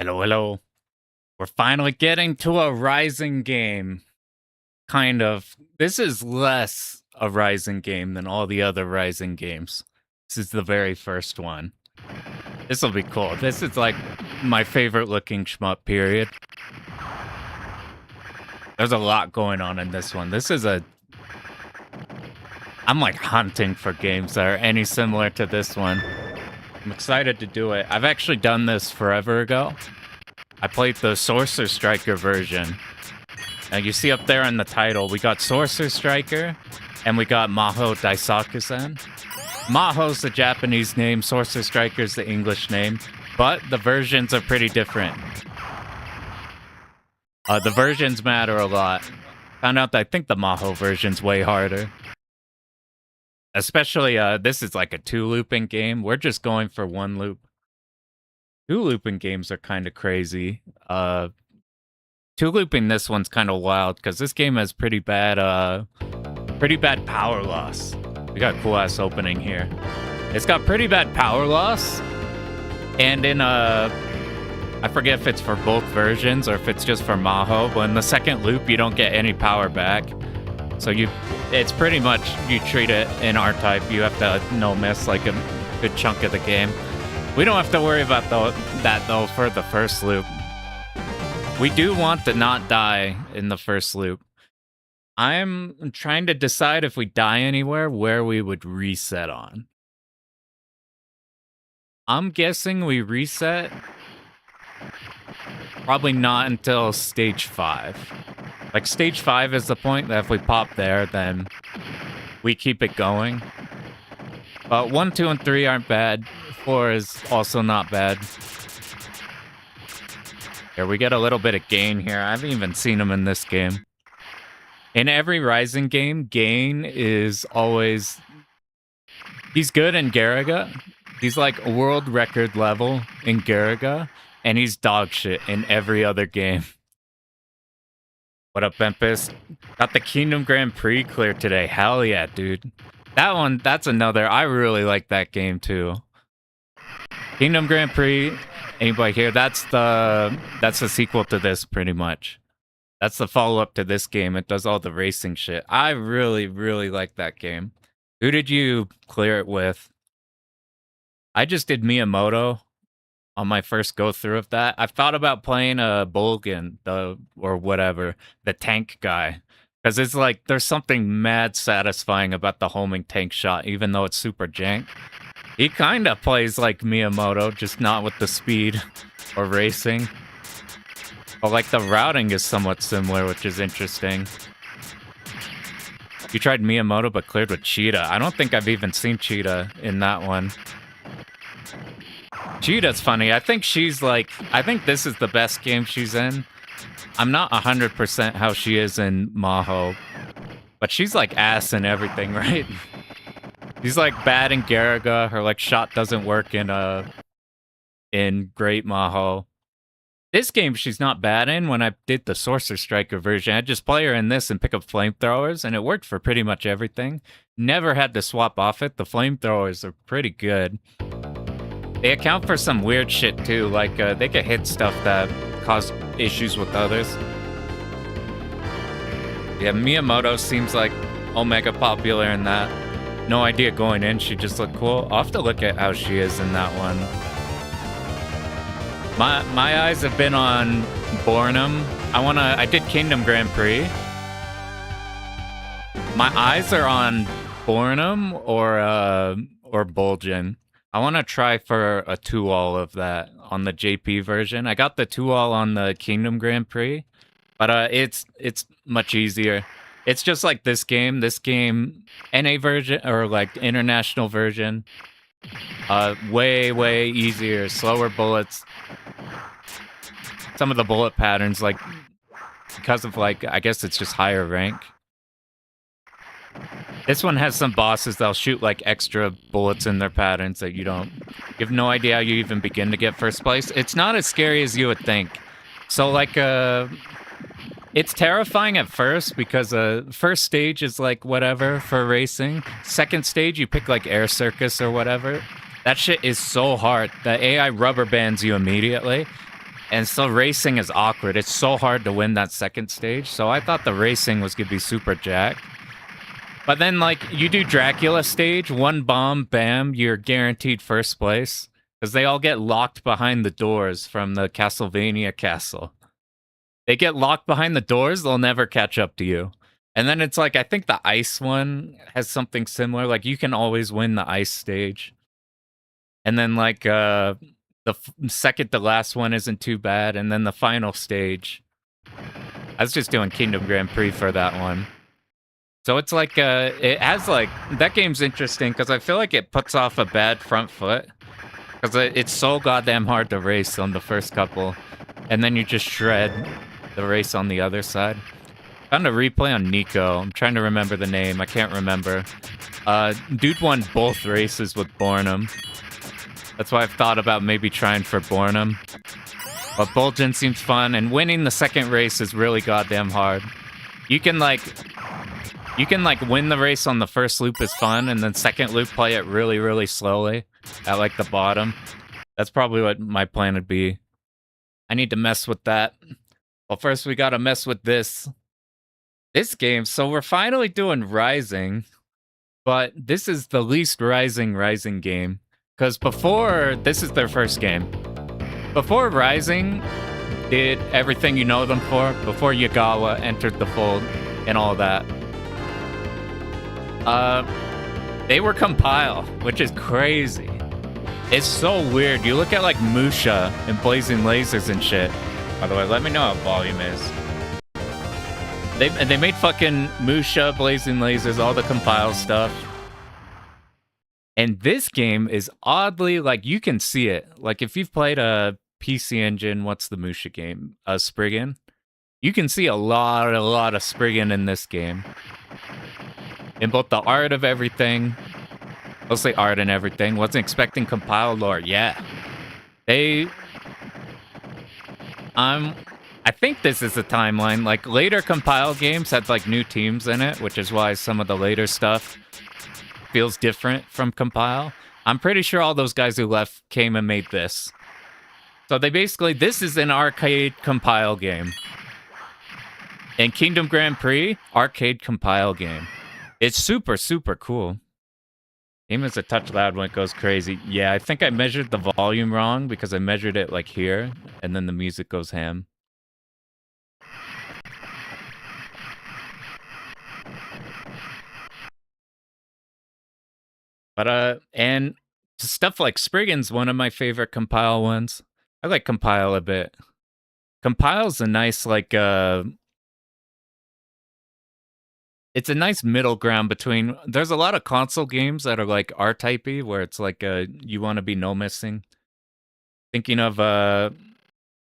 Hello, hello. We're finally getting to a Rising game. Kind of. This is less a Rising game than all the other Rising games. This is the very first one. This will be cool. This is like my favorite looking shmup, period. There's a lot going on in this one. I'm like hunting for games that are any similar to this one. I'm excited to do it. I've actually done this forever ago. I played the Sorcer Striker version. Now you see up there in the title, we got Sorcer Striker, and we got Mahou Daisakusen. Mahou's the Japanese name, Sorcer Striker's the English name, but the versions are pretty different. The versions matter a lot. Found out that I think the Mahou version's way harder. Especially, this is like a 2-looping game. We're just going for 1 loop. 2-looping games are kind of crazy. 2-looping this one's kind of wild because this game has pretty bad power loss. We got a cool ass opening here. It's got pretty bad power loss, and in I forget if it's for both versions or if it's just for Mahou, but in the second loop you don't get any power back. So it's pretty much, you treat it in R-Type, you have to no miss like a good chunk of the game. We don't have to worry about that though for the first loop. We do want to not die in the first loop. I'm trying to decide if we die anywhere, where we would reset on. I'm guessing we reset probably not until stage 5. Like, stage 5 is the point that if we pop there, then we keep it going. But 1, 2, and 3 aren't bad. 4 is also not bad. Here, we get a little bit of Gain here. I haven't even seen him in this game. In every Rising game, Gain is always... He's good in Garaga. He's like world record level in Garaga. And he's dog shit in every other game. What up, Bempus? Got the Kingdom Grand Prix clear today. Hell yeah, dude. That one, that's another. I really like that game too. Kingdom Grand Prix. Anybody here? That's the sequel to this, pretty much. That's the follow-up to this game. It does all the racing shit. I really, really like that game. Who did you clear it with? I just did Miyamoto on my first go-through of that. I've thought about playing Bolgan, or whatever, the tank guy. Because it's like, there's something mad satisfying about the homing tank shot, even though it's super jank. He kind of plays like Miyamoto, just not with the speed or racing. But like the routing is somewhat similar, which is interesting. You tried Miyamoto but cleared with Chita. I don't think I've even seen Chita in that one. Chita's funny. I think this is the best game she's in. I'm not 100% how she is in Mahou. But she's like ass in everything, right? She's like bad in Garaga. Her like shot doesn't work in Great Mahou. This game she's not bad in. When I did the Sorcerer Striker version, I'd just play her in this and pick up flamethrowers, and it worked for pretty much everything. Never had to swap off it. The flamethrowers are pretty good. They account for some weird shit too, like they can hit stuff that cause issues with others. Yeah, Miyamoto seems like omega popular in that. No idea going in, she just looked cool. I'll have to look at how she is in that one. My eyes have been on Bornnam. I did Kingdom Grand Prix. My eyes are on Bornnam or Bolgan. I want to try for a 2-all of that on the JP version. I got the 2-all on the Kingdom Grand Prix, but it's much easier. It's just like this game. This game, NA version or like international version, way easier, slower bullets. Some of the bullet patterns, like because of like, I guess it's just higher rank. This one has some bosses that'll shoot like extra bullets in their patterns that you have no idea how you even begin to get first place. It's not as scary as you would think. So like, it's terrifying at first because first stage is like whatever for racing. Second stage, you pick like Air Circus or whatever. That shit is so hard. The AI rubber bands you immediately. And so racing is awkward. It's so hard to win that second stage. So I thought the racing was going to be super jacked. But then, like, you do Dracula stage, one bomb, bam, you're guaranteed first place. Because they all get locked behind the doors from the Castlevania castle. They get locked behind the doors, they'll never catch up to you. And then it's like, I think the ice one has something similar. Like, you can always win the ice stage. And then, like, the second to last one isn't too bad. And then the final stage. I was just doing Kingdom Grand Prix for that one. So it's like, it has like, that game's interesting because I feel like it puts off a bad front foot. Because it's so goddamn hard to race on the first couple. And then you just shred the race on the other side. Found a replay on Nico. I'm trying to remember the name. I can't remember. Dude won both races with Bornnam. That's why I've thought about maybe trying for Bornnam. But Bolgen seems fun, and winning the second race is really goddamn hard. You can win the race on the first loop is fun, and then second loop play it really, really slowly at like the bottom. That's probably what my plan would be. I need to mess with that. Well, first we gotta mess with this game. So we're finally doing Rising, but this is the least Rising game. Because before, this is their first game. Before Rising did everything you know them for, before Yagawa entered the fold and all that, they were Compile, which is crazy. It's so weird. You look at like Musha and Blazing Lasers and shit. By the way, let me know how volume is. They made fucking Musha, Blazing Lasers, all the Compile stuff. And this game is oddly, like, you can see it. Like, if you've played a PC Engine, what's the Musha game? Spriggan? You can see a lot of Spriggan in this game. In both the art of everything, mostly art and everything. Wasn't expecting Compile lore. Yeah. I think this is the timeline. Like, later Compile games had, like, new teams in it, which is why some of the later stuff feels different from Compile. I'm pretty sure all those guys who left came and made this. So they basically, this is an arcade Compile game. And Kingdom Grand Prix, arcade Compile game. It's super, super cool. Game is a touch loud when it goes crazy. Yeah, I think I measured the volume wrong because I measured it like here, and then the music goes ham. But, and stuff like Spriggan's one of my favorite Compile ones. I like Compile a bit. Compile's a nice, like, it's a nice middle ground between, there's a lot of console games that are like R-typey, where it's like, you want to be no missing. Thinking of,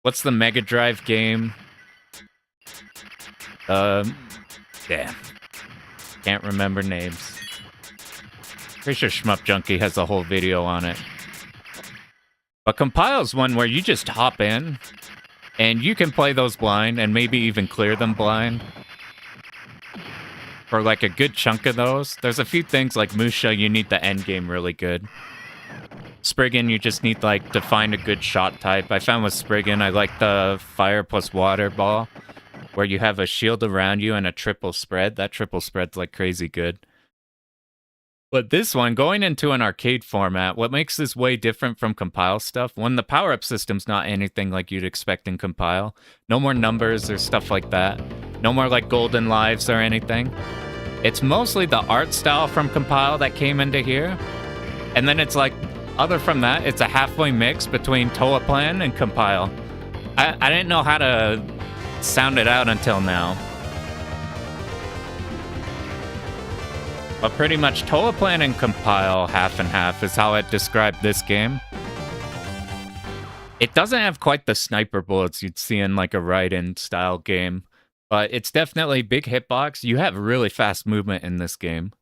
what's the Mega Drive game? Damn. Can't remember names. Pretty sure Shmup Junkie has a whole video on it. But Compile's one where you just hop in, and you can play those blind, and maybe even clear them blind. For like a good chunk of those. There's a few things like Musha, you need the end game really good. Spriggan, you just need like to find a good shot type. I found with Spriggan, I like the fire plus water ball, where you have a shield around you and a triple spread. That triple spread's like crazy good. But this one, going into an arcade format, what makes this way different from Compile stuff, one, the power-up system's not anything like you'd expect in Compile. No more numbers or stuff like that. No more like golden lives or anything. It's mostly the art style from Compile that came into here. And then it's like, other from that, it's a halfway mix between Toa Plan and Compile. I didn't know how to sound it out until now. But pretty much Toa Plan and Compile half and half is how I'd describe this game. It doesn't have quite the sniper bullets you'd see in like a Raiden style game, but it's definitely big hitbox. You have really fast movement in this game.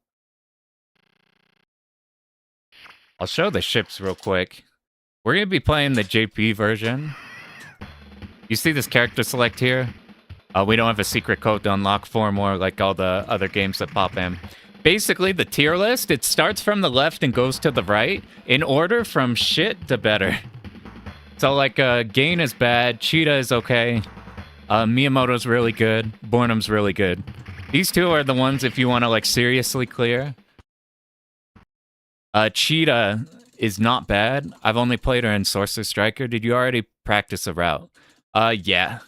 I'll show the ships real quick. We're going to be playing the JP version. You see this character select here? We don't have a secret code to unlock 4 more like all the other games that pop in. Basically, the tier list, it starts from the left and goes to the right in order from shit to better. So, like, Gain is bad, Chita is okay, Miyamoto's really good, Bornnam's really good. These two are the ones if you want to, like, seriously clear. Chita is not bad. I've only played her in Sorcer Striker. Did you already practice a route? Yeah.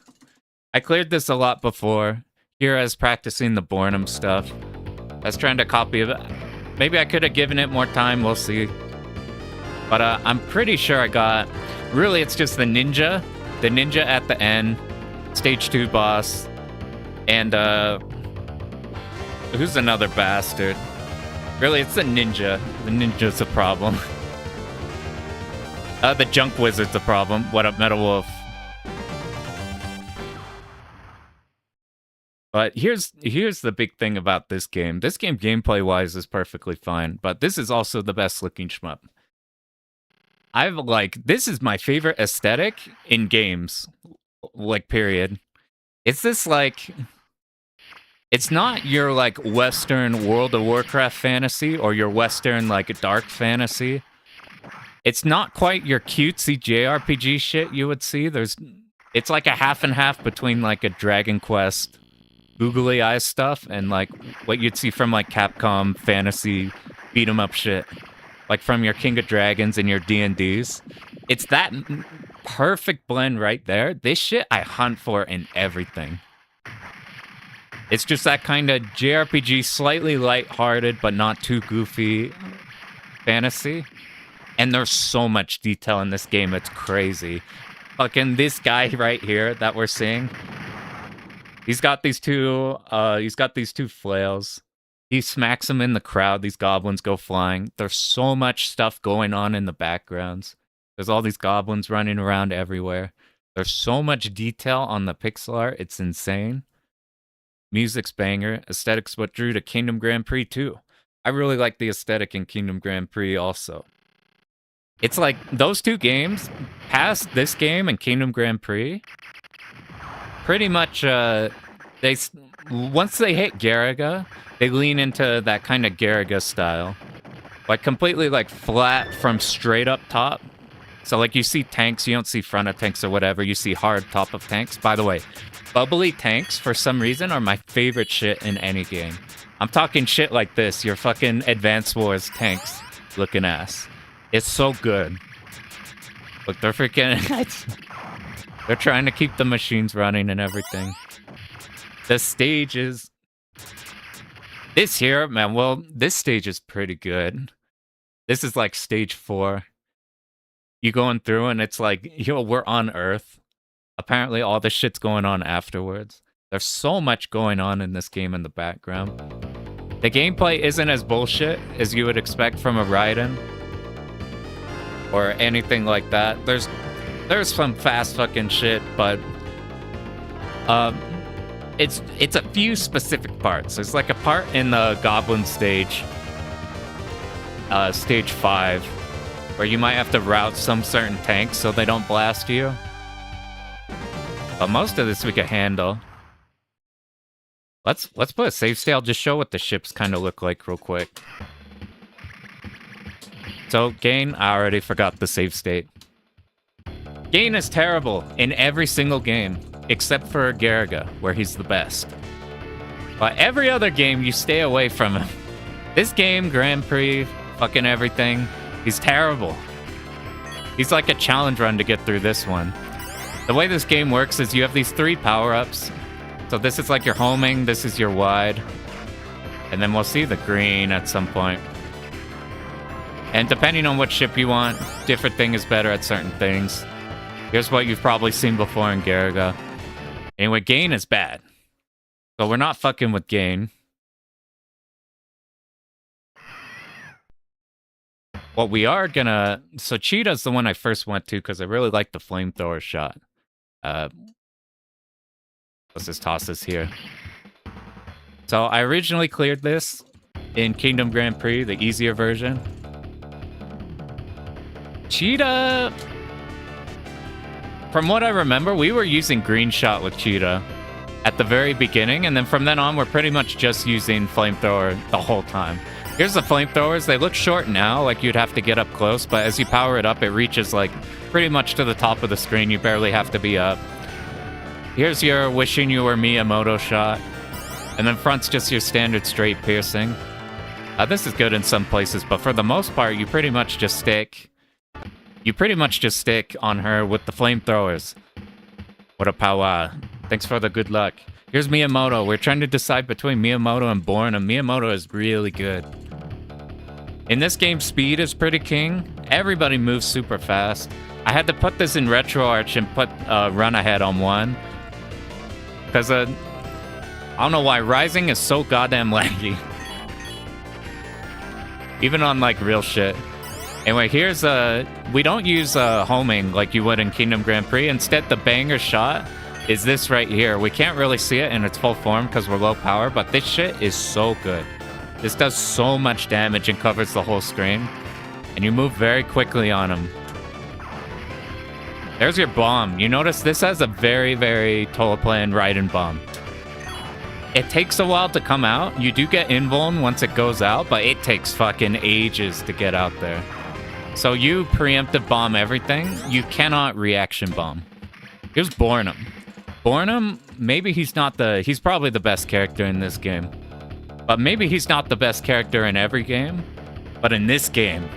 I cleared this a lot before. Here I was practicing the Bornnam stuff. I was trying to copy it. Maybe I could have given it more time, we'll see. But I'm pretty sure I got... Really, it's just the ninja. The ninja at the end. Stage 2 boss. And, who's another bastard? Really, it's the ninja. The ninja's a problem. The junk wizard's a problem. What up, Metal Wolf? But here's the big thing about this game. This game, gameplay-wise, is perfectly fine. But this is also the best-looking shmup. This is my favorite aesthetic in games. Like, period. It's this, like... It's not your, like, Western World of Warcraft fantasy or your Western, like, dark fantasy. It's not quite your cutesy JRPG shit you would see. It's like a half and half between, like, a Dragon Quest, googly eye stuff and, like, what you'd see from, like, Capcom fantasy beat-em-up shit. Like, from your King of Dragons and your D&Ds. It's that perfect blend right there. This shit I hunt for in everything. It's just that kind of JRPG, slightly lighthearted, but not too goofy fantasy. And there's so much detail in this game, it's crazy. Fucking this guy right here that we're seeing. He's got these two flails. He smacks them in the crowd, these goblins go flying. There's so much stuff going on in the backgrounds. There's all these goblins running around everywhere. There's so much detail on the pixel art, it's insane. Music's banger. Aesthetics what drew to Kingdom Grand Prix too. I really like the aesthetic in Kingdom Grand Prix also. It's like those two games, past this game and Kingdom Grand Prix, pretty much once they hit Garaga, they lean into that kind of Garaga style. Like completely like flat from straight up top. So like you see tanks, you don't see front of tanks or whatever, you see hard top of tanks. By the way, bubbly tanks, for some reason, are my favorite shit in any game. I'm talking shit like this, your fucking Advance Wars tanks looking ass. It's so good. Look, they're freaking... they're trying to keep the machines running and everything. The stages... This here, man, well, this stage is pretty good. This is like stage 4. You going through and it's like, yo, we're on Earth. Apparently all this shit's going on afterwards. There's so much going on in this game in the background. The gameplay isn't as bullshit as you would expect from a Raiden. Or anything like that. There's some fast fucking shit, but... It's a few specific parts. There's like a part in the Goblin stage. Stage 5. Where you might have to route some certain tanks so they don't blast you. But most of this we can handle. Let's put a save state. I'll just show what the ships kind of look like real quick. So, Gain, I already forgot the save state. Gain is terrible in every single game, except for Garaga, where he's the best. But every other game, you stay away from him. This game, Grand Prix, fucking everything, he's terrible. He's like a challenge run to get through this one. The way this game works is you have these 3 power-ups. So this is like your homing, this is your wide. And then we'll see the green at some point. And depending on what ship you want, different thing is better at certain things. Here's what you've probably seen before in Garaga. Anyway, Gain is bad. So we're not fucking with Gain. What we are gonna... So Chita's the one I first went to because I really like the flamethrower shot. Let's just toss this here. So I originally cleared this in Kingdom Grand Prix, the easier version. Chita... From what I remember, we were using green shot with Chita at the very beginning, and then from then on, we're pretty much just using flamethrower the whole time. Here's the flamethrowers. They look short now, like you'd have to get up close, but as you power it up, it reaches like pretty much to the top of the screen. You barely have to be up. Here's your wishing you were Miyamoto shot. And then front's just your standard straight piercing. This is good in some places, but for the most part, you pretty much just stick. You pretty much just stick on her with the flamethrowers. What a power. Thanks for the good luck. Here's Miyamoto. We're trying to decide between Miyamoto and Bornnam. Miyamoto is really good. In this game, speed is pretty king. Everybody moves super fast. I had to put this in RetroArch and put run ahead on 1. Because I don't know why, Rising is so goddamn laggy. Even on like real shit. Anyway, here's we don't use homing like you would in Kingdom Grand Prix. Instead, the banger shot is this right here. We can't really see it in its full form because we're low power, but this shit is so good. This does so much damage and covers the whole screen. And you move very quickly on them. There's your bomb. You notice this has a very, very Toleplan Raiden bomb. It takes a while to come out. You do get invuln once it goes out, but it takes fucking ages to get out there. So you preemptive bomb everything. You cannot reaction bomb. Here's Bornnam. Bornnam, maybe he's probably the best character in this game. But maybe he's not the best character in every game. But in this game,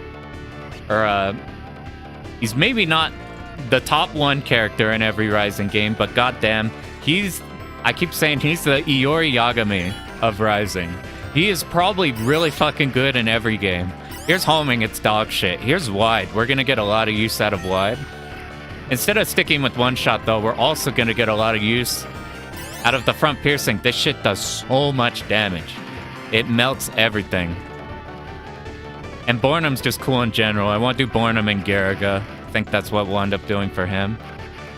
he's maybe not the top 1 character in every Rising game, but goddamn, I keep saying he's the Iori Yagami of Rising. He is probably really fucking good in every game. Here's homing, it's dog shit. Here's wide. We're gonna get a lot of use out of wide. Instead of sticking with 1 shot though, we're also gonna get a lot of use out of the front piercing. This shit does so much damage. It melts everything. And Bornnam's just cool in general. I want to do Bornnam and Garaga. I think that's what we'll end up doing for him.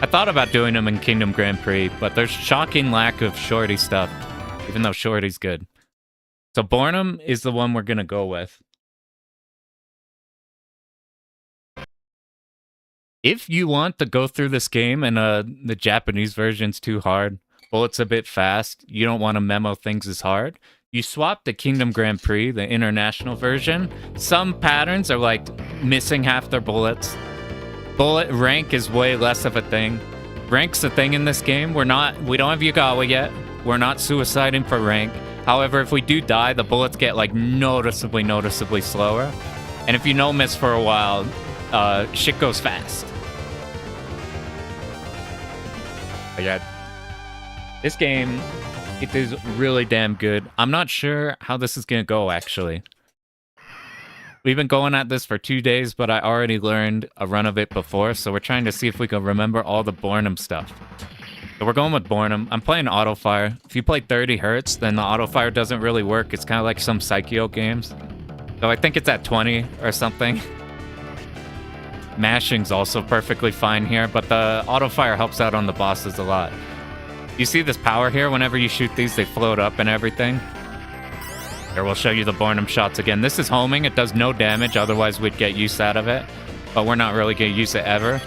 I thought about doing him in Kingdom Grand Prix, but there's shocking lack of Shorty stuff, even though Shorty's good. So Bornnam is the one we're going to go with. If you want to go through this game and the Japanese version's too hard, bullets a bit fast, you don't want to memo things as hard, you swap the Kingdom Grand Prix, the international version. Some patterns are like missing half their bullets. Bullet rank is way less of a thing. Rank's a thing in this game. We don't have Yugawa yet. We're not suiciding for rank. However, if we do die, the bullets get like noticeably slower. And if you no miss for a while, shit goes fast. But yeah, this game, it is really damn good. I'm not sure how this is gonna go actually. We've been going at this for 2 days, but I already learned a run of it before, so we're trying to see if we can remember all the Bornnam stuff. So we're going with Bornnam. I'm playing auto-fire. If you play 30 Hz, then the auto-fire doesn't really work. It's kind of like some Psycho games. So I think it's at 20 or something. Mashing's also perfectly fine here, but the auto-fire helps out on the bosses a lot. You see this power here? Whenever you shoot these, they float up and everything. Here, we'll show you the Bornnam shots again. This is homing. It does no damage, otherwise we'd get use out of it. But we're not really going to use it ever.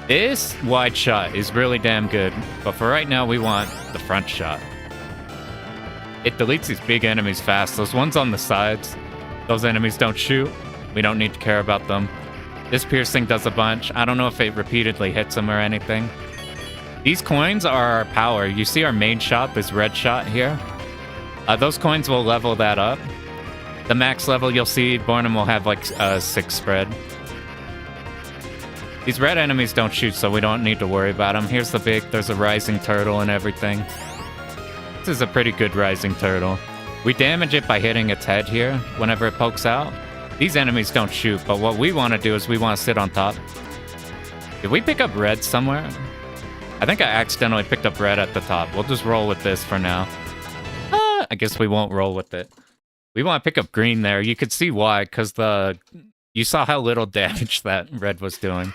This wide shot is really damn good. But for right now, we want the front shot. It deletes these big enemies fast. Those ones on the sides, those enemies don't shoot. We don't need to care about them. This piercing does a bunch. I don't know if it repeatedly hits them or anything. These coins are our power. You see our main shot, this red shot here? Those coins will level that up. The max level, you'll see Bornnam will have like 6 spread. These red enemies don't shoot, so we don't need to worry about them. Here's the there's a rising turtle and everything. This is a pretty good rising turtle. We damage it by hitting its head here whenever it pokes out. These enemies don't shoot, but what we want to do is we want to sit on top. Did we pick up red somewhere? I think I accidentally picked up red at the top. We'll just roll with this for now. I guess we won't roll with it. We want to pick up green there. You could see why, because you saw how little damage that red was doing.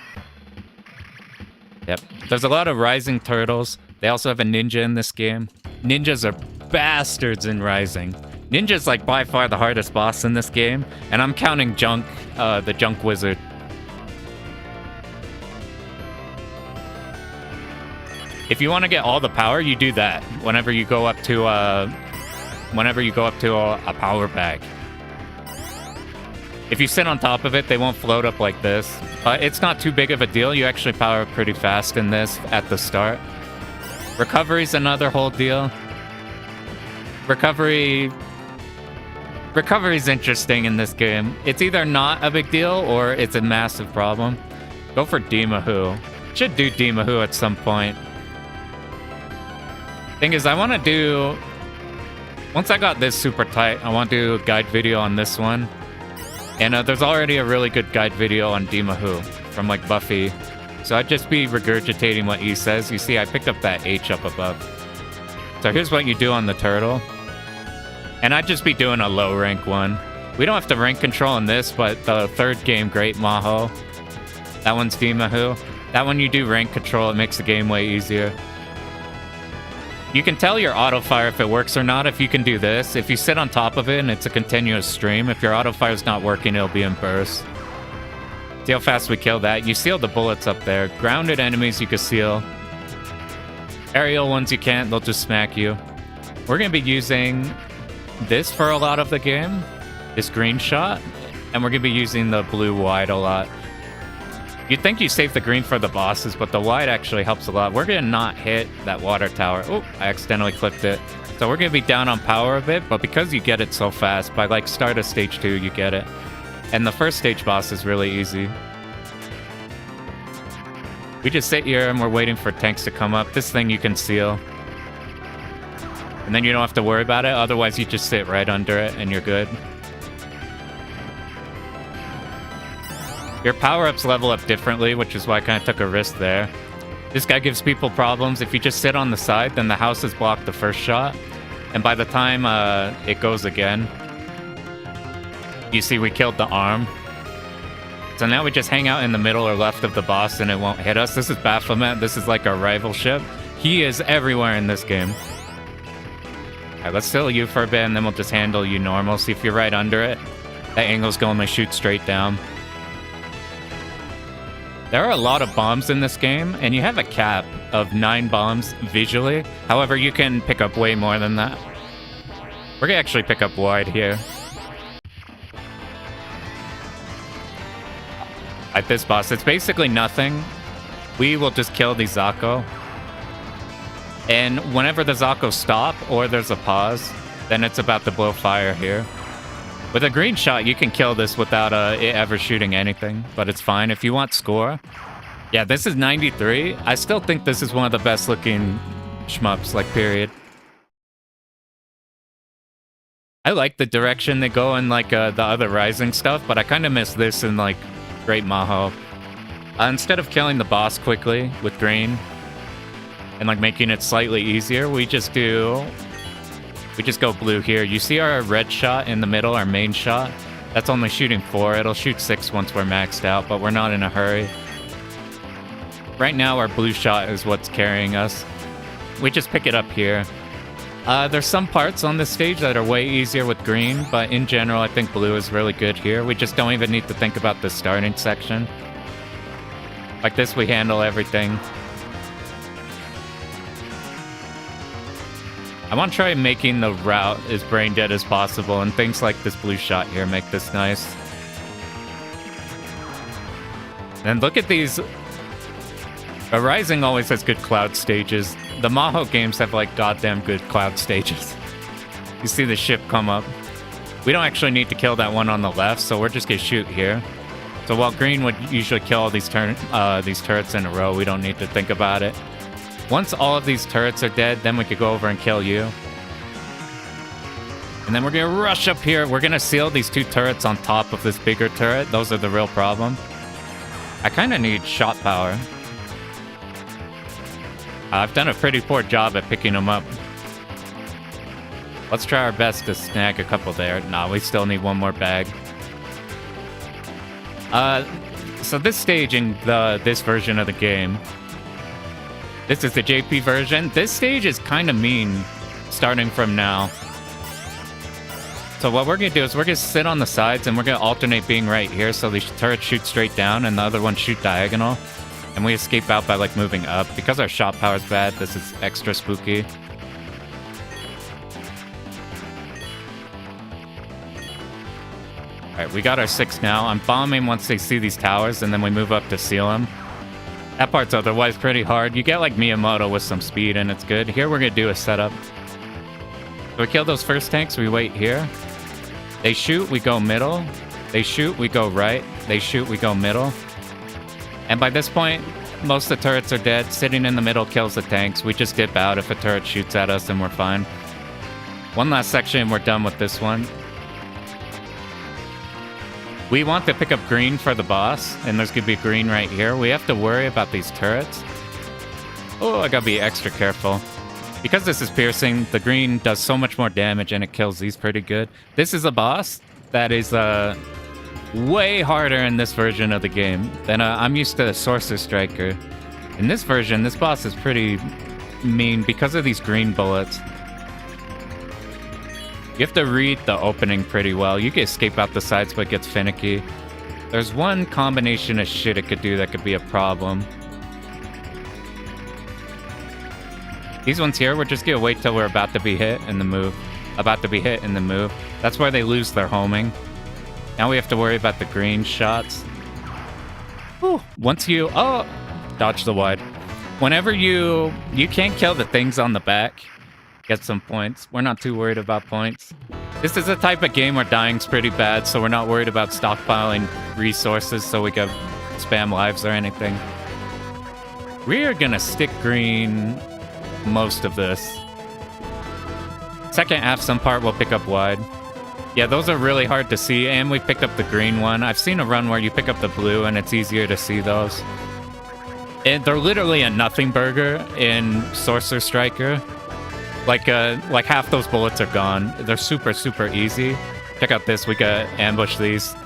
Yep. There's a lot of rising turtles. They also have a ninja in this game. Ninjas are bastards in Rising. Ninja's like by far the hardest boss in this game, and I'm counting Junk, the Junk Wizard. If you want to get all the power, you do that whenever you go up to a power bag. If you sit on top of it, they won't float up like this. It's not too big of a deal. You actually power up pretty fast in this at the start. Recovery's another whole deal. Recovery's interesting in this game. It's either not a big deal or it's a massive problem. Go for Mahou. Should do Mahou at some point. Thing is, I want to do... Once I got this super tight, I want to do a guide video on this one. And there's already a really good guide video on Mahou from like Buffy. So I'd just be regurgitating what he says. You see, I picked up that H up above. So here's what you do on the turtle. And I'd just be doing a low rank one. We don't have to rank control in this, but the third game, Great Mahou. That one's Mahou. That one you do rank control, it makes the game way easier. You can tell your auto fire if it works or not if you can do this. If you sit on top of it and it's a continuous stream, if your auto fire's not working, it'll be in burst. See how fast we kill that? You seal the bullets up there. Grounded enemies you can seal. Aerial ones you can't, they'll just smack you. We're going to be using this for a lot of the game, this green shot, and we're going to be using the blue wide a lot. You'd think you save the green for the bosses, but the wide actually helps a lot. We're going to not hit that water tower. Oh, I accidentally clipped it. So we're going to be down on power a bit, but because you get it so fast, by like start of stage 2, you get it. And the first stage boss is really easy. We just sit here and we're waiting for tanks to come up. This thing you can seal. And then you don't have to worry about it. Otherwise, you just sit right under it and you're good. Your power-ups level up differently, which is why I kind of took a risk there. This guy gives people problems. If you just sit on the side, then the houses block the first shot. And by the time it goes again, you see we killed the arm. So now we just hang out in the middle or left of the boss and it won't hit us. This is Baphomet. This is like our rival ship. He is everywhere in this game. Alright, let's still you for a bit and then we'll just handle you normal. See if you're right under it. That angle's going to shoot straight down. There are a lot of bombs in this game, and you have a cap of 9 bombs visually. However, you can pick up way more than that. We're gonna actually pick up wide here. At this boss, it's basically nothing. We will just kill the Zako. And whenever the Zakos stop, or there's a pause, then it's about to blow fire here. With a green shot, you can kill this without it ever shooting anything, but it's fine. If you want score, yeah, this is 93. I still think this is one of the best looking shmups, like, period. I like the direction they go in, like, the other Rising stuff, but I kind of miss this in, like, Great Mahou. Instead of killing the boss quickly with green and, like, making it slightly easier, we just go blue here. You see our red shot in the middle, our main shot? That's only shooting 4. It'll shoot 6 once we're maxed out, but we're not in a hurry. Right now, our blue shot is what's carrying us. We just pick it up here. There's some parts on this stage that are way easier with green, but in general, I think blue is really good here. We just don't even need to think about the starting section. Like this, we handle everything. I want to try making the route as brain dead as possible, and things like this blue shot here make this nice. And look at these. Rising always has good cloud stages. The Mahou games have like goddamn good cloud stages. You see the ship come up. We don't actually need to kill that one on the left, so we're just gonna shoot here. So while green would usually kill all these turrets in a row, we don't need to think about it. Once all of these turrets are dead, then we could go over and kill you. And then we're going to rush up here. We're going to seal these 2 turrets on top of this bigger turret. Those are the real problem. I kind of need shot power. I've done a pretty poor job at picking them up. Let's try our best to snag a couple there. Nah, we still need one more bag. So this stage in this version of the game, this is the JP version. This stage is kind of mean starting from now. So what we're going to do is we're going to sit on the sides and we're going to alternate being right here so these turrets shoot straight down and the other ones shoot diagonal. And we escape out by like moving up. Because our shot power is bad, this is extra spooky. Alright, we got our 6 now. I'm bombing once they see these towers, and then we move up to seal them. That part's otherwise pretty hard. You get like Miyamoto with some speed, and it's good. Here we're gonna do a setup. So we kill those first tanks, we wait here. They shoot, we go middle. They shoot, we go right. They shoot, we go middle. And by this point, most of the turrets are dead. Sitting in the middle kills the tanks. We just dip out if a turret shoots at us, and we're fine. One last section, we're done with this one. We want to pick up green for the boss, and there's gonna be green right here. We have to worry about these turrets. Oh, I gotta be extra careful. Because this is piercing, the green does so much more damage, and it kills these pretty good. This is a boss that is way harder in this version of the game than I'm used to the Sorcer Striker. In this version, this boss is pretty mean because of these green bullets. You have to read the opening pretty well. You can escape out the sides, but it gets finicky. There's one combination of shit it could do that could be a problem. These ones here, we're just gonna wait till we're about to be hit and the move. About to be hit and the move. That's where they lose their homing. Now we have to worry about the green shots. Whew. Once you... Oh! Dodge the wide. Whenever you can't kill the things on the back, get some points. We're not too worried about points. This is a type of game where dying's pretty bad, so we're not worried about stockpiling resources so we can spam lives or anything. We are gonna stick green most of this. Second half, some part we'll pick up wide. Yeah, those are really hard to see, and we picked up the green one. I've seen a run where you pick up the blue, and it's easier to see those. And they're literally a nothing burger in Sorcerer Striker. Like half those bullets are gone. They're super, super easy. Check out this. We got ambush these.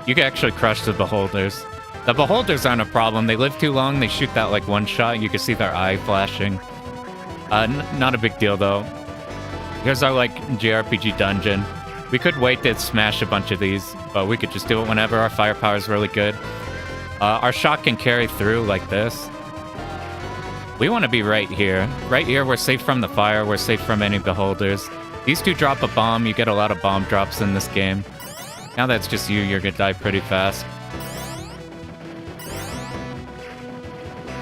You can actually crush the beholders. The beholders aren't a problem. They live too long. They shoot that like one shot. You can see their eye flashing. Not a big deal though. Here's our like JRPG dungeon. We could wait to smash a bunch of these, but we could just do it whenever. Our firepower is really good. Our shot can carry through like this. We want to be right here. Right here, we're safe from the fire. We're safe from any beholders. These two drop a bomb. You get a lot of bomb drops in this game. Now that's just you. You're gonna die pretty fast.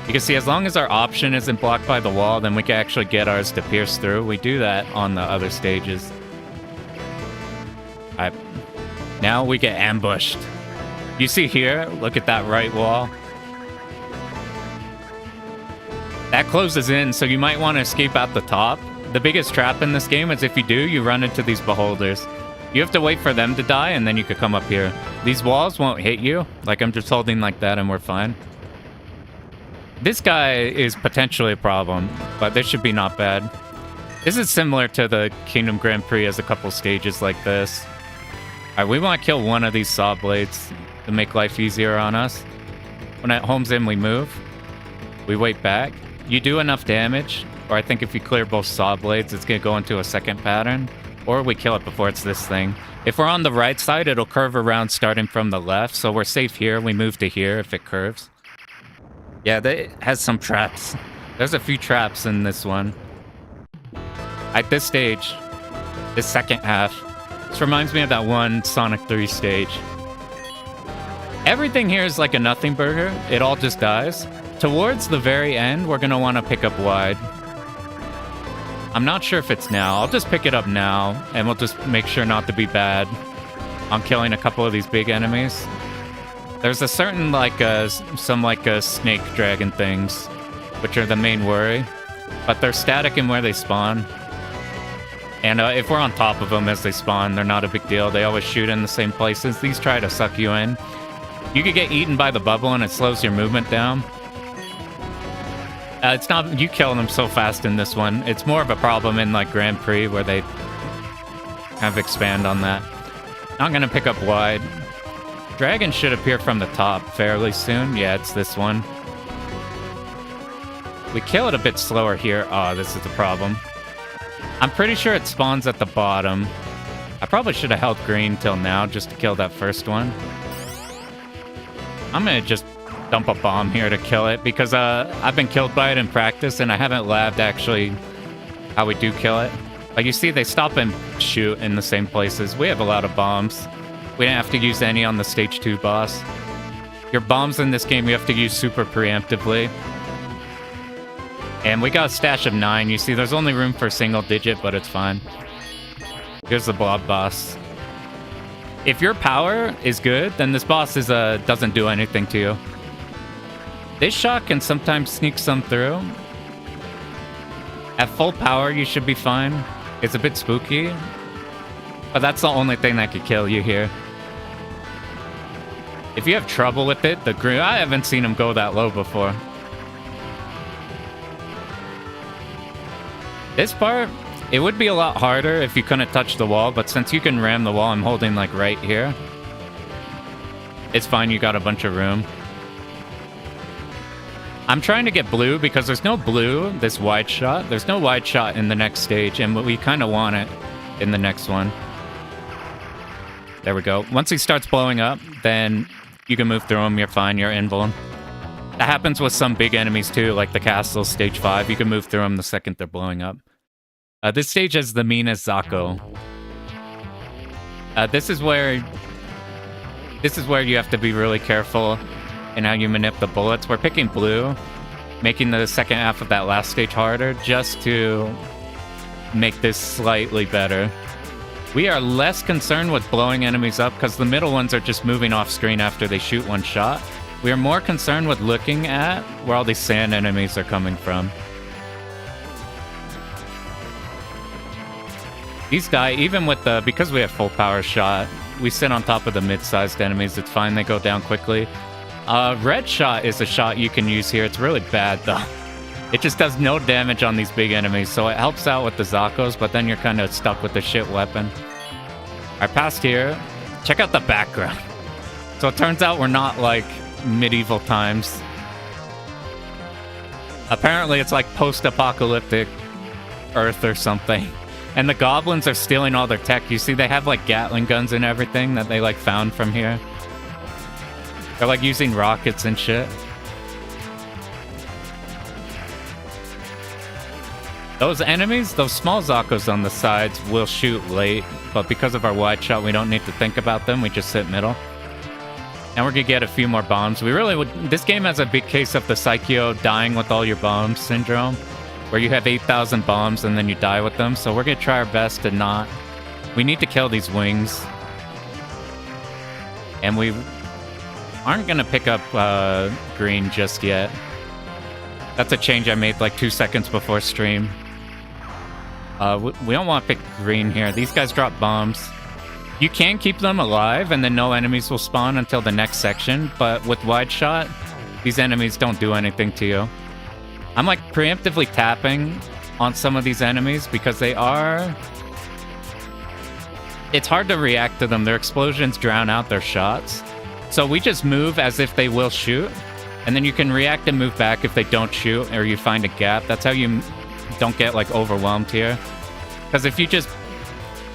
You can see as long as our option isn't blocked by the wall, then we can actually get ours to pierce through. We do that on the other stages. Alright. Now we get ambushed. You see here, look at that right wall. That closes in, so you might want to escape out the top. The biggest trap in this game is if you do, you run into these beholders. You have to wait for them to die, and then you could come up here. These walls won't hit you. Like, I'm just holding like that, and we're fine. This guy is potentially a problem, but this should be not bad. This is similar to the Kingdom Grand Prix as a couple stages like this. Alright, we want to kill one of these saw blades to make life easier on us. When it homes in, we move. We wait back. You do enough damage, or I think if you clear both saw blades, it's going to go into a second pattern. Or we kill it before it's this thing. If we're on the right side, it'll curve around starting from the left, so we're safe here. We move to here if it curves. Yeah, it has some traps. There's a few traps in this one. At this stage, this second half, this reminds me of that one Sonic 3 stage. Everything here is like a nothing burger. It all just dies. Towards the very end, we're going to want to pick up wide. I'm not sure if it's now. I'll just pick it up now, and we'll just make sure not to be bad on killing a couple of these big enemies. There's a certain, some snake dragon things, which are the main worry. But they're static in where they spawn. And if we're on top of them as they spawn, they're not a big deal. They always shoot in the same places. These try to suck you in. You could get eaten by the bubble, and it slows your movement down. It's not... You kill them so fast in this one. It's more of a problem in, like, Grand Prix, where they kind of expand on that. Not gonna pick up wide. Dragon should appear from the top fairly soon. Yeah, it's this one. We kill it a bit slower here. Oh, this is the problem. I'm pretty sure it spawns at the bottom. I probably should have held green till now just to kill that first one. I'm gonna just dump a bomb here to kill it because I've been killed by it in practice and I haven't labbed actually how we do kill it. Like you see, they stop and shoot in the same places. We have a lot of bombs. We didn't have to use any on the stage 2 boss. Your bombs in this game you have to use super preemptively. And we got a stash of 9. You see, there's only room for a single digit, but it's fine. Here's the blob boss. If your power is good, then this boss is doesn't do anything to you. This shot can sometimes sneak some through. At full power, you should be fine. It's a bit spooky, but that's the only thing that could kill you here. If you have trouble with it, I haven't seen him go that low before. This part, it would be a lot harder if you couldn't touch the wall, but since you can ram the wall, I'm holding like right here. It's fine, you got a bunch of room. I'm trying to get blue because there's no blue, this wide shot. There's no wide shot in the next stage, and we kind of want it in the next one. There we go. Once he starts blowing up, then you can move through him. You're fine. You're invuln. That happens with some big enemies too, like the castle, stage 5. You can move through them the second they're blowing up. This stage has the meanest Zako. This is where you have to be really careful in how you manip the bullets. We're picking blue, making the second half of that last stage harder just to make this slightly better. We are less concerned with blowing enemies up because the middle ones are just moving off screen after they shoot one shot. We are more concerned with looking at where all these sand enemies are coming from. These die, even with because we have full power shot, we sit on top of the mid-sized enemies. It's fine, they go down quickly. Red shot is a shot you can use here. It's really bad though. It just does no damage on these big enemies, so it helps out with the Zakos, but then you're kind of stuck with the shit weapon. Alright, past here. Check out the background. So it turns out we're not like medieval times. Apparently it's like post-apocalyptic Earth or something. And the goblins are stealing all their tech. You see they have like Gatling guns and everything that they like found from here. They're like using rockets and shit. Those enemies, those small Zakos on the sides will shoot late, but because of our wide shot, we don't need to think about them. We just sit middle. And we're gonna get a few more bombs. We really would. This game has a big case of the Psycho dying with all your bombs syndrome, where you have 8,000 bombs and then you die with them. So we're gonna try our best to not. We need to kill these wings. And we aren't gonna pick up green just yet. That's a change I made like 2 seconds before stream. We don't want to pick green here. These guys drop bombs. You can keep them alive and then no enemies will spawn until the next section, but with wide shot, these enemies don't do anything to you. I'm like preemptively tapping on some of these enemies because they are... It's hard to react to them. Their explosions drown out their shots. So we just move as if they will shoot, and then you can react and move back if they don't shoot or you find a gap. That's how you don't get like overwhelmed here. Because if you just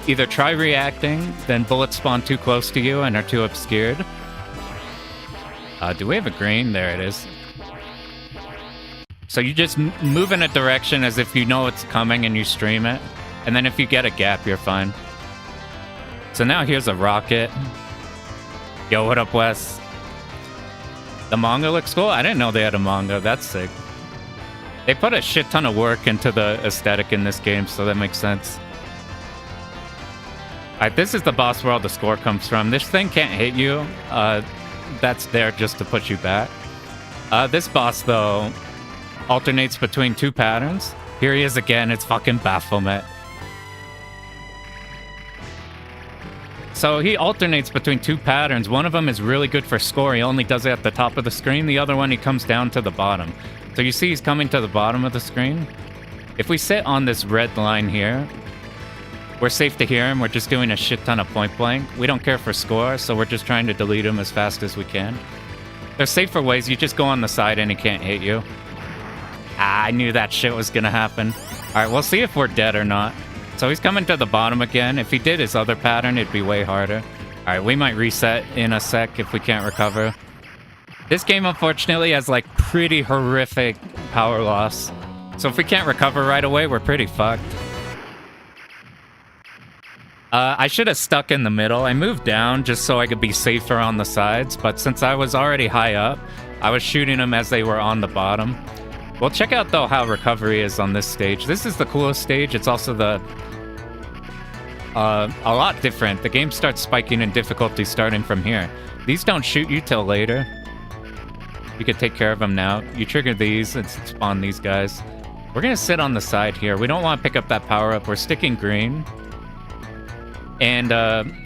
either try reacting, then bullets spawn too close to you and are too obscured. Do we have a green? There it is. So you just move in a direction as if you know it's coming and you stream it. And then if you get a gap, you're fine. So now here's a rocket. Yo, what up, Wes? The manga looks cool? I didn't know they had a manga. That's sick. They put a shit ton of work into the aesthetic in this game, so that makes sense. Alright, this is the boss where all the score comes from. This thing can't hit you. That's there just to put you back. This boss, though, alternates between 2 patterns. Here he is again. It's fucking Baphomet. So he alternates between 2 patterns. One of them is really good for score. He only does it at the top of the screen. The other one, he comes down to the bottom. So you see he's coming to the bottom of the screen. If we sit on this red line here, we're safe to hear him. We're just doing a shit ton of point blank. We don't care for score, so we're just trying to delete him as fast as we can. There's safer ways. You just go on the side and he can't hit you. Ah, I knew that shit was gonna happen. Alright, we'll see if we're dead or not. So he's coming to the bottom again. If he did his other pattern, it'd be way harder. Alright, we might reset in a sec if we can't recover. This game, unfortunately, has like pretty horrific power loss. So if we can't recover right away, we're pretty fucked. I should have stuck in the middle. I moved down just so I could be safer on the sides, but since I was already high up, I was shooting them as they were on the bottom. Well, check out, though, how recovery is on this stage. This is the coolest stage. It's also the... a lot different. The game starts spiking in difficulty starting from here. These don't shoot you till later. You can take care of them now. You trigger these and spawn these guys. We're going to sit on the side here. We don't want to pick up that power-up. We're sticking green. And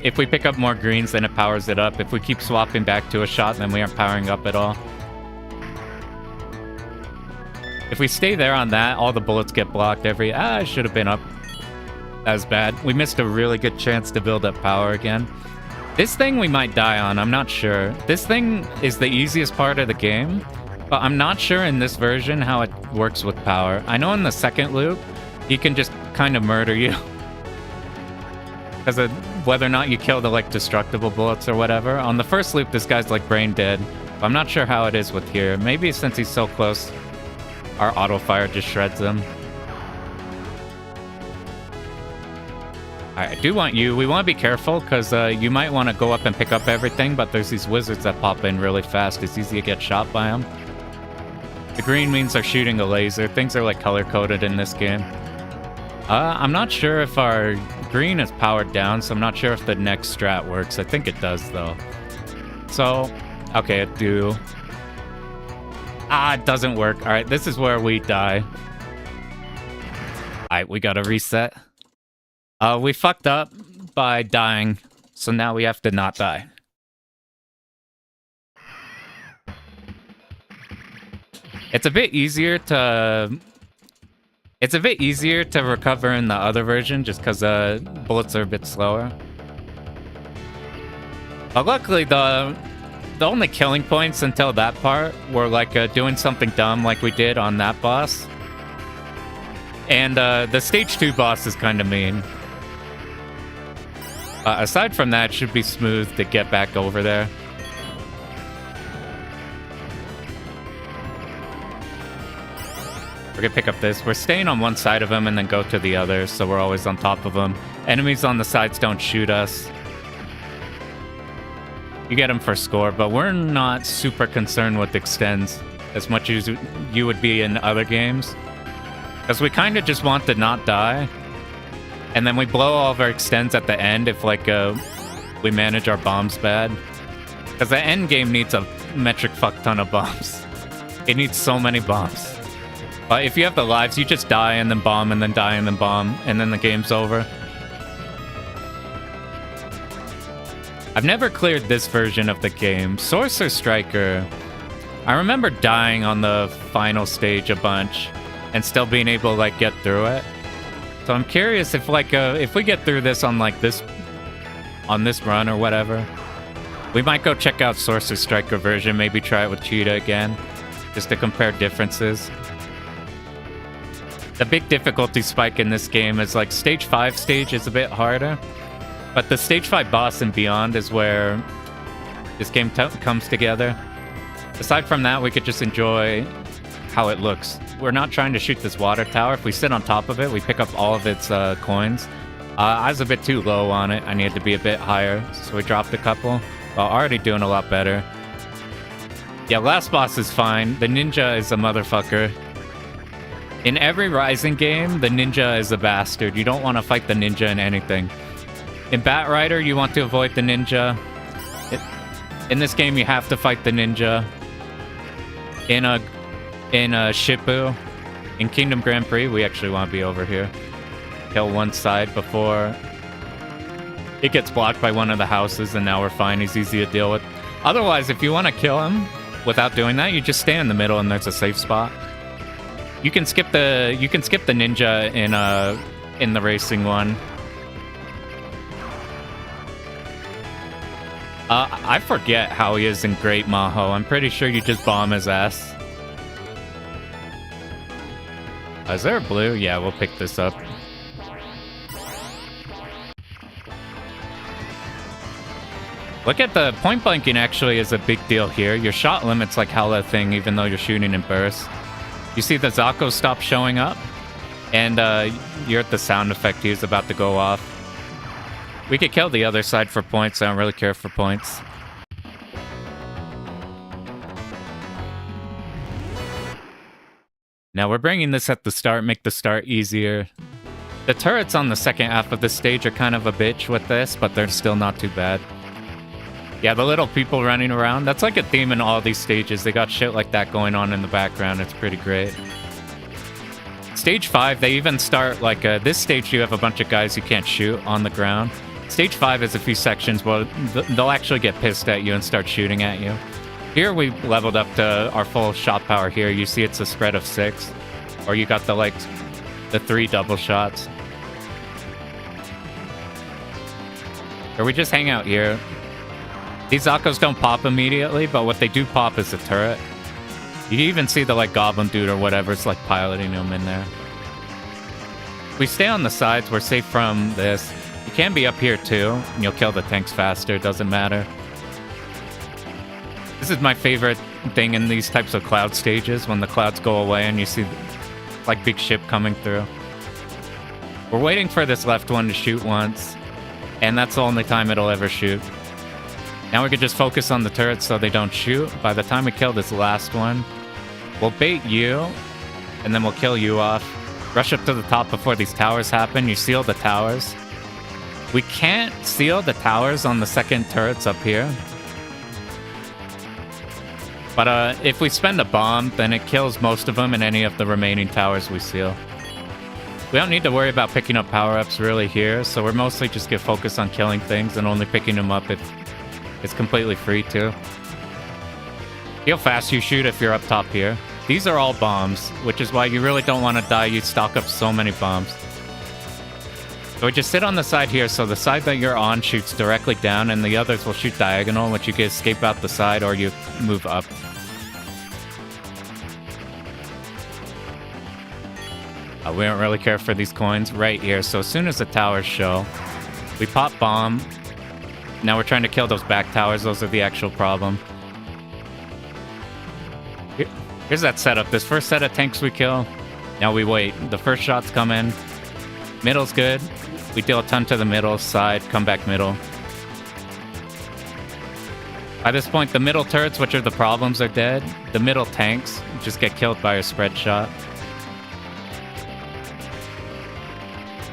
if we pick up more greens, then it powers it up. If we keep swapping back to a shot, then we aren't powering up at all. If we stay there on that, all the bullets get blocked every... I should have been up. That was bad. We missed a really good chance to build up power again. This thing we might die on, I'm not sure. This thing is the easiest part of the game, but I'm not sure in this version how it works with power. I know in the second loop, he can just kind of murder you. Because of whether or not you kill the, like, destructible bullets or whatever. On the first loop, this guy's, like, brain dead. But I'm not sure how it is with here. Maybe since he's so close, our auto fire just shreds him. Alright, I do want you. We want to be careful, because you might want to go up and pick up everything, but there's these wizards that pop in really fast. It's easy to get shot by them. The green means they're shooting a laser. Things are, like, color-coded in this game. I'm not sure if our green is powered down, so I'm not sure if the next strat works. I think it does, though. So, okay, it do. It doesn't work. All right, this is where we die. All right, we gotta reset. We fucked up by dying, so now we have to not die. It's a bit easier to... It's a bit easier to recover in the other version, just because bullets are a bit slower. But luckily, the only killing points until that part were like doing something dumb like we did on that boss. And the stage 2 boss is kind of mean. Aside from that, it should be smooth to get back over there. We're gonna pick up this. We're staying on one side of him and then go to the other, so we're always on top of him. Enemies on the sides don't shoot us. You get them for score, but we're not super concerned with extends as much as you would be in other games. Because we kind of just want to not die. And then we blow all of our extends at the end if, like, we manage our bombs bad. Because the end game needs a metric fuck ton of bombs. It needs so many bombs. But if you have the lives, you just die and then bomb and then die and then bomb, and then the game's over. I've never cleared this version of the game. Sorcerer Striker. I remember dying on the final stage a bunch and still being able to, like, get through it. So I'm curious if, like, if we get through this on, like, this run or whatever, we might go check out Sorcerer Striker version, maybe try it with Chita again, just to compare differences. The big difficulty spike in this game is, like, stage 5 stage is a bit harder, but the stage 5 boss and beyond is where this game comes together. Aside from that, we could just enjoy how it looks. We're not trying to shoot this water tower. If we sit on top of it, we pick up all of its coins. I was a bit too low on it. I needed to be a bit higher, so we dropped a couple. Well, already doing a lot better. Yeah, last boss is fine. The ninja is a motherfucker. In every Rising game, the ninja is a bastard. You don't want to fight the ninja in anything. In Batrider, you want to avoid the ninja. In this game, you have to fight the ninja. In Shippu, in Kingdom Grand Prix, we actually want to be over here. Kill one side before it gets blocked by one of the houses, and now we're fine. He's easy to deal with. Otherwise, if you want to kill him without doing that, you just stay in the middle, and there's a safe spot. You can skip the ninja in the racing one. I forget how he is in Great Mahou. I'm pretty sure you just bomb his ass. Is there a blue? Yeah, we'll pick this up. Look at the point blanking actually is a big deal here. Your shot limit's like hella thing even though you're shooting in bursts. You see the Zako stop showing up? And you're at the sound effect he was about to go off. We could kill the other side for points. I don't really care for points. Now we're bringing this at the start, make the start easier. The turrets on the second half of the stage are kind of a bitch with this, but they're still not too bad. Yeah, the little people running around, that's like a theme in all these stages. They got shit like that going on in the background. It's pretty great. Stage 5, they even start like this stage you have a bunch of guys you can't shoot on the ground. Stage 5 is a few sections where they'll actually get pissed at you and start shooting at you. Here we leveled up to our full shot power here. You see it's a spread of 6. Or you got the 3 double shots. Or we just hang out here. These Zakos don't pop immediately, but what they do pop is the turret. You can even see the goblin dude or whatever. It's like piloting him in there. If we stay on the sides, we're safe from this. You can be up here too, and you'll kill the tanks faster. It doesn't matter. This is my favorite thing in these types of cloud stages, when the clouds go away and you see like big ship coming through. We're waiting for this left one to shoot once, and that's the only time it'll ever shoot. Now we can just focus on the turrets so they don't shoot. By the time we kill this last one, we'll bait you, and then we'll kill you off. Rush up to the top before these towers happen. You seal the towers. We can't seal the towers on the second turrets up here. But if we spend a bomb, then it kills most of them in any of the remaining towers we seal. We don't need to worry about picking up power-ups really here, so we're mostly just gonna focus on killing things and only picking them up if it's completely free to. See how fast you shoot if you're up top here. These are all bombs, which is why you really don't want to die. You stock up so many bombs. So we just sit on the side here, so the side that you're on shoots directly down, and the others will shoot diagonal, which you can escape out the side or you move up. We don't really care for these coins right here. So as soon as the towers show, we pop bomb. Now we're trying to kill those back towers. Those are the actual problem. Here's that setup. This first set of tanks we kill. Now we wait. The first shots come in. Middle's good. We deal a ton to the middle side. Come back middle. By this point, the middle turrets, which are the problems, are dead. The middle tanks just get killed by a spread shot.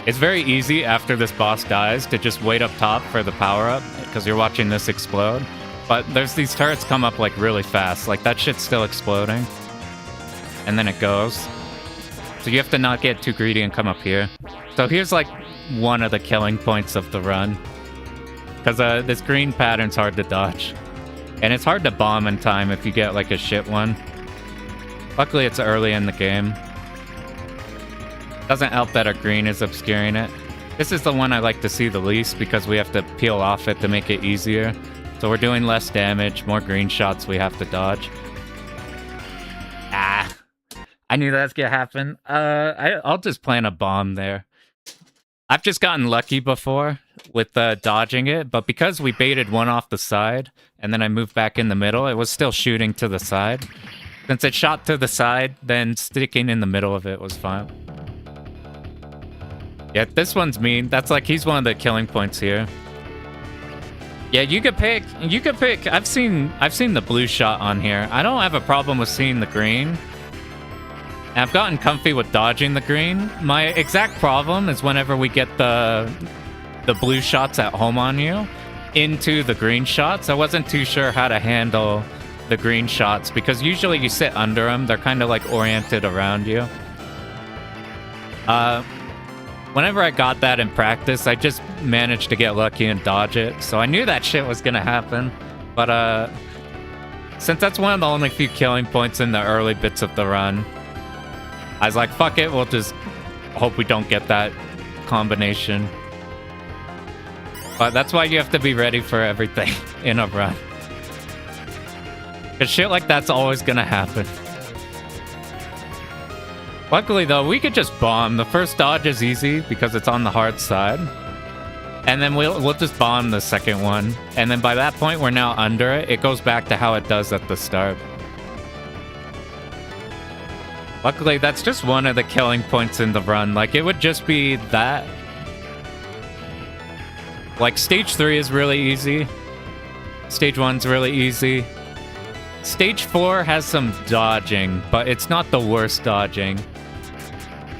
It's very easy after this boss dies to just wait up top for the power-up, because you're watching this explode. But there's these turrets come up really fast. Like that shit's still exploding. And then it goes. So you have to not get too greedy and come up here. So here's one of the killing points of the run. Because this green pattern's hard to dodge. And it's hard to bomb in time if you get a shit one. Luckily it's early in the game. Doesn't help that our green is obscuring it. This is the one I like to see the least because we have to peel off it to make it easier. So we're doing less damage, more green shots we have to dodge. Ah, I knew that was gonna happen. I'll just plant a bomb there. I've just gotten lucky before with dodging it, but because we baited one off the side and then I moved back in the middle, it was still shooting to the side. Since it shot to the side, then sticking in the middle of it was fine. Yeah, this one's mean. That's he's one of the killing points here. Yeah, you could pick. I've seen the blue shot on here. I don't have a problem with seeing the green. And I've gotten comfy with dodging the green. My exact problem is whenever we get the blue shots at home on you into the green shots. I wasn't too sure how to handle the green shots because usually you sit under them. They're kind of oriented around you. Whenever I got that in practice, I just managed to get lucky and dodge it. So I knew that shit was gonna happen. But since that's one of the only few killing points in the early bits of the run, I was like, fuck it, we'll just hope we don't get that combination. But that's why you have to be ready for everything in a run. Because shit like that's always gonna happen. Luckily, though, we could just bomb. The first dodge is easy because it's on the hard side. And then we'll just bomb the second one. And then by that point, we're now under it. It goes back to how it does at the start. Luckily, that's just one of the killing points in the run. It would just be that. Like, stage 3 is really easy. Stage 1's really easy. Stage 4 has some dodging, but it's not the worst dodging.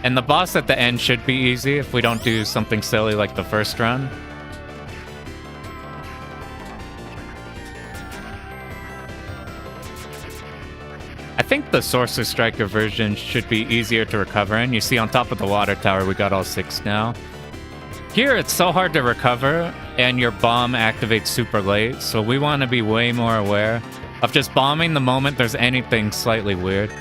And the boss at the end should be easy if we don't do something silly like the first run. I think the Sorcerer Striker version should be easier to recover in. You see on top of the water tower, we got all 6 now. Here, it's so hard to recover, and your bomb activates super late, so we want to be way more aware of just bombing the moment there's anything slightly weird.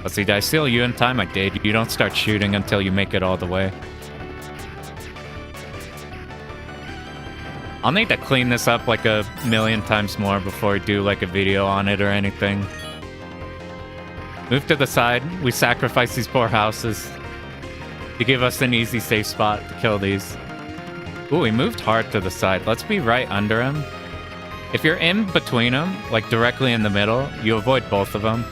Let's see, did I steal you in time? I did. You don't start shooting until you make it all the way. I'll need to clean this up like a million times more before we do like a video on it or anything. Move to the side. We sacrifice these poor houses to give us an easy safe spot to kill these. Ooh, he moved hard to the side. Let's be right under him. If you're in between them, like directly in the middle, you avoid both of them.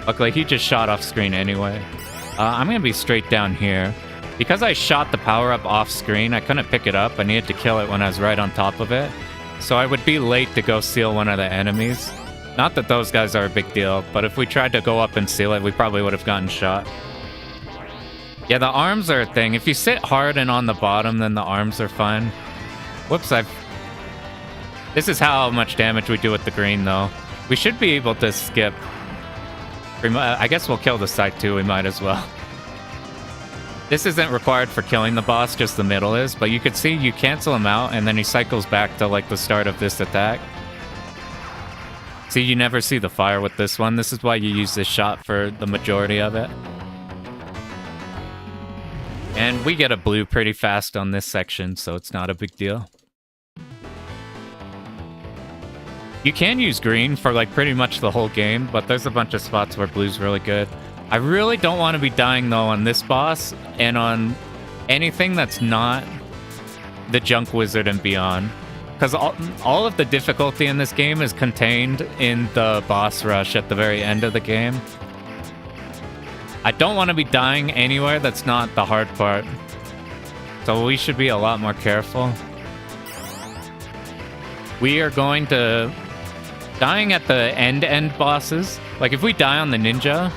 Luckily, he just shot off screen anyway. I'm going to be straight down here. Because I shot the power-up off screen, I couldn't pick it up. I needed to kill it when I was right on top of it. So I would be late to go seal one of the enemies. Not that those guys are a big deal, but if we tried to go up and seal it, we probably would have gotten shot. Yeah, the arms are a thing. If you sit hard and on the bottom, then the arms are fine. Whoops, This is how much damage we do with the green, though. We should be able to skip. I guess we'll kill the side, too. We might as well. This isn't required for killing the boss, just the middle is. But you can see you cancel him out, and then he cycles back to, like, the start of this attack. See, you never see the fire with this one. This is why you use this shot for the majority of it. And we get a blue pretty fast on this section, so it's not a big deal. You can use green for like pretty much the whole game, but there's a bunch of spots where blue's really good. I really don't want to be dying though on this boss and on anything that's not the Junk Wizard and beyond. Because all of the difficulty in this game is contained in the boss rush at the very end of the game. I don't want to be dying anywhere that's not the hard part. So we should be a lot more careful. We are going to... Dying at the end bosses. Like if we die on the ninja,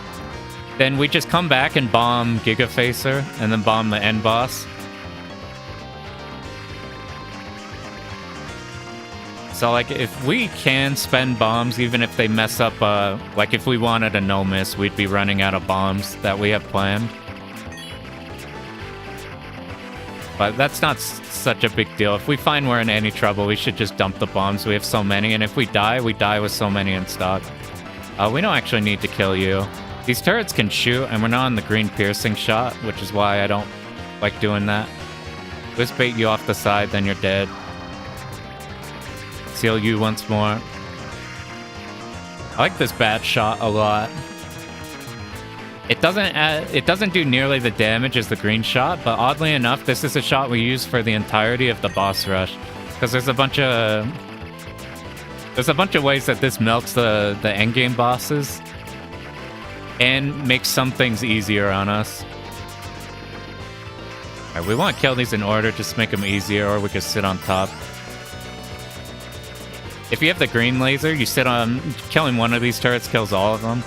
then we just come back and bomb Giga Facer and then bomb the end boss. So like if we can spend bombs, even if they mess up, like if we wanted a no miss, we'd be running out of bombs that we have planned. But that's not such a big deal. If we find we're in any trouble, we should just dump the bombs. We have so many, and if we die with so many in stock. We don't actually need to kill you. These turrets can shoot, and we're not on the green piercing shot, which is why I don't like doing that. Just bait you off the side, then you're dead. Seal you once more. I like this bat shot a lot. It doesn't do nearly the damage as the green shot, but oddly enough, this is a shot we use for the entirety of the boss rush. Because there's a bunch of ways that this melts the endgame bosses and makes some things easier on us. Alright, we want to kill these in order, just make them easier, or we could sit on top. If you have the green laser, you sit on... Killing one of these turrets kills all of them.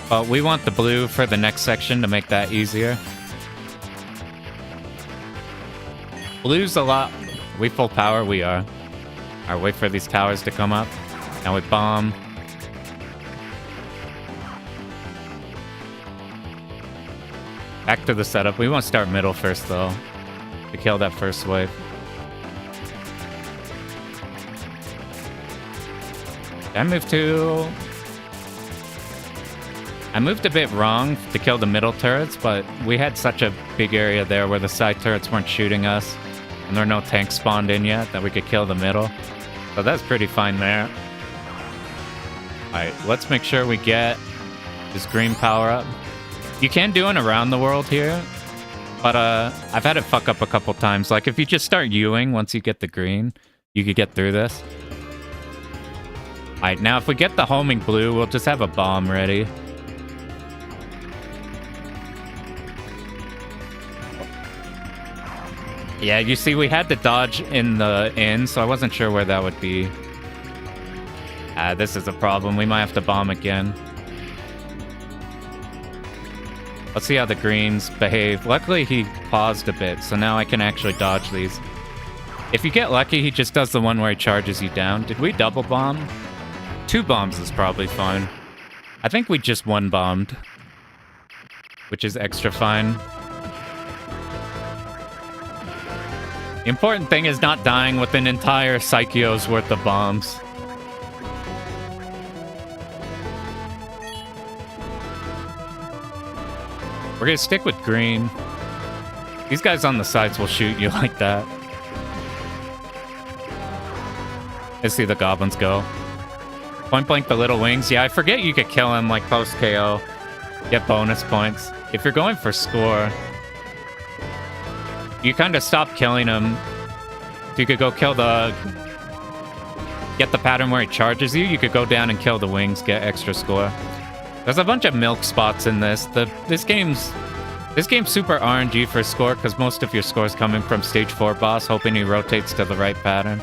But we want the blue for the next section to make that easier. Blue's a lot... We full power? We are. Alright, wait for these towers to come up. Now we bomb. Back to the setup. We want to start middle first, though. To kill that first wave. I moved a bit wrong to kill the middle turrets, but we had such a big area there where the side turrets weren't shooting us, and there were no tanks spawned in yet that we could kill the middle. So that's pretty fine there. Alright, let's make sure we get this green power up. You can do an around the world here, but I've had it fuck up a couple times. Like if you just start Ewing once you get the green, you could get through this. Alright, now if we get the homing blue, we'll just have a bomb ready. Yeah, you see, we had to dodge in the inn, so I wasn't sure where that would be. This is a problem. We might have to bomb again. Let's see how the greens behave. Luckily, he paused a bit, so now I can actually dodge these. If you get lucky, he just does the one where he charges you down. Did we double bomb? 2 bombs is probably fine. I think we just 1 bombed, which is extra fine. The important thing is not dying with an entire Psycheo's worth of bombs. We're gonna stick with green. These guys on the sides will shoot you like that. Let's see the goblins go. Point blank the little wings. Yeah, I forget you could kill him like post KO. Get bonus points. If you're going for score, you kind of stop killing him. You could go kill the... Get the pattern where he charges you. You could go down and kill the wings, get extra score. There's a bunch of milk spots in this. This game's super RNG for score because most of your score's coming from stage 4 boss, hoping he rotates to the right pattern.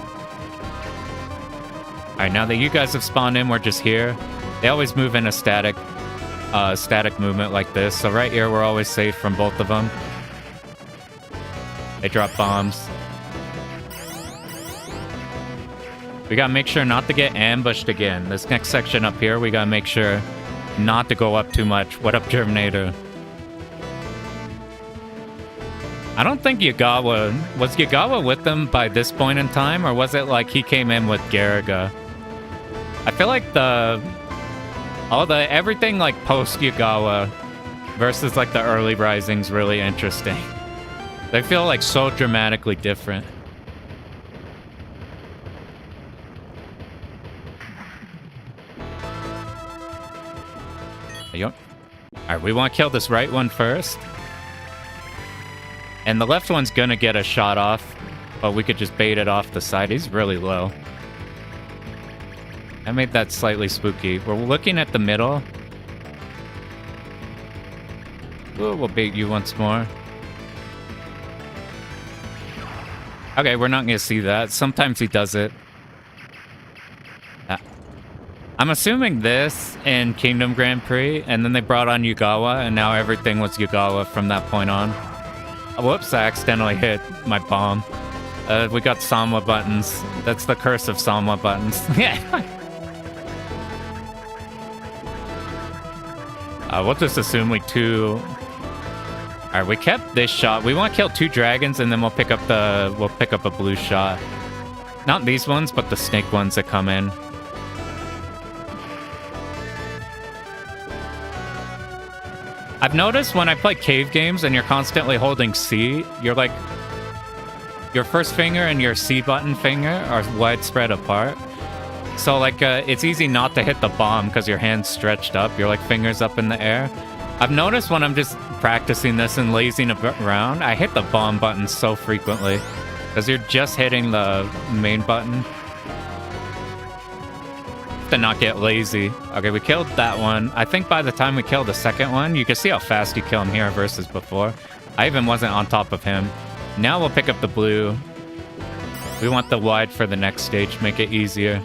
Alright, now that you guys have spawned in, we're just here. They always move in a static movement like this, so right here we're always safe from both of them. They drop bombs. We gotta make sure not to get ambushed again. This next section up here, we gotta make sure not to go up too much. What up, Terminator? I don't think Yagawa... Was Yagawa with them by this point in time, or was it like he came in with Garaga? I feel like everything like post Yagawa versus like the early Rising's really interesting. They feel like so dramatically different. Alright, we want to kill this right one first. And the left one's gonna get a shot off, but we could just bait it off the side. He's really low. I made that slightly spooky. We're looking at the middle. Ooh, we'll bait you once more. Okay, we're not gonna see that. Sometimes he does it. I'm assuming this in Kingdom Grand Prix, and then they brought on Yugawa, and now everything was Yugawa from that point on. Whoops, I accidentally hit my bomb. We got Sama buttons. That's the curse of Sama buttons. Yeah. We'll just assume we two... Alright, we kept this shot. We want to kill 2 dragons, and then we'll pick up a blue shot. Not these ones, but the snake ones that come in. I've noticed when I play cave games and you're constantly holding C, you're like... Your first finger and your C button finger are widespread apart. So, like, it's easy not to hit the bomb because your hand's stretched up. Your, like, fingers up in the air. I've noticed when I'm just practicing this and lazing around, I hit the bomb button so frequently. Because you're just hitting the main button. To not get lazy. Okay, we killed that one. I think by the time we kill the second one, you can see how fast you kill him here versus before. I even wasn't on top of him. Now we'll pick up the blue. We want the wide for the next stage, make it easier.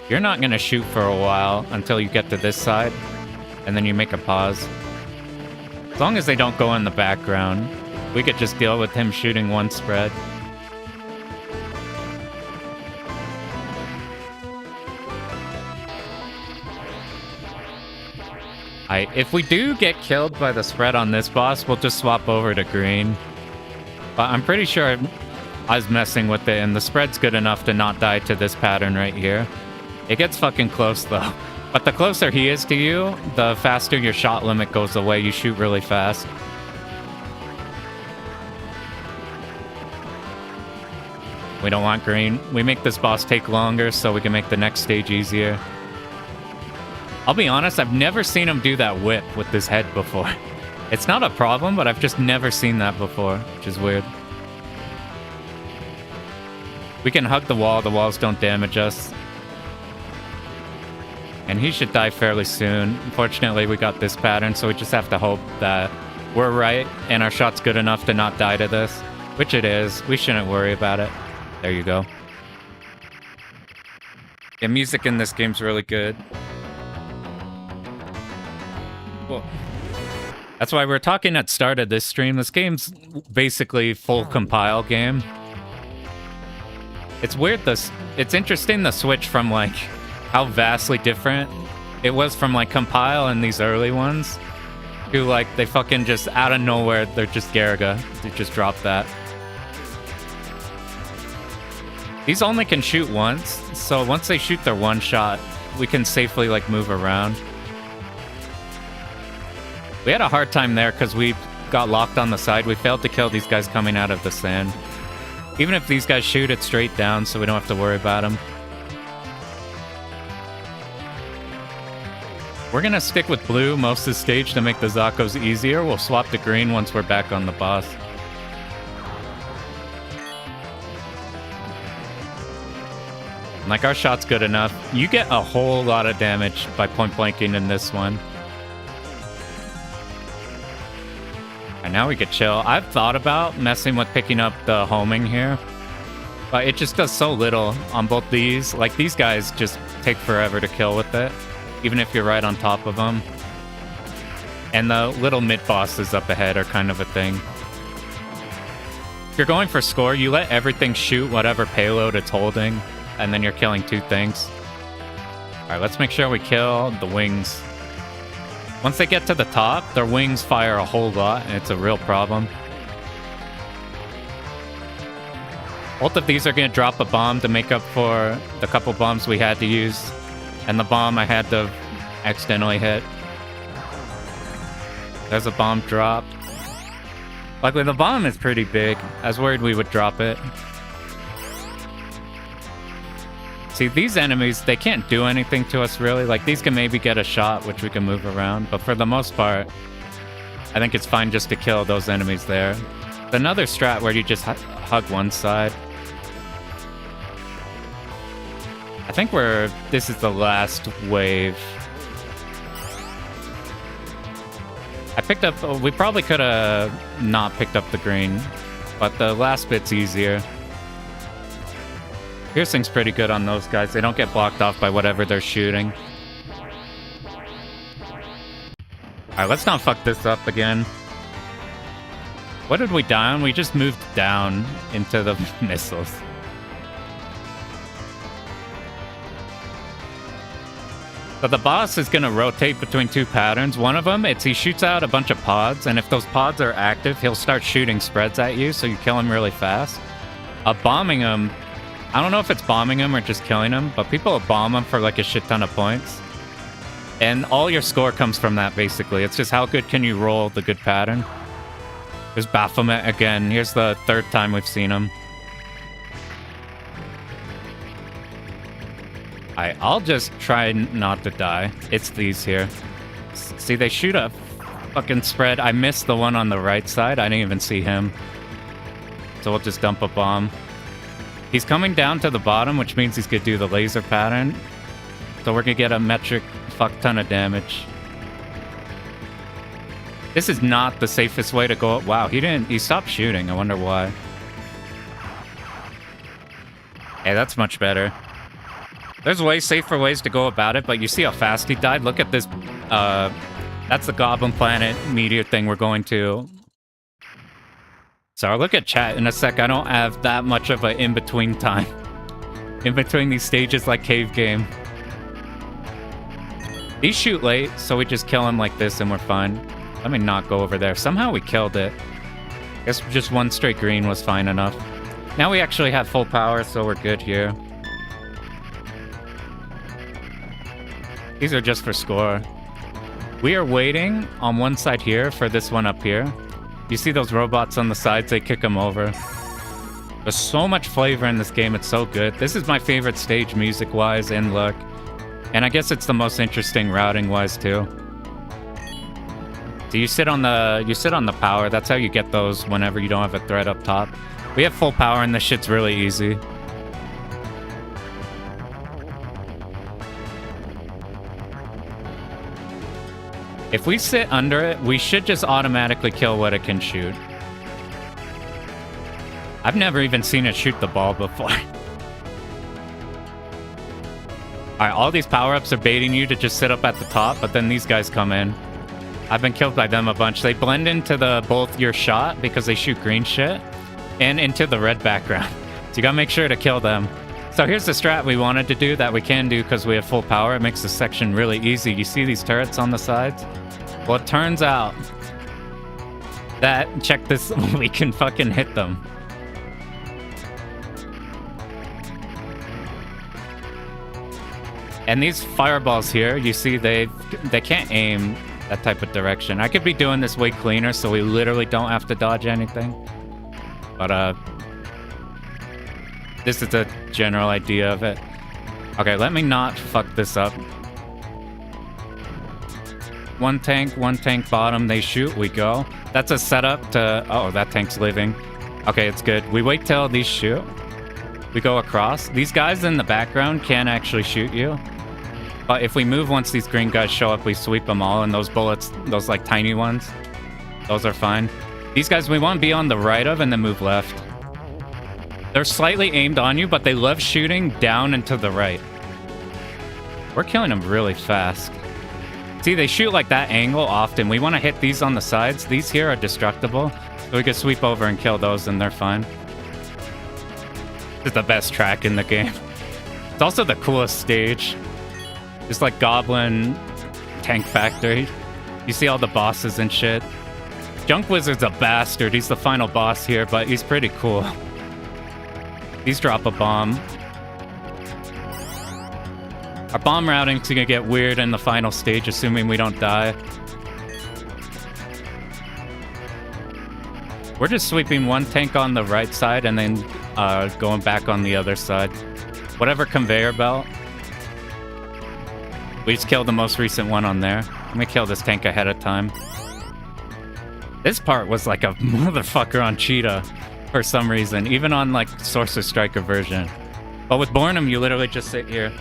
You're not gonna shoot for a while until you get to this side, and then you make a pause. As long as they don't go in the background, we could just deal with him shooting one spread. If we do get killed by the spread on this boss, we'll just swap over to green. But I'm pretty sure I was messing with it, and the spread's good enough to not die to this pattern right here. It gets fucking close, though. But the closer he is to you, the faster your shot limit goes away. You shoot really fast. We don't want green. We make this boss take longer so we can make the next stage easier. I'll be honest, I've never seen him do that whip with his head before. It's not a problem, but I've just never seen that before, which is weird. We can hug the walls don't damage us. And he should die fairly soon. Unfortunately, we got this pattern, so we just have to hope that we're right and our shot's good enough to not die to this, which it is. We shouldn't worry about it. There you go. The music in this game's really good. Well, that's why we were talking at start of this stream. This game's basically full compile game. It's weird, it's interesting the switch from like how vastly different it was from like compile and these early ones to like they fucking just out of nowhere, they're just Garaga. They just drop that. These only can shoot once, so once they shoot their one shot, we can safely like move around. We had a hard time there because we got locked on the side. We failed to kill these guys coming out of the sand. Even if these guys shoot it straight down, so we don't have to worry about them. We're gonna stick with blue most of the stage to make the Zakos easier. We'll swap to green once we're back on the boss. Like, our shot's good enough. You get a whole lot of damage by point blanking in this one. And now we can chill. I've thought about messing with picking up the homing here, but it just does so little on both these. Like, these guys just take forever to kill with it, even if you're right on top of them. And the little mid-bosses up ahead are kind of a thing. If you're going for score, you let everything shoot whatever payload it's holding, and then you're killing two things. Alright, let's make sure we kill the wings. Once they get to the top, their wings fire a whole lot, and it's a real problem. Both of these are going to drop a bomb to make up for the couple bombs we had to use, and the bomb I had to accidentally hit. There's a bomb drop. Luckily, the bomb is pretty big. I was worried we would drop it. See, these enemies, they can't do anything to us, really. Like, these can maybe get a shot, which we can move around. But for the most part, I think it's fine just to kill those enemies there. There's another strat where you just hug one side. I think this is the last wave. I picked up... We probably could have not picked up the green, but the last bit's easier. Piercing's pretty good on those guys. They don't get blocked off by whatever they're shooting. Alright, let's not fuck this up again. What did we die on? We just moved down into the missiles. So the boss is going to rotate between two patterns. One of them, he shoots out a bunch of pods, and if those pods are active, he'll start shooting spreads at you, so you kill him really fast. Bombing him... I don't know if it's bombing him or just killing him, but people bomb him for like a shit ton of points. And all your score comes from that, basically. It's just how good can you roll the good pattern. There's Baphomet again. Here's the third time we've seen him. I'll just try not to die. It's these here. See, they shoot a fucking spread. I missed the one on the right side. I didn't even see him. So we'll just dump a bomb. He's coming down to the bottom, which means he's gonna do the laser pattern. So we're gonna get a metric fuck ton of damage. This is not the safest way to go. Wow, he stopped shooting. I wonder why. Hey, that's much better. There's way safer ways to go about it, but you see how fast he died? Look at this. That's the Goblin Planet meteor thing we're going to. So I'll look at chat in a sec. I don't have that much of an in-between time. In between these stages like Cave Game. These shoot late, so we just kill him like this and we're fine. Let me not go over there. Somehow we killed it. Guess just one straight green was fine enough. Now we actually have full power, so we're good here. These are just for score. We are waiting on one side here for this one up here. You see those robots on the sides, they kick them over. There's so much flavor in this game, it's so good. This is my favorite stage music-wise and look. And I guess it's the most interesting routing-wise too. So you sit on the power, that's how you get those whenever you don't have a threat up top. We have full power and this shit's really easy. If we sit under it, we should just automatically kill what it can shoot. I've never even seen it shoot the ball before. Alright, all these power-ups are baiting you to just sit up at the top, but then these guys come in. I've been killed by them a bunch. They blend into both your shot because they shoot green shit and into the red background. So you gotta make sure to kill them. So here's the strat we wanted to do that we can do because we have full power. It makes the section really easy. You see these turrets on the sides? Well, it turns out that, check this, we can fucking hit them. And these fireballs here, you see they can't aim that type of direction. I could be doing this way cleaner so we literally don't have to dodge anything. But this is a general idea of it. Okay, let me not fuck this up. One tank bottom, they shoot, we go. That's a setup to... Oh, that tank's living. Okay, it's good. We wait till these shoot. We go across. These guys in the background can actually shoot you. But if we move once these green guys show up, we sweep them all. And those bullets, those like tiny ones, those are fine. These guys we want to be on the right of and then move left. They're slightly aimed on you, but they love shooting down and to the right. We're killing them really fast. See, they shoot like that angle often. We want to hit these on the sides. These here are destructible. So we can sweep over and kill those and they're fine. This is the best track in the game. It's also the coolest stage. It's like Goblin Tank Factory. You see all the bosses and shit. Junk Wizard's a bastard. He's the final boss here, but he's pretty cool. These drop a bomb. Our bomb routing's gonna get weird in the final stage, assuming we don't die. We're just sweeping one tank on the right side and then going back on the other side. Whatever conveyor belt. We just killed the most recent one on there. Let me kill this tank ahead of time. This part was like a motherfucker on Chita for some reason, even on like Sorcerer Striker version. But with Bornnam, you literally just sit here.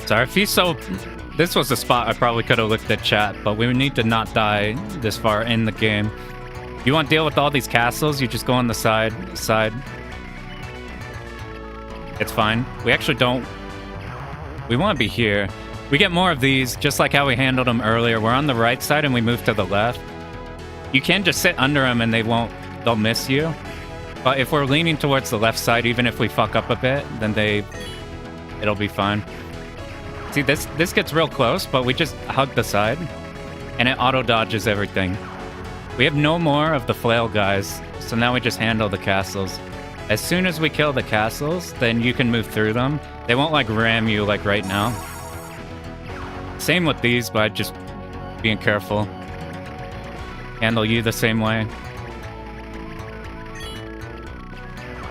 Sorry, if he's so... This was a spot I probably could have looked at chat, but we need to not die this far in the game. You want to deal with all these castles, you just go on the side. It's fine. We actually don't... We want to be here. We get more of these, just like how we handled them earlier. We're on the right side and we move to the left. You can just sit under them and they'll miss you. But if we're leaning towards the left side, even if we fuck up a bit, then it'll be fine. See, this gets real close, but we just hug the side and it auto-dodges everything. We have no more of the flail guys, so now we just handle the castles. As soon as we kill the castles, then you can move through them. They won't like ram you like right now. Same with these, but just being careful. Handle you the same way.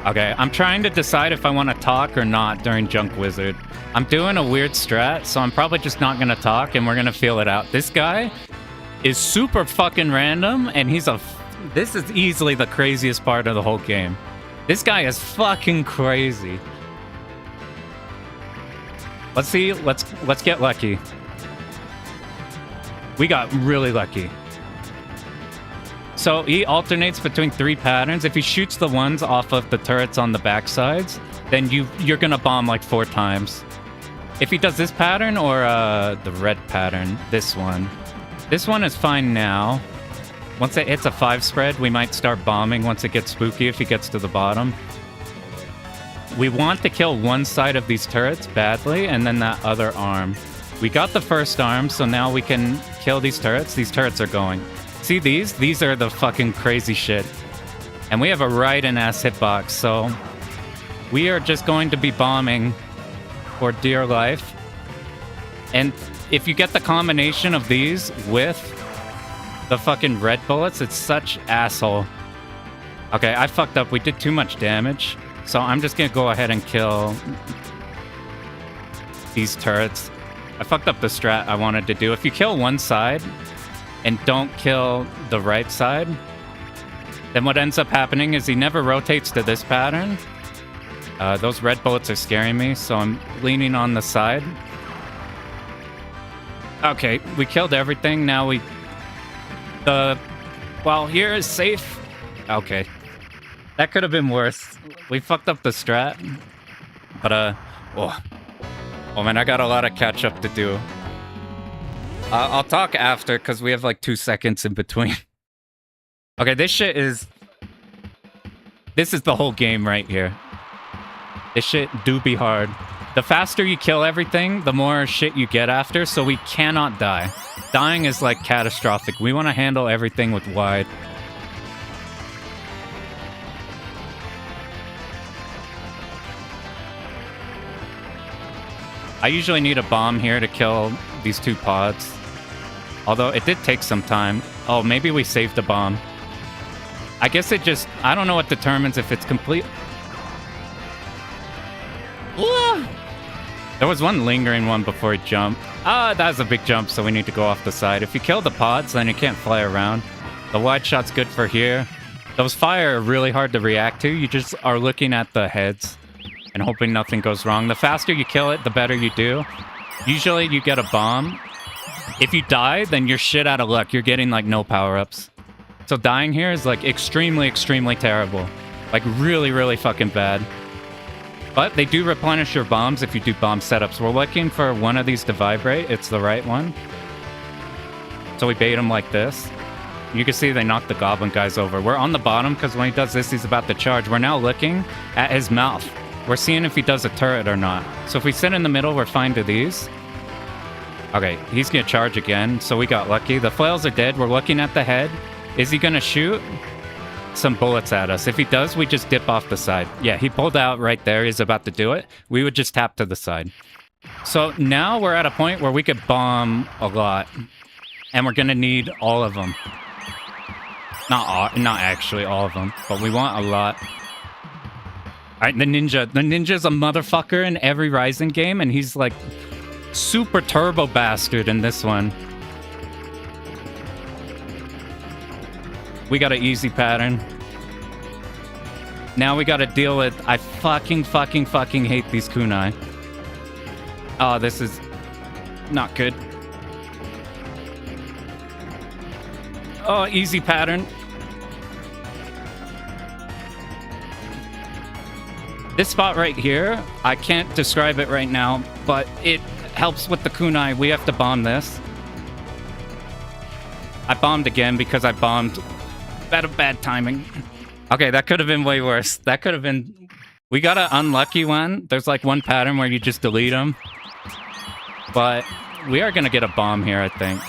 Okay, I'm trying to decide if I want to talk or not during Junk Wizard. I'm doing a weird strat, so I'm probably just not going to talk and we're going to feel it out. This guy is super fucking random and this is easily the craziest part of the whole game. This guy is fucking crazy. Let's see, let's get lucky. We got really lucky. So he alternates between 3 patterns. If he shoots the ones off of the turrets on the backsides, then you're gonna bomb like 4 times. If he does this pattern or the red pattern, this one is fine now. Once it hits a 5 spread, we might start bombing once it gets spooky if he gets to the bottom. We want to kill one side of these turrets badly, and then that other arm. We got the first arm, so now we can kill these turrets. These turrets are going. See these? These are the fucking crazy shit. And we have a right-in-ass hitbox, so we are just going to be bombing for dear life. And if you get the combination of these with the fucking red bullets, it's such asshole. Okay, I fucked up. We did too much damage. So I'm just gonna go ahead and kill these turrets. I fucked up the strat I wanted to do. If you kill one side and don't kill the right side, then what ends up happening is he never rotates to this pattern. Those red bullets are scaring me, so I'm leaning on the side. Okay, we killed everything. Now well, here is safe. Okay. That could have been worse. We fucked up the strat. But, oh man, I got a lot of catch up to do. I'll talk after, because we have like 2 seconds in between. Okay, this is the whole game right here. This shit do be hard. The faster you kill everything, the more shit you get after, so we cannot die. Dying is like catastrophic. We want to handle everything with wide. I usually need a bomb here to kill these 2 pods. Although it did take some time. Oh, maybe we saved a bomb. I guess it just... I don't know what determines if it's complete. Ooh! There was one lingering one before it jumped. That was a big jump, so we need to go off the side. If you kill the pods, then you can't fly around. The wide shot's good for here. Those fire are really hard to react to. You just are looking at the heads and hoping nothing goes wrong. The faster you kill it, the better you do. Usually you get a bomb. If you die, then you're shit out of luck. You're getting like no power-ups. So dying here is like extremely, extremely terrible. Like really, really fucking bad. But they do replenish your bombs if you do bomb setups. We're looking for one of these to vibrate. It's the right one. So we bait him like this. You can see they knock the goblin guys over. We're on the bottom because when he does this, he's about to charge. We're now looking at his mouth. We're seeing if he does a turret or not. So if we sit in the middle, we're fine to these. Okay, he's going to charge again. So we got lucky. The flails are dead. We're looking at the head. Is he going to shoot some bullets at us? If he does, we just dip off the side. Yeah, he pulled out right there. He's about to do it. We would just tap to the side. So now we're at a point where we could bomb a lot. And we're going to need all of them. Not actually all of them, but we want a lot. All right, the ninja. The ninja's a motherfucker in every Rising game, and he's like super turbo bastard in this one. We got an easy pattern. Now we got to deal with... I fucking hate these kunai. Oh, this is not good. Oh, easy pattern. This spot right here, I can't describe it right now, but it helps with the kunai. We have to bomb this. I bombed again because I bombed bad timing. Okay, that could have been way worse. That could have been... We got an unlucky one. There's like one pattern where you just delete them. But we are going to get a bomb here, I think.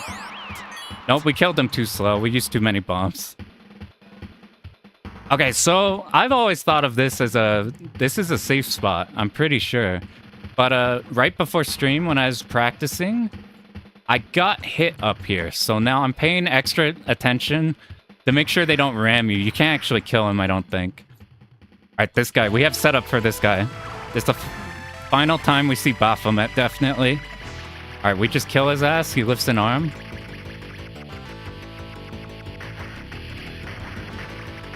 Nope, we killed them too slow. We used too many bombs. Okay, so I've always thought of this as this is a safe spot, I'm pretty sure. But right before stream when I was practicing, I got hit up here. So now I'm paying extra attention to make sure they don't ram you. You can't actually kill him, I don't think. All right, this guy. We have set up for this guy. This is the final time we see Baphomet, definitely. All right, we just kill his ass. He lifts an arm.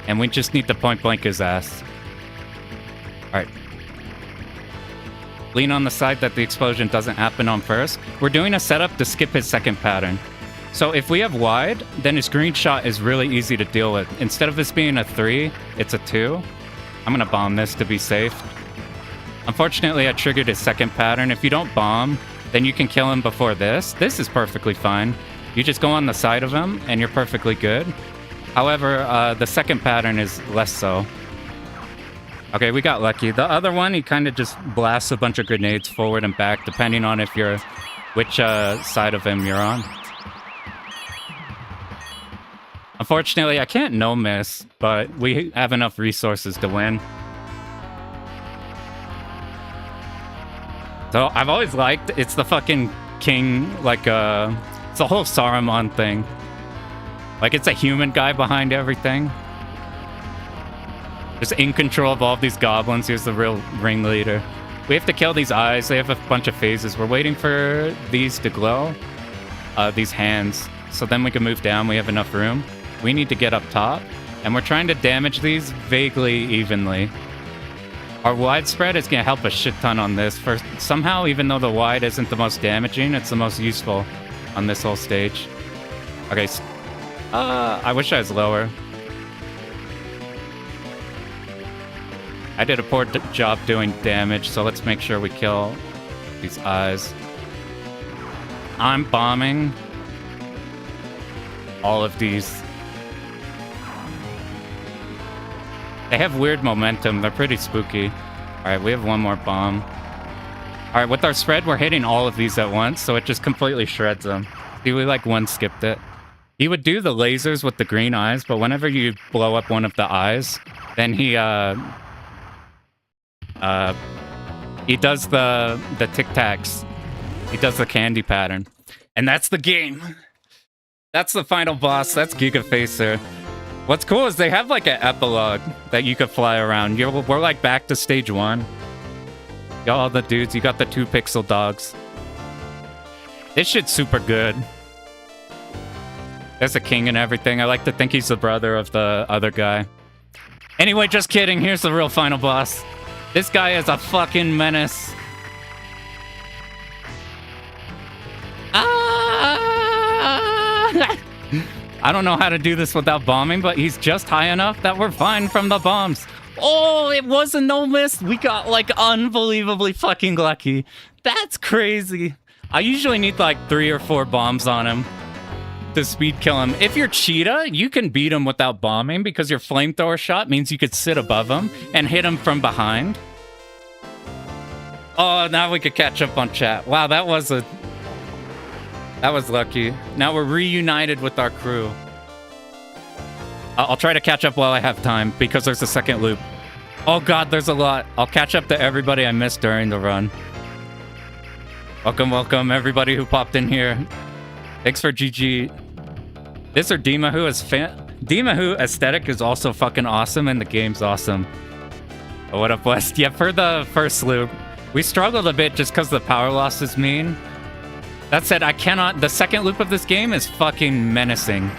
And we just need to point blank his ass. All right. Lean on the side that the explosion doesn't happen on first. We're doing a setup to skip his second pattern. So if we have wide, then his green shot is really easy to deal with. Instead of this being a 3, it's a 2. I'm going to bomb this to be safe. Unfortunately, I triggered his second pattern. If you don't bomb, then you can kill him before this. This is perfectly fine. You just go on the side of him, and you're perfectly good. However, the second pattern is less so. Okay, we got lucky. The other one, he kind of just blasts a bunch of grenades forward and back, depending on if you're which side of him you're on. Unfortunately, I can't no-miss, but we have enough resources to win. So I've always liked, it's the fucking king, like, it's a whole Saruman thing. Like, it's a human guy behind everything. Just in control of all of these goblins. He's the real ringleader. We have to kill these eyes. They have a bunch of phases. We're waiting for these to glow. These hands. So then we can move down. We have enough room. We need to get up top. And we're trying to damage these vaguely evenly. Our widespread is going to help a shit ton on this. For somehow, even though the wide isn't the most damaging, it's the most useful on this whole stage. Okay, I wish I was lower. I did a poor job doing damage, so let's make sure we kill these eyes. I'm bombing all of these. They have weird momentum. They're pretty spooky. All right, we have one more bomb. All right, with our spread, we're hitting all of these at once, so it just completely shreds them. See, we like one skipped it. He would do the lasers with the green eyes, but whenever you blow up one of the eyes, then he does the Tic Tacs. He does the candy pattern. And that's the game. That's the final boss. That's Giga Facer. What's cool is they have like an epilogue that you could fly around. We're like back to stage 1. You got all the dudes. You got the 2 pixel dogs. This shit's super good. There's a king and everything. I like to think he's the brother of the other guy. Anyway, just kidding. Here's the real final boss. This guy is a fucking menace. I don't know how to do this without bombing, but he's just high enough that we're fine from the bombs. Oh, it was a no miss. We got like unbelievably fucking lucky. That's crazy. I usually need like 3 or 4 bombs on him to speed kill him. If you're Chita, you can beat him without bombing because your flamethrower shot means you could sit above him and hit him from behind. Oh, now we could catch up on chat. Wow, that was lucky. Now we're reunited with our crew. I'll try to catch up while I have time because there's a second loop. Oh god, there's a lot. I'll catch up to everybody I missed during the run. Welcome, welcome, everybody who popped in here. Thanks for GG. This or Mahou is Mahou aesthetic is also fucking awesome and the game's awesome. Oh, what up, West? Yeah, for the first loop, we struggled a bit just because the power loss is mean. That said, the second loop of this game is fucking menacing.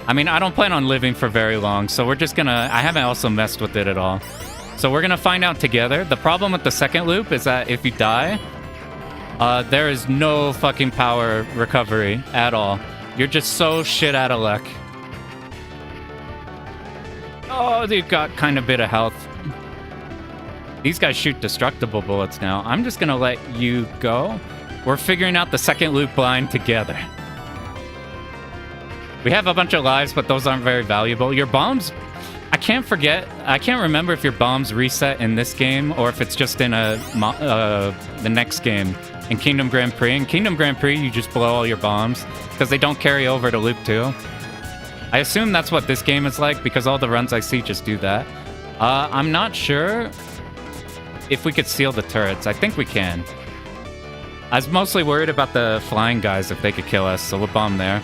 I mean, I don't plan on living for very long, so we're just gonna... I haven't also messed with it at all. So we're gonna find out together. The problem with the second loop is that if you die, there is no fucking power recovery at all. You're just so shit out of luck. Oh, they've got kind of bit of health. These guys shoot destructible bullets now. I'm just gonna let you go. We're figuring out the second loop blind together. We have a bunch of lives, but those aren't very valuable. Your bombs... I can't remember if your bombs reset in this game or if it's just in the next game. In Kingdom Grand Prix. In Kingdom Grand Prix, you just blow all your bombs because they don't carry over to Loop 2. I assume that's what this game is like because all the runs I see just do that. I'm not sure if we could seal the turrets. I think we can. I was mostly worried about the flying guys if they could kill us, so we'll bomb there.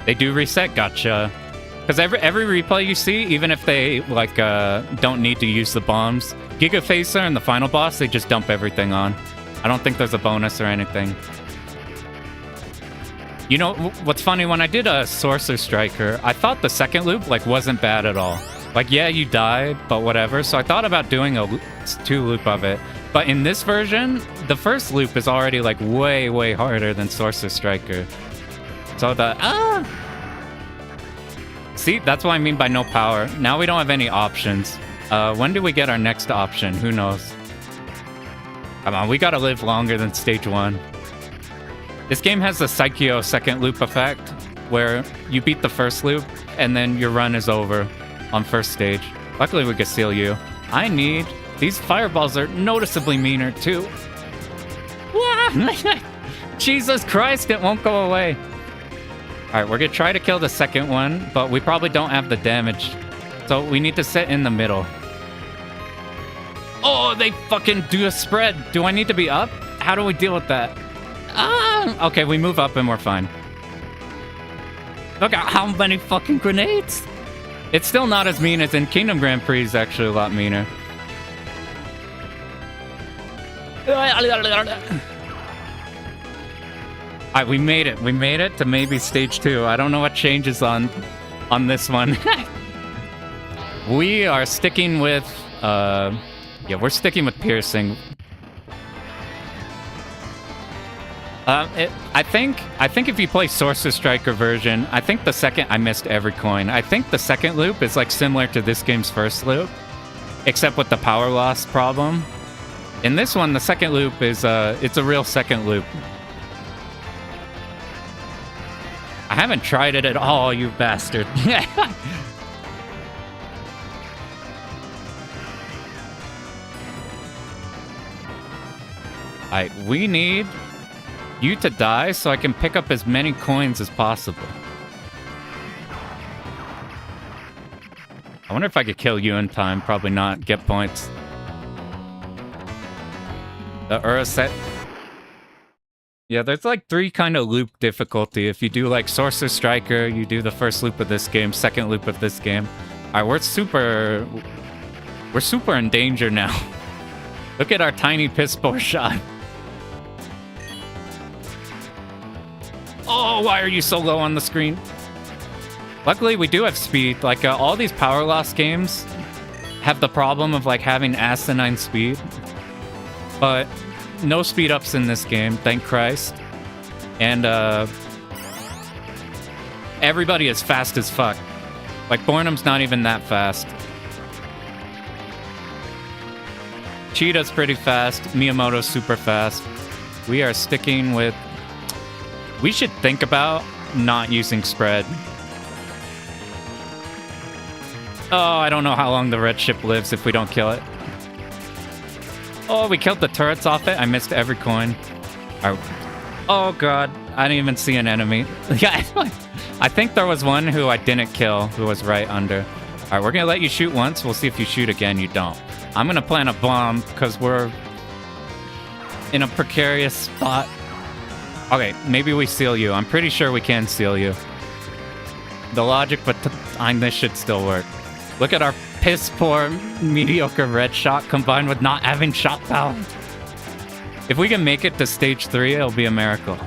They do reset, gotcha. Because every replay you see, even if they like don't need to use the bombs, Giga Facer and the final boss, they just dump everything on. I don't think there's a bonus or anything. You know, what's funny, when I did a Sorcer Striker, I thought the second loop like wasn't bad at all. Like, yeah, you died, but whatever. So I thought about doing a 2 loop of it. But in this version, the first loop is already like way, way harder than Sorcer Striker. So see, that's what I mean by no power. Now we don't have any options. When do we get our next option? Who knows? Come on, we gotta live longer than stage 1. This game has the Psycho second loop effect, where you beat the first loop, and then your run is over on first stage. Luckily, we could seal you. These fireballs are noticeably meaner, too. Jesus Christ, it won't go away. Alright, we're gonna try to kill the second one, but we probably don't have the damage. So we need to sit in the middle. Oh, they fucking do a spread. Do I need to be up? How do we deal with that? Okay, we move up and we're fine. Look at how many fucking grenades. It's still not as mean as in Kingdom Grand Prix. Is actually a lot meaner. Alright, we made it. We made it to maybe stage 2. I don't know what changes on this one. We are sticking with Yeah, we're sticking with piercing. I think if you play Sorcerer Striker version, I think the second... I missed every coin. I think the second loop is like similar to this game's first loop, except with the power loss problem. In this one, the second loop is it's a real second loop. I haven't tried it at all, you bastard. Alright, we need you to die so I can pick up as many coins as possible. I wonder if I could kill you in time. Probably not. Get points. The Uraset. Yeah, there's like 3 kind of loop difficulty. If you do like Sorcerer Striker, you do the first loop of this game, second loop of this game. Alright, we're super in danger now. Look at our tiny piss poor shot. Oh, why are you so low on the screen? Luckily, we do have speed. Like, all these power loss games have the problem of, like, having asinine speed. But no speed ups in this game, thank Christ. And, everybody is fast as fuck. Like, Bornnam's not even that fast. Chita's pretty fast. Miyamoto's super fast. We are sticking with... We should think about not using spread. Oh, I don't know how long the red ship lives if we don't kill it. Oh, we killed the turrets off it. I missed every coin. Oh, God. I didn't even see an enemy. Yeah, I think there was one who I didn't kill, who was right under. All right, we're going to let you shoot once. We'll see if you shoot again. You don't. I'm going to plant a bomb because we're in a precarious spot. Okay, maybe we seal you. I'm pretty sure we can seal you. The logic behind this should still work. Look at our piss-poor, mediocre red shot combined with not having shot power. If we can make it to stage 3, it'll be a miracle.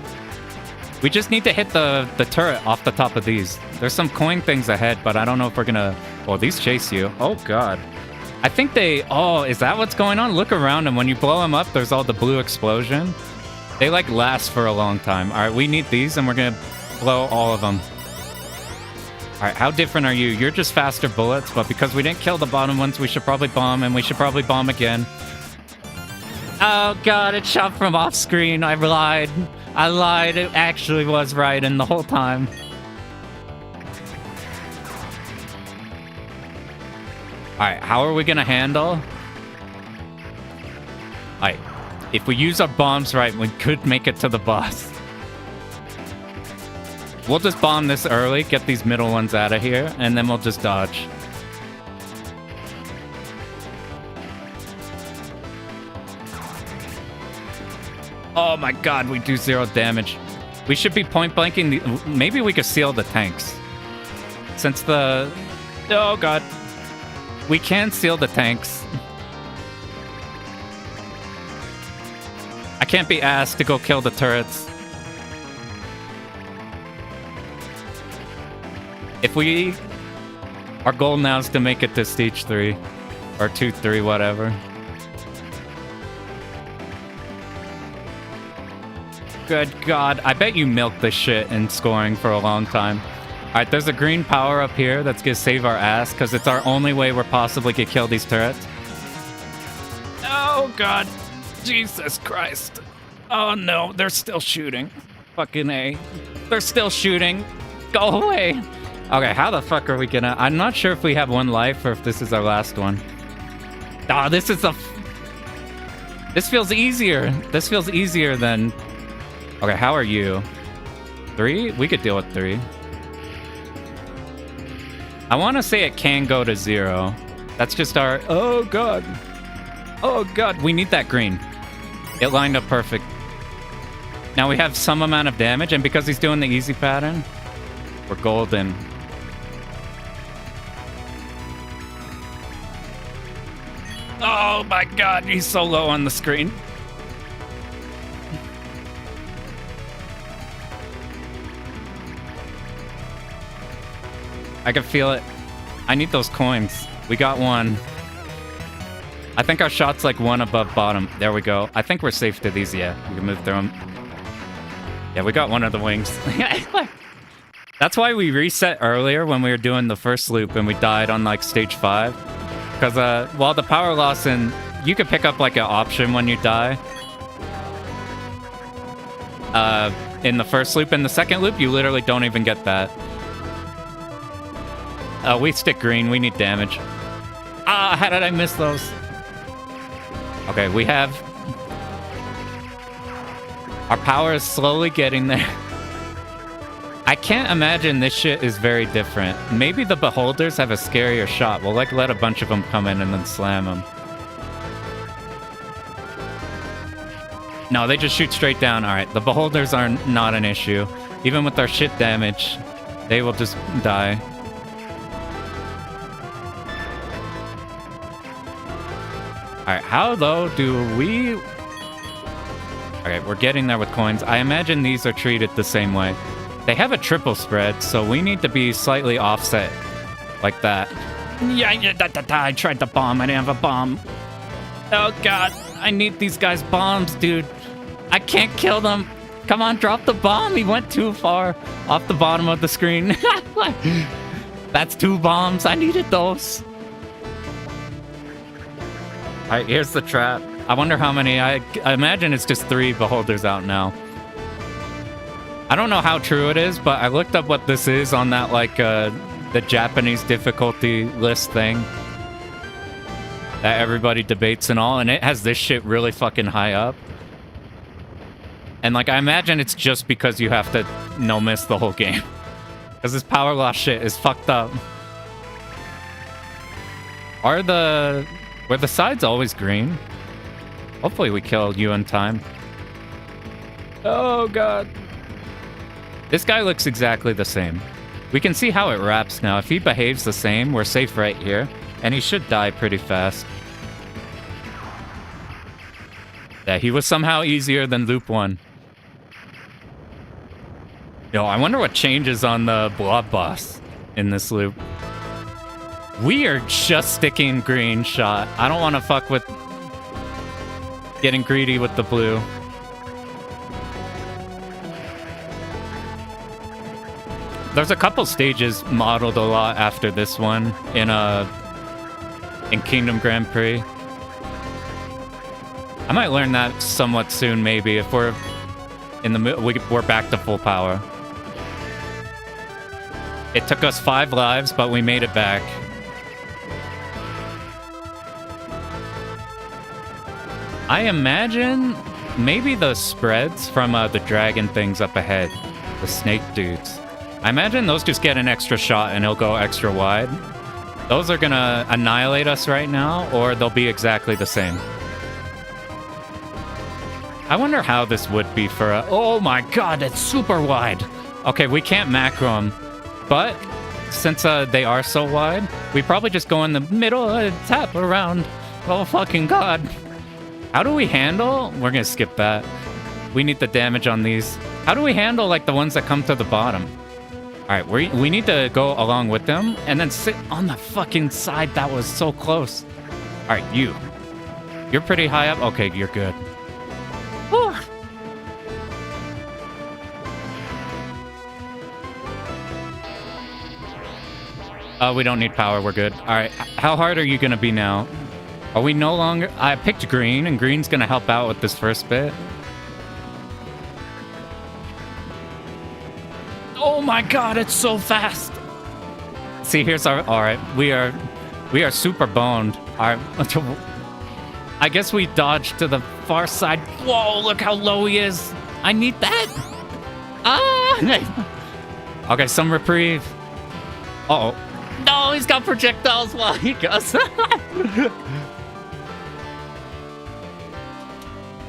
We just need to hit the turret off the top of these. There's some coin things ahead, but I don't know if we're gonna... Oh, these chase you. Oh, God. I think they... Oh, is that what's going on? Look around them. When you blow them up, there's all the blue explosion. They, like, last for a long time. All right, we need these, and we're going to blow all of them. All right, how different are you? You're just faster bullets, but because we didn't kill the bottom ones, we should probably bomb, and we should probably bomb again. Oh, God, it shot from off-screen. I lied. I lied. It actually was right in the whole time. All right, how are we going to handle? All right. If we use our bombs right, we could make it to the boss. We'll just bomb this early, get these middle ones out of here, and then we'll just dodge. Oh my God, we do 0 damage. We should be point blanking the... Maybe we could seal the tanks. Since the... Oh God. We can seal the tanks. I can't be asked to go kill the turrets. If we... Our goal now is to make it to stage 3. Or 2, 3, whatever. Good God. I bet you milked this shit in scoring for a long time. Alright, there's a green power up here that's gonna save our ass, because it's our only way we're possibly gonna kill these turrets. Oh God. Jesus Christ. Oh no, they're still shooting. Fucking A. They're still shooting. Go away. Okay, how the fuck are we gonna... I'm not sure if we have 1 life or if this is our last one. Oh, this is a... This feels easier. This feels easier than... Okay, how are you? 3? We could deal with 3. I want to say it can go to 0. That's just our... Oh, God. Oh, God. We need that green. It lined up perfect. Now we have some amount of damage, and because he's doing the easy pattern, we're golden. Oh, my God. He's so low on the screen. I can feel it. I need those coins. We got 1. I think our shot's like one above bottom. There we go. I think we're safe to these. Yeah, we can move through them. Yeah, we got one of the wings. That's why we reset earlier when we were doing the first loop and we died on like stage 5. Because while the power loss and you could pick up like an option when you die. In the first loop, in the second loop, you literally don't even get that. We stick green. We need damage. Ah, how did I miss those? Okay, we have... Our power is slowly getting there. I can't imagine this shit is very different. Maybe the beholders have a scarier shot. We'll like let a bunch of them come in and then slam them. No, they just shoot straight down. All right, the beholders are not an issue. Even with our shit damage, they will just die. All right, how though do we... Okay, we're getting there with coins. I imagine these are treated the same way. They have a triple spread, so we need to be slightly offset like that. Yeah, I tried to bomb. I didn't have a bomb. Oh, God. I need these guys' bombs, dude. I can't kill them. Come on, drop the bomb. He went too far off the bottom of the screen. That's 2 bombs. I needed those. All right, here's the trap. I wonder how many. I imagine it's just 3 beholders out now. I don't know how true it is, but I looked up what this is on that, like, the Japanese difficulty list thing that everybody debates and all, and it has this shit really fucking high up. And, like, I imagine it's just because you have to no-miss the whole game. Because this power loss shit is fucked up. Were the sides always green? Hopefully we kill you in time. Oh, God. This guy looks exactly the same. We can see how it wraps now. If he behaves the same, we're safe right here. And he should die pretty fast. Yeah, he was somehow easier than loop 1. Yo, I wonder what changes on the blob boss in this loop. We are just sticking green shot. I don't want to fuck with getting greedy with the blue. There's a couple stages modeled a lot after this one in Kingdom Grand Prix. I might learn that somewhat soon, maybe, if we're in the we're back to full power. It took us 5 lives, but we made it back. I imagine maybe the spreads from the dragon things up ahead, the snake dudes. I imagine those just get an extra shot and it'll go extra wide. Those are gonna annihilate us right now, or they'll be exactly the same. I wonder how this would be for a... Oh my God, it's super wide. Okay, we can't macro them, but since they are so wide, we probably just go in the middle and tap around. Oh fucking God. How do we handle... We're gonna skip that. We need the damage on these. How do we handle like the ones that come to the bottom? All right, we need to go along with them and then sit on the fucking side. That was so close. All right, you're pretty high up. Okay, you're good. Whew. We don't need power. We're good. All right, how hard are you gonna be now? Are we no longer... I picked green, and green's gonna help out with this first bit. Oh my God, it's so fast. See, here's our... All right, we are super boned. All right, I guess we dodged to the far side. Whoa, look how low he is. I need that. Ah! Okay, some reprieve. Uh-oh. No, he's got projectiles while he goes.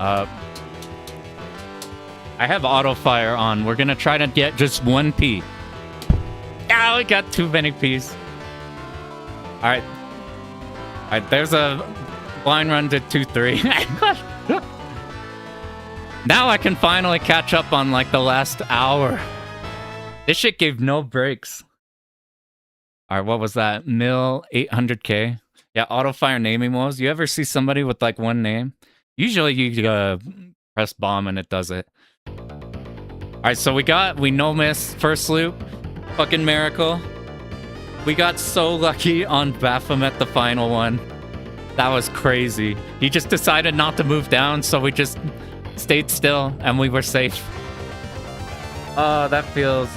I have auto fire on. We're gonna try to get just 1 P. Ah, we got too many Ps. All right, there's a blind run to 2-3. Now I can finally catch up on like the last hour. This shit gave no breaks. All right, what was that? 800K. Yeah, auto-fire naming walls. You ever see somebody with, like, one name? Usually you press bomb and it does it. Alright, so we no-miss first loop. Fucking miracle. We got so lucky on Baphomet, the final one. That was crazy. He just decided not to move down, so we just stayed still and we were safe. Oh, that feels...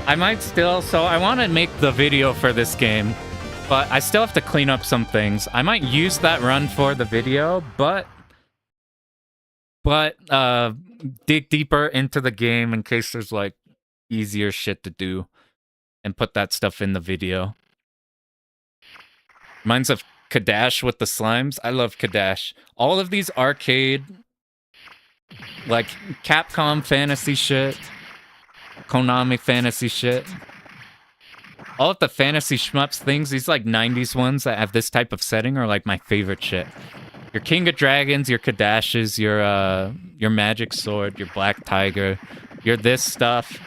I might still... So I want to make the video for this game, but I still have to clean up some things. I might use that run for the video, but dig deeper into the game in case there's, like, easier shit to do and put that stuff in the video. Reminds of Kadash with the slimes. I love Kadash. All of these arcade, like, Capcom fantasy shit, Konami fantasy shit, all of the fantasy shmups things, these, like, 90s ones that have this type of setting are, like, my favorite shit. Your King of Dragons, your Kadashes, your Magic Sword, your Black Tiger, your this stuff,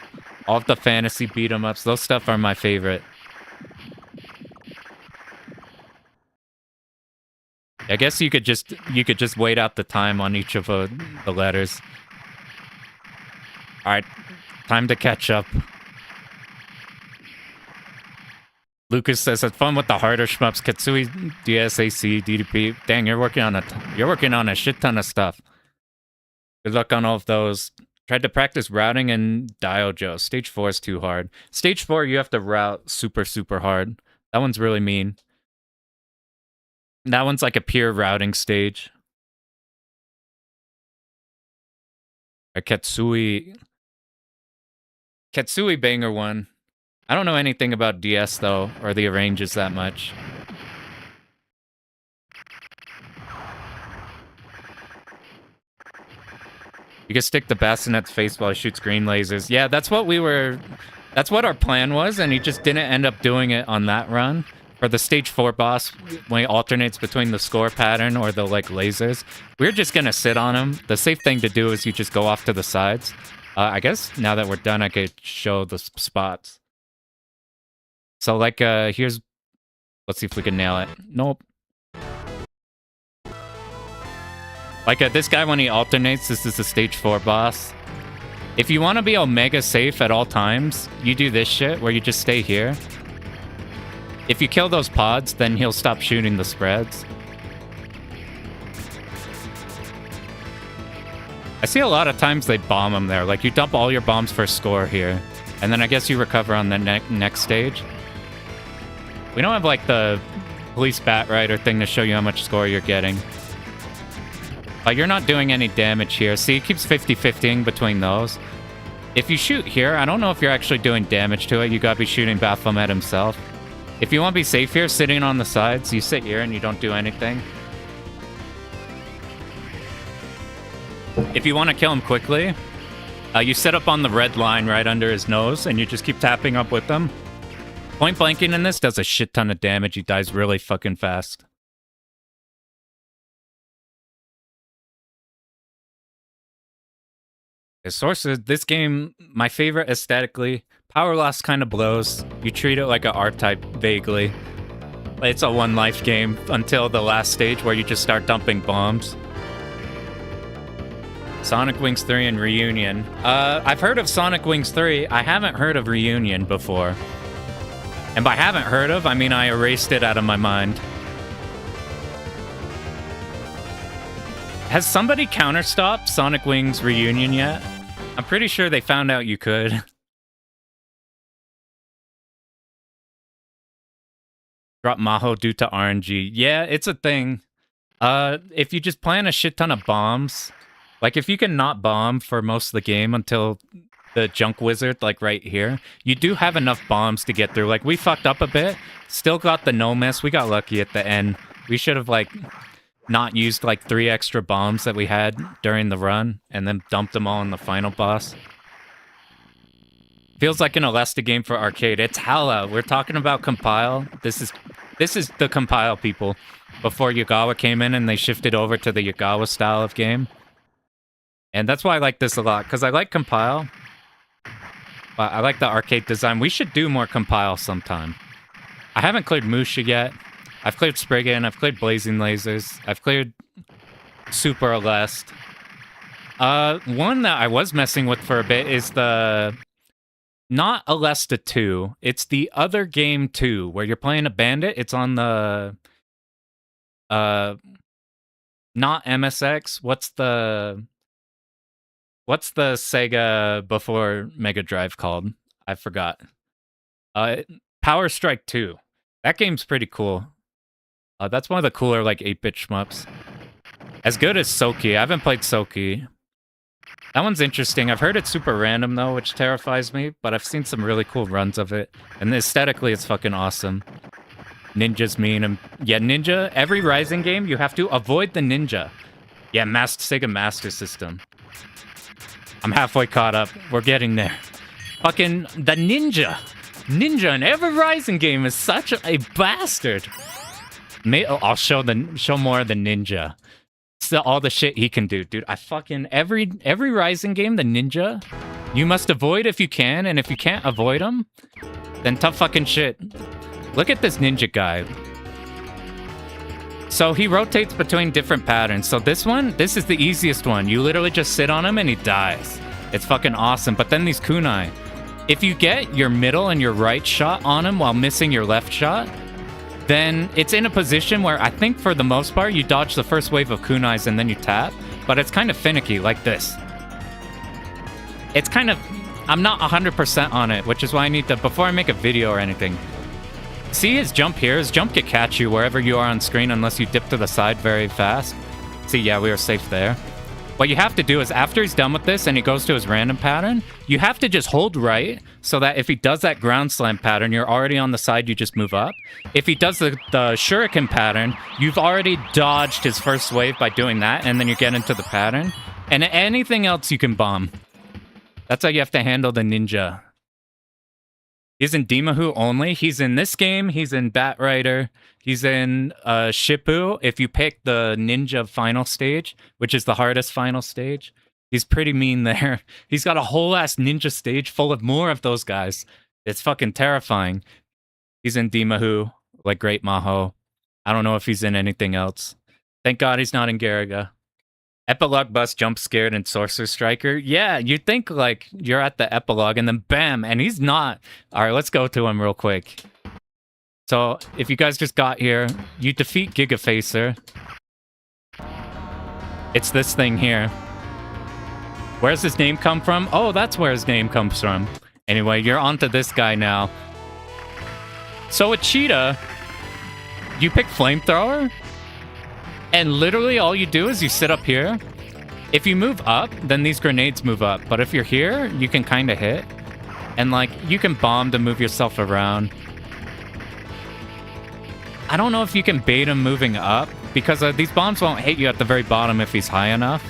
all of the fantasy beat-em-ups, those stuff are my favorite. I guess you could just wait out the time on each of the letters. Alright, time to catch up. Lucas says, "It's fun with the harder shmups. Katsui, DSAC, DDP. Dang, you're working on a shit ton of stuff. Good luck on all of those. Tried to practice routing and Diojo. Stage 4 is too hard. Stage 4, you have to route super, super hard. That one's really mean. That one's like a pure routing stage. A Katsui banger one. I don't know anything about DS, though, or the arranges that much. You can stick the bassinet's face while he shoots green lasers. Yeah, that's what our plan was, and he just didn't end up doing it on that run. For the stage 4 boss, when he alternates between the score pattern or the, like, lasers, we were just gonna sit on him. The safe thing to do is you just go off to the sides. I guess now that we're done, I could show the spots. So, like, here's... Let's see if we can nail it. Nope. Like, this guy, when he alternates, this is the stage 4 boss. If you want to be Omega safe at all times, you do this shit, where you just stay here. If you kill those pods, then he'll stop shooting the spreads. I see a lot of times they bomb him there. Like, you dump all your bombs for score here. And then I guess you recover on the next stage. We don't have, like, the police bat rider thing to show you how much score you're getting. But you're not doing any damage here. See, it keeps 50-50ing between those. If you shoot here, I don't know if you're actually doing damage to it. You gotta be shooting Baphomet himself. If you want to be safe here, sitting on the sides, you sit here and you don't do anything. If you want to kill him quickly, you sit up on the red line right under his nose, and you just keep tapping up with them. Point blanking in this does a shit ton of damage. He dies really fucking fast. Sorcerer, this game, my favorite aesthetically. Power loss kind of blows. You treat it like an R-type vaguely. It's a one-life game until the last stage where you just start dumping bombs. Sonic Wings 3 and Reunion. I've heard of Sonic Wings 3. I haven't heard of Reunion before. And by haven't heard of, I mean I erased it out of my mind. Has somebody counterstopped Sonic Wings Reunion yet? I'm pretty sure they found out you could. Drop Mahou due to RNG. Yeah, it's a thing. If you just plan a shit ton of bombs, like if you can not bomb for most of the game until the junk wizard, like right here, you do have enough bombs to get through. Like, we fucked up a bit, still got the no-miss. We got lucky at the end. We should have, like, not used, like, 3 extra bombs that we had during the run, and then dumped them all in the final boss. Feels like an elastic game for arcade. It's hella. We're talking about compile. This is the compile people. Before Yagawa came in and they shifted over to the Yagawa style of game. And that's why I like this a lot, because I like compile. But I like the arcade design. We should do more compile sometime. I haven't cleared Musha yet. I've cleared Spriggan, I've cleared Blazing Lasers, I've cleared Super Aleste. One that I was messing with for a bit is the... Not Alesta 2, it's the other game 2, where you're playing a bandit. It's on the... not MSX, what's the Sega before Mega Drive called? I forgot. Power Strike 2. That game's pretty cool. That's one of the cooler, like, 8-bit shmups. As good as Soki. I haven't played Soki. That one's interesting. I've heard it's super random, though, which terrifies me, but I've seen some really cool runs of it. And aesthetically, it's fucking awesome. Ninja's mean. And yeah, Ninja, every Rising game, you have to avoid the Ninja. Yeah, Sega Master System. I'm halfway caught up. We're getting there. Fucking the Ninja. Ninja in every Rising game is such a bastard. I'll show more of the Ninja. All the shit he can do, dude. I fucking every Rising game, the Ninja, you must avoid if you can, and if you can't avoid him, then tough fucking shit. Look at this Ninja guy. So he rotates between different patterns. So this is the easiest one. You literally just sit on him and he dies. It's fucking awesome. But then these kunai, if you get your middle and your right shot on him while missing your left shot, then it's in a position where I think for the most part you dodge the first wave of kunais and then you tap, but it's kind of finicky like this. It's kind of... I'm not 100% on it, which is why I need to... Before I make a video or anything... See his jump here? His jump can catch you wherever you are on screen unless you dip to the side very fast. See, yeah, we were safe there. What you have to do is after he's done with this and he goes to his random pattern, you have to just hold right so that if he does that ground slam pattern, you're already on the side, you just move up. If he does the shuriken pattern, you've already dodged his first wave by doing that, and then you get into the pattern. And anything else you can bomb. That's how you have to handle the Ninja. He's in Mahou only. He's in this game. He's in Batrider. He's in Shippu. If you pick the Ninja final stage, which is the hardest final stage, he's pretty mean there. He's got a whole ass Ninja stage full of more of those guys. It's fucking terrifying. He's in Mahou, like Great Mahou. I don't know if he's in anything else. Thank God he's not in Garaga. Epilogue Bus jump scared in Sorcerer Striker. Yeah, you'd think like you're at the epilogue and then bam, and he's not. All right, let's go to him real quick. So if you guys just got here, you defeat Gigafacer. It's this thing here. Where's his name come from? Oh, that's where his name comes from. Anyway, you're onto this guy now. So with Chita, you pick Flamethrower. And literally all you do is you sit up here. If you move up, then these grenades move up. But if you're here, you can kind of hit. And like, you can bomb to move yourself around. I don't know if you can bait him moving up, because these bombs won't hit you at the very bottom if he's high enough.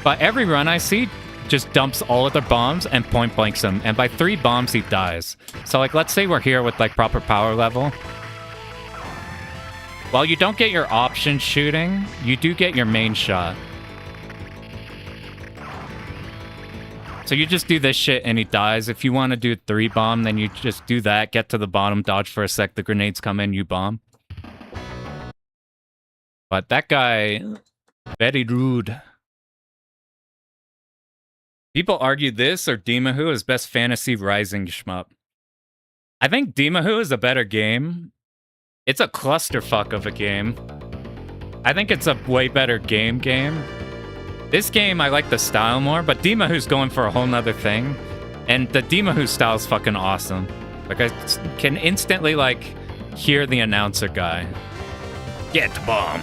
But every run I see just dumps all of their bombs and point blanks him. And by 3 bombs, he dies. So like, let's say we're here with like proper power level. While you don't get your option shooting, you do get your main shot. So you just do this shit and he dies. If you want to do 3 bomb, then you just do that, get to the bottom, dodge for a sec, the grenades come in, you bomb. But that guy, very rude. People argue this or Mahou is best fantasy Rising shmup. I think Mahou is a better game. It's a clusterfuck of a game. I think it's a way better game. This game, I like the style more, but Mahou's going for a whole nother thing. And the Mahou style is fucking awesome. Like, I can instantly, like, hear the announcer guy. Get the bomb.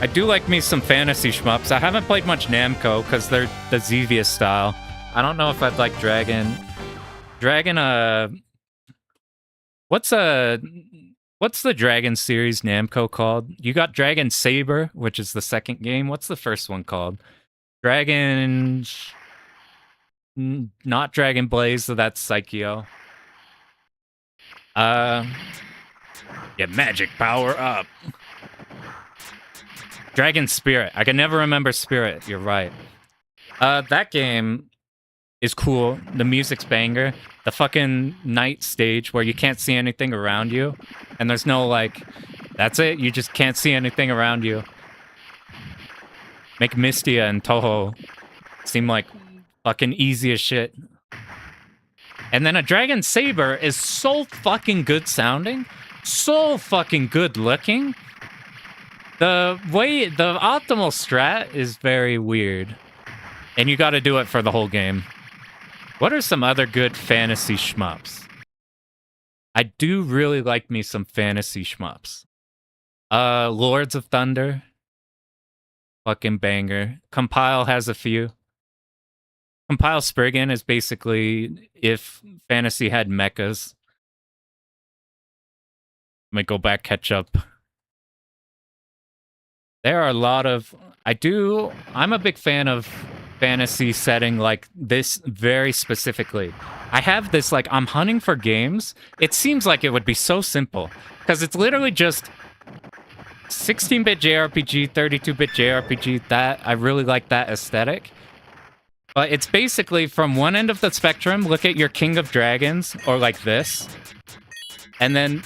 I do like me some fantasy shmups. I haven't played much Namco, because they're the Xevious style. I don't know if I'd like Dragon, What's the Dragon series Namco called? You got Dragon Saber, which is the second game. What's the first one called? Dragon... Not Dragon Blaze, so that's Psycho. Get magic power up. Dragon Spirit. I can never remember Spirit. You're right. That game is cool. The music's banger. The fucking night stage where you can't see anything around you, and there's no like, that's it. You just can't see anything around you. Make Mystia and Toho seem like fucking easy as shit. And then a Dragon Saber is so fucking good sounding, so fucking good looking. The optimal strat is very weird. And you gotta do it for the whole game. What are some other good fantasy shmups? I do really like me some fantasy shmups. Lords of Thunder. Fucking banger. Compile has a few. Compile Spriggan is basically if fantasy had mechas. Let me go back, catch up. There are a lot of... I'm a big fan of fantasy setting like this very specifically. I have this, like, I'm hunting for games. It seems like it would be so simple. Because it's literally just 16-bit JRPG, 32-bit JRPG. I really like that aesthetic. But it's basically from one end of the spectrum, look at your King of Dragons, or like this. And then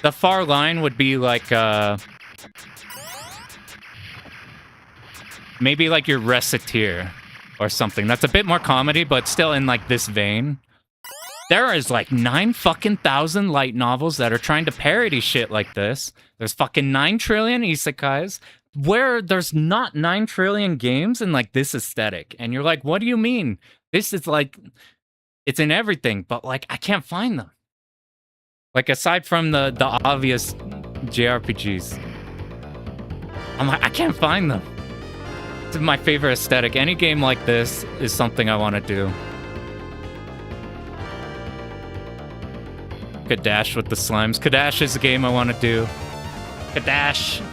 the far line would be like, maybe like your Reciteer or something. That's a bit more comedy, but still in like this vein. There is like 9,000 light novels that are trying to parody shit like this. There's fucking 9 trillion isekais. Where there's not 9 trillion games in like this aesthetic. And you're like, what do you mean? This is like, it's in everything, but like, I can't find them. Like, aside from the obvious JRPGs. I'm like, I can't find them. It's my favorite aesthetic. Any game like this is something I want to do. Kadash with the slimes. Kadash is a game I want to do. Kadash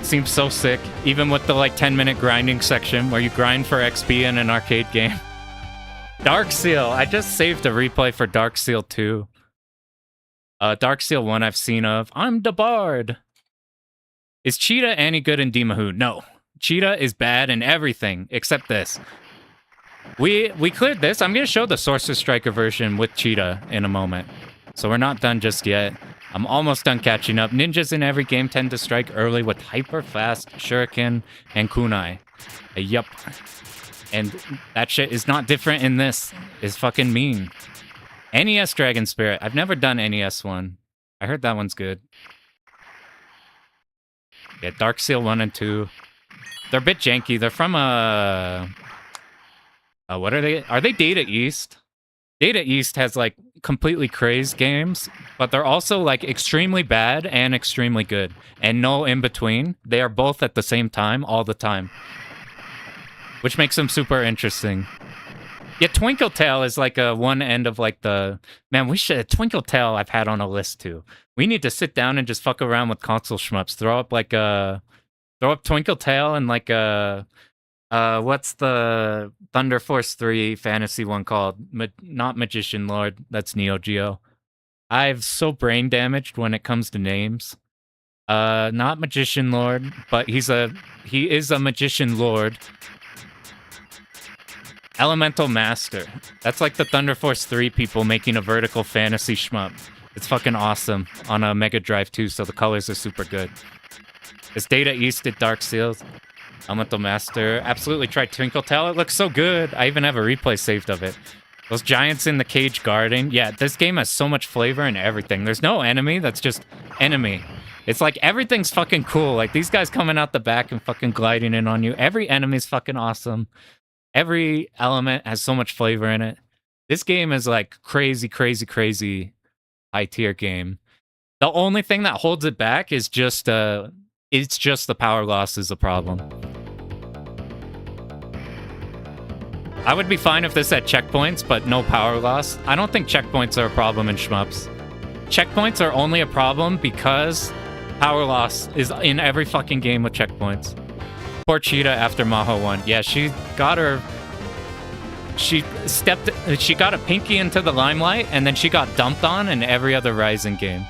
seems so sick, even with the like 10-minute grinding section where you grind for XP in an arcade game. Dark Seal. I just saved a replay for Dark Seal 2. Dark Seal 1 I've seen of. I'm the Bard. Is Chita any good in Mahou? No. Chita is bad in everything except this. We cleared this. I'm going to show the Sorcerer Striker version with Chita in a moment. So we're not done just yet. I'm almost done catching up. Ninjas in every game tend to strike early with hyper-fast shuriken and kunai. Yup. And that shit is not different in this. It's fucking mean. NES Dragon Spirit. I've never done NES one. I heard that one's good. Yeah, Dark Seal 1 and 2. They're a bit janky. They're from what are they? Are they Data East? Data East has like completely crazed games, but they're also like extremely bad and extremely good, and no in between. They are both at the same time, all the time, which makes them super interesting. Yeah, Twinkle Tail is like a one end of like the... Man, we should... Twinkle Tail I've had on a list too. We need to sit down and just fuck around with console shmups. Throw up like a... Throw up Twinkle Tail and like a... what's the Thunder Force 3 fantasy one called? Not Magician Lord. That's Neo Geo. I've so brain damaged when it comes to names. Not Magician Lord, but he is a Magician Lord. Elemental Master. That's like the Thunder Force 3 people making a vertical fantasy shmup. It's fucking awesome on a Mega Drive 2, so the colors are super good. It's Data East at Dark Seals. Elemental Master. Absolutely tried Twinkle Tail. It looks so good. I even have a replay saved of it. Those giants in the cage guarding. Yeah, this game has so much flavor and everything. There's no enemy that's just enemy. It's like everything's fucking cool. Like these guys coming out the back and fucking gliding in on you. Every enemy's fucking awesome. Every element has so much flavor in it. This game is like crazy, crazy, crazy high tier game. The only thing that holds it back is just it's just the power loss is a problem. I would be fine if this had checkpoints, but no power loss. I don't think checkpoints are a problem in shmups. Checkpoints are only a problem because power loss is in every fucking game with checkpoints. Poor Chita after Mahou won. Yeah, she got a pinky into the limelight, and then she got dumped on in every other Rising game.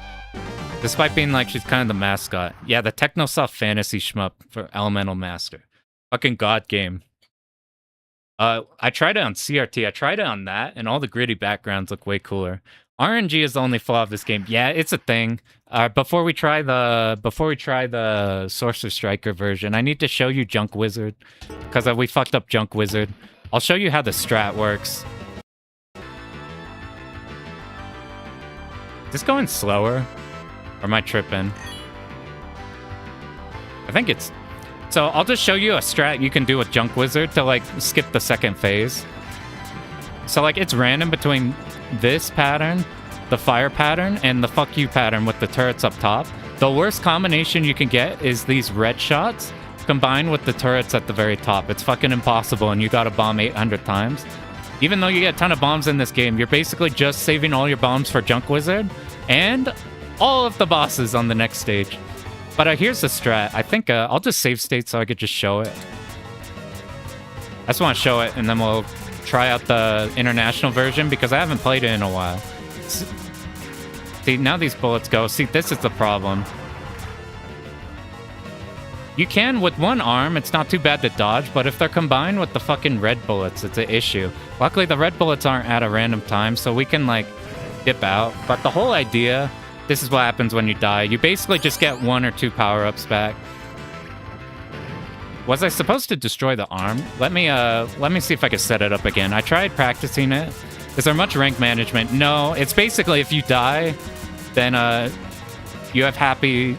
Despite being like she's kind of the mascot. Yeah, the Technosoft fantasy shmup for Elemental Master. Fucking god game. I tried it on CRT. I tried it on that, and all the gritty backgrounds look way cooler. RNG is the only flaw of this game. Yeah, it's a thing. Before we try the Sorcerer Striker version, I need to show you Junk Wizard because we fucked up Junk Wizard. I'll show you how the strat works. Is this going slower, or am I tripping? I think it's. So I'll just show you a strat you can do with Junk Wizard to like skip the second phase. So like it's random between this pattern, the fire pattern, and the fuck you pattern with the turrets up top. The worst combination you can get is these red shots combined with the turrets at the very top. It's fucking impossible, and you gotta bomb 800 times. Even though you get a ton of bombs in this game, you're basically just saving all your bombs for Junk Wizard and all of the bosses on the next stage. But here's the strat. I think I'll just save state so I could just show it. I just want to show it, and then we'll try out the international version because I haven't played it in a while. See, now these bullets go. See, this is the problem. You can, with one arm, it's not too bad to dodge, but if they're combined with the fucking red bullets, it's an issue. Luckily, the red bullets aren't at a random time, so we can, like, dip out. But the whole idea... This is what happens when you die. You basically just get 1 or 2 power-ups back. Was I supposed to destroy the arm? Let me see if I can set it up again. I tried practicing it. Is there much rank management? No, it's basically if you die, then you have happy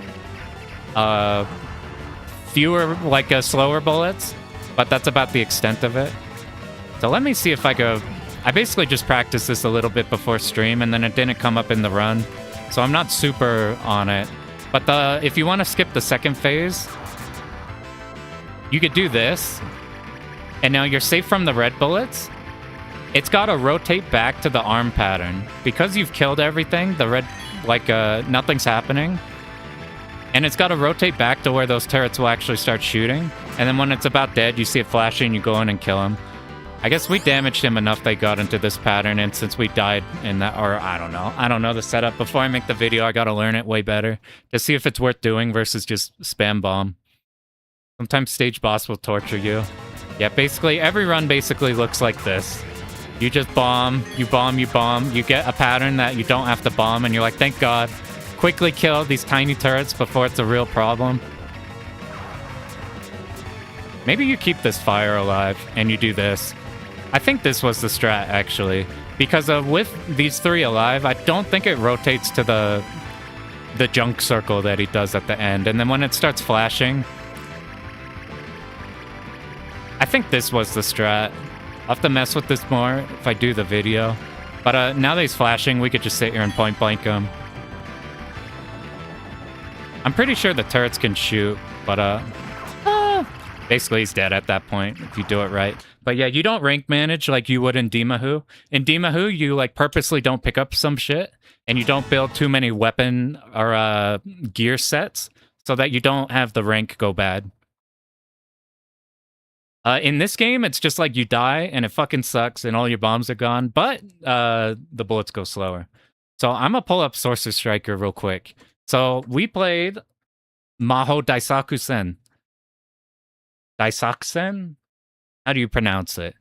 fewer, like slower bullets, but that's about the extent of it. So let me see if I go... I basically just practiced this a little bit before stream, and then it didn't come up in the run. So I'm not super on it. But if you want to skip the second phase, you could do this. And now you're safe from the red bullets. It's got to rotate back to the arm pattern. Because you've killed everything, the red, like, nothing's happening. And it's got to rotate back to where those turrets will actually start shooting. And then when it's about dead, you see it flashing, you go in and kill him. I guess we damaged him enough they got into this pattern, and since we died in that, or I don't know the setup. Before I make the video, I gotta learn it way better to see if it's worth doing versus just spam bomb. Sometimes stage boss will torture you. Yeah, basically, every run basically looks like this. You just bomb, you bomb, you bomb, you get a pattern that you don't have to bomb, and you're like, thank God. Quickly kill these tiny turrets before it's a real problem. Maybe you keep this fire alive, and you do this. I think this was the strat, actually. Because with these 3 alive, I don't think it rotates to the junk circle that he does at the end. And then when it starts flashing... I think this was the strat. I'll have to mess with this more if I do the video. But now that he's flashing, we could just sit here and point blank him. I'm pretty sure the turrets can shoot, but basically he's dead at that point if you do it right. But yeah, you don't rank manage like you would in Mahou. In Mahou, you like purposely don't pick up some shit, and you don't build too many weapon or gear sets so that you don't have the rank go bad. In this game, it's just like you die and it fucking sucks and all your bombs are gone, but the bullets go slower. So I'm gonna pull up Sorcer Striker real quick. So we played Mahou Daisakusen. Daisakusen? How do you pronounce it?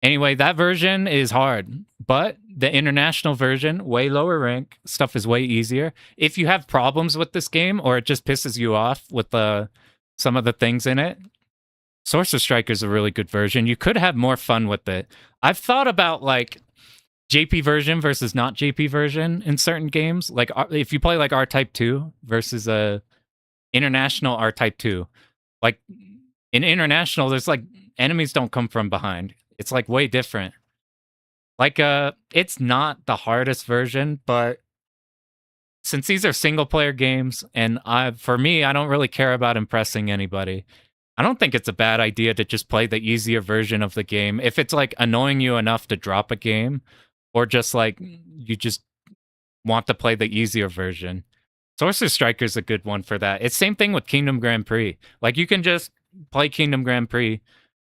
Anyway, that version is hard, but the international version, way lower rank, stuff is way easier. If you have problems with this game or it just pisses you off with some of the things in it, Sorcer Striker is a really good version. You could have more fun with it. I've thought about like JP version versus not JP version in certain games. Like if you play like R-Type 2 versus international R-Type 2. Like in international, there's like enemies don't come from behind. It's like way different. Like it's not the hardest version, but since these are single player games and for me, I don't really care about impressing anybody. I don't think it's a bad idea to just play the easier version of the game. If it's like annoying you enough to drop a game or just like you just want to play the easier version. Sorcerer Striker is a good one for that. It's same thing with Kingdom Grand Prix. Like you can just play Kingdom Grand Prix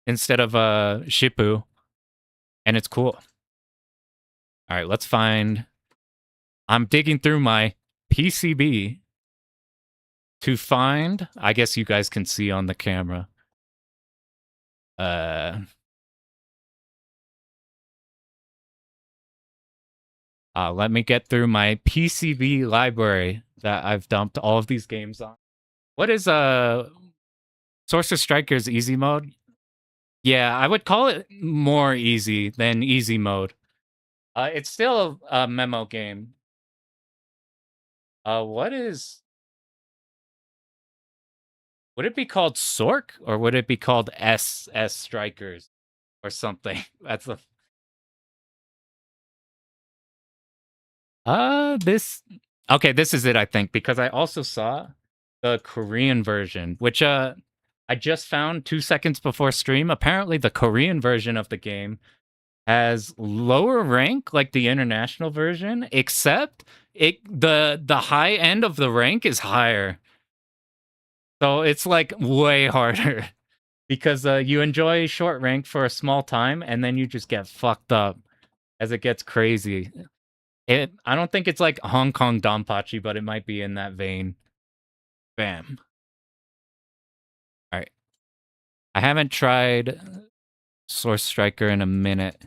instead of Shippu, and it's cool. All right, let's find... I'm digging through my PCB to find... I guess you guys can see on the camera. Let me get through my PCB library that I've dumped all of these games on. What is Sorcerer Striker's easy mode? Yeah, I would call it more easy than easy mode. It's still a memo game. What is... Would it be called Sork or would it be called SS Strikers or something? That's the... This... Okay, this is it, I think, because I also saw the Korean version, which I just found 2 seconds before stream. Apparently, the Korean version of the game has lower rank, like the international version, except the high end of the rank is higher. So it's like way harder because you enjoy short rank for a small time and then you just get fucked up as it gets crazy. I don't think it's like Hong Kong Donpachi, but it might be in that vein. Bam. All right. I haven't tried Sorcerer Striker in a minute.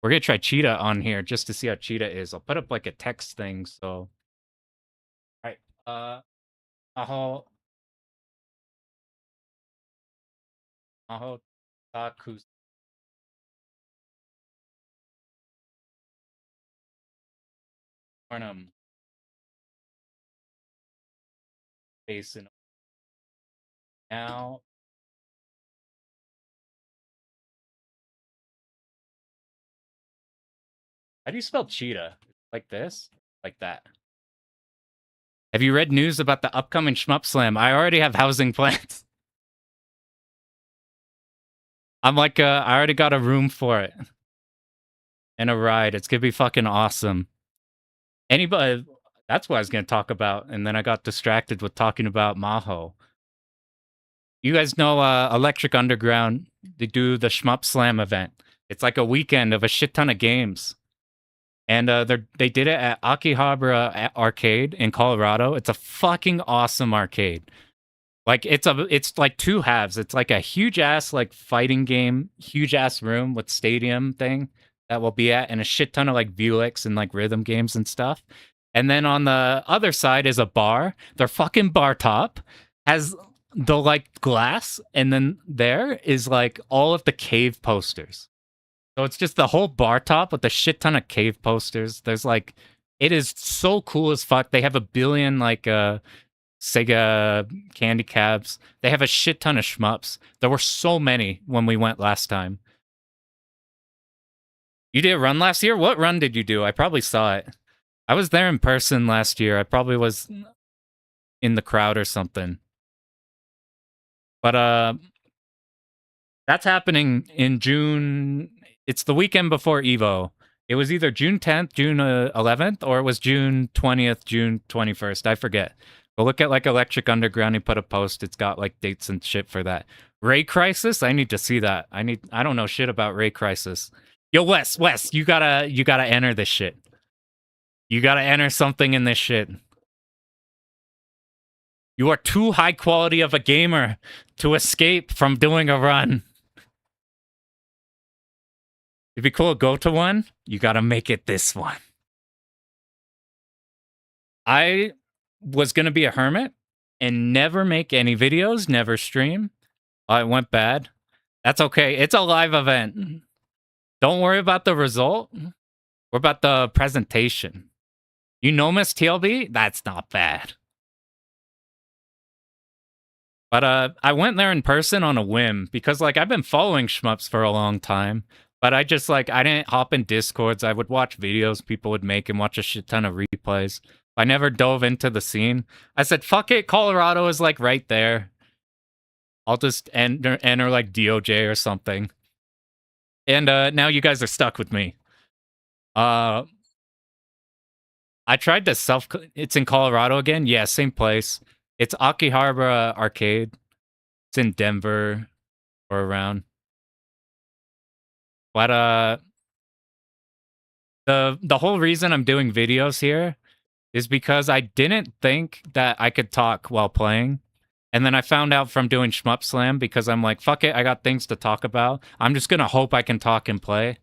We're gonna try Chita on here just to see how Chita is. I'll put up like a text thing, so. Alright. Mahou Daisakusen. Bornnam. Basin. Now. How do you spell cheetah? Like this? Like that. Have you read news about the upcoming Shmup Slam? I already have housing plans. I'm like, I already got a room for it. And a ride. It's gonna be fucking awesome. Anybody... That's what I was gonna talk about, and then I got distracted with talking about Mahou. You guys know Electric Underground? They do the Shmup Slam event. It's like a weekend of a shit ton of games. And they did it at Akihabara Arcade in Colorado. It's a fucking awesome arcade. Like it's like two halves. It's like a huge ass like fighting game, huge ass room with stadium thing that we'll be at, and a shit ton of like Vuelix and like rhythm games and stuff. And then on the other side is a bar. Their fucking bar top has the like glass, and then there is like all of the cave posters. So it's just the whole bar top with a shit ton of cave posters. There's like, it is so cool as fuck. They have a billion like Sega candy cabs. They have a shit ton of shmups. There were so many when we went last time. You did a run last year? What run did you do? I probably saw it. I was there in person last year. I probably was in the crowd or something. But that's happening in June. It's the weekend before Evo. It was either June 10th, June 11th, or it was June 20th, June 21st. I forget. But look at like Electric Underground. He put a post. It's got like dates and shit for that. Ray Crisis. I need to see that. I don't know shit about Ray Crisis. Yo, Wes, you gotta enter this shit. You gotta enter something in this shit. You are too high quality of a gamer to escape from doing a run. It'd be cool to go to one. You gotta make it this one. I was gonna be a hermit and never make any videos, never stream. It went bad. That's okay. It's a live event. Don't worry about the result. We're about the presentation. You know Miss TLB? That's not bad. But I went there in person on a whim because like I've been following shmups for a long time. But I just like I didn't hop in Discords. I would watch videos people would make and watch a shit ton of replays. I never dove into the scene. I said, fuck it, Colorado is like right there. I'll just enter like DOJ or something. And now you guys are stuck with me. I tried to it's in Colorado again. Yeah, same place. It's Akihabara Arcade. It's in Denver or around. But the whole reason I'm doing videos here is because I didn't think that I could talk while playing. And then I found out from doing Shmup Slam, because I'm like, fuck it, I got things to talk about. I'm just gonna hope I can talk and play.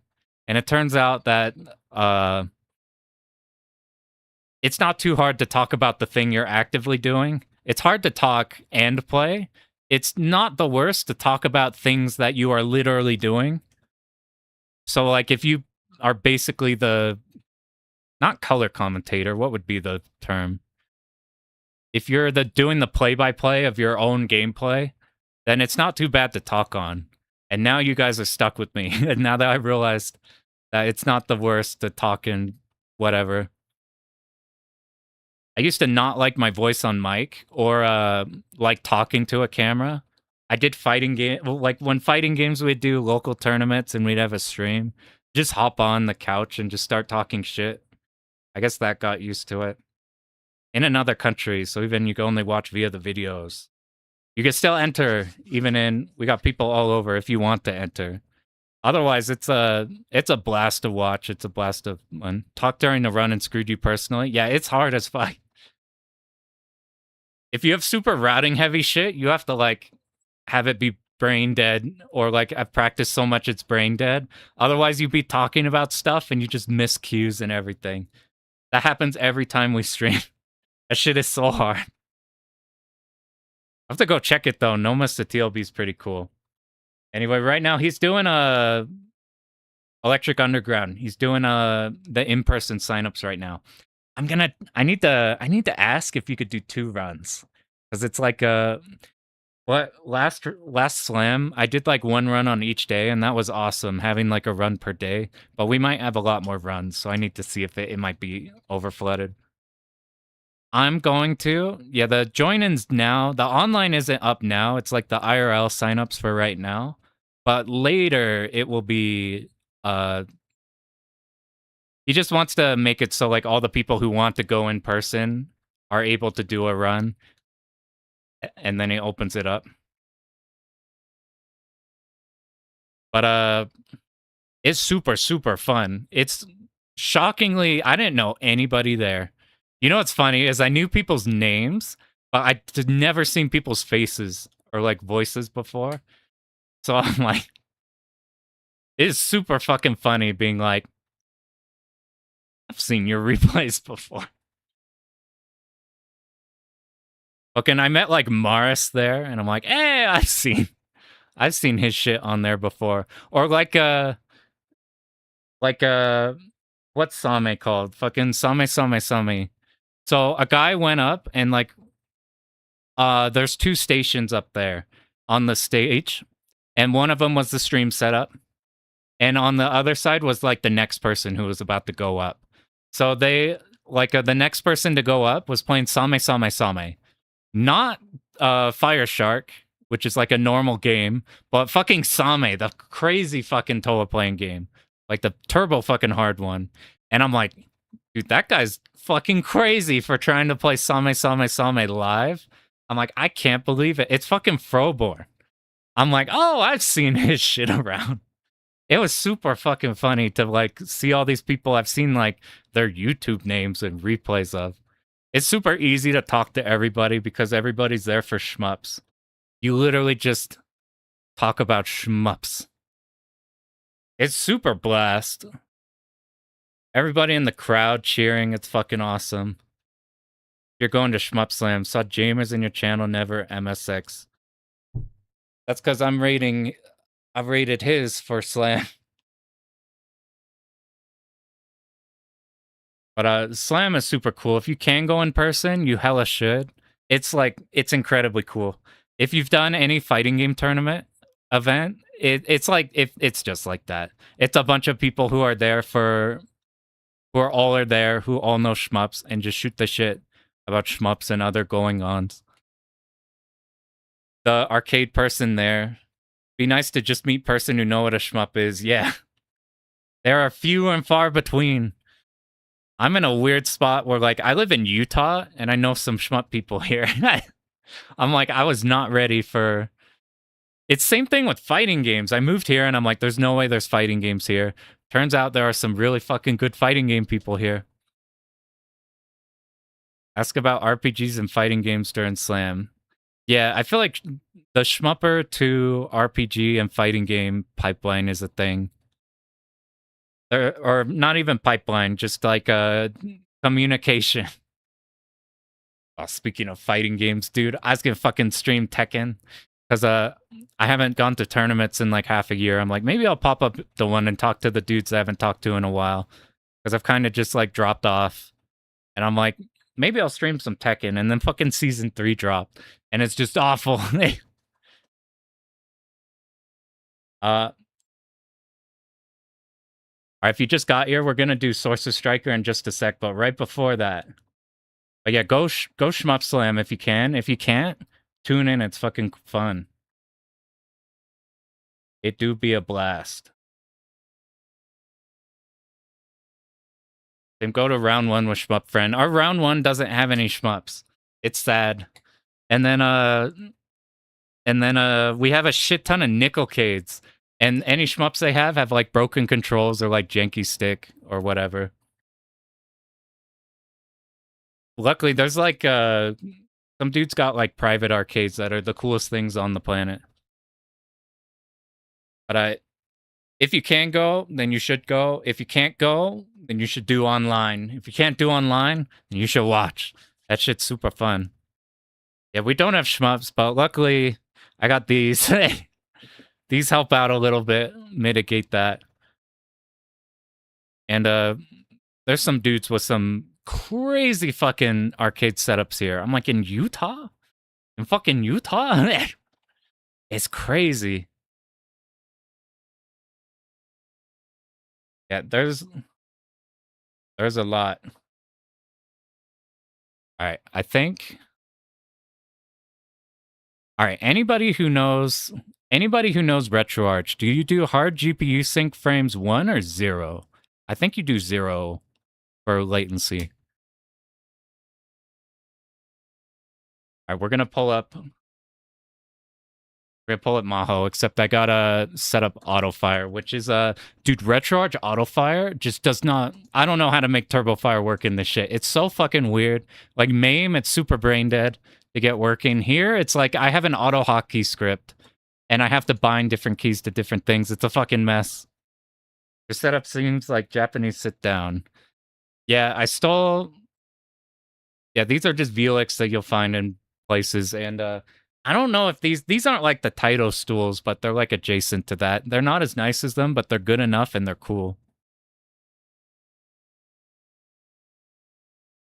And it turns out that it's not too hard to talk about the thing you're actively doing. It's hard to talk and play. It's not the worst to talk about things that you are literally doing. So, like, if you are basically the, not color commentator, what would be the term? If you're doing the play-by-play of your own gameplay, then it's not too bad to talk on. And now you guys are stuck with me. And now that I realized that it's not the worst to talk and whatever. I used to not like my voice on mic or like talking to a camera. I did fighting game, like when fighting games we'd do local tournaments and we'd have a stream. Just hop on the couch and just start talking shit. I guess that got used to it. In another country, so even you can only watch via the videos. You can still enter, even in, we got people all over if you want to enter. Otherwise, it's a blast to watch. It's a blast to talk during the run and screwed you personally. Yeah, it's hard as fuck. If you have super routing heavy shit, you have to like have it be brain dead, or like I've practiced so much it's brain dead. Otherwise, you'd be talking about stuff and you just miss cues and everything. That happens every time we stream. That shit is so hard. I have to go check it though. Noma's the TLB is pretty cool. Anyway, right now he's doing Electric Underground. He's doing the in-person signups right now. I need to ask if you could do 2 runs, because it's like what last slam I did like 1 run on each day, and that was awesome having like a run per day. But we might have a lot more runs, so I need to see if it might be overflooded. I'm going to. Yeah, the join-ins now, the online isn't up now. It's like the IRL signups for right now. But later it will be he just wants to make it so like all the people who want to go in person are able to do a run. And then he opens it up. But it's super, super fun. It's shockingly, I didn't know anybody there. You know what's funny is I knew people's names, but I'd never seen people's faces or like voices before. So I'm like, it's super fucking funny being like, I've seen your replays before. Okay, and I met like Morris there, and I'm like, hey, I've seen his shit on there before. Or like what's Same called? Fucking Same. So a guy went up and like there's 2 stations up there on the stage, and one of them was the stream setup, and on the other side was like the next person who was about to go up. So they like the next person to go up was playing Same. Not Fire Shark, which is like a normal game, but fucking Same, the crazy fucking Toa playing game. Like the turbo fucking hard one. And I'm like, dude, that guy's fucking crazy for trying to play Same live. I'm like, I can't believe it. It's fucking Frobor. I'm like, oh, I've seen his shit around. It was super fucking funny to like see all these people I've seen like their YouTube names and replays of. It's super easy to talk to everybody because everybody's there for shmups. You literally just talk about shmups. It's super blast. Everybody in the crowd cheering. It's fucking awesome. You're going to Shmup Slam. Saw Jamers in your channel, never MSX. That's because I've rated his for Slam. But Slam is super cool. If you can go in person, you hella should. It's like, it's incredibly cool. If you've done any fighting game tournament event, it's like, it's just like that. It's a bunch of people who are there who all know shmups and just shoot the shit about shmups and other going-ons. The arcade person there, be nice to just meet person who know what a shmup is. Yeah. There are few and far between. I'm in a weird spot where, like, I live in Utah, and I know some shmup people here. I'm like, I was not ready for... It's same thing with fighting games. I moved here, and I'm like, there's no way there's fighting games here. Turns out there are some really fucking good fighting game people here. Ask about RPGs and fighting games during Slam. Yeah, I feel like the shmupper to RPG and fighting game pipeline is a thing. Or not even pipeline, just like communication. Oh, speaking of fighting games, dude, I was gonna fucking stream Tekken because I haven't gone to tournaments in like half a year. I'm like, maybe I'll pop up the one and talk to the dudes I haven't talked to in a while because I've kind of just like dropped off. And I'm like, maybe I'll stream some Tekken, and then fucking season 3 dropped, and it's just awful. All right, if you just got here, we're gonna do Sorcerer Striker in just a sec, but right before that, but yeah, go Shmup Slam if you can. If you can't, tune in. It's fucking fun. It do be a blast. Then go to round 1 with Shmup Friend. Our round 1 doesn't have any shmups. It's sad. And then we have a shit ton of nickelcades. And any shmups they have like broken controls or like janky stick or whatever. Luckily, there's like some dudes got like private arcades that are the coolest things on the planet. But if you can go, then you should go. If you can't go, then you should do online. If you can't do online, then you should watch. That shit's super fun. Yeah, we don't have shmups, but luckily I got these. These help out a little bit, mitigate that. And there's some dudes with some crazy fucking arcade setups here. I'm like, in Utah? In fucking Utah? It's crazy. Yeah, there's a lot. All right, I think. All right, anybody who knows RetroArch, do you do hard GPU sync frames 1 or 0? I think you do 0 for latency. All right, we're gonna pull up Mahou, except I gotta set up auto fire, which is dude, RetroArch auto fire just does not. I don't know how to make turbo fire work in this shit. It's so fucking weird. Like MAME, it's super brain dead to get working. Here, it's like I have an auto hotkey script, and I have to bind different keys to different things. It's a fucking mess. Your setup seems like Japanese sit down. Yeah, I stole. Yeah, these are just Velix that you'll find in places, and I don't know if these aren't like the Taito stools, but they're like adjacent to that. They're not as nice as them, but they're good enough and they're cool.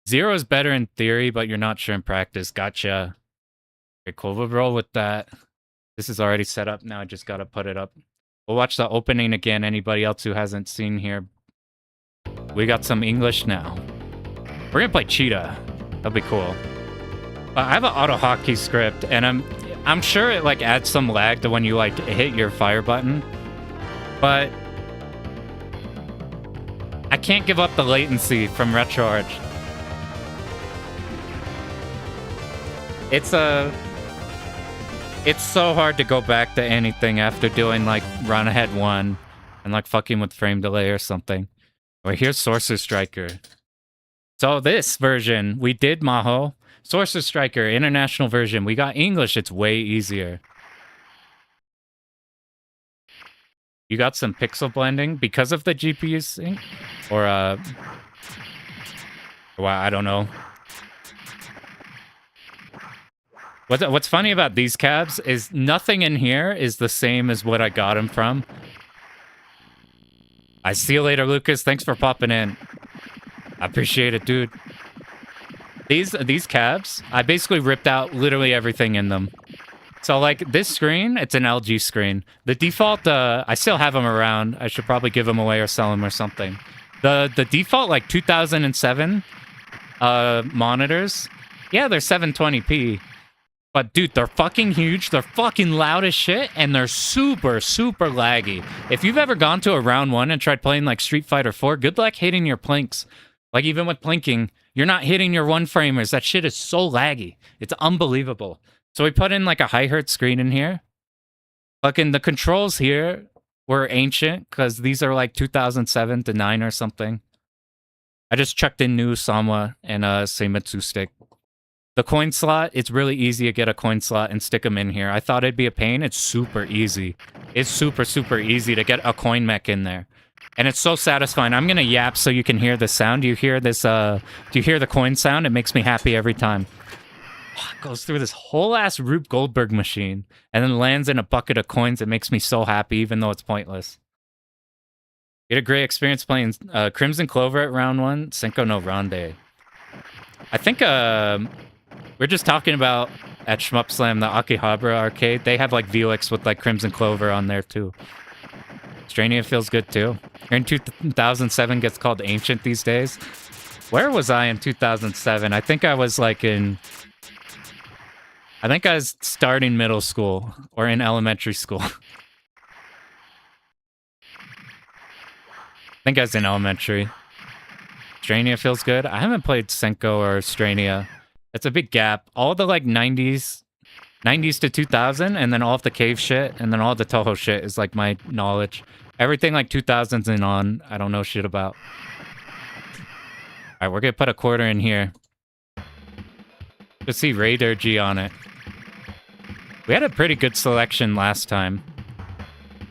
0 is better in theory, but you're not sure in practice. Gotcha. Okay, cool. We'll roll with that. This is already set up. Now I just gotta put it up. We'll watch the opening again. Anybody else who hasn't seen here. We got some English now. We're gonna play Chita. That'll be cool. I have an auto hotkey script, and I'm sure it like adds some lag to when you like hit your fire button, but I can't give up the latency from RetroArch. It's so hard to go back to anything after doing like run ahead 1 and like fucking with frame delay or something. Or here's Sorcer Striker. So this version we did Mahou. Sorcer Striker, international version. We got English, it's way easier. You got some pixel blending because of the GPU sync? Or, well, I don't know. What's funny about these cabs is nothing in here is the same as what I got them from. I see you later, Lucas. Thanks for popping in. I appreciate it, dude. These cabs, I basically ripped out literally everything in them. So like this screen, it's an LG screen. The default, I still have them around. I should probably give them away or sell them or something. The default like 2007 monitors, yeah, they're 720p. But dude, they're fucking huge, they're fucking loud as shit, and they're super, super laggy. If you've ever gone to a round 1 and tried playing like Street Fighter 4, good luck hitting your plinks. Like even with plinking, you're not hitting your 1-framers. That shit is so laggy. It's unbelievable. So we put in like a high hertz screen in here. Fucking the controls here were ancient because these are like 2007 to 9 or something. I just chucked in new Sama and a Seimitsu stick. The coin slot, it's really easy to get a coin slot and stick them in here. I thought it'd be a pain. It's super easy. It's super, super easy to get a coin mech in there. And it's so satisfying. I'm going to yap so you can hear the sound. Do you hear this? Do you hear the coin sound? It makes me happy every time. It goes through this whole ass Rube Goldberg machine and then lands in a bucket of coins. It makes me so happy, even though it's pointless. You had a great experience playing Crimson Clover at round 1. Cinco no Grande. I think we're just talking about at Shmup Slam, the Akihabara arcade. They have like Velix with like Crimson Clover on there too. Strania feels good too. Here in 2007 gets called ancient these days. Where was I in 2007? I think I was like I think I was starting middle school or in elementary school. I think I was in elementary. Strania feels good. I haven't played Senko or Strania. It's a big gap. All the like 90s to 2000, and then all of the cave shit, and then all the Toho shit is like my knowledge. Everything like 2000s and on, I don't know shit about. Alright, we're gonna put a quarter in here. Let's see Raider G on it. We had a pretty good selection last time.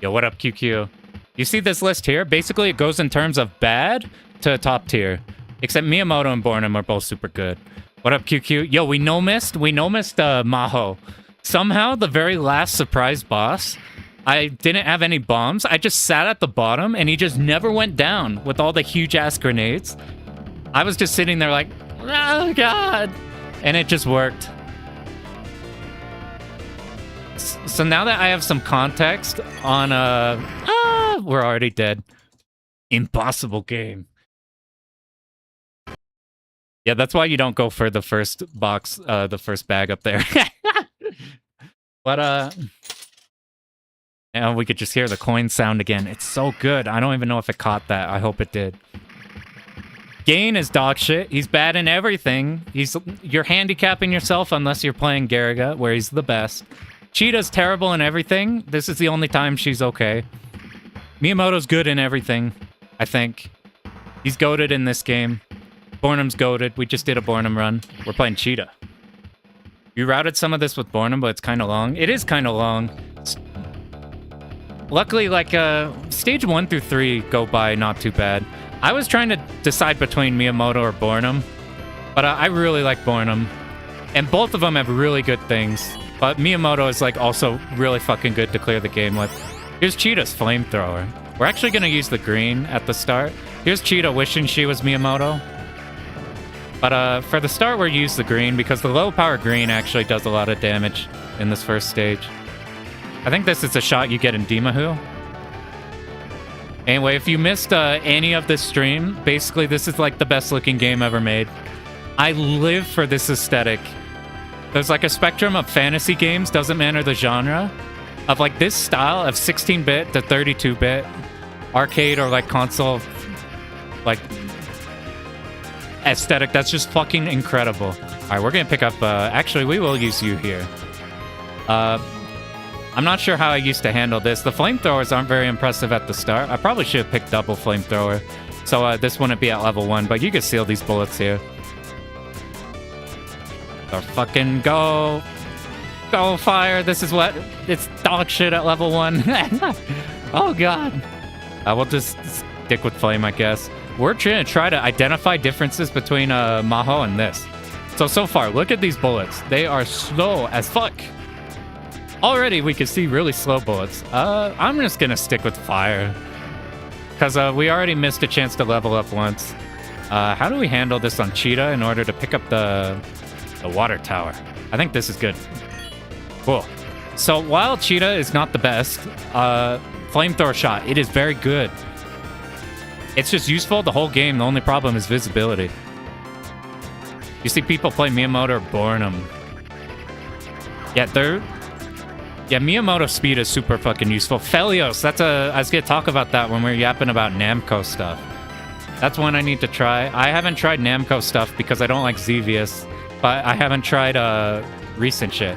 Yo, what up, QQ? You see this list here? Basically, it goes in terms of bad to top tier. Except Miyamoto and Bornnam are both super good. What up, QQ? Yo, we no-missed Mahou. Somehow, the very last surprise boss, I didn't have any bombs. I just sat at the bottom, and he just never went down with all the huge-ass grenades. I was just sitting there like, oh, God. And it just worked. So now that I have some context on, we're already dead. Impossible game. Yeah, that's why you don't go for the first box, the first bag up there. But, and we could just hear the coin sound again. It's so good. I don't even know if it caught that. I hope it did. Gain is dog shit. He's bad in everything. You're handicapping yourself unless you're playing Garaga, where he's the best. Chita's terrible in everything. This is the only time she's okay. Miyamoto's good in everything, I think. He's goated in this game. Bornnam's goated. We just did a Bornnam run. We're playing Chita. You routed some of this with Bornnam, but it's kind of long. It is kind of long. Luckily, like, stage 1 through 3 go by not too bad. I was trying to decide between Miyamoto or Bornnam, but I really like Bornnam. And both of them have really good things. But Miyamoto is, like, also really fucking good to clear the game with. Here's Chita's flamethrower. We're actually going to use the green at the start. Here's Chita wishing she was Miyamoto. But for the start, we'll use the green because the low power green actually does a lot of damage in this first stage. I think this is a shot you get in Mahou. Anyway, if you missed any of this stream, basically this is like the best looking game ever made. I live for this aesthetic. There's like a spectrum of fantasy games, doesn't matter the genre, of like this style of 16-bit to 32-bit arcade or like console like aesthetic that's just fucking incredible. All right, we're gonna pick up, actually we will use you here. I'm not sure how I used to handle this. The flamethrowers aren't very impressive at the start. I probably should have picked double flamethrower. So this wouldn't be at level 1, but you can seal these bullets here. So fucking go. Go fire. This is what, it's dog shit at level 1. Oh god. We'll just stick with flame, I guess. We're trying to identify differences between Mahou and this. So far, look at these bullets. They are slow as fuck. Already, we can see really slow bullets. I'm just gonna stick with fire. Because we already missed a chance to level up once. How do we handle this on Chita in order to pick up the water tower? I think this is good. Cool. So while Chita is not the best, flamethrower shot, it is very good. It's just useful the whole game. The only problem is visibility. You see people play Miyamoto or Bornnam. Yeah, Miyamoto speed is super fucking useful. Felios, I was gonna talk about that when we were yapping about Namco stuff. That's one I need to try. I haven't tried Namco stuff because I don't like Xevious, but I haven't tried recent shit.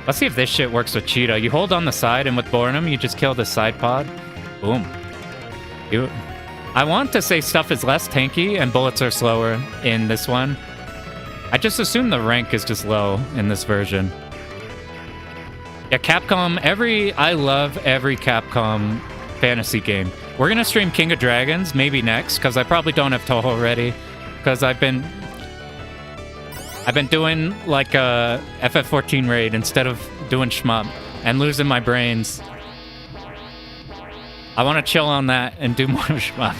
Let's see if this shit works with Chita. You hold on the side, and with Bornnam, you just kill the side pod. Boom. I want to say stuff is less tanky and bullets are slower in this one. I just assume the rank is just low in this version. Yeah, Capcom, I love every Capcom fantasy game. We're gonna stream King of Dragons, maybe next, because I probably don't have Toho ready. Because I've been doing like a FF14 raid instead of doing shmup and losing my brains. I want to chill on that and do more shmup.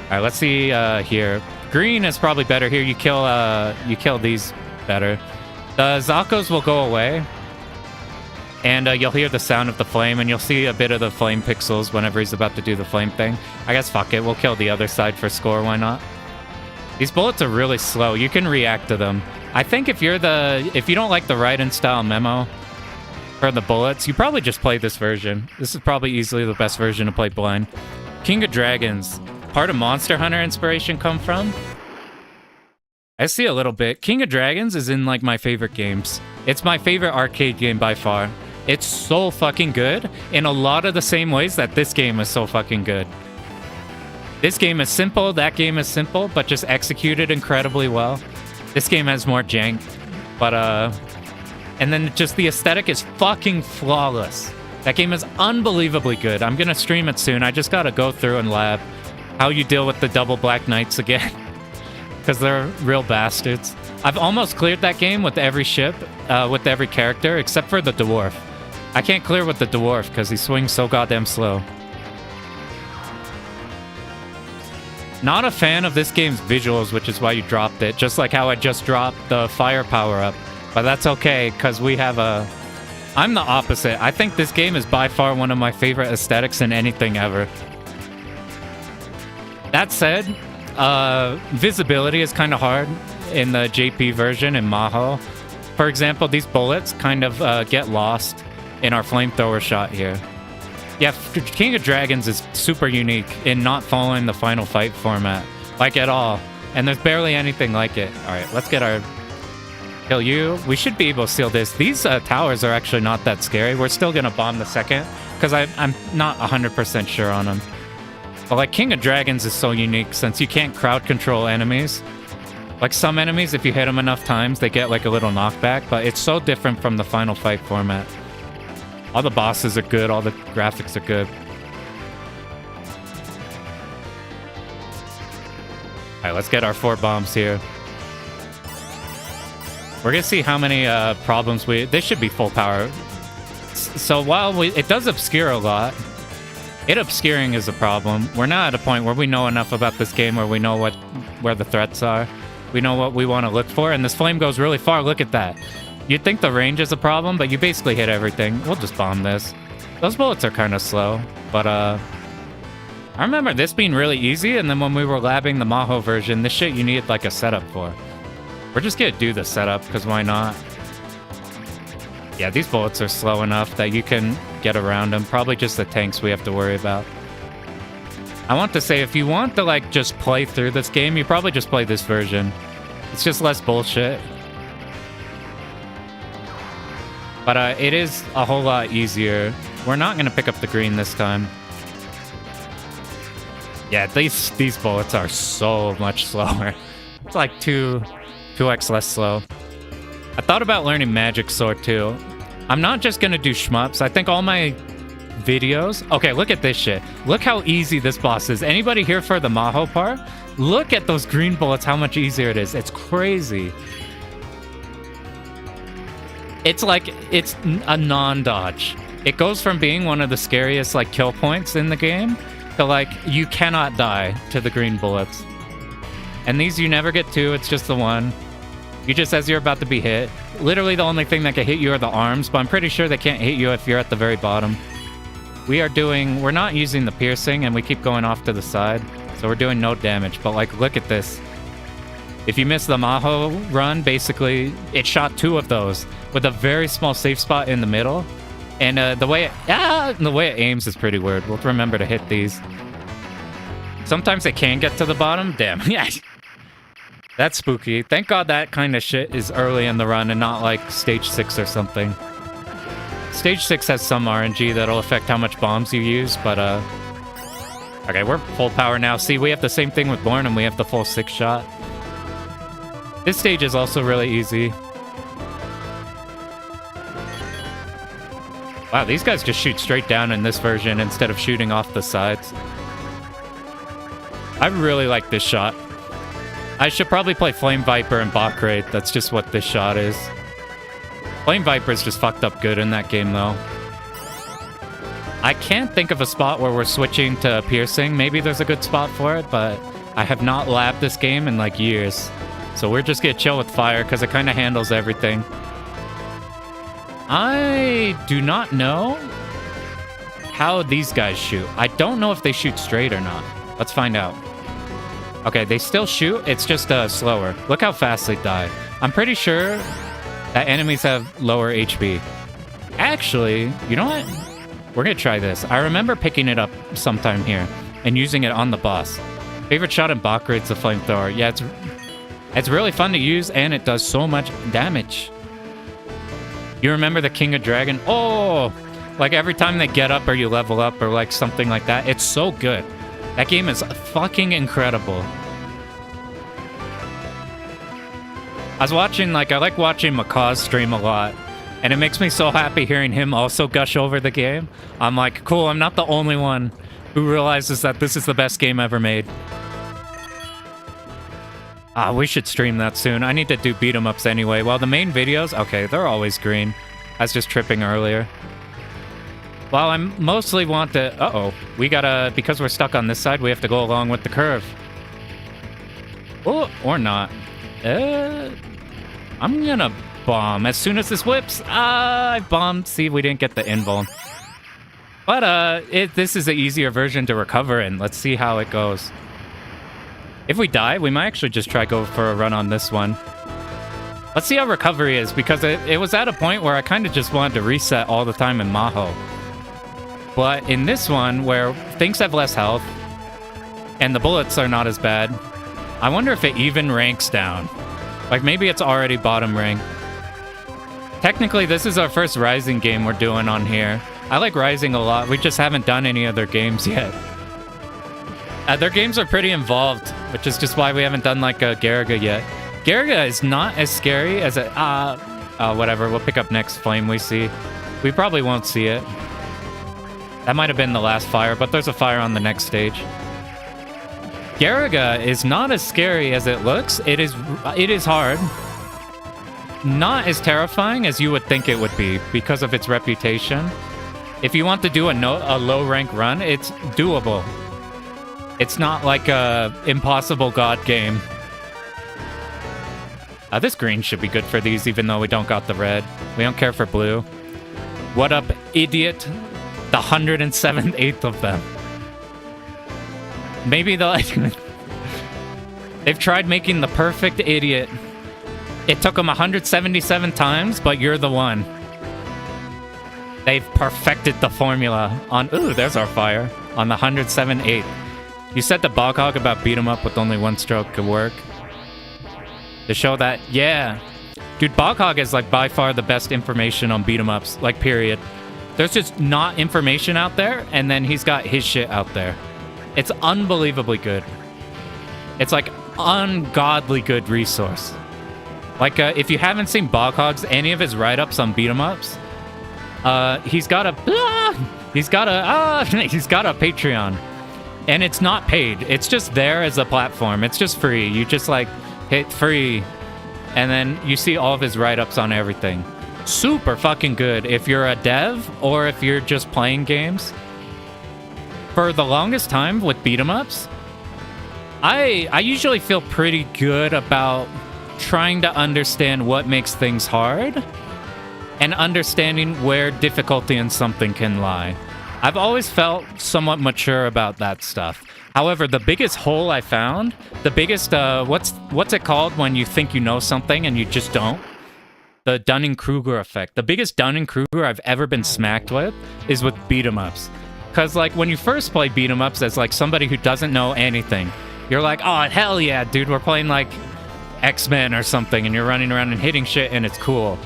Alright, let's see here. Green is probably better here. You kill these better. The Zakos will go away. And you'll hear the sound of the flame, and you'll see a bit of the flame pixels whenever he's about to do the flame thing. I guess fuck it, we'll kill the other side for score, why not? These bullets are really slow. You can react to them. I think if you don't like the Raiden style memo for the bullets, you probably just play this version. This is probably easily the best version to play blind. King of Dragons. Part of Monster Hunter inspiration come from? I see a little bit. King of Dragons is in like my favorite games. It's my favorite arcade game by far. It's so fucking good in a lot of the same ways that this game is so fucking good. This game is simple, that game is simple, but just executed incredibly well. This game has more jank, but and then just the aesthetic is fucking flawless. That game is unbelievably good. I'm gonna stream it soon. I just gotta go through and lab how you deal with the double Black Knights again. Because they're real bastards. I've almost cleared that game with every ship, with every character, except for the dwarf. I can't clear with the dwarf because he swings so goddamn slow. Not a fan of this game's visuals, which is why you dropped it. Just like how I just dropped the fire power-up. But that's okay, because we have a... I'm the opposite. I think this game is by far one of my favorite aesthetics in anything ever. That said, visibility is kind of hard in the JP version in Mahou. For example, these bullets kind of get lost in our flamethrower shot here. Yeah, King of Dragons is super unique in not following the Final Fight format, like at all. And there's barely anything like it. All right, let's get our... Kill you. We should be able to seal this. These towers are actually not that scary. We're still going to bomb the second, because I'm not 100% sure on them. But like King of Dragons is so unique since you can't crowd control enemies. Like some enemies, if you hit them enough times, they get like a little knockback, but it's so different from the Final Fight format. All the bosses are good, all the graphics are good. Alright, let's get our 4 bombs here. We're gonna see how many problems they should be full power. So while it does obscure a lot, obscuring is a problem. We're not at a point where we know enough about this game where we know where the threats are. We know what we want to look for, and this flame goes really far. Look at that. You'd think the range is a problem, but you basically hit everything. We'll just bomb this. Those bullets are kind of slow, but I remember this being really easy, and then when we were labbing the Mahou version, this shit you needed like a setup for. We're just gonna do the setup, because why not? Yeah, these bullets are slow enough that you can get around them. Probably just the tanks we have to worry about. I want to say, if you want to like just play through this game, you probably just play this version. It's just less bullshit. But it is a whole lot easier. We're not gonna pick up the green this time. Yeah, these bullets are so much slower. It's like 2x less slow. I thought about learning Magic Sword too. I'm not just gonna do shmups. I think all my videos... Okay, look at this shit. Look how easy this boss is. Anybody here for the Mahou part? Look at those green bullets, how much easier it is. It's crazy. It's like, it's a non-dodge. It goes from being one of the scariest like kill points in the game to like, you cannot die to the green bullets. And these you never get to, it's just the one. You just, as you're about to be hit. Literally the only thing that can hit you are the arms, but I'm pretty sure they can't hit you if you're at the very bottom. We're not using the piercing, and we keep going off to the side. So we're doing no damage, but like, look at this. If you miss the Mahou run, basically, it shot 2 of those with a very small safe spot in the middle. And the way it aims is pretty weird. We'll remember to hit these. Sometimes they can get to the bottom. Damn. Yeah. That's spooky. Thank God that kind of shit is early in the run and not like stage 6 or something. Stage 6 has some RNG that'll affect how much bombs you use, but okay, we're full power now. See, we have the same thing with Bornnam. We have the full 6 shot. This stage is also really easy. Wow, these guys just shoot straight down in this version instead of shooting off the sides. I really like this shot. I should probably play Flame Viper and Bach Raid. That's just what this shot is. Flame Viper is just fucked up good in that game, though. I can't think of a spot where we're switching to piercing. Maybe there's a good spot for it, but I have not labbed this game in like years. So we're just gonna chill with fire because it kind of handles everything. I do not know how these guys shoot. I don't know if they shoot straight or not. Let's find out. Okay, they still shoot. It's just slower. Look how fast they die. I'm pretty sure that enemies have lower HP. Actually, you know what? We're gonna try this. I remember picking it up sometime here and using it on the boss. Favorite shot in Bach Raid's the flamethrower. Yeah, it's really fun to use and it does so much damage. You remember the King of Dragon? Oh, like every time they get up or you level up or like something like that. It's so good. That game is fucking incredible. I was watching, like, I like watching Macaw's stream a lot. And it makes me so happy hearing him also gush over the game. I'm like, cool, I'm not the only one who realizes that this is the best game ever made. We should stream that soon. I need to do beat 'em ups anyway. Well, the main videos, okay, they're always green. I was just tripping earlier. Well, I mostly want to... Uh-oh. We gotta... Because we're stuck on this side, we have to go along with the curve. Oh, or not. I'm gonna bomb. As soon as this whips, I bombed. See, we didn't get the invuln. But, this is an easier version to recover in. Let's see how it goes. If we die, we might actually just try go for a run on this one. Let's see how recovery is, because it was at a point where I kind of just wanted to reset all the time in Mahou. But in this one, where things have less health, and the bullets are not as bad, I wonder if it even ranks down. Like, maybe it's already bottom rank. Technically, this is our first Rising game we're doing on here. I like Rising a lot, we just haven't done any other games yet. Their games are pretty involved, which is just why we haven't done, like, Garaga yet. Garaga is not as scary as it... whatever, we'll pick up next flame we see. We probably won't see it. That might have been the last fire, but there's a fire on the next stage. Garaga is not as scary as it looks. It is hard. Not as terrifying as you would think it would be because of its reputation. If you want to do a low rank run, it's doable. It's not like a impossible god game. This green should be good for these, even though we don't got the red. We don't care for blue. What up, idiot? The 107th of them. Maybe they'll... They've tried making the perfect idiot. It took them 177 times, but you're the one. They've perfected the formula on... Ooh, there's our fire. On the 107th. You said to Bog Hog about beat 'em up with only one stroke could work. To show that, yeah. Dude, Bog Hog is like by far the best information on beat 'em ups, like period. There's just not information out there, and then he's got his shit out there. It's unbelievably good. It's like ungodly good resource. Like, if you haven't seen Bog Hog's, any of his write-ups on beat 'em ups, he's got a Patreon. And it's not paid. It's just there as a platform. It's just free. You just like hit free, and then you see all of his write-ups on everything. Super fucking good if you're a dev or if you're just playing games. For the longest time with beat 'em ups, I usually feel pretty good about trying to understand what makes things hard and understanding where difficulty in something can lie. I've always felt somewhat mature about that stuff. However, the biggest hole I found, the biggest, what's it called when you think you know something and you just don't? The Dunning-Kruger effect. The biggest Dunning-Kruger I've ever been smacked with is with beat 'em ups. Because, like, when you first play beat 'em ups as, like, somebody who doesn't know anything, you're like, oh, hell yeah, dude, we're playing, like, X-Men or something, and you're running around and hitting shit, and it's cool.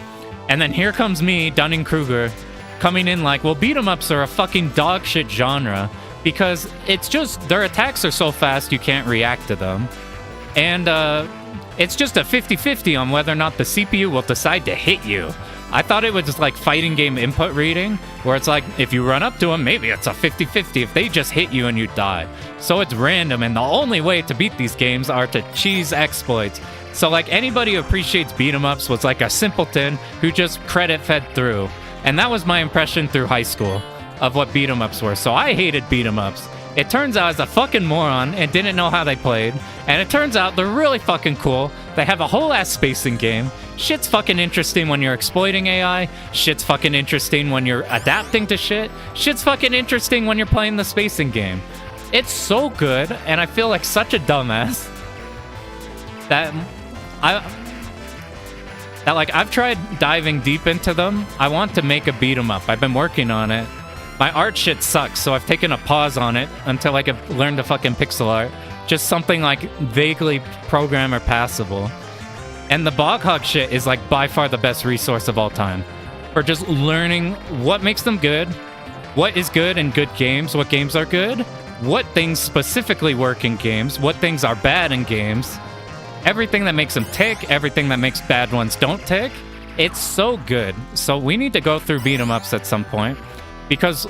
And then here comes me, Dunning-Kruger, coming in like, well, beat 'em ups are a fucking dog shit genre, because it's just, their attacks are so fast you can't react to them. And, It's just a 50-50 on whether or not the CPU will decide to hit you. I thought it was just like fighting game input reading, where it's like, if you run up to them, maybe it's a 50-50 if they just hit you and you die. So it's random, and the only way to beat these games are to cheese exploits. So like anybody who appreciates beat-em-ups was like a simpleton who just credit fed through. And that was my impression through high school of what beat-em-ups were. So I hated beat-em-ups. It turns out I was a fucking moron and didn't know how they played. And it turns out they're really fucking cool. They have a whole ass spacing game. Shit's fucking interesting when you're exploiting AI. Shit's fucking interesting when you're adapting to shit. Shit's fucking interesting when you're playing the spacing game. It's so good, and I feel like such a dumbass that I've tried diving deep into them. I want to make a beat 'em up. I've been working on it. My art shit sucks, so I've taken a pause on it until I can learn to fucking pixel art. Just something like vaguely program or passable. And the bog hog shit is like by far the best resource of all time for just learning what makes them good, what is good in good games, what games are good, what things specifically work in games, what things are bad in games, everything that makes them tick, everything that makes bad ones don't tick. It's so good. So we need to go through beat 'em ups at some point, because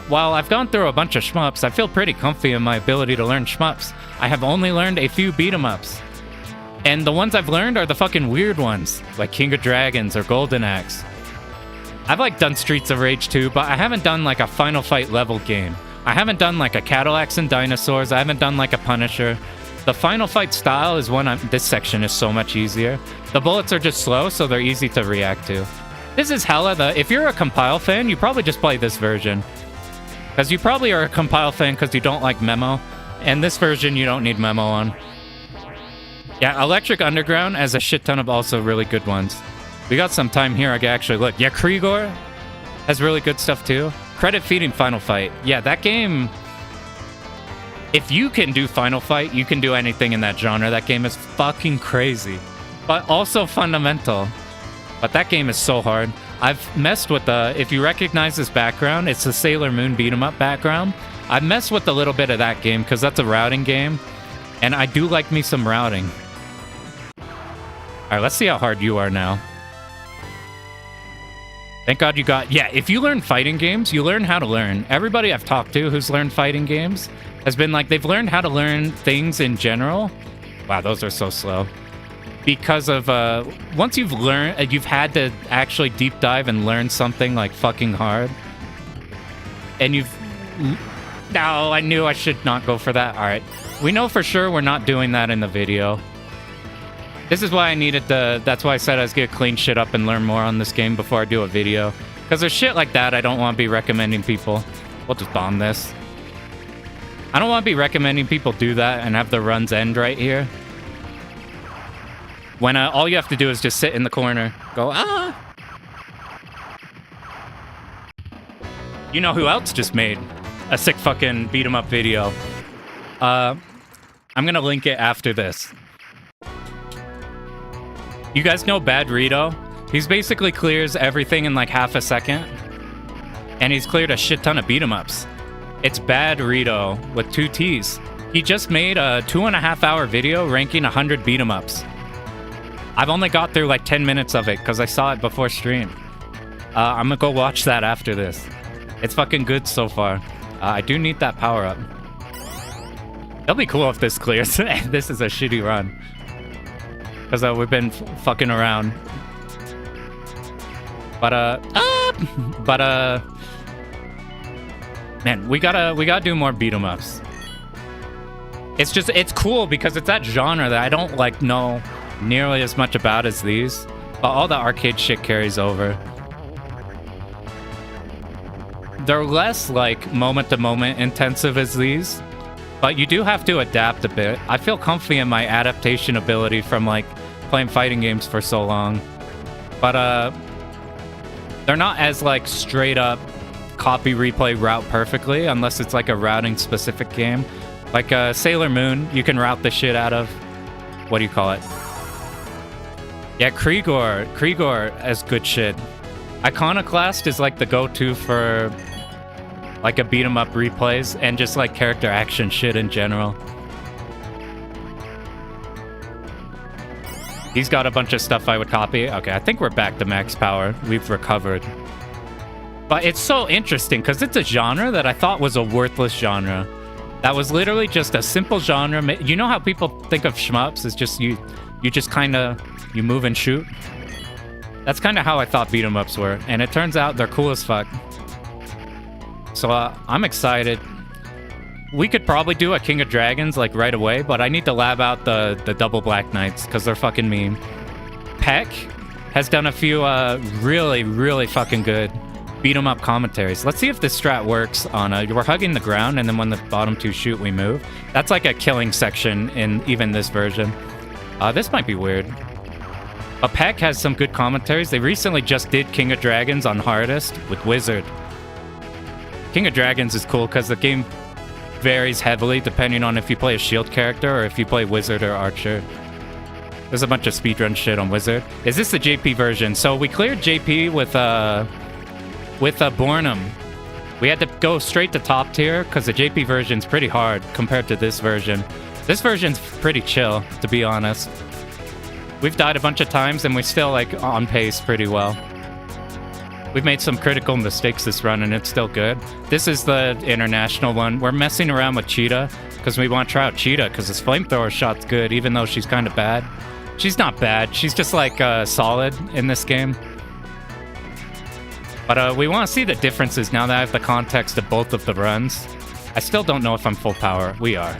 while I've gone through a bunch of shmups, I feel pretty comfy in my ability to learn shmups. I have only learned a few beat 'em ups. And the ones I've learned are the fucking weird ones, like King of Dragons or Golden Axe. I've like done Streets of Rage 2, but I haven't done like a Final Fight level game. I haven't done like a Cadillacs and Dinosaurs. I haven't done like a Punisher. The Final Fight style is one this section is so much easier. The bullets are just slow, so they're easy to react to. This is hella if you're a Compile fan, you probably just play this version. Because you probably are a Compile fan because you don't like Memo. And this version you don't need Memo on. Yeah, Electric Underground has a shit ton of also really good ones. We got some time here I can actually look. Yeah, Krigor has really good stuff too. Credit feeding Final Fight. Yeah, that game... If you can do Final Fight, you can do anything in that genre. That game is fucking crazy. But also fundamental. But that game is so hard. I've messed with the... If you recognize this background, it's the Sailor Moon beat-em-up background. I've messed with a little bit of that game because that's a routing game. And I do like me some routing. Alright, let's see how hard you are now. Thank God you got... Yeah, if you learn fighting games, you learn how to learn. Everybody I've talked to who's learned fighting games has been like, they've learned how to learn things in general. Wow, those are so slow. Because of, once you've learned, you've had to actually deep dive and learn something like fucking hard. And you've... No, I knew I should not go for that. Alright. We know for sure we're not doing that in the video. This is why I needed the... That's why I said I was gonna clean shit up and learn more on this game before I do a video. Because there's shit like that I don't want to be recommending people. We'll just bomb this. I don't want to be recommending people do that and have the runs end right here. When all you have to do is just sit in the corner. Go, ah! You know who else just made a sick fucking beat-em-up video? I'm gonna link it after this. You guys know Bad Rito? He's basically clears everything in like half a second. And he's cleared a shit ton of beat-em-ups. It's Bad Rito with 2 T's. He just made a 2.5 hour video ranking 100 beat-em-ups. I've only got through like 10 minutes of it because I saw it before stream. I'm gonna go watch that after this. It's fucking good so far. I do need that power up. It'll be cool if this clears. This is a shitty run. Because we've been fucking around. But, man, we gotta do more beat 'em ups. It's cool because it's that genre that I don't like know nearly as much about as these, but all the arcade shit carries over. They're less like moment to moment intensive as these, but you do have to adapt a bit. I feel comfy in my adaptation ability from like playing fighting games for so long, but they're not as like straight up copy replay route perfectly unless it's like a routing specific game. Like Sailor Moon, you can route the shit out of. What do you call it? Yeah, Krigor as good shit. Iconoclast is like the go-to for like a beat 'em up replays and just like character action shit in general. He's got a bunch of stuff I would copy. Okay, I think we're back to max power. We've recovered. But it's so interesting because it's a genre that I thought was a worthless genre. That was literally just a simple genre. You know how people think of shmups? It's just you just kind of, you move and shoot. That's kind of how I thought beat 'em ups were. And it turns out they're cool as fuck. So I'm excited. We could probably do a King of Dragons like right away, but I need to lab out the double Black Knights because they're fucking mean. Peck has done a few really, really fucking good beat 'em up commentaries. Let's see if this strat works on we're hugging the ground, and then when the bottom two shoot, we move. That's like a killing section in even this version. This might be weird. But Peck has some good commentaries. They recently just did King of Dragons on hardest with Wizard. King of Dragons is cool because the game varies heavily depending on if you play a shield character or if you play Wizard or Archer. There's a bunch of speedrun shit on Wizard. Is this the JP version? So we cleared JP with Bornnam. We had to go straight to top tier because the JP version's pretty hard compared to this version. This version's pretty chill, to be honest. We've died a bunch of times and we're still like on pace pretty well. We've made some critical mistakes this run and it's still good. This is the international one. We're messing around with Chita because we want to try out Chita because his flamethrower shot's good even though she's kind of bad. She's not bad. She's just like solid in this game. But we want to see the differences now that I have the context of both of the runs. I still don't know if I'm full power. We are.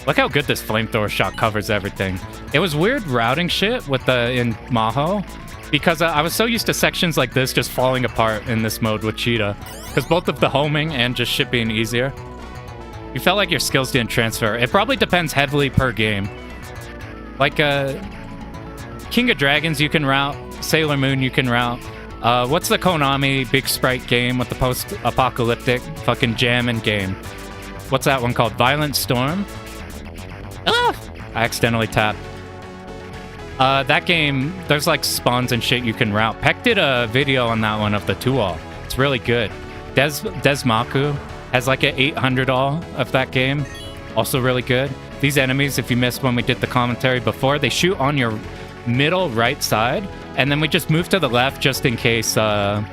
Look how good this flamethrower shot covers everything. It was weird routing shit with in Mahou because I was so used to sections like this just falling apart in this mode with Chita because both of the homing and just shit being easier. You felt like your skills didn't transfer. It probably depends heavily per game. Like King of Dragons you can route, Sailor Moon you can route. What's the Konami big sprite game with the post-apocalyptic fucking jamming game? What's that one called? Violent Storm? Ah! I accidentally tapped. That game, there's like spawns and shit you can route. Peck did a video on that one of the 2-all. It's really good. Daisakusen has like an 800-all of that game. Also really good. These enemies, if you missed when we did the commentary before, they shoot on your middle right side, and then we just move to the left just in case they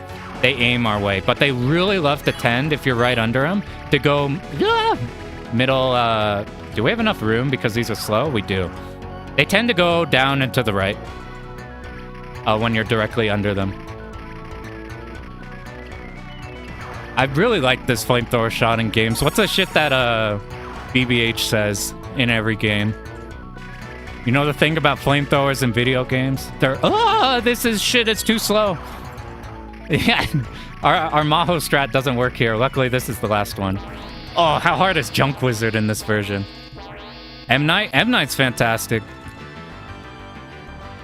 aim our way. But they really love to tend, if you're right under them, to go middle. Do we have enough room because these are slow? We do. They tend to go down and to the right when you're directly under them. I really like this flamethrower shot in games. What's the shit that BBH says in every game? You know the thing about flamethrowers in video games? They're, this is shit, it's too slow. Yeah, our Mahou strat doesn't work here. Luckily, this is the last one. Oh, how hard is Junk Wizard in this version? M. Knight's fantastic.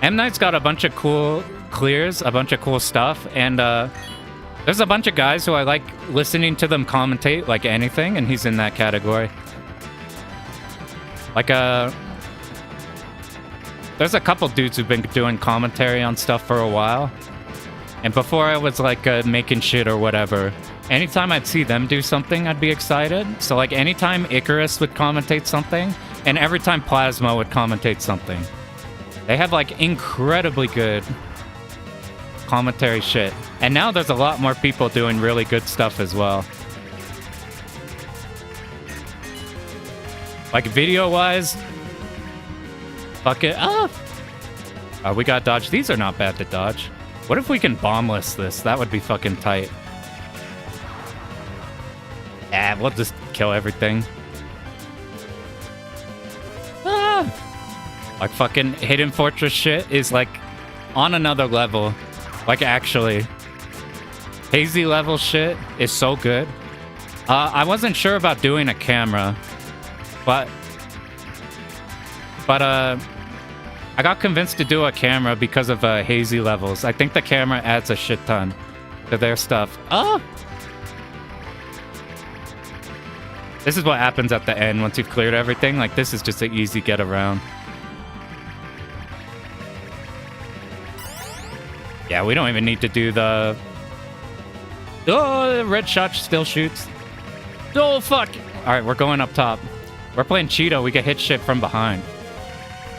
M. Knight's got a bunch of cool clears, a bunch of cool stuff, and there's a bunch of guys who I like listening to them commentate like anything, and he's in that category. Like there's a couple dudes who've been doing commentary on stuff for a while. And before I was like making shit or whatever, anytime I'd see them do something, I'd be excited. So like anytime Icarus would commentate something, and every time Plasma would commentate something. They have like incredibly good commentary shit. And now there's a lot more people doing really good stuff as well. Like video-wise, fuck it. We got dodge. These are not bad to dodge. What if we can bombless this? That would be fucking tight. We'll just kill everything. Like fucking Hidden Fortress shit is like on another level. Like actually. Hazy level shit is so good. I wasn't sure about doing a camera. But I got convinced to do a camera because of hazy levels. I think the camera adds a shit ton to their stuff. This is what happens at the end once you've cleared everything. Like, this is just an easy get around. Yeah, we don't even need to do the... Oh, the red shot still shoots. Oh, fuck. All right, we're going up top. We're playing Chita. We get hit shit from behind.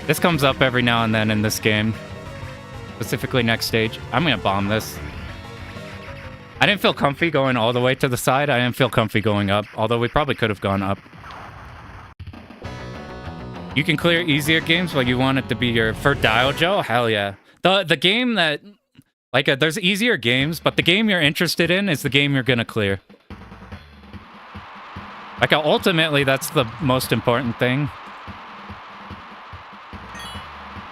This comes up every now and then in this game. Specifically next stage. I'm gonna bomb this. I didn't feel comfy going all the way to the side. I didn't feel comfy going up, although we probably could have gone up. You can clear easier games, but you want it to be your for Dial Joe? Hell yeah. The game that... Like, there's easier games, but the game you're interested in is the game you're gonna clear. Like, ultimately, that's the most important thing.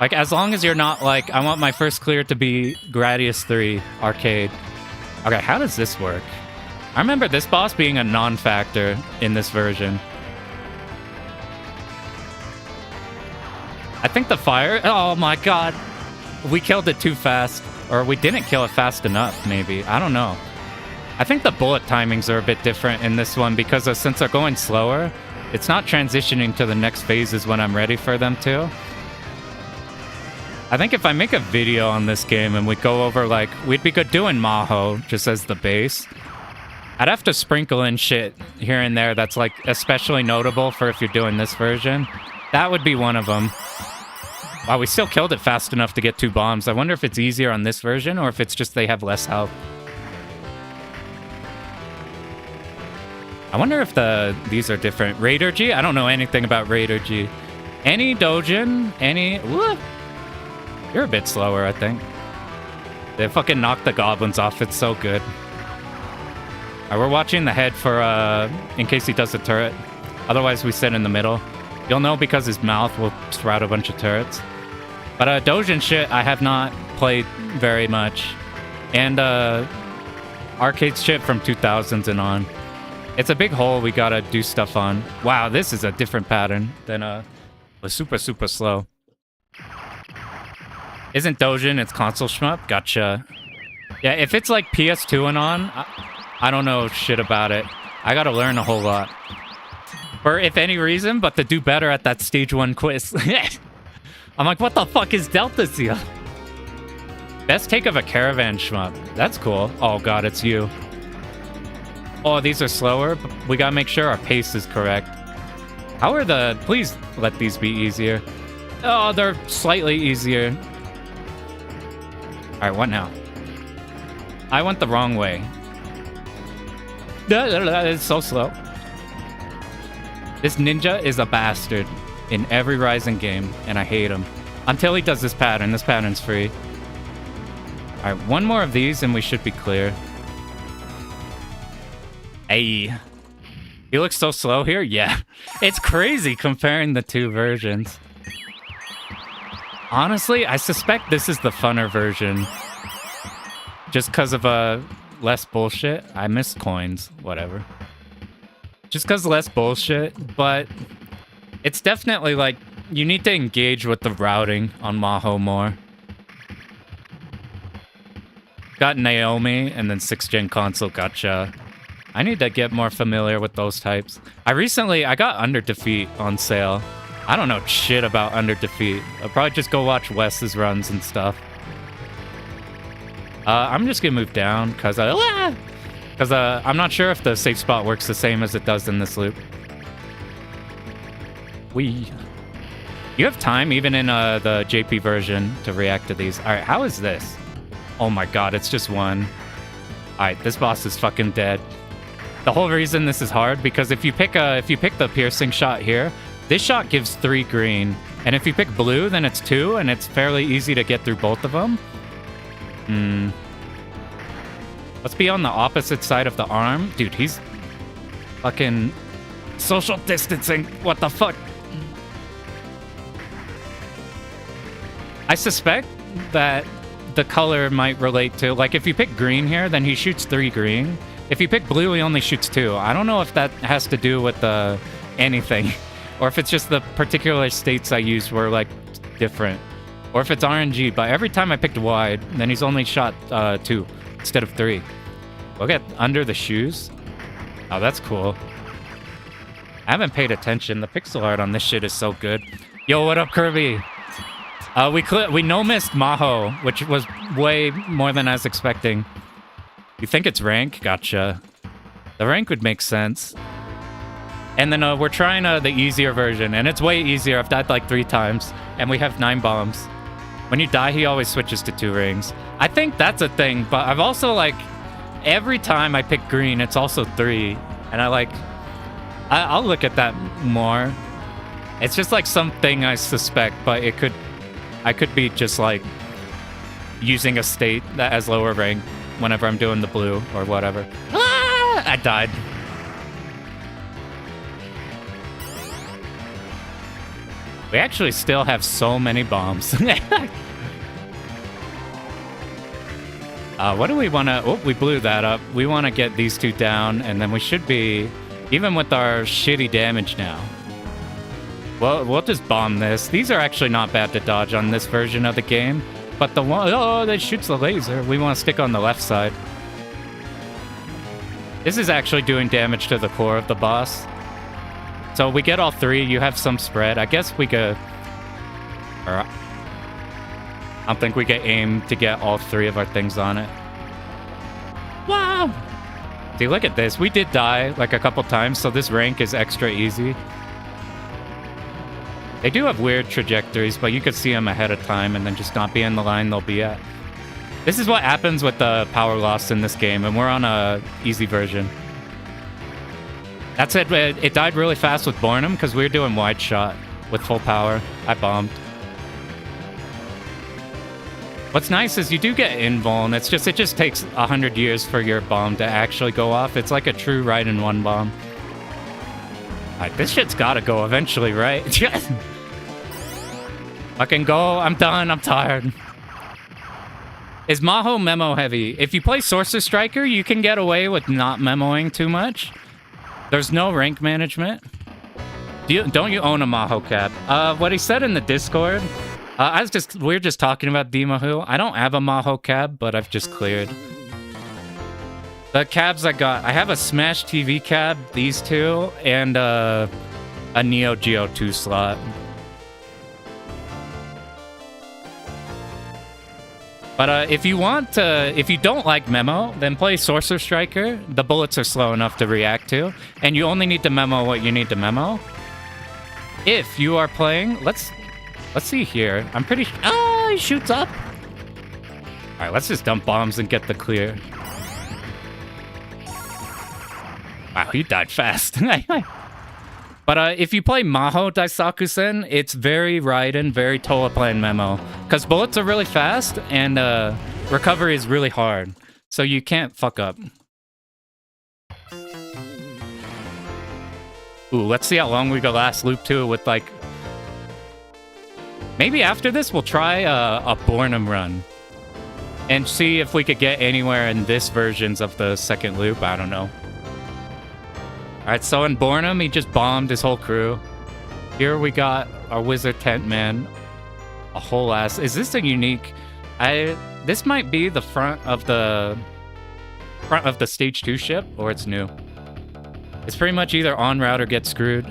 Like, as long as you're not like, I want my first clear to be Gradius 3 Arcade. Okay, how does this work? I remember this boss being a non-factor in this version. I think the fire... Oh my god. We killed it too fast. Or we didn't kill it fast enough, maybe. I don't know. I think the bullet timings are a bit different in this one because since they're going slower, it's not transitioning to the next phases when I'm ready for them to. I think if I make a video on this game and we go over, like, we'd be good doing Mahou just as the base. I'd have to sprinkle in shit here and there that's, like, especially notable for if you're doing this version. That would be one of them. Wow, we still killed it fast enough to get 2 bombs. I wonder if it's easier on this version or if it's just they have less health. I wonder if these are different. Raider G? I don't know anything about Raider G. Any Dojin? Any... Woo! You're a bit slower, I think. They fucking knocked the goblins off. It's so good. Alright, we're watching the head for, in case he does a turret. Otherwise, we sit in the middle. You'll know because his mouth will sprout a bunch of turrets. But, Dojin shit, I have not played very much. And, arcade shit from 2000s and on. It's a big hole we gotta do stuff on. Wow, this is a different pattern than, was super, super slow. Isn't Dojin, it's console shmup? Gotcha. Yeah, if it's like PS2 and on, I don't know shit about it. I gotta learn a whole lot. For if any reason, but to do better at that stage 1 quiz. I'm like, what the fuck is Delta Seal? Best take of a caravan shmup. That's cool. Oh god, it's you. Oh, these are slower, but we gotta make sure our pace is correct. How are the... Please let these be easier. Oh, they're slightly easier. Alright, what now? I went the wrong way. It's so slow. This ninja is a bastard in every Rising game, and I hate him. Until he does this pattern. This pattern's free. Alright, one more of these and we should be clear. Hey. He looks so slow here? Yeah. It's crazy comparing the 2 versions. Honestly, I suspect this is the funner version. Just because of less bullshit. I miss coins. Whatever. Just because less bullshit, but it's definitely like you need to engage with the routing on Mahou more. Got Naomi and then 6th gen console, gotcha. I need to get more familiar with those types. I got Under Defeat on sale. I don't know shit about Under Defeat. I'll probably just go watch Wes's runs and stuff. I'm just gonna move down because I'm not sure if the safe spot works the same as it does in this loop. You have time even in the JP version to react to these. All right, how is this? Oh my god, it's just 1. All right, this boss is fucking dead. The whole reason this is hard because if you pick the piercing shot here, this shot gives 3 green, and if you pick blue, then it's 2, and it's fairly easy to get through both of them. Let's be on the opposite side of the arm. Dude, he's fucking social distancing. What the fuck? I suspect that the color might relate to... Like, if you pick green here, then he shoots 3 green. If you pick blue, he only shoots 2. I don't know if that has to do with anything. Or if it's just the particular states I used were, like, different. Or if it's RNG. But every time I picked wide, then he's only shot 2 instead of 3. Look at under the shoes. Oh, that's cool. I haven't paid attention. The pixel art on this shit is so good. Yo, what up, Kirby? We no-missed Mahou, which was way more than I was expecting. You think it's rank? Gotcha. The rank would make sense. And then we're trying the easier version, and it's way easier. I've died like 3 times, and we have 9 bombs. When you die, he always switches to 2 rings. I think that's a thing, but I've also, like, every time I pick green, it's also 3. And I'll look at that more. It's just like something I suspect, but I could be just like using a state that has lower rank whenever I'm doing the blue or whatever. Ah! I died. We actually still have so many bombs. What do we want to... Oh, we blew that up. We want to get these 2 down, and then we should be... Even with our shitty damage now. Well, we'll just bomb this. These are actually not bad to dodge on this version of the game. But the one... Oh, that shoots the laser. We want to stick on the left side. This is actually doing damage to the core of the boss. So we get all 3. You have some spread. I guess we could... Or, I don't think we could aim to get all 3 of our things on it. Wow! See, look at this. We did die like a couple times, so this rank is extra easy. They do have weird trajectories, but you could see them ahead of time and then just not be in the line they'll be at. This is what happens with the power loss in this game, and we're on a easy version. That's it. It died really fast with Bornnam because we were doing wide shot with full power. I bombed. What's nice is you do get invuln. It just takes 100 years for your bomb to actually go off. It's like a true ride-in-one bomb. Alright, this shit's gotta go eventually, right? Fucking go. I'm done. I'm tired. Is Mahou memo heavy? If you play Sorcerer Striker, you can get away with not memoing too much. There's no rank management. Don't you own a Mahou cab? What he said in the Discord, we were just talking about the Mahou. I don't have a Mahou cab, but I've just cleared. The cabs I got, I have a Smash TV cab, these 2, and a Neo Geo 2 slot. But if you don't like memo, then play Sorcerer Striker. The bullets are slow enough to react to, and you only need to memo what you need to memo. If you are playing, let's see here. I'm pretty sure. Oh, he shoots up. All right, let's just dump bombs and get the clear. Wow, he died fast. But if you play Mahou Daisakusen, it's very Raiden, very Toa plan memo. Because bullets are really fast, and recovery is really hard. So you can't fuck up. Ooh, let's see how long we go last loop 2 with, like... Maybe after this, we'll try a Bornnam run. And see if we could get anywhere in this versions of the second loop. I don't know. Alright, so in Bornnam, he just bombed his whole crew. Here we got our wizard tent man. A whole ass. Is this a unique? This might be the front of the stage 2 ship, or it's new. It's pretty much either on route or get screwed.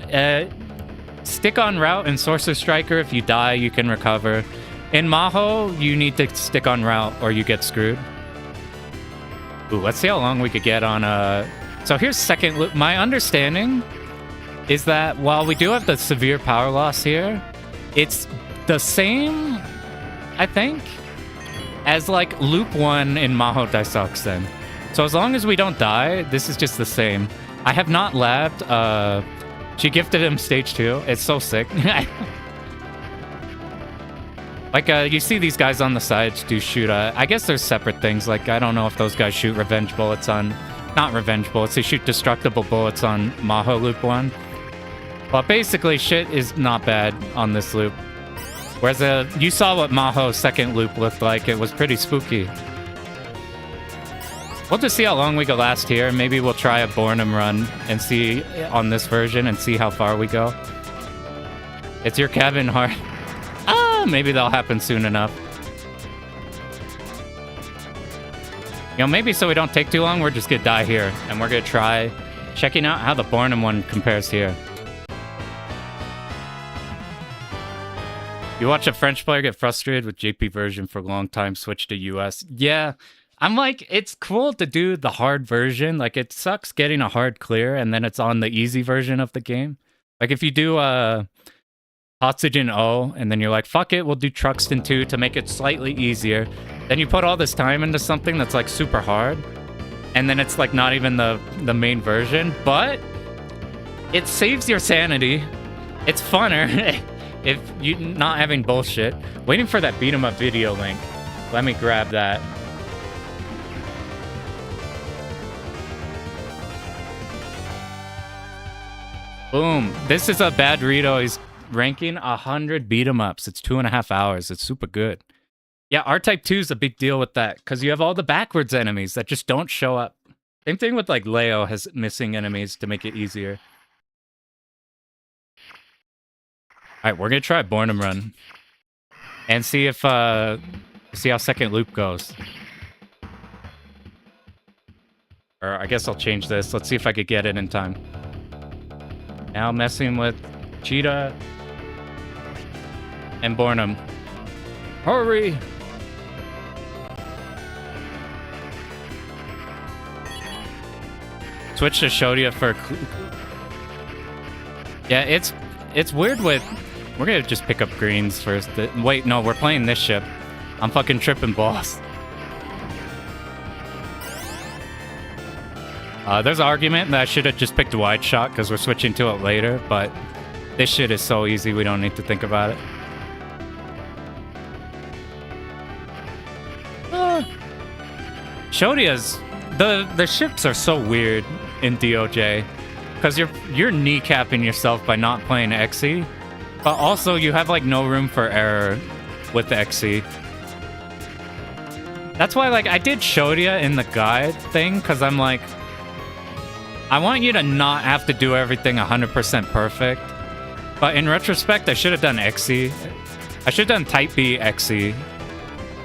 Stick on route in Sorcerer Striker. If you die, you can recover. In Mahou, you need to stick on route or you get screwed. Ooh, let's see how long we could get on So here's second loop. My understanding is that while we do have the severe power loss here, it's the same, I think, as like loop 1 in Mahou Daisakusen. So as long as we don't die, this is just the same. I have not labbed. She gifted him stage 2. It's so sick. Like, you see these guys on the sides do shoot, I guess there's separate things. Like, I don't know if those guys shoot revenge bullets on... Not revenge bullets, they shoot destructible bullets on Mahou loop 1. But basically, shit is not bad on this loop. Whereas, you saw what Mahou's second loop looked like. It was pretty spooky. We'll just see how long we can last here. Maybe we'll try a Bornnam run and see on this version and see how far we go. It's your cabin hard. Maybe that'll happen soon enough. You know, maybe so we don't take too long, we're just gonna die here. And we're gonna try checking out how the Bornnam one compares here. You watch a French player get frustrated with JP version for a long time, switch to US. Yeah, I'm like, it's cool to do the hard version. Like, it sucks getting a hard clear and then it's on the easy version of the game. Like, if you do Oxygen O and then you're like, fuck it, we'll do Truxton 2 to make it slightly easier. Then you put all this time into something that's like super hard. And then it's like not even the main version. But it saves your sanity. It's funner if you're not having bullshit. Waiting for that beat 'em up video link. Let me grab that. Boom. This is a bad Rito. He's ranking 100 beat 'em ups. It's 2.5 hours. It's super good. Yeah, R-Type 2 is a big deal with that because you have all the backwards enemies that just don't show up. Same thing with like Leo has missing enemies to make it easier. All right, we're gonna try Bornnam run and see if see how second loop goes. Or I guess I'll change this. Let's see if I could get it in time. Now messing with Chita and Bornnam. Hurry! Switch to Shodia for... Yeah, it's weird with... We're gonna just pick up greens first. Wait, no, we're playing this ship. I'm fucking tripping balls. There's an argument that I should have just picked a wide shot because we're switching to it later, but this shit is so easy we don't need to think about it. Shodia's... The ships are so weird in DOJ because you're kneecapping yourself by not playing XE, but also you have like no room for error with the XE. That's why like I did Shodia in the guide thing because I'm like, I want you to not have to do everything 100% perfect. But in retrospect, I should have done XE. I should have done Type B XE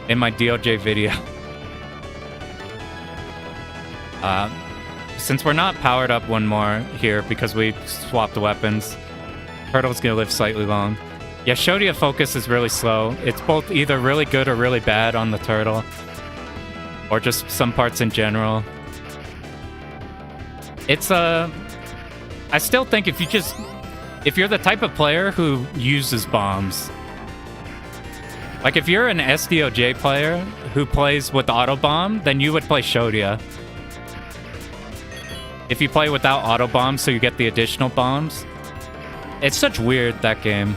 in my DOJ video. Since we're not powered up one more here because we swapped the weapons, Turtle's gonna live slightly long. Yeah, Shodia focus is really slow. It's both either really good or really bad on the Turtle. Or just some parts in general. It's I still think if you're the type of player who uses bombs, like if you're an SDOJ player who plays with auto bomb, then you would play Shodia. If you play without auto bombs, so you get the additional bombs, it's such weird that game.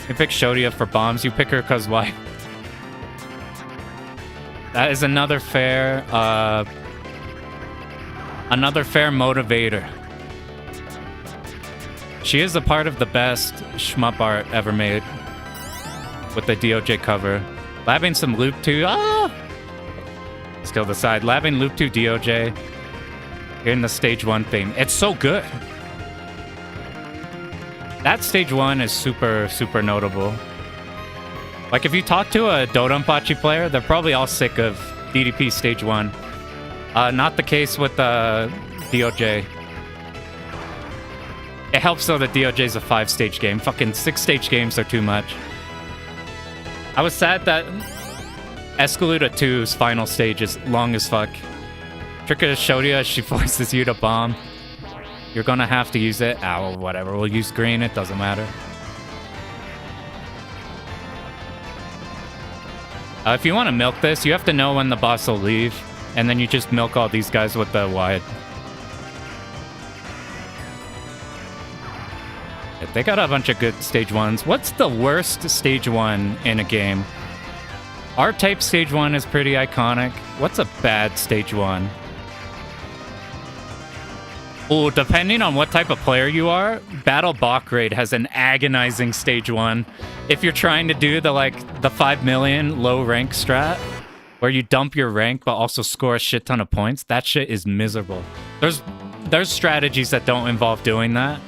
You pick Shodia for bombs. You pick her because why? That is another fair motivator. She is a part of the best shmup art ever made with the DOJ cover. Labbing some Loop 2. Ah! Let's kill the side. Labbing Loop 2 DOJ. Hearing the stage 1 theme. It's so good. That stage 1 is super, super notable. Like if you talk to a Dodonpachi player, they're probably all sick of DDP stage 1. Not the case with DOJ. It helps though that DOJ is a 5-stage game. Fucking 6-stage games are too much. I was sad that Escaluda 2's final stage is long as fuck. Trick of Shodia, she forces you to bomb. You're gonna have to use it. Ah, well, whatever. We'll use green. It doesn't matter. If you want to milk this, you have to know when the boss will leave. And then you just milk all these guys with the wide. They got a bunch of good stage 1s. What's the worst stage 1 in a game? R-Type stage 1 is pretty iconic. What's a bad stage 1? Oh, depending on what type of player you are, Battle Bach Raid has an agonizing stage 1. If you're trying to do the 5 million low rank strat, where you dump your rank but also score a shit ton of points, that shit is miserable. There's strategies that don't involve doing that,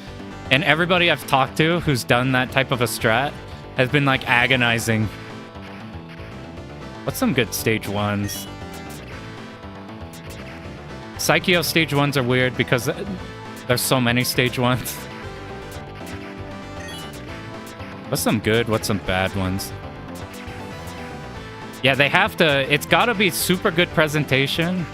and everybody I've talked to who's done that type of a strat has been like agonizing. What's some good stage 1s? Psycho stage 1s are weird because there's so many stage 1s. What's some good? What's some bad ones? Yeah, they have to. It's got to be super good presentation.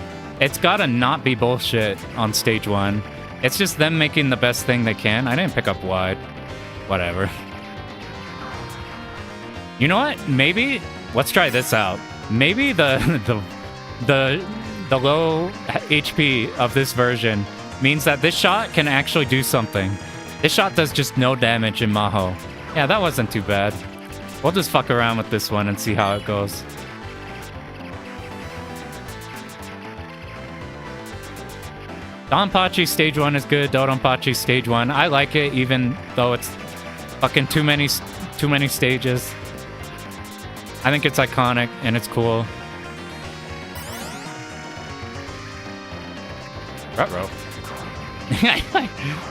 It's got to not be bullshit on stage 1. It's just them making the best thing they can. I didn't pick up wide. Whatever. You know what? Maybe let's try this out. Maybe the low HP of this version means that this shot can actually do something. This shot does just no damage in Mahou. Yeah, that wasn't too bad. We'll just fuck around with this one and see how it goes. Donpachi stage 1 is good. Dodonpachi stage 1. I like it even though it's fucking too many stages. I think it's iconic and it's cool. Ruh-roh.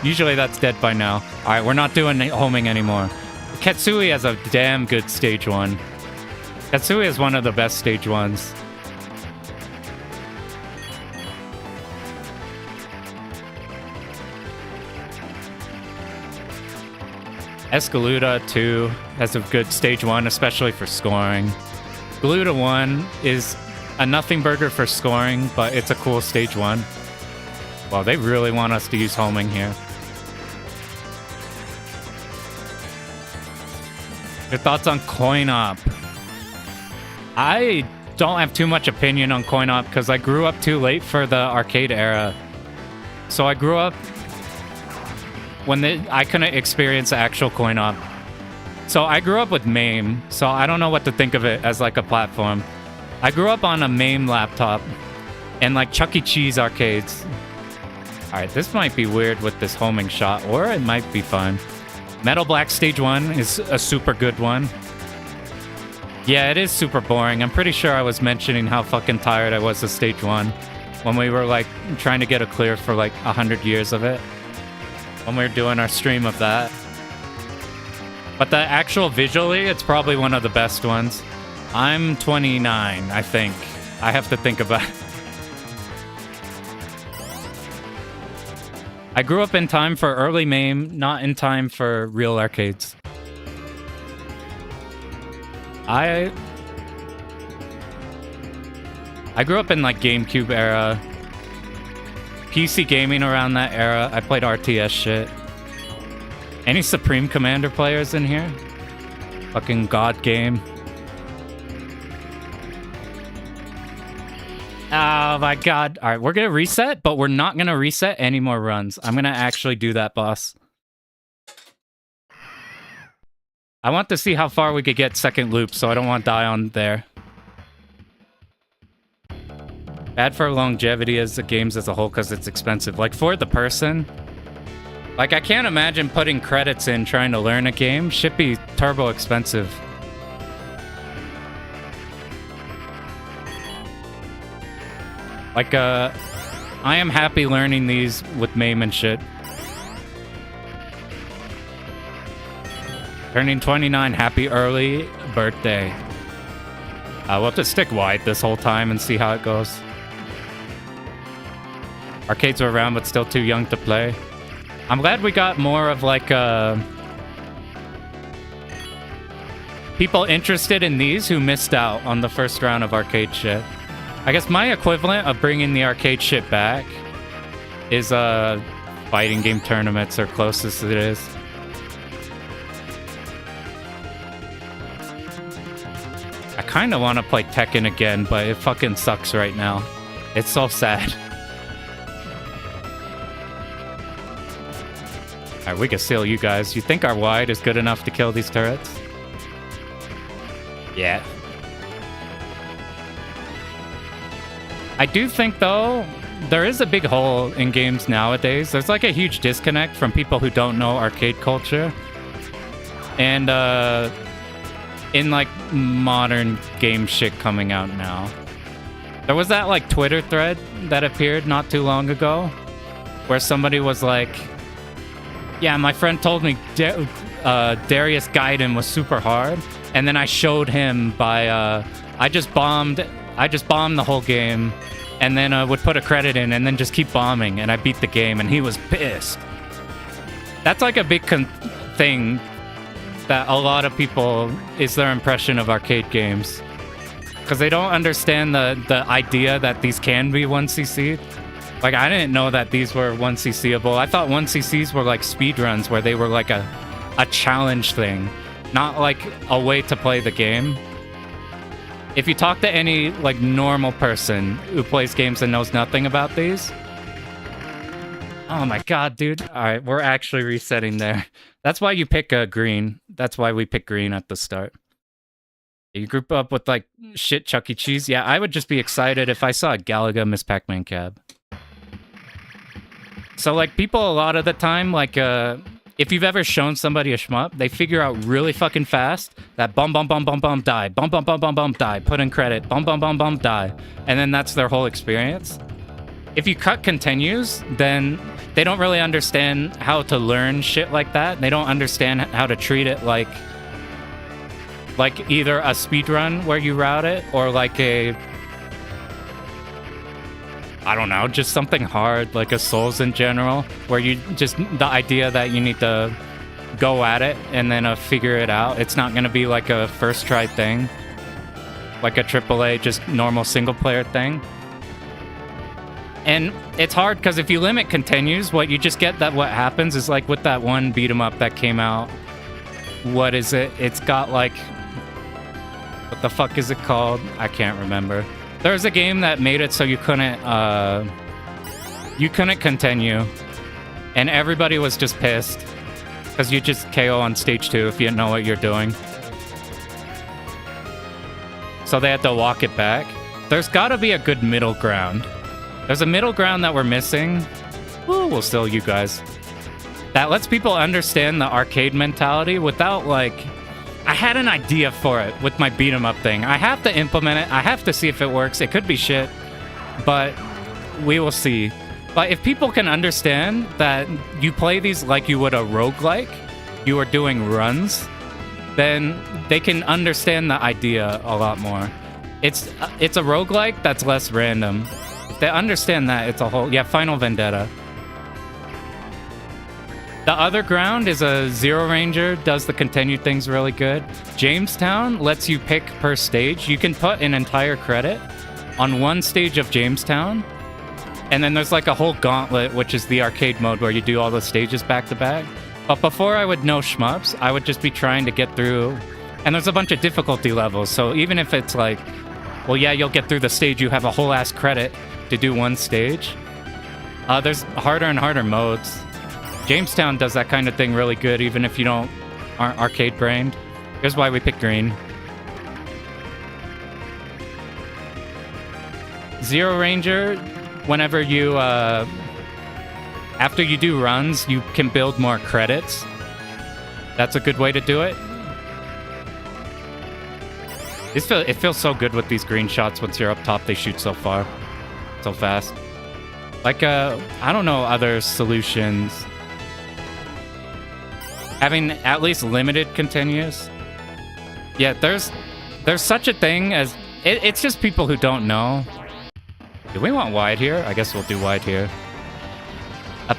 Usually that's dead by now. Alright, we're not doing homing anymore. Ketsui has a damn good stage 1. Ketsui is one of the best stage 1s. Escaluda 2 has a good stage 1, especially for scoring. Galuda 1 is a nothing burger for scoring, but it's a cool stage 1. Well, they really want us to use homing here. Your thoughts on coin op? I don't have too much opinion on coin op because I grew up too late for the arcade era. So I grew up when I couldn't experience actual coin op. So I grew up with MAME, so I don't know what to think of it as like a platform. I grew up on a MAME laptop and like Chuck E. Cheese arcades. Alright, this might be weird with this homing shot, or it might be fun. Metal Black Stage 1 is a super good one. Yeah, it is super boring. I'm pretty sure I was mentioning how fucking tired I was of Stage 1 when we were like trying to get a clear for like 100 years of it. When we were doing our stream of that. But the actual visually, it's probably one of the best ones. I'm 29, I think. I have to think about it. I grew up in time for early MAME, not in time for real arcades. I grew up in like GameCube era. PC gaming around that era. I played RTS shit. Any Supreme Commander players in here? Fucking God game. Oh my god. Alright, we're gonna reset, but we're not gonna reset any more runs. I'm gonna actually do that, boss. I want to see how far we could get second loop, so I don't want to die on there. Bad for longevity as the games as a whole because it's expensive. Like, for the person, like, I can't imagine putting credits in trying to learn a game. Should be turbo expensive. Like, I am happy learning these with MAME and shit. Turning 29, happy early birthday. We'll have to stick wide this whole time and see how it goes. Arcades are around, but still too young to play. I'm glad we got more of like people interested in these who missed out on the first round of arcade shit. I guess my equivalent of bringing the arcade shit back is fighting game tournaments, or closest it is. I kind of want to play Tekken again, but it fucking sucks right now. It's so sad. Alright, we can seal you guys. You think our wide is good enough to kill these turrets? Yeah. I do think, though, there is a big hole in games nowadays. There's like a huge disconnect from people who don't know arcade culture. And, in like modern game shit coming out now. There was that like Twitter thread that appeared not too long ago where somebody was like, yeah, my friend told me Darius Gaiden was super hard, and then I showed him by I just bombed the whole game, and then would put a credit in and then just keep bombing, and I beat the game, and he was pissed. That's like a big thing that a lot of people is their impression of arcade games. Because they don't understand the idea that these can be 1cc. Like, I didn't know that these were 1cc-able. I thought 1cc's were like speedruns where they were like a challenge thing, not like a way to play the game. If you talk to any like normal person who plays games and knows nothing about these... Oh my god, dude. Alright, we're actually resetting there. That's why you pick green. That's why we pick green at the start. You group up with like shit Chuck E. Cheese. Yeah, I would just be excited if I saw a Galaga Miss Pac-Man cab. So like people a lot of the time, like if you've ever shown somebody a shmup, they figure out really fucking fast that bum bum bum bum bum die, bum bum bum bum bum die, put in credit, bum bum bum bum die, and then that's their whole experience. If you cut continues, then they don't really understand how to learn shit like that. They don't understand how to treat it like either a speedrun where you route it, or like a, I don't know, just something hard, like a Souls in general, where you just, the idea that you need to go at it and then figure it out. It's not going to be like a first try thing, like a AAA, just normal single player thing. And it's hard because if you limit continues, what you just get, that what happens is like with that one beat 'em up that came out, what is it? It's got like, what the fuck is it called? I can't remember. There's a game that made it so you couldn't continue, and everybody was just pissed because you just KO on stage 2 if you didn't know what you're doing. So they had to walk it back. There's got to be a good middle ground. There's a middle ground that we're missing. Ooh, we'll still you guys. That lets people understand the arcade mentality without like... I had an idea for it with my beat 'em up thing. I have to implement it. I have to see if it works. It could be shit, but we will see. But if people can understand that you play these like you would a roguelike, you are doing runs, then they can understand the idea a lot more. It's a roguelike that's less random. If they understand that, it's a whole... Yeah, Final Vendetta. The other ground is a Zero Ranger, does the continued things really good. Jamestown lets you pick per stage. You can put an entire credit on one stage of Jamestown, and then there's like a whole gauntlet, which is the arcade mode where you do all the stages back to back. But before I would know shmups, I would just be trying to get through, and there's a bunch of difficulty levels, so even if it's like, well, yeah, you'll get through the stage, you have a whole ass credit to do one stage. There's harder and harder modes. Jamestown does that kind of thing really good, even if you aren't arcade brained. Here's why we pick green. Zero Ranger, whenever you, after you do runs, you can build more credits. That's a good way to do it. It feels so good with these green shots. Once you're up top, they shoot so far, so fast. Like, I don't know other solutions. Having at least limited continues. Yeah, there's such a thing as... It's just people who don't know. Do we want wide here? I guess we'll do wide here.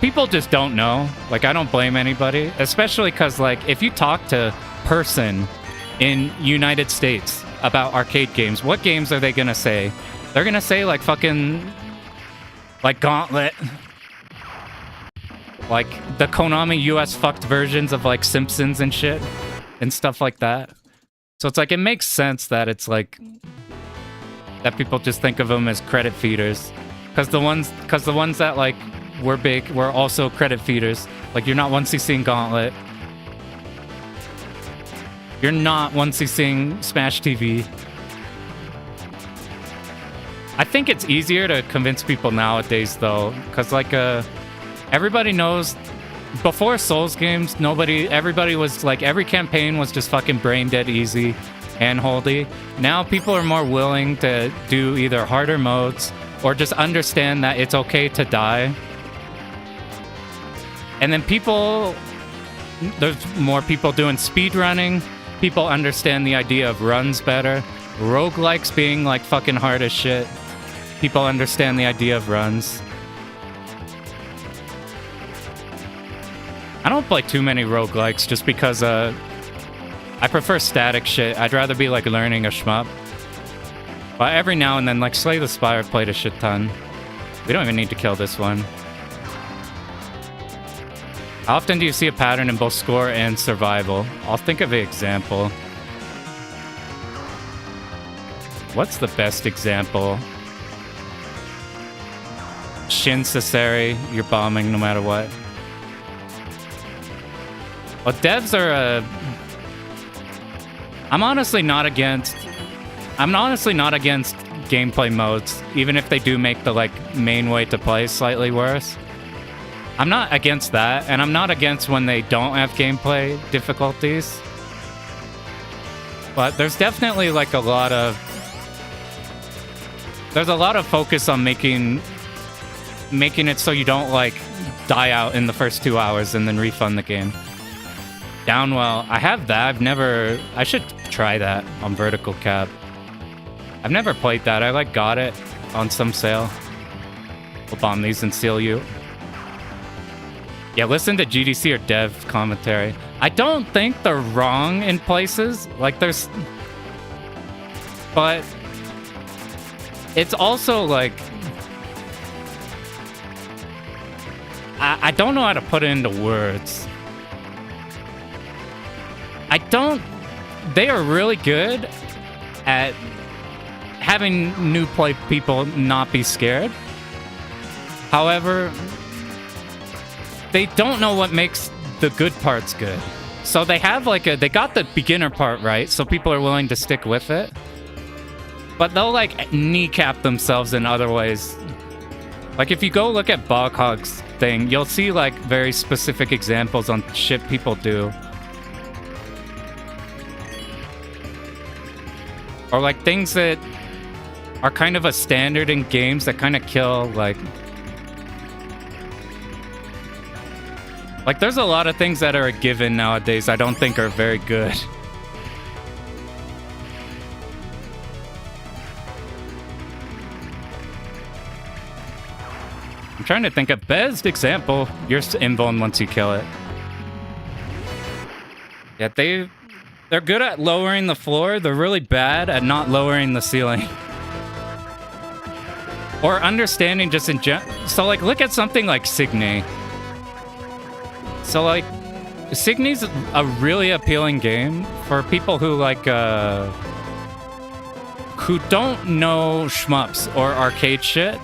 People just don't know. Like, I don't blame anybody. Especially because, like, if you talk to person in United States about arcade games, what games are they gonna say? They're gonna say, like, fucking... like, Gauntlet... like, the Konami US fucked versions of, like, Simpsons and shit. And stuff like that. So it's like, it makes sense that it's, like... that people just think of them as credit feeders. Because the ones that, like, were big were also credit feeders. Like, you're not 1cc'ing Gauntlet. You're not 1cc'ing Smash TV. I think it's easier to convince people nowadays, though. Because, like, everybody knows, before Souls games, everybody was like, every campaign was just fucking brain dead easy, handholdy. Now people are more willing to do either harder modes or just understand that it's okay to die. And then there's more people doing speedrunning. People understand the idea of runs better. Roguelikes being like fucking hard as shit. People understand the idea of runs. I don't play too many roguelikes just because I prefer static shit. I'd rather be like learning a shmup. But every now and then, like, Slay the Spire played a shit ton. We don't even need to kill this one. How often do you see a pattern in both score and survival? I'll think of an example. What's the best example? Shin Saseri, you're bombing no matter what. Well, devs are I'm honestly not against gameplay modes, even if they do make the, like, main way to play slightly worse. I'm not against that, and I'm not against when they don't have gameplay difficulties. But there's definitely, like, a lot of focus on making it so you don't, like, die out in the first 2 hours and then refund the game. Downwell, I have that. I should try that on Vertical Cab. I've never played that. I, like, got it on some sale. We'll bomb these and seal you. Yeah, listen to GDC or dev commentary. I don't think they're wrong in places. Like, there's... But... It's also, like... I don't know how to put it into words. They are really good at having new play people not be scared. However, they don't know what makes the good parts good. So they have, like, they got the beginner part right, so people are willing to stick with it. But they'll, like, kneecap themselves in other ways. Like, if you go look at Boghog's thing, you'll see, like, very specific examples on shit people do. Or, like, things that are kind of a standard in games that kind of kill, like... Like, there's a lot of things that are a given nowadays I don't think are very good. I'm trying to think of best example. You're invuln once you kill it. Yeah, they're good at lowering the floor. They're really bad at not lowering the ceiling. Or understanding just in general. So, like, look at something like Signy. So, like, Signy's a really appealing game for people who, like, who don't know shmups or arcade shit.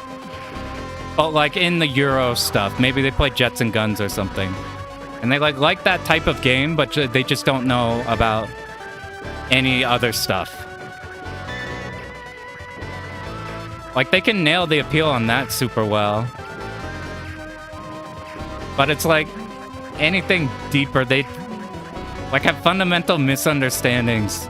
But, like, in the Euro stuff. Maybe they play Jets and Guns or something. And they, like that type of game, but they just don't know about any other stuff. Like, they can nail the appeal on that super well. But it's like, anything deeper, they, like, have fundamental misunderstandings.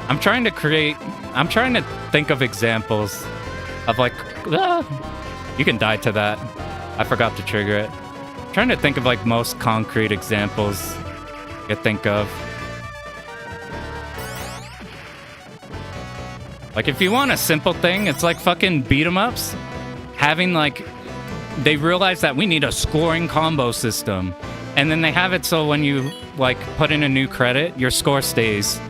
I'm trying to think of examples of, like, you can die to that. I forgot to trigger it. I'm trying to think of, like, most concrete examples you think of. Like, if you want a simple thing, it's like fucking beat 'em ups. Having, like, they realize that we need a scoring combo system. And then they have it so when you, like, put in a new credit, your score stays.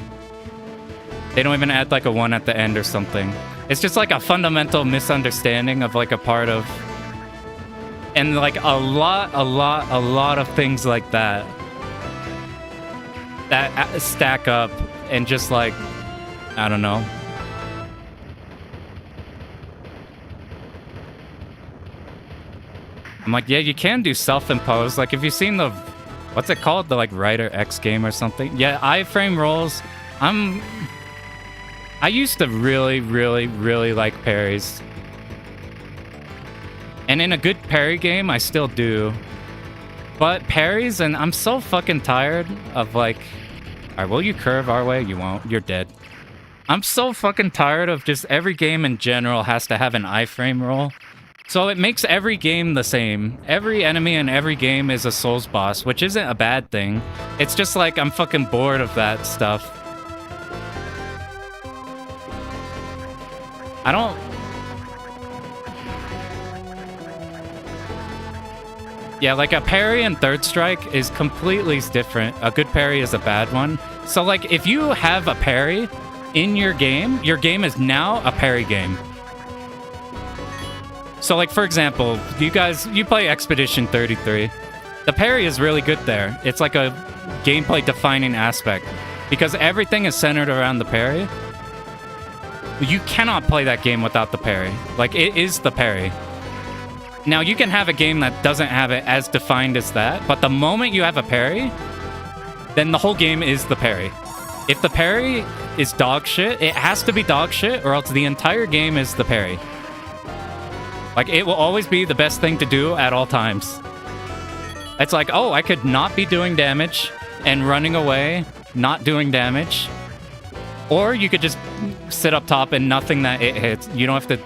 They don't even add, like, a 1 at the end or something. It's just, like, a fundamental misunderstanding of, like, a part of... And, like, a lot of things like that. That stack up and just, like, I don't know. I'm like, yeah, you can do self-imposed. Like, if you've seen the... What's it called? The, like, Rider X game or something? Yeah, iframe rolls. I used to really like parries. And in a good parry game, I still do. But parries, and I'm so fucking tired of, like... Alright, will you curve our way? You won't. You're dead. I'm so fucking tired of just every game in general has to have an iframe roll. So it makes every game the same. Every enemy in every game is a Souls boss, which isn't a bad thing. It's just like, I'm fucking bored of that stuff. I don't... Yeah, like a parry and third strike is completely different. A good parry is a bad one. So, like, if you have a parry, in your game is now a parry game. So like, for example, you play Expedition 33. The parry is really good there. It's like a gameplay defining aspect because everything is centered around the parry. You cannot play that game without the parry. Like, it is the parry. Now, you can have a game that doesn't have it as defined as that, but the moment you have a parry, then the whole game is the parry. If the parry is dog shit, it has to be dog shit, or else the entire game is the parry. Like, it will always be the best thing to do at all times. It's like, oh, I could not be doing damage and running away, not doing damage. Or you could just sit up top and nothing that it hits. You don't have to...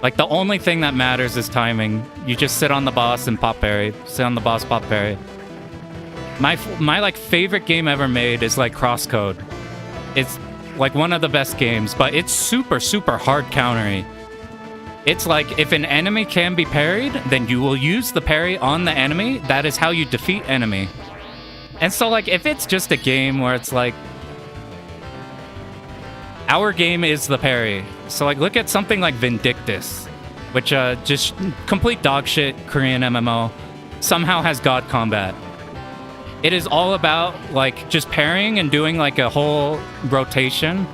Like, the only thing that matters is timing. You just sit on the boss and pop parry. Sit on the boss, pop parry. My like, favorite game ever made is, like, Crosscode. It's, like, one of the best games, but it's super, super hard countering. It's like, if an enemy can be parried, then you will use the parry on the enemy. That is how you defeat enemy. And so, like, if it's just a game where it's like, our game is the parry. So, like, look at something like Vindictus, which just complete dog shit Korean MMO, somehow has God combat. It is all about, like, just parrying and doing, like, a whole rotation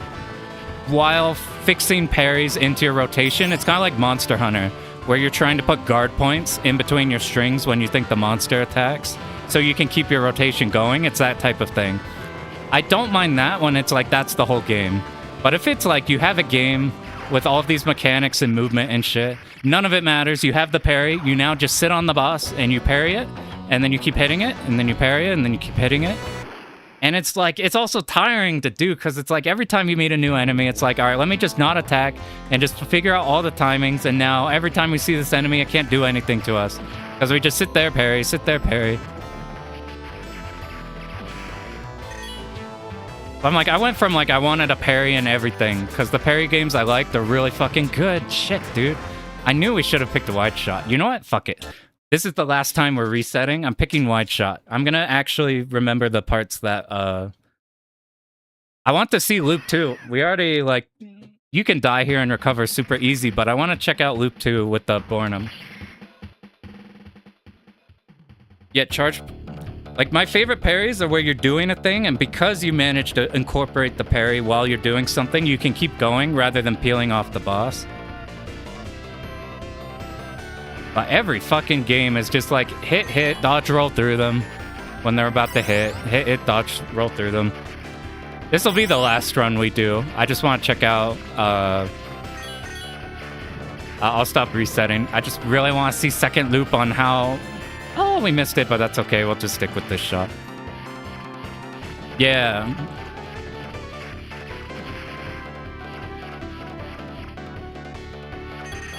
while fixing parries into your rotation. It's kind of like Monster Hunter, where you're trying to put guard points in between your strings when you think the monster attacks, so you can keep your rotation going. It's that type of thing. I don't mind that when it's like, that's the whole game. But if it's like you have a game with all of these mechanics and movement and shit, none of it matters. You have the parry. You now just sit on the boss and you parry it, and then you keep hitting it, and then you parry it, and then you keep hitting it. And it's like, it's also tiring to do because it's like every time you meet a new enemy, it's like, all right, let me just not attack and just figure out all the timings. And now every time we see this enemy, it can't do anything to us because we just sit there, parry, sit there, parry. I'm like, I went from like, I wanted a parry and everything because the parry games I like, they're really fucking good. Shit, dude. I knew we should have picked a wide shot. You know what? Fuck it. This is the last time we're resetting. I'm picking wide shot. I'm gonna actually remember the parts that, I want to see loop 2. We already, like, you can die here and recover super easy, but I want to check out loop 2 with the Bornnam. Yeah, charge... Like, my favorite parries are where you're doing a thing, and because you manage to incorporate the parry while you're doing something, you can keep going rather than peeling off the boss. But every fucking game is just like, hit, dodge, roll through them when they're about to hit, dodge, roll through them. This will be the last run we do. I just want to check out, I'll stop resetting. I just really want to see second loop on how... Oh, we missed it, but that's okay. We'll just stick with this shot. Yeah.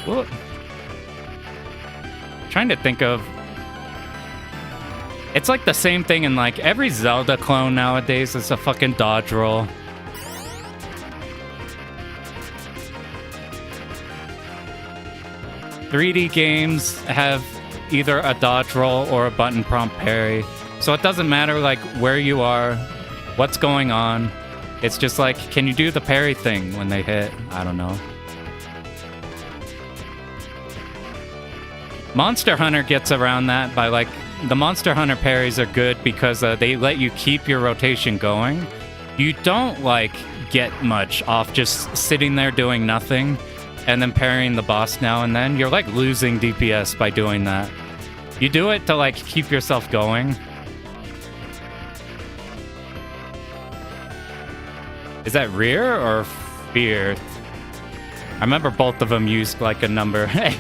What? Trying to think of... It's like the same thing in like every Zelda clone nowadays is a fucking dodge roll. .3D games have either a dodge roll or a button prompt parry. So it doesn't matter like where you are, what's going on. It's just like, can you do the parry thing when they hit? I don't know. Monster Hunter gets around that by like, the Monster Hunter parries are good because they let you keep your rotation going. You don't like get much off just sitting there doing nothing and then parrying the boss now and then. You're like losing DPS by doing that. You do it to like keep yourself going. Is that rear or fear? I remember both of them used like a number. Hey.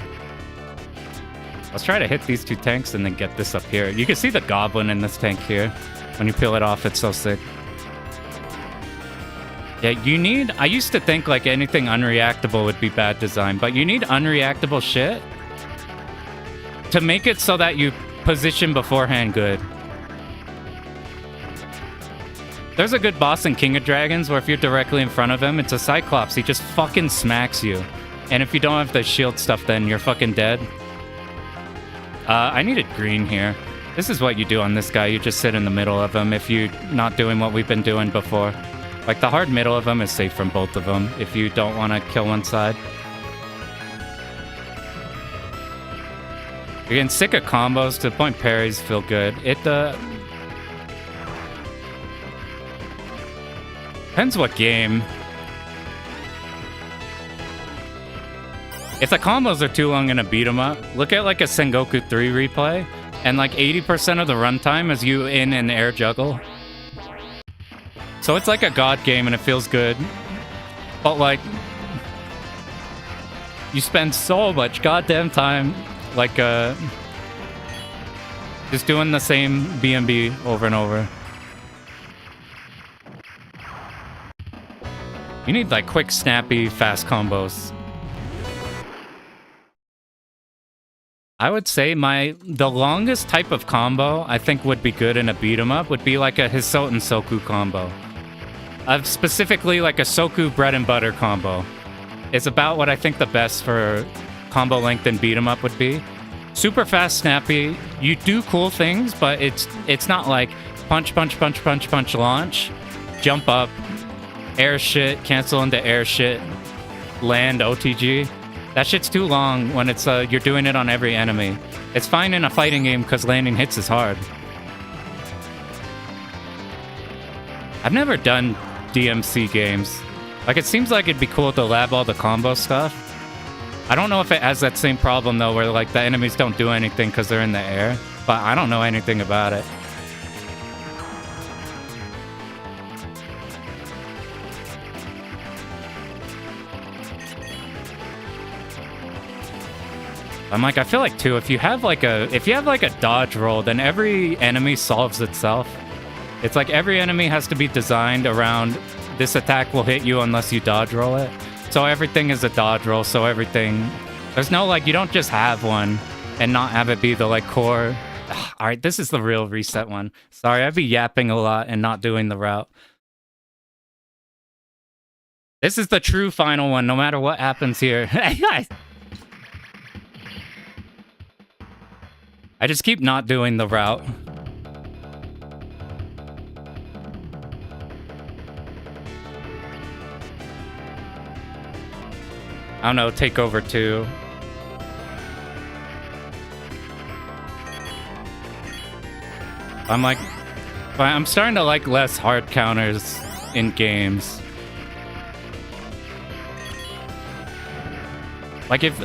Let's try to hit these two tanks and then get this up here. You can see the goblin in this tank here. When you peel it off, it's so sick. Yeah, you need... I used to think like anything unreactable would be bad design, but you need unreactable shit to make it so that you position beforehand good. There's a good boss in King of Dragons where if you're directly in front of him, it's a Cyclops. He just fucking smacks you. And if you don't have the shield stuff, then you're fucking dead. I needed green here. This is what you do on this guy. You just sit in the middle of him if you're not doing what we've been doing before. Like, the hard middle of them is safe from both of them if you don't want to kill one side. You're getting sick of combos to the point parries feel good. It, depends what game. If the combos are too long in a beat 'em up, look at like a Sengoku 3 replay, and like 80% of the runtime is you in an air juggle. So it's like a god game and it feels good. But like, you spend so much goddamn time like just doing the same BMB over and over. You need like quick, snappy, fast combos. I would say the longest type of combo I think would be good in a beat 'em up would be like a Hisoten Soku combo. Specifically like a Soku bread and butter combo. It's about what I think the best for combo length in beat 'em up would be. Super fast, snappy. You do cool things, but it's not like punch, punch, punch, punch, punch, launch, jump up, air shit, cancel into air shit, land, OTG. That shit's too long when it's you're doing it on every enemy. It's fine in a fighting game because landing hits is hard. I've never done DMC games. Like, it seems like it'd be cool to lab all the combo stuff. I don't know if it has that same problem though, where like the enemies don't do anything because they're in the air, but I don't know anything about it. I'm like, I feel like too, if you have like a dodge roll, then every enemy solves itself. It's like every enemy has to be designed around this attack will hit you unless you dodge roll it. So everything is a dodge roll, so everything... There's no like, you don't just have one and not have it be the like core... Alright, this is the real reset one. Sorry, I'd be yapping a lot and not doing the route. This is the true final one, no matter what happens here. I just keep not doing the route. I don't know, Takeover 2. I'm like... I'm starting to like less hard counters in games. Like if...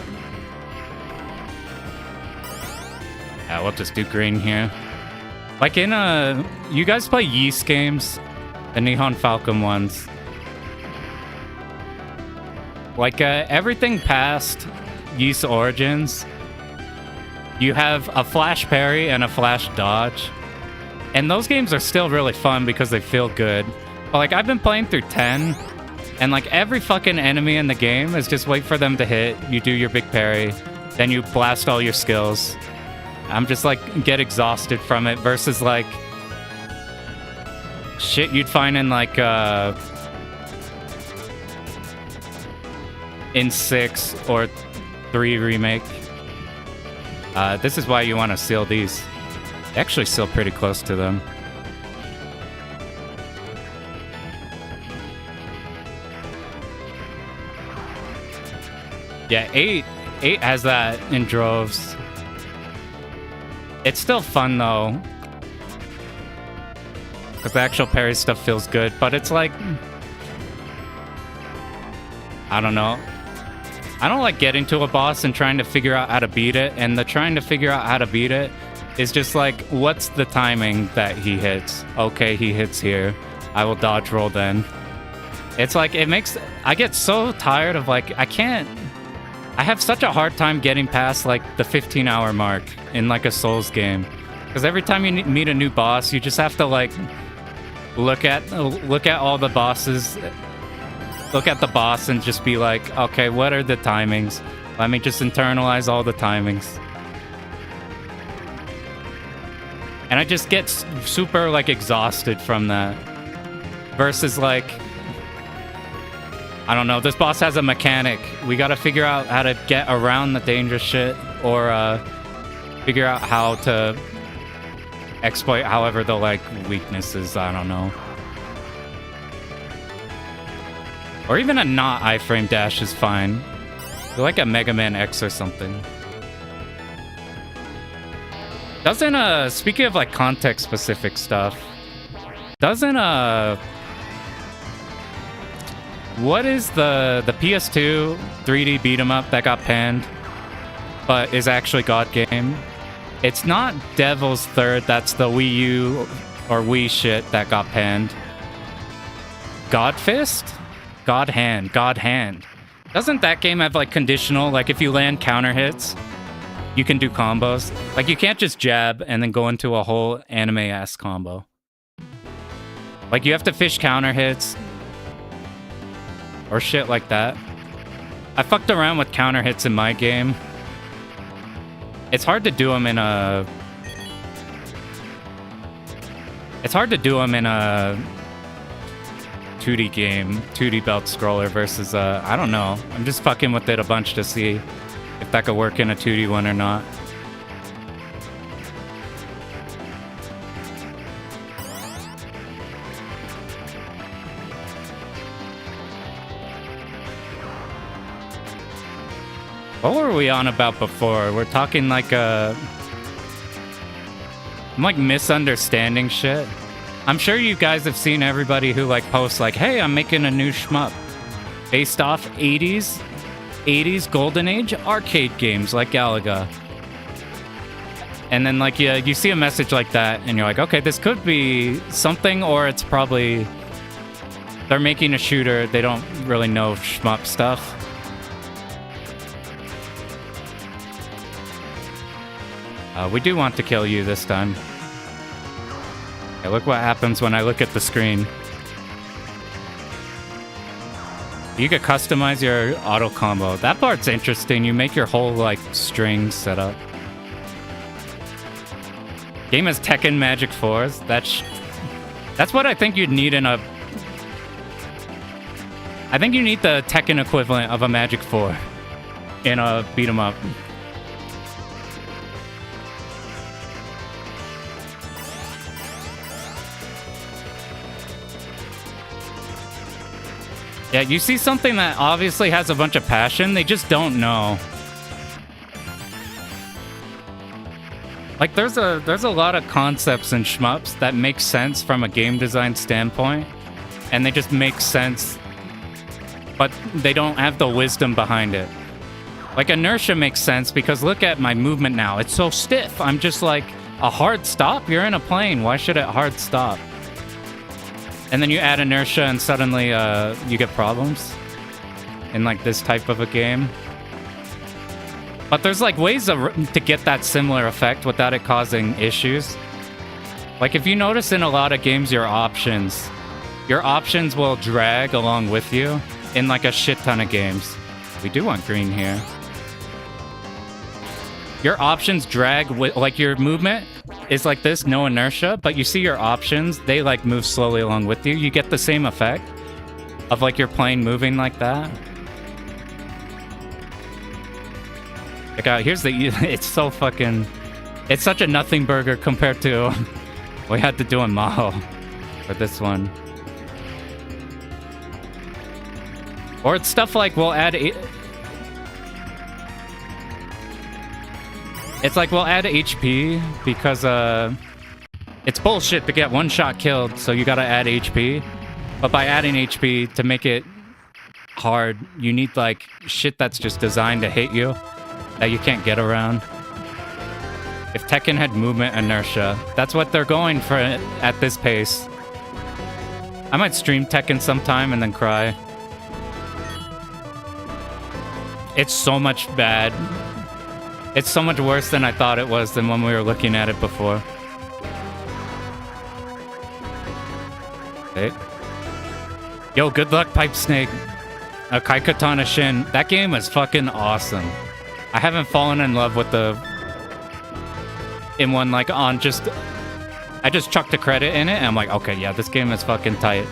Yeah, we'll just do green here. Like in you guys play Yeast games? The Nihon Falcon ones. Like everything past Yeast Origins, you have a flash parry and a flash dodge. And those games are still really fun because they feel good. But like I've been playing through 10, and like every fucking enemy in the game is just wait for them to hit, you do your big parry, then you blast all your skills. I'm just like get exhausted from it versus like shit you'd find in like in 6 or 3 remake. This is why you want to seal these. They actually seal pretty close to them. Yeah, 8 has that in droves. It's still fun though, because the actual parry stuff feels good, but it's like, I don't know. I don't like getting to a boss and trying to figure out how to beat it, and the trying to figure out how to beat it is just like, what's the timing that he hits? Okay, he hits here. I will dodge roll then. It's like, it makes... I get so tired of like, I have such a hard time getting past like the 15-hour mark in like a Souls game. Because every time you meet a new boss, you just have to like look at all the bosses, look at the boss and just be like, okay, what are the timings? Let me just internalize all the timings. And I just get super like exhausted from that. Versus like, I don't know, this boss has a mechanic. We gotta figure out how to get around the dangerous shit, or figure out how to exploit however the like weaknesses, I don't know. Or even a not iframe dash is fine. Like a Mega Man X or something. Doesn't, speaking of like context-specific stuff, doesn't, what is the PS2 3D beat-em up that got panned, but is actually God Game? It's not Devil's Third, that's the Wii U or Wii shit that got panned. God Fist? God Hand. God Hand. Doesn't that game have like conditional, like if you land counter hits, you can do combos? Like you can't just jab and then go into a whole anime-ass combo. Like you have to fish counter hits or shit like that. I fucked around with counter hits in my game. It's hard to do them in a... It's hard to do them in a 2D game, 2D belt scroller versus I don't know. I'm just fucking with it a bunch to see if that could work in a 2D one or not. What were we on about before? We're talking like I'm like misunderstanding shit. I'm sure you guys have seen everybody who like posts like, hey, I'm making a new shmup based off 80s Golden Age arcade games like Galaga. And then like you see a message like that and you're like, okay, this could be something, or it's probably they're making a shooter, they don't really know shmup stuff. We do want to kill you this time. Okay, look what happens when I look at the screen. You could customize your auto combo. That part's interesting. You make your whole like string setup. Game has Tekken Magic 4s. That's what I think you'd need in a... I think you need the Tekken equivalent of a Magic 4 in a beat 'em up. Yeah, you see something that obviously has a bunch of passion, they just don't know. Like there's a lot of concepts in shmups that make sense from a game design standpoint, and they just make sense, but they don't have the wisdom behind it. Like inertia makes sense because look at my movement now. It's so stiff. I'm just like, a hard stop? You're in a plane. Why should it hard stop? And then you add inertia and suddenly you get problems in like this type of a game. But there's like ways to get that similar effect without it causing issues. Like if you notice in a lot of games, your options will drag along with you in like a shit ton of games. We do want green here. Your options drag with like your movement is like this, no inertia, but you see your options, they like move slowly along with you. You get the same effect of like your plane moving like that. Like here's the, it's so fucking, it's such a nothing burger compared to what we had to do in Mahou for this one. Or it's stuff like we'll add it's like we'll add HP because it's bullshit to get one shot killed, so you gotta add HP. But by adding HP to make it hard, you need like shit that's just designed to hit you that you can't get around. If Tekken had movement inertia, that's what they're going for at this pace. I might stream Tekken sometime and then cry. It's so much bad. It's so much worse than I thought it was than when we were looking at it before. Okay. Yo, good luck, Pipe Snake. Kai Katana Shin. That game is fucking awesome. I haven't fallen in love with in one like on just... I just chucked a credit in it and I'm like, okay, yeah, this game is fucking tight.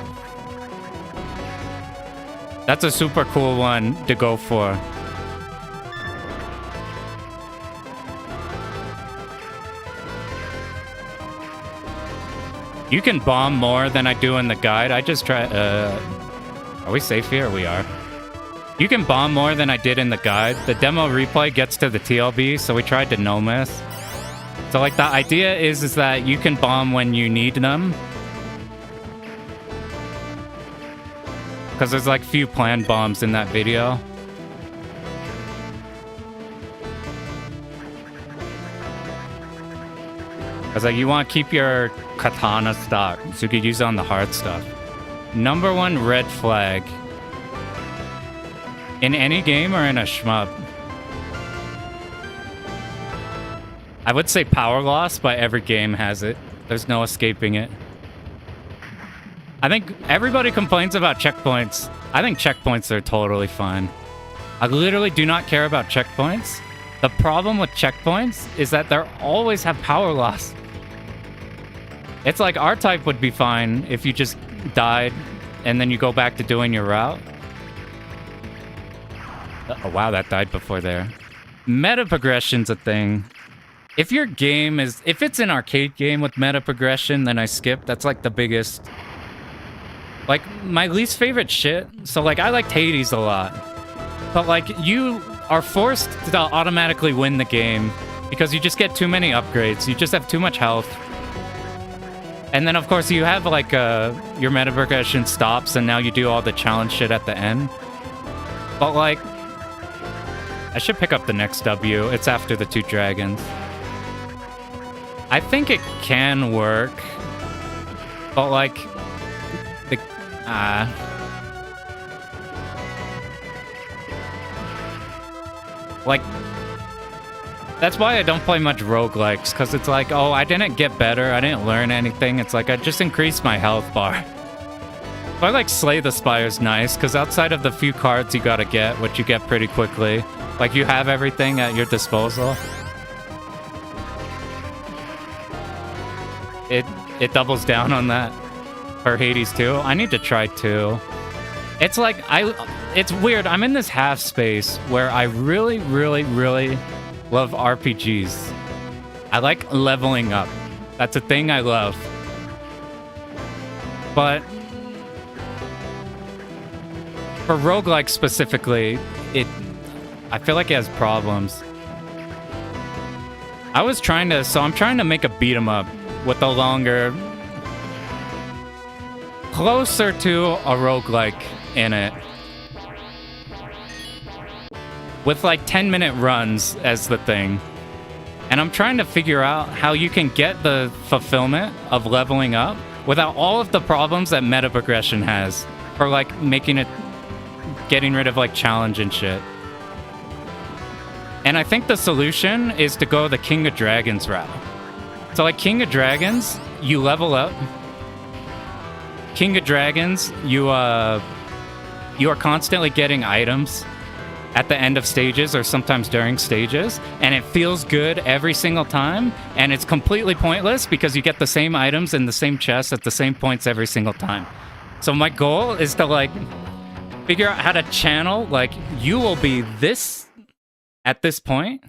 That's a super cool one to go for. You can bomb more than I do in the guide. I just try... Are we safe here? We are. You can bomb more than I did in the guide. The demo replay gets to the TLB, so we tried to no miss. So like the idea is that you can bomb when you need them. Because there's like few planned bombs in that video. Because like you want to keep your katana stock so you could use it on the hard stuff. Number 1 red flag. In any game or in a shmup? I would say power loss, but every game has it. There's no escaping it. I think everybody complains about checkpoints. I think checkpoints are totally fine. I literally do not care about checkpoints. The problem with checkpoints is that they always have power loss. It's like R-Type would be fine if you just died and then you go back to doing your route. Oh wow, that died before there. Meta progression's a thing. If your game is... If it's an arcade game with meta progression, then I skip. That's like the biggest... Like, my least favorite shit... So, like, I liked Hades a lot. But, like, you are forced to automatically win the game because you just get too many upgrades. You just have too much health. And then, of course, you have, like, your meta progression stops and now you do all the challenge shit at the end. But, like... I should pick up the next W. It's after the 2 dragons. I think it can work. But, like... Like, that's why I don't play much roguelikes, because it's like, oh, I didn't get better, I didn't learn anything. It's like, I just increased my health bar. But I like Slay the Spire's nice, because outside of the few cards you gotta get, which you get pretty quickly, like, you have everything at your disposal. It doubles down on that. For Hades 2. I need to try 2. It's like, it's weird. I'm in this half space where I really, really, really love RPGs. I like leveling up. That's a thing I love. But for roguelike specifically, I feel like it has problems. I'm trying to make a beat 'em up with a longer... Closer to a roguelike in it. With like 10-minute runs as the thing. And I'm trying to figure out how you can get the fulfillment of leveling up without all of the problems that meta progression has. For like getting rid of like challenge and shit. And I think the solution is to go the King of Dragons route. So like King of Dragons, you level up. King of Dragons, you are constantly getting items at the end of stages or sometimes during stages, and it feels good every single time, and it's completely pointless because you get the same items in the same chests at the same points every single time. So my goal is to like figure out how to channel, like, you will be this at this point,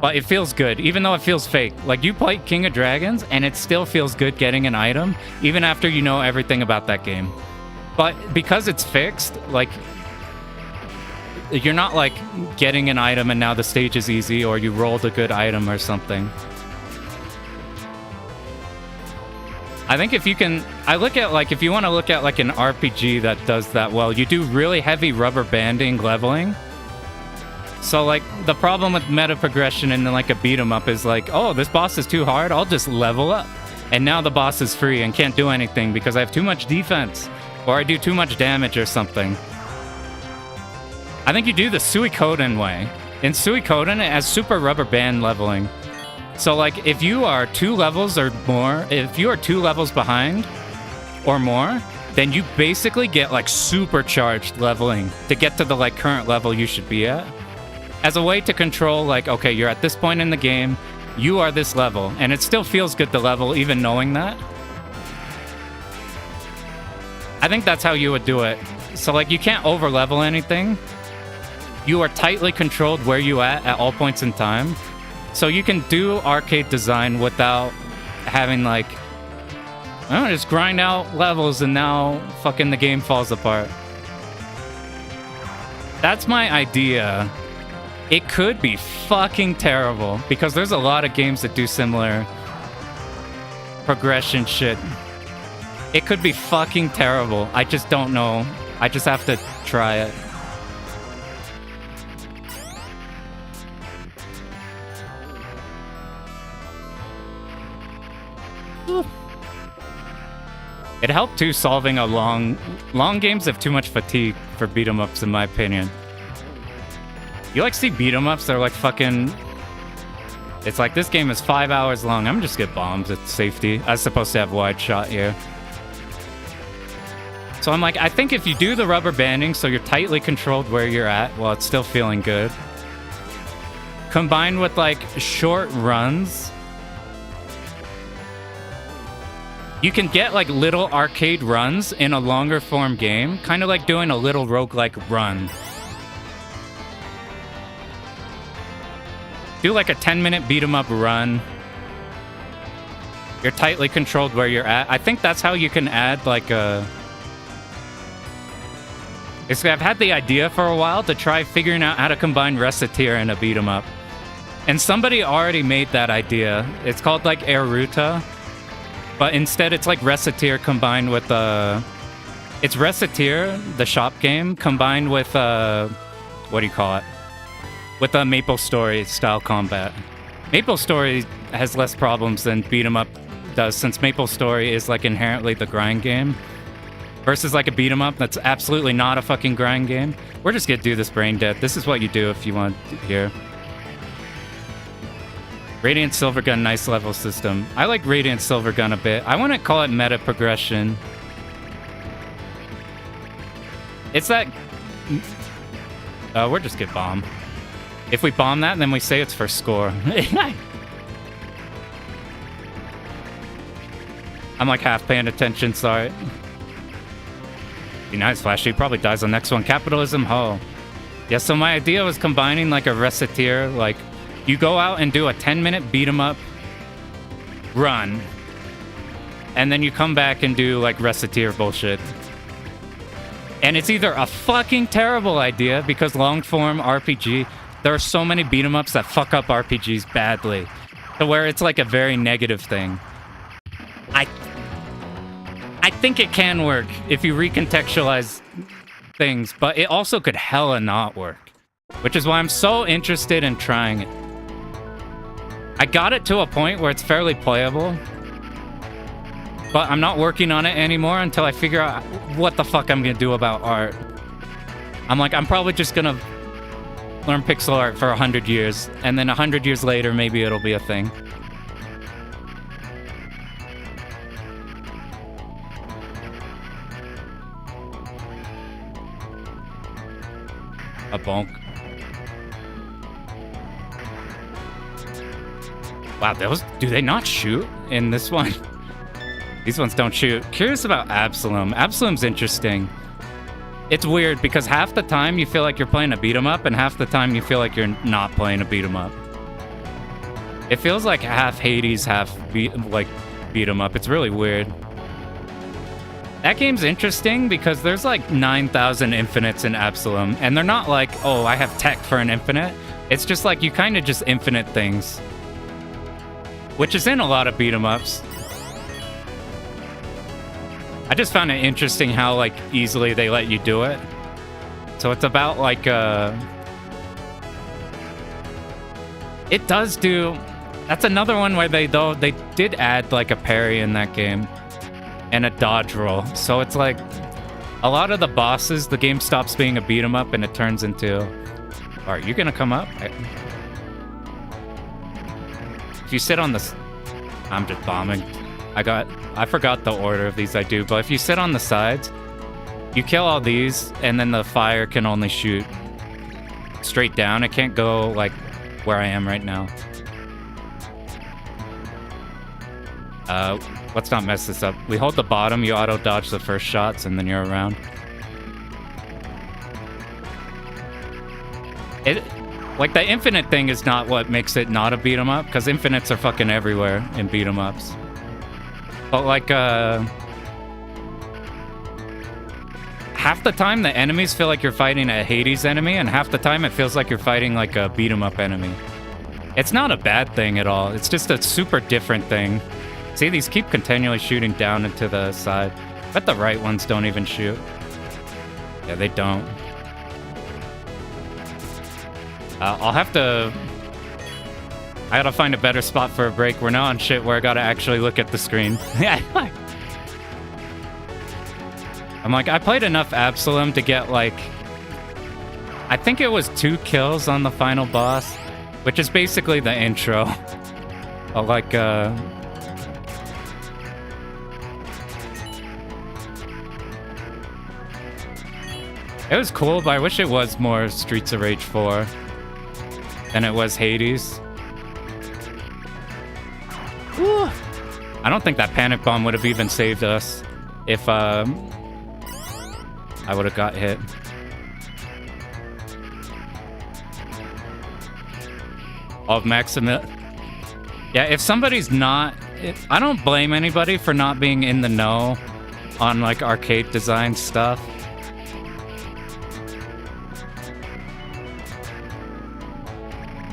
but it feels good, even though it feels fake. Like, you play King of Dragons, and it still feels good getting an item, even after you know everything about that game. But because it's fixed, like, you're not, like, getting an item and now the stage is easy, or you rolled a good item or something. I think if you can... I look at, like, if you want to look at, like, an RPG that does that well, you do really heavy rubber banding leveling. So, like, the problem with meta progression in, like, a beat-em-up is, like, oh, this boss is too hard, I'll just level up. And now the boss is free and can't do anything because I have too much defense. Or I do too much damage or something. I think you do the Suikoden way. In Suikoden, it has super rubber band leveling. So, like, if you are 2 levels or more, if you are 2 levels behind or more, then you basically get, like, supercharged leveling to get to the, like, current level you should be at. As a way to control, like, okay, you're at this point in the game, you are this level, and it still feels good to level, even knowing that. I think that's how you would do it. So, like, you can't over-level anything. You are tightly controlled where you at all points in time. So you can do arcade design without having, like, I don't just grind out levels and now fucking the game falls apart. That's my idea. It could be fucking terrible because there's a lot of games that do similar progression shit. It could be fucking terrible. I just don't know. I just have to try it. It helped too solving a long games have too much fatigue for beat 'em ups in my opinion. You like see beat 'em ups, they're like fucking, it's like this game is 5 hours long. I'm just get bombs at safety. I was supposed to have wide shot here. So I'm like, I think if you do the rubber banding so you're tightly controlled where you're at while it's still feeling good, combined with like short runs, you can get like little arcade runs in a longer form game, kind of like doing a little roguelike run. Do like a 10-minute beat 'em up run. You're tightly controlled where you're at. I think that's how you can add like a... I've had the idea for a while to try figuring out how to combine Reciteer and a beat 'em up. And somebody already made that idea. It's called like Eruta. But instead it's like Reciteer combined with it's Reciteer, the shop game, combined with what do you call it? With a Maple Story style combat. Maple Story has less problems than beat 'em up does, since Maple Story is like inherently the grind game. Versus like a beat 'em up that's absolutely not a fucking grind game. We're just gonna do this brain dead. This is what you do if you want here. Radiant Silvergun, nice level system. I like Radiant Silvergun a bit. I want to call it meta progression. It's that... we're just get bomb. If we bomb that, then we say it's for score. I'm like half paying attention, sorry. Be nice, Flashy. Probably dies on the next one. Capitalism, ho. Yeah, so my idea was combining like a Reciteer, like you go out and do a 10-minute beat 'em up run, and then you come back and do like Reciteer bullshit. And it's either a fucking terrible idea because long-form RPG, there are so many beat 'em ups that fuck up RPGs badly, to where it's like a very negative thing. I think it can work if you recontextualize things, but it also could hella not work, which is why I'm so interested in trying it. I got it to a point where it's fairly playable, but I'm not working on it anymore until I figure out what the fuck I'm gonna do about art. I'm like, I'm probably just gonna learn pixel art for 100 years, and then 100 years later, maybe it'll be a thing. A bonk. Wow, those, do they not shoot in this one? These ones don't shoot. Curious about Absalom. Absalom's interesting. It's weird because half the time you feel like you're playing a beat 'em up and half the time you feel like you're not playing a beat 'em up. It feels like half Hades, half beat 'em up. It's really weird. That game's interesting because there's like 9,000 infinites in Absalom, and they're not like, oh, I have tech for an infinite. It's just like you kind of just infinite things, which is in a lot of beat 'em ups. I just found it interesting how like easily they let you do it. So it's about like it does do. That's another one where they did add like a parry in that game and a dodge roll. So it's like a lot of the bosses, the game stops being a beat 'em up and it turns into. All right, you gonna come up? If you sit on the, I'm just bombing. I forgot the order of these I do, but if you sit on the sides, you kill all these, and then the fire can only shoot straight down. It can't go like where I am right now. Let's not mess this up. We hold the bottom, you auto dodge the first shots, and then you're around. Like the infinite thing is not what makes it not a beat 'em up, because infinites are fucking everywhere in beat 'em ups. But like, half the time the enemies feel like you're fighting a Hades enemy, and half the time it feels like you're fighting like a beat-em-up enemy. It's not a bad thing at all. It's just a super different thing. See, these keep continually shooting down into the side. But the right ones don't even shoot. Yeah, they don't. I'll have to... I gotta find a better spot for a break. We're now on shit where I gotta actually look at the screen. I'm like, I played enough Absalom to get, like... I think it was 2 kills on the final boss, which is basically the intro. Like, It was cool, but I wish it was more Streets of Rage 4 than it was Hades. Ooh. I don't think that panic bomb would have even saved us if, I would have got hit. Of Maximil. Yeah, if somebody's not... I don't blame anybody for not being in the know on, like, arcade design stuff.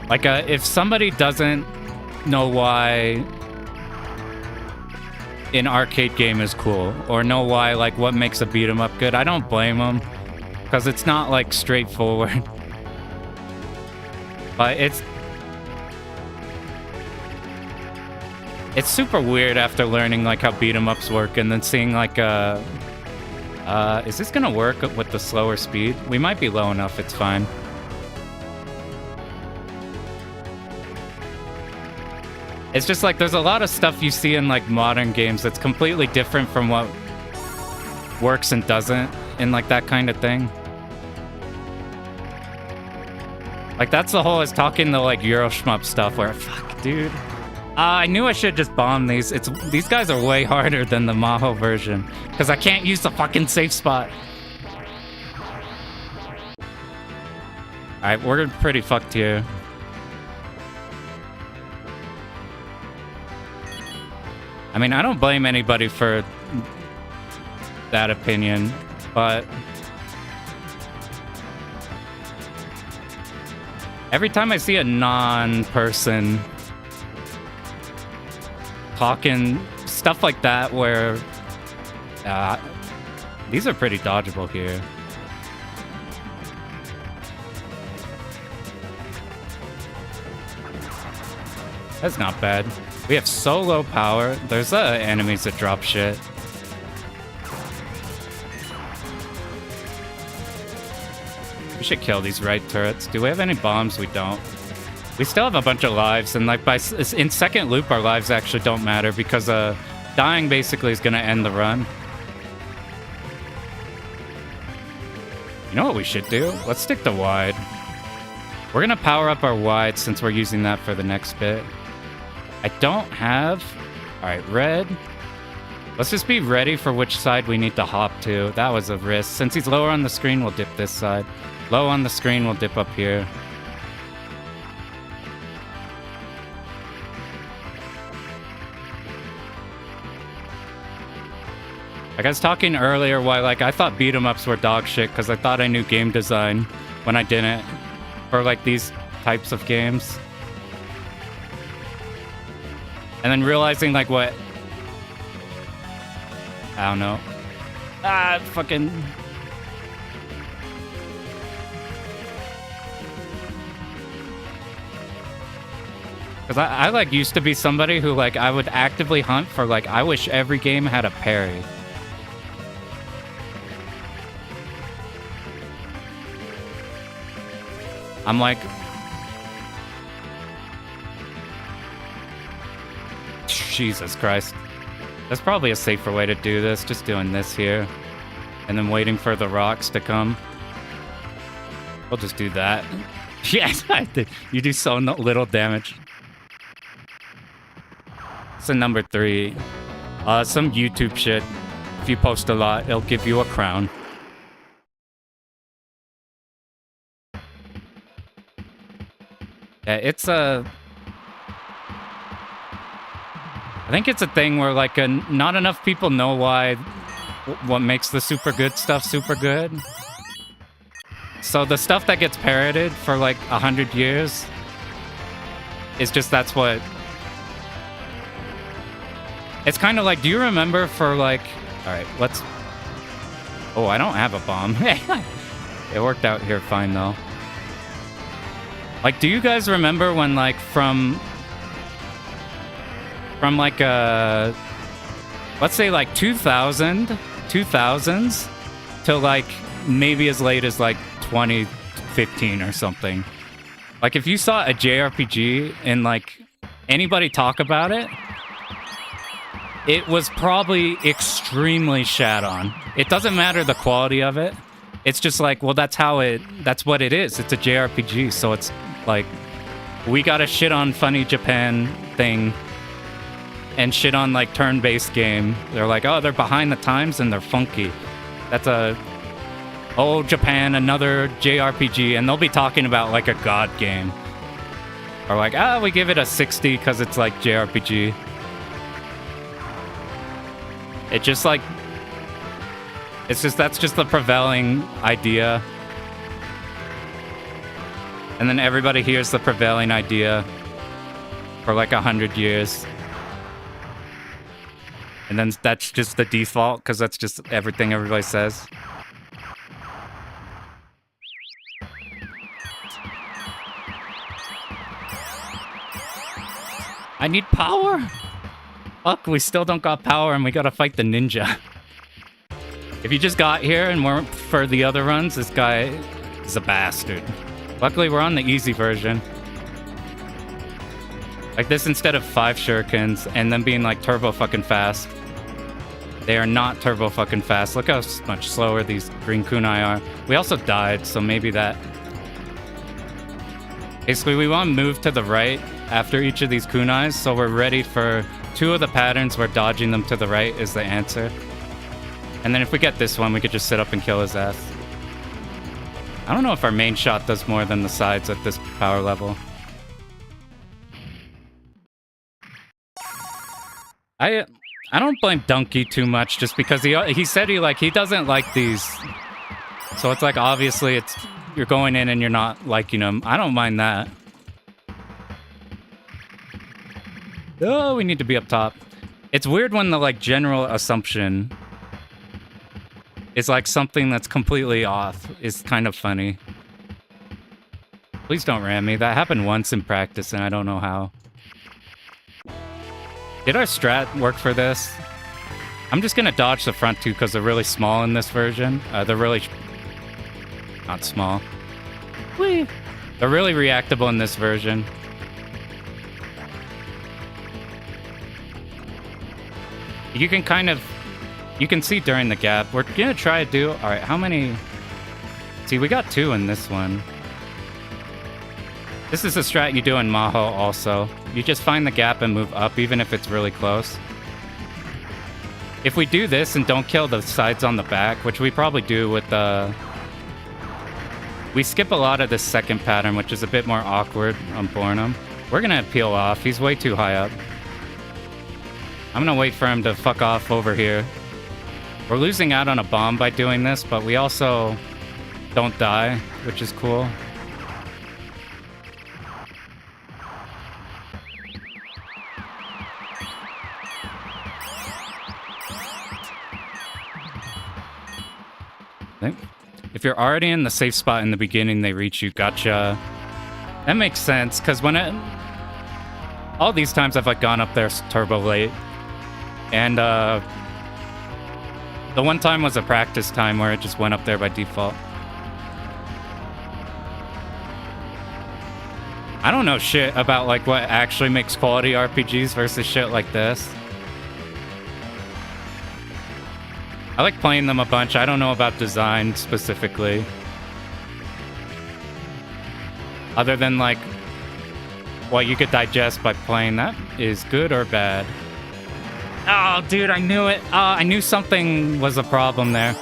Like, if somebody doesn't know why an arcade game is cool, or know why, like, what makes a beat 'em up good, I don't blame them, because it's not, like, straightforward. But it's super weird after learning, like, how beat 'em ups work, and then seeing, like, is this gonna work with the slower speed? We might be low enough, it's fine. It's just like there's a lot of stuff you see in like modern games that's completely different from what works and doesn't in like that kind of thing. Like that's the whole is talking the like Euro shmup stuff where fuck dude. I knew I should just bomb these. These guys are way harder than the Mahou version because I can't use the fucking safe spot. Alright, we're pretty fucked here. I mean, I don't blame anybody for that opinion, but every time I see a non-person talking stuff like that where these are pretty dodgeable here. That's not bad. We have so low power. There's enemies that drop shit. We should kill these right turrets. Do we have any bombs? We don't. We still have a bunch of lives, and like in second loop, our lives actually don't matter because dying basically is gonna end the run. You know what we should do? Let's stick to wide. We're gonna power up our wide since we're using that for the next bit. I don't have... Alright, red. Let's just be ready for which side we need to hop to. That was a risk. Since he's lower on the screen, we'll dip this side. Low on the screen, we'll dip up here. Like I was talking earlier why like I thought beat 'em ups were dog shit because I thought I knew game design when I didn't. For like these types of games. And then realizing, like, what... I don't know. Fucking... Because I, like, used to be somebody who, like, I would actively hunt for, like, I wish every game had a parry. I'm like... Jesus Christ. That's probably a safer way to do this, just doing this here. And then waiting for the rocks to come. We'll just do that. Yes, I did. You do so little damage. It's a number 3. Some YouTube shit. If you post a lot, it'll give you a crown. Yeah, it's a... I think it's a thing where like not enough people know why what makes the super good stuff super good. So the stuff that gets parroted for like 100 years is just that's what. It's kind of like, do you remember for like, all right, let's. Oh, I don't have a bomb. It worked out here fine though. Like, do you guys remember when like from like let's say like 2000s till like maybe as late as like 2015 or something. Like if you saw a JRPG and like anybody talk about it, it was probably extremely shat on. It doesn't matter the quality of it. It's just like, well, that's what it is. It's a JRPG, so it's like we gotta shit on funny Japan thing and shit on like turn-based game. They're like, oh, they're behind the times and they're funky. That's oh, Japan, another JRPG, and they'll be talking about like a god game. Or like, we give it a 60 because it's like JRPG. It just like, that's just the prevailing idea. And then everybody hears the prevailing idea for like 100 years. And then that's just the default, because that's just everything everybody says. I need power? Fuck, we still don't got power and we gotta fight the ninja. If you just got here and weren't for the other runs, this guy is a bastard. Luckily, we're on the easy version. Like this, instead of 5 shurikens and them being like turbo fucking fast, they are not turbo fucking fast. Look how much slower these green kunai are. We also died, so maybe that. Basically, we want to move to the right after each of these kunais, so we're ready for 2 of the patterns where dodging them to the right is the answer. And then if we get this one, we could just sit up and kill his ass. I don't know if our main shot does more than the sides at this power level. I don't blame Donkey too much, just because he said he doesn't like these. So it's like, obviously you're going in and you're not liking them. I don't mind that. Oh, we need to be up top. It's weird when the like general assumption is like something that's completely off. Is kind of funny. Please don't ram me. That happened once in practice and I don't know how. Did our strat work for this? I'm just gonna dodge the front 2 because they're really small in this version. They're really not small. Whee! They're really reactable in this version. You can you can see during the gap. We're gonna try to do, all right, how many? See, we got 2 in this one. This is a strat you do in Mahou also. You just find the gap and move up, even if it's really close. If we do this and don't kill the sides on the back, which we probably do with the... We skip a lot of this second pattern, which is a bit more awkward on Bornnam. We're gonna peel off. He's way too high up. I'm gonna wait for him to fuck off over here. We're losing out on a bomb by doing this, but we also don't die, which is cool. If you're already in the safe spot in the beginning, they reach you. Gotcha. That makes sense, because when all these times I've like gone up there turbo late. And the one time was a practice time where it just went up there by default. I don't know shit about like what actually makes quality RPGs versus shit like this. I like playing them a bunch. I don't know about design specifically. Other than like what you could digest by playing, that is good or bad. Oh, dude, I knew it. I knew something was a problem there.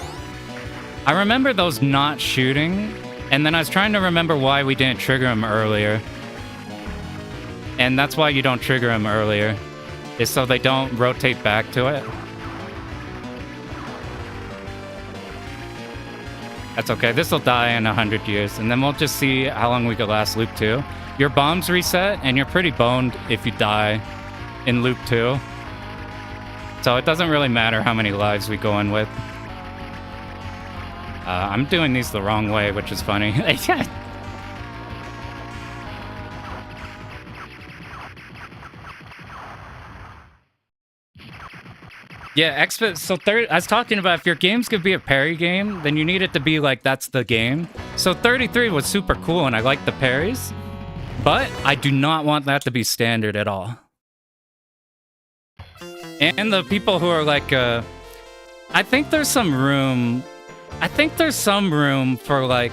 I remember those not shooting, and then I was trying to remember why we didn't trigger them earlier. And that's why you don't trigger them earlier. is so they don't rotate back to it. That's okay. This will die in 100 years, and then we'll just see how long we could last loop 2. Your bombs reset, and you're pretty boned if you die in loop 2. So it doesn't really matter how many lives we go in with. I'm doing these the wrong way, which is funny. Yeah, so I was talking about if your game's gonna be a parry game, then you need it to be like that's the game. So 33 was super cool and I like the parries, but I do not want that to be standard at all. And the people who are like, I think there's some room for like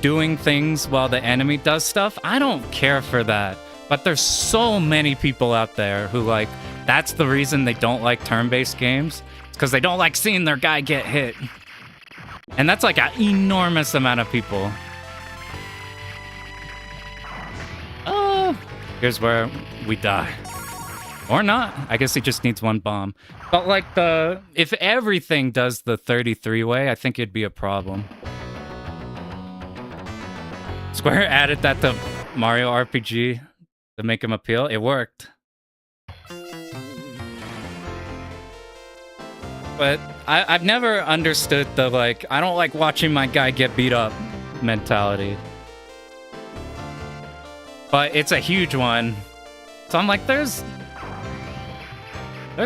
doing things while the enemy does stuff. I don't care for that, but there's so many people out there who like, that's the reason they don't like turn-based games. It's because they don't like seeing their guy get hit. And that's like an enormous amount of people. Here's where we die. Or not. I guess he just needs one bomb. But like if everything does the 33 way, I think it'd be a problem. Square added that to Mario RPG to make him appeal. It worked. But I've never understood the, like, I don't like watching my guy get beat up mentality. But it's a huge one. So I'm like, there's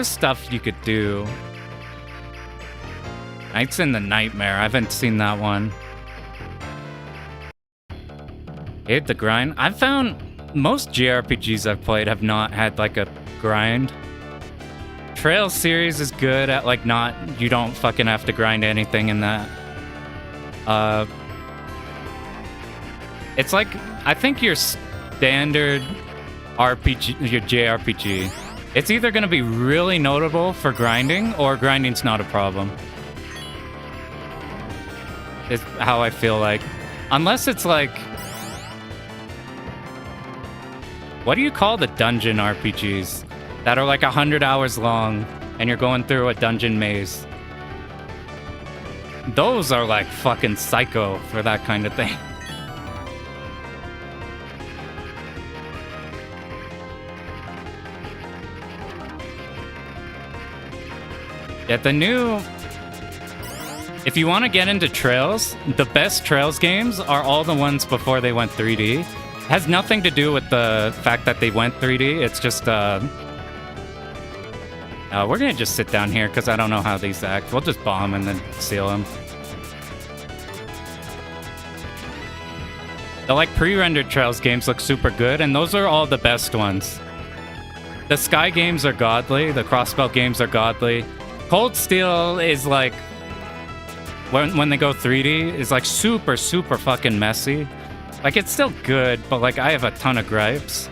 stuff you could do. Nights in the Nightmare. I haven't seen that one. Hate the grind. I've found most JRPGs I've played have not had, like, a grind. Trail series is good at like you don't fucking have to grind anything in that. It's like, I think your standard RPG, your JRPG, it's either gonna be really notable for grinding or grinding's not a problem. It's how I feel like. Unless it's like, what do you call the dungeon RPGs? That are like 100 hours long, and you're going through a dungeon maze. Those are like fucking psycho for that kind of thing. Yeah, if you want to get into Trails, the best Trails games are all the ones before they went 3D. It has nothing to do with the fact that they went 3D, it's just, we're gonna just sit down here because I don't know how these act. We'll just bomb and then seal them. The like pre-rendered Trails games look super good, and those are all the best ones. The Sky games are godly. The Crossbelt games are godly. Cold Steel is like when they go 3D is like super fucking messy. Like it's still good, but like I have a ton of gripes.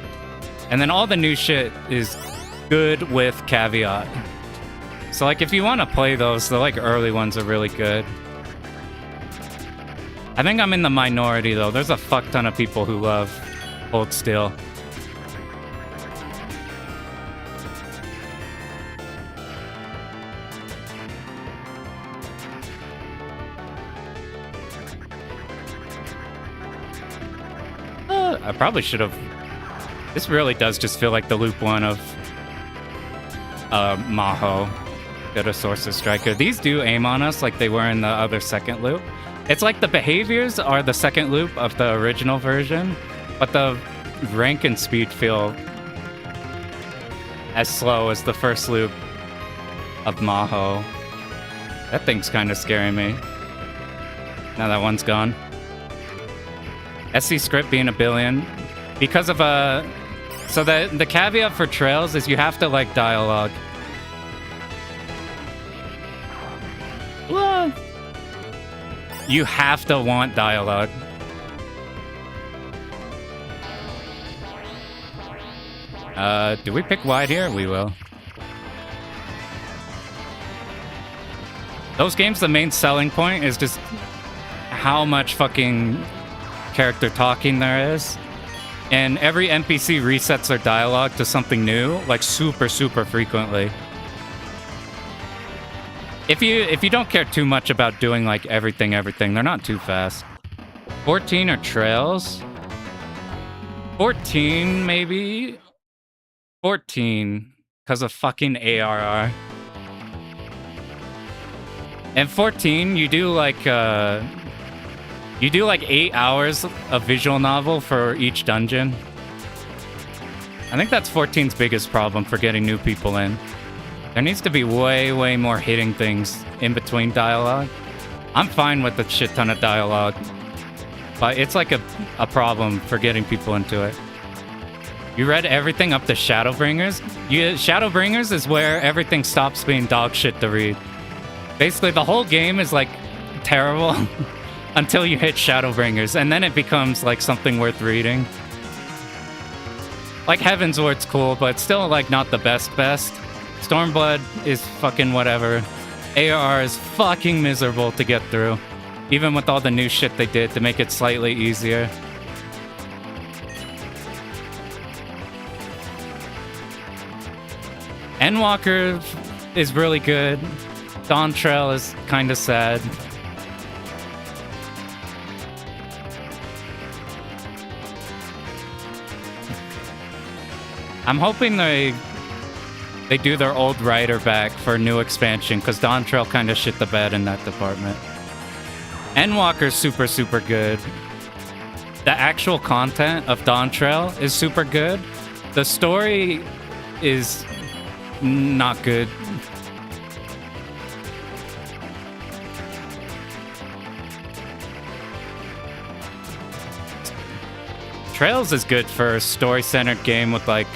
And then all the new shit is good with caveat. So like if you want to play those, the like early ones are really good. I think I'm in the minority though. There's a fuck ton of people who love Cold Steel. I probably should have. This really does just feel like the loop 1 of Mahou. Go to Sorcer Striker. These do aim on us like they were in the other second loop. It's like the behaviors are the second loop of the original version, but the rank and speed feel as slow as the first loop of Mahou. That thing's kind of scaring me. Now that one's gone. SC script being a billion. Because of so the caveat for Trails is you have to like dialogue. Well, you have to want dialogue. Do we pick wide here? We will. Those games, the main selling point is just how much fucking character talking there is. And every NPC resets their dialogue to something new, like super frequently. If you don't care too much about doing like everything, they're not too fast. 14 are trails. 14 maybe. 14 because of fucking ARR. And 14, you do like 8 hours of visual novel for each dungeon. I think that's 14's biggest problem for getting new people in. There needs to be way more hitting things in between dialogue. I'm fine with a shit ton of dialogue, but it's like a problem for getting people into it. You read everything up to Shadowbringers? Shadowbringers is where everything stops being dog shit to read. Basically, the whole game is like terrible until you hit Shadowbringers, and then it becomes like something worth reading. Like Heavensward's cool, but it's still like not the best. Stormblood is fucking whatever. ARR is fucking miserable to get through, even with all the new shit they did to make it slightly easier. Endwalker is really good. Dawn Trail is kind of sad. I'm hoping they do their old writer back for a new expansion, because Dawn Trail kind of shit the bed in that department. Endwalker's super good. The actual content of Dawn Trail is super good. The story is not good. Trails is good for a story-centered game with like...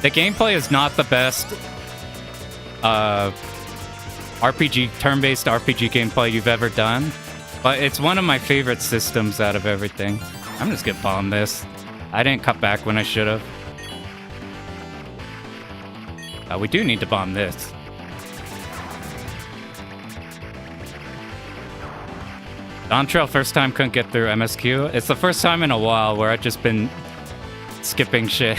The gameplay is not the best RPG, turn-based RPG gameplay you've ever done, but it's one of my favorite systems out of everything. I'm just gonna bomb this. I didn't cut back when I should have. We do need to bomb this. Dawn Trail first time couldn't get through MSQ. It's the first time in a while where I've just been skipping shit.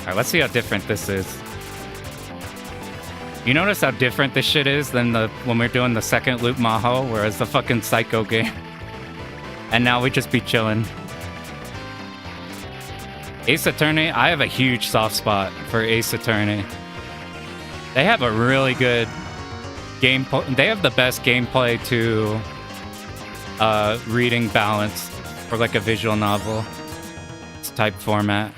Alright, let's see how different this is. You notice how different this shit is than when we're doing the second loop Mahou, where it's the fucking Psycho game. And now we just be chilling. Ace Attorney, I have a huge soft spot for Ace Attorney. They have a really good gameplay. They have the best gameplay to reading balance for like a visual novel type format.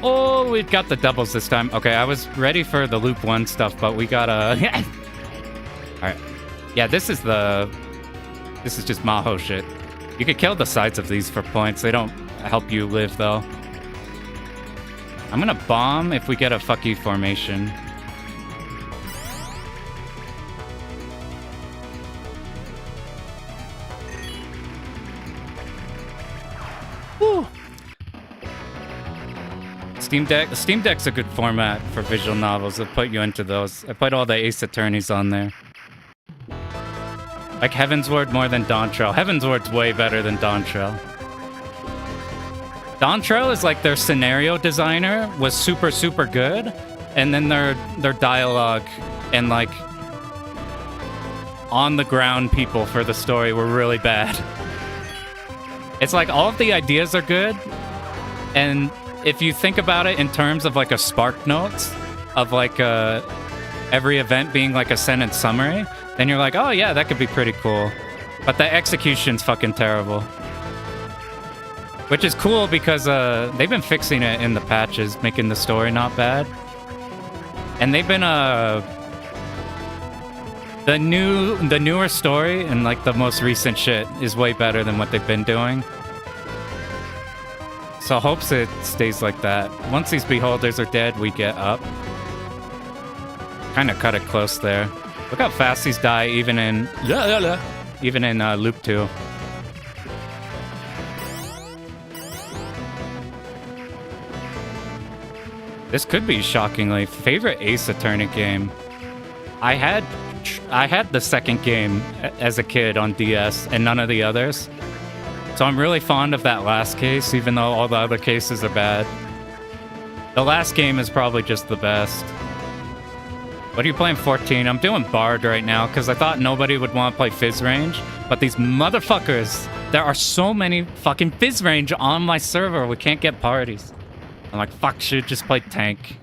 Oh, we've got the doubles this time. Okay, I was ready for the loop 1 stuff, but we gotta... Alright. Yeah, this is just Mahou shit. You could kill the sides of these for points. They don't help you live, though. I'm gonna bomb if we get a fuck you formation. Woo! Steam Deck's a good format for visual novels. It'll put you into those. I put all the Ace Attorneys on there. Like Heavensward more than Dawn Trail. Heavensward's way better than Dawn Trail. Dawn Trail is like their scenario designer was super good, and then their dialogue and like on the ground people for the story were really bad. It's like all of the ideas are good, and if you think about it in terms of like a Spark Notes of like every event being like a sentence summary, then you're like, oh yeah, that could be pretty cool. But the execution's fucking terrible. Which is cool because they've been fixing it in the patches, making the story not bad. And they've been the newer story and like the most recent shit is way better than what they've been doing. So hopes it stays like that. Once these beholders are dead, we get up. Kind of cut it close there. Look how fast these die even in loop 2. This could be shockingly favorite Ace Attorney game. I had the second game as a kid on DS and none of the others. So I'm really fond of that last case, even though all the other cases are bad. The last game is probably just the best. What are you playing 14? I'm doing Bard right now because I thought nobody would want to play Fizz Range. But these motherfuckers, there are so many fucking Fizz Range on my server. We can't get parties. I'm like, fuck, should just play Tank.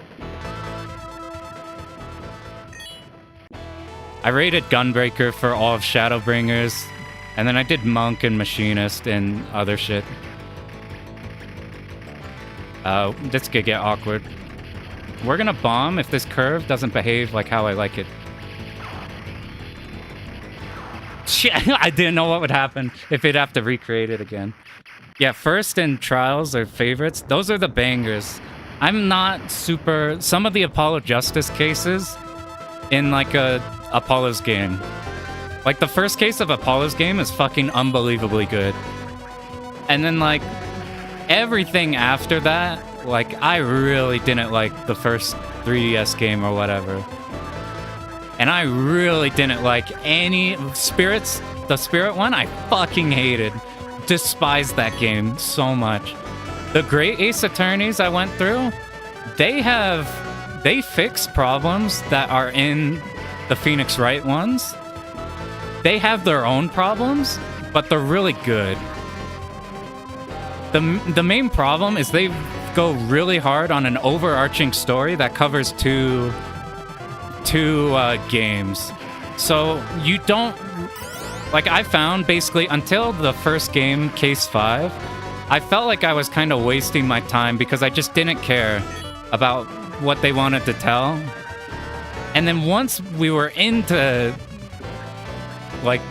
I rated Gunbreaker for all of Shadowbringers. And then I did Monk and Machinist and other shit. This could get awkward. We're gonna bomb if this curve doesn't behave like how I like it. Shit, I didn't know what would happen if it'd have to recreate it again. Yeah, First and Trials are favorites. Those are the bangers. I'm not super... Some of the Apollo Justice cases in like a Apollo's game. Like the first case of Apollo's game is fucking unbelievably good. And then like everything after that, like I really didn't like the first 3DS game or whatever. And I really didn't like any Spirits, the Spirit one, I fucking hated. Despised that game so much. The great Ace Attorneys I went through, they fix problems that are in the Phoenix Wright ones. They have their own problems, but they're really good. The main problem is they go really hard on an overarching story that covers two games. So you don't... Like, I found basically until the first game, Case 5, I felt like I was kind of wasting my time because I just didn't care about what they wanted to tell. And then once we were into... like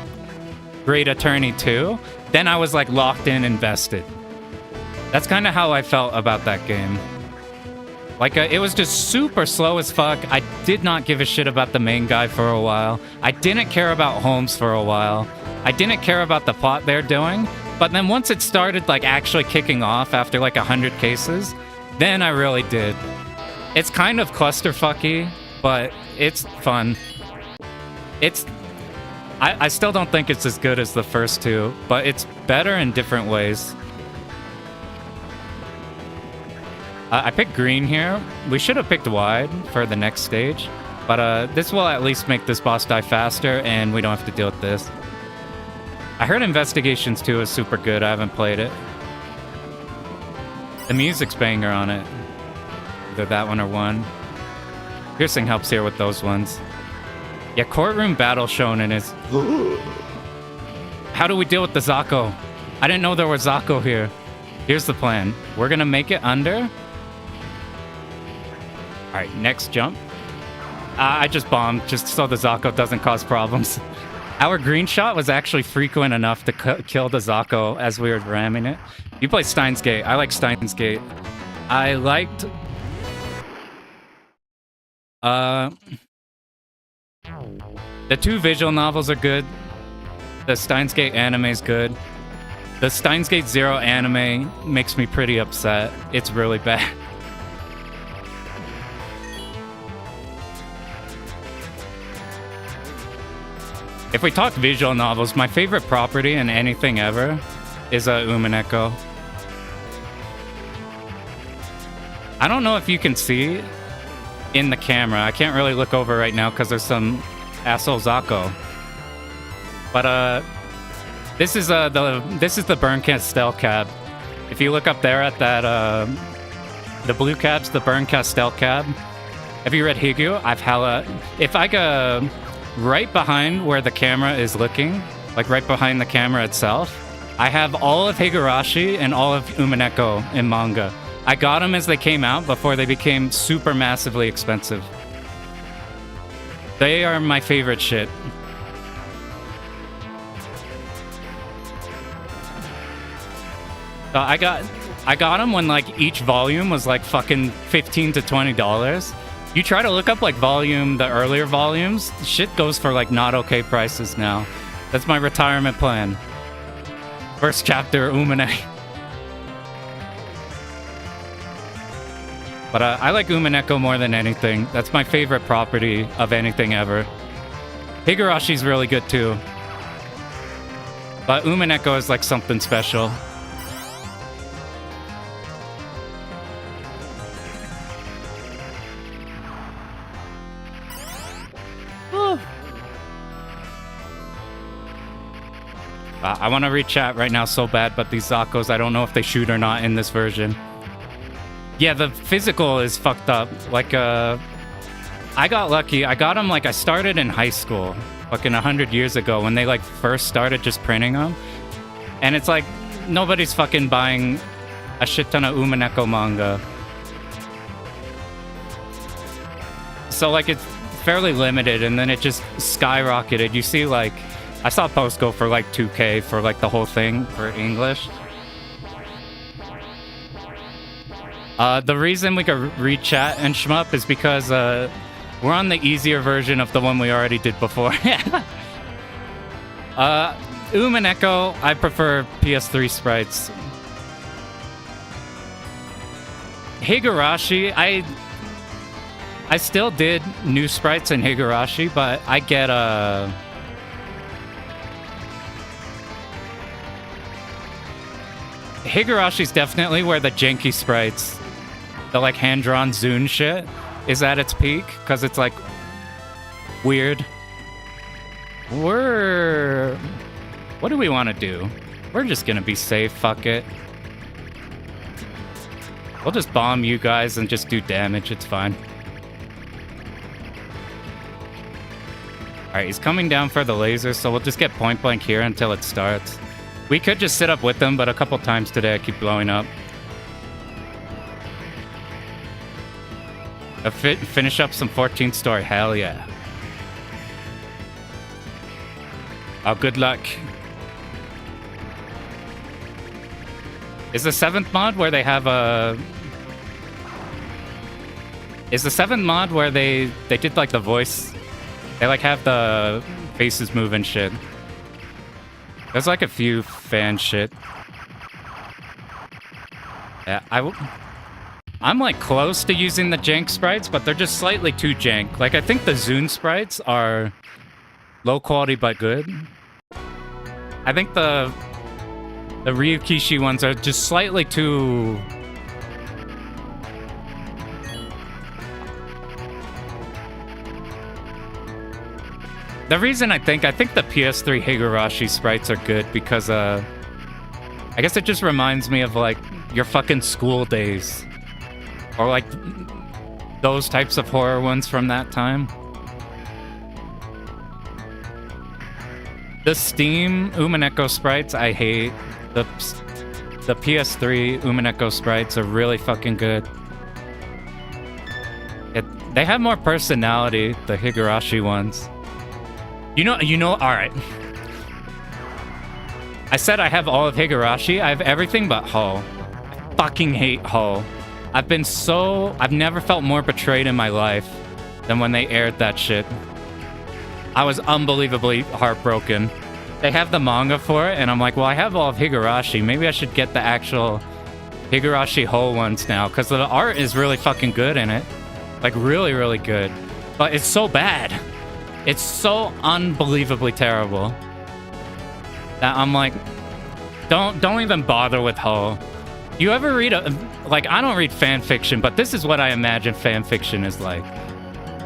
Great Attorney 2, then I was like locked in, invested. That's kind of how I felt about that game. Like it was just super slow as fuck. I did not give a shit about the main guy for a while. I didn't care about Holmes for a while. I didn't care about the plot they're doing. But then once it started like actually kicking off after like 100 cases, then I really did. It's kind of clusterfucky, but it's fun. I still don't think it's as good as the first two, but it's better in different ways. I picked green here. We should have picked wide for the next stage, but this will at least make this boss die faster, and we don't have to deal with this. I heard Investigations 2 is super good. I haven't played it. The music's banger on it. Either that one or one. Piercing helps here with those ones. Yeah, Courtroom Battle Shonen is... How do we deal with the Zako? I didn't know there was Zako here. Here's the plan. We're gonna make it under. Alright, next jump. I just bombed, just so the Zako doesn't cause problems. Our green shot was actually frequent enough to kill the Zako as we were ramming it. You play Steins Gate. I like Steins Gate. I liked... The two visual novels are good. The Steins Gate anime is good. The Steins Gate Zero anime makes me pretty upset. It's really bad. If we talk visual novels, my favorite property in anything ever is Umineko. I don't know if you can see in the camera. I can't really look over right now because there's some asshole Zako. But this is the Burn Castell cab. If you look up there at that the blue cab's the Burn Castell cab. Have you read Higyu? If I go right behind where the camera is looking, like right behind the camera itself, I have all of Higurashi and all of Umineko in manga. I got them as they came out before they became super massively expensive. They are my favorite shit. So I got them when like each volume was like fucking $15 to $20. You try to look up like the earlier volumes, shit goes for like not okay prices now. That's my retirement plan. First chapter, Umine. But I like Umineko more than anything. That's my favorite property of anything ever. Higurashi's really good too. But Umineko is like something special. I want to read chat right now so bad, but these Zakos, I don't know if they shoot or not in this version. Yeah, the physical is fucked up. Like, I got lucky. I got them, like, I started in high school, fucking 100 years ago, when they, like, first started just printing them. And it's like, nobody's fucking buying a shit ton of Umineko manga. So, like, it's fairly limited, and then it just skyrocketed. You see, like, I saw post go for like 2K for like the whole thing for English. The reason we could read chat and shmup is because we're on the easier version of the one we already did before. Umineko, I prefer PS3 sprites. Higurashi, I still did new sprites in Higurashi, but I get Higurashi's definitely where the janky sprites, the like hand-drawn Zune shit, is at its peak, because it's like weird. What do we want to do? We're just gonna be safe, fuck it. We'll just bomb you guys and just do damage, it's fine. Alright, he's coming down for the laser, so we'll just get point blank here until it starts. We could just sit up with them, but a couple times today I keep blowing up. Finish up some 14th story, hell yeah. Oh, good luck. Is the 7th mod where they have a... Is the 7th mod where they did like the voice... They like have the faces move and shit. There's like a few fan shit. Yeah, I'm like close to using the jank sprites, but they're just slightly too jank. Like I think the Zune sprites are low quality but good. I think the Ryukishi ones are just slightly too... The reason I think the PS3 Higurashi sprites are good because, I guess it just reminds me of, like, your fucking school days. Or, like, those types of horror ones from that time. The Steam Umineko sprites, I hate. The PS3 Umineko sprites are really fucking good. They have more personality, the Higurashi ones. You know, alright. I said I have all of Higurashi. I have everything but Hull. I fucking hate Hull. I've never felt more betrayed in my life than when they aired that shit. I was unbelievably heartbroken. They have the manga for it, and I'm like, well, I have all of Higurashi. Maybe I should get the actual Higurashi Hull ones now, because the art is really fucking good in it. Like, really, really good. But it's so bad. It's so unbelievably terrible that I'm like, don't even bother with Hull. You ever read like, I don't read fan fiction, but this is what I imagine fan fiction is like.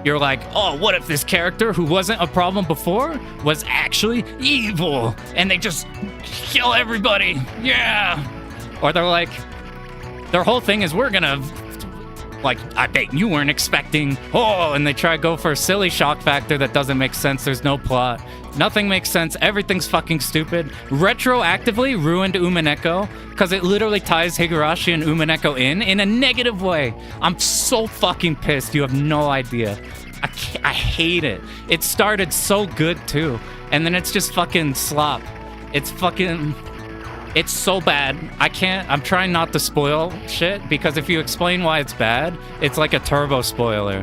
You're like, oh, what if this character who wasn't a problem before was actually evil and they just kill everybody? Yeah. Or they're like, their whole thing is we're gonna, like, I bet you weren't expecting, oh, and they try to go for a silly shock factor that doesn't make sense. There's no plot. Nothing makes sense. Everything's fucking stupid. Retroactively ruined Umineko because it literally ties Higurashi and Umineko in a negative way. I'm so fucking pissed. You have no idea. I hate it. It started so good too, and then it's just fucking slop. It's so bad. I'm trying not to spoil shit, because if you explain why it's bad, it's like a turbo spoiler.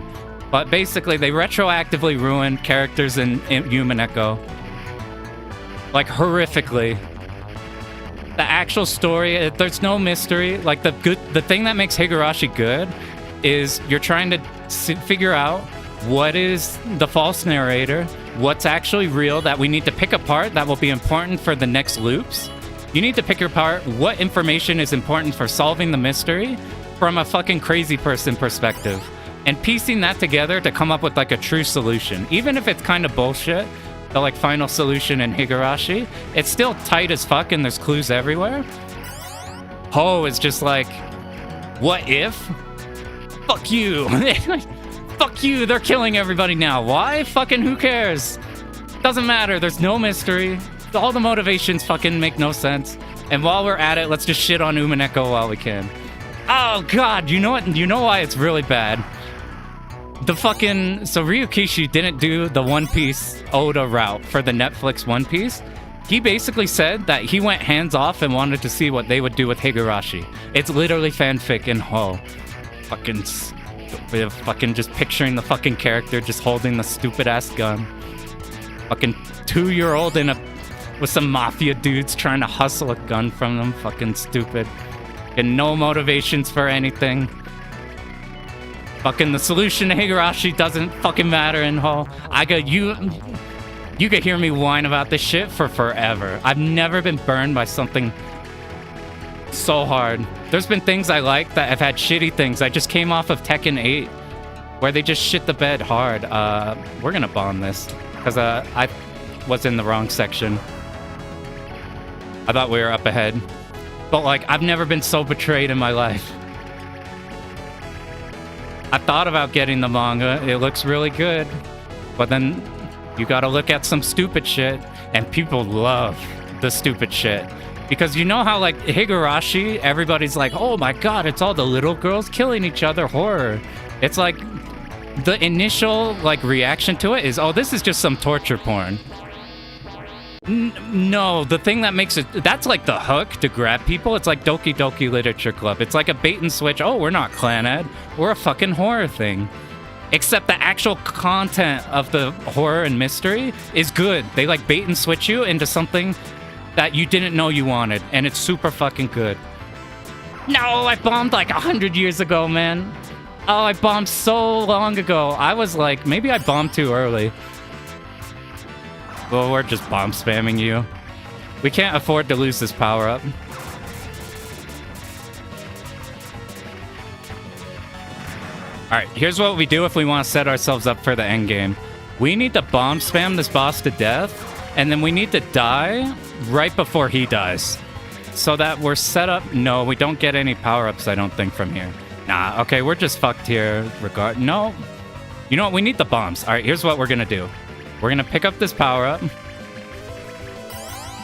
But basically, they retroactively ruined characters in Umineko. Like, horrifically. The actual story, there's no mystery. Like, the thing that makes Higurashi good is you're trying to figure out what is the false narrator, what's actually real that we need to pick apart that will be important for the next loops. You need to pick apart what information is important for solving the mystery from a fucking crazy person perspective, and piecing that together to come up with like a true solution. Even if it's kind of bullshit, the like final solution in Higurashi, it's still tight as fuck and there's clues everywhere. Ho is just like, what if? Fuck you. Fuck you, they're killing everybody now. Why? Fucking who cares? Doesn't matter, there's no mystery. All the motivations fucking make no sense. And while we're at it, let's just shit on Umineko while we can. Oh god, you know what? You know why it's really bad? The fucking... So Ryukishi didn't do the One Piece Oda route for the Netflix One Piece. He basically said that he went hands off and wanted to see what they would do with Higurashi. It's literally fanfic in Ho. Fucking just picturing the fucking character just holding the stupid ass gun. Fucking 2-year-old with some mafia dudes trying to hustle a gun from them. Fucking stupid. And no motivations for anything. Fucking the solution to Higurashi doesn't fucking matter in Ho. You could hear me whine about this shit for forever. I've never been burned by something so hard. There's been things I like that have had shitty things. I just came off of Tekken 8, where they just shit the bed hard. We're gonna bomb this, because I was in the wrong section. I thought we were up ahead. But like, I've never been so betrayed in my life. I thought about getting the manga. It looks really good. But then you gotta look at some stupid shit, and people love the stupid shit. Because you know how, like, Higurashi, everybody's like, oh my god, it's all the little girls killing each other, horror. It's like, the initial, like, reaction to it is, oh, this is just some torture porn. No, the thing that makes it, that's like the hook to grab people. It's like Doki Doki Literature Club. It's like a bait and switch. Oh, we're not clan ed. We're a fucking horror thing. Except the actual content of the horror and mystery is good. They like bait and switch you into something that you didn't know you wanted, and it's super fucking good. No, I bombed like 100 years ago, man. Oh, I bombed so long ago. I was like, maybe I bombed too early. Well, we're just bomb spamming you. We can't afford to lose this power up. Alright, here's what we do if we want to set ourselves up for the end game. We need to bomb spam this boss to death, and then we need to die right before he dies. So that we're set up... No, we don't get any power-ups, I don't think, from here. Nah, okay, we're just fucked here. No. You know what? We need the bombs. Alright, here's what we're gonna do. We're gonna pick up this power-up.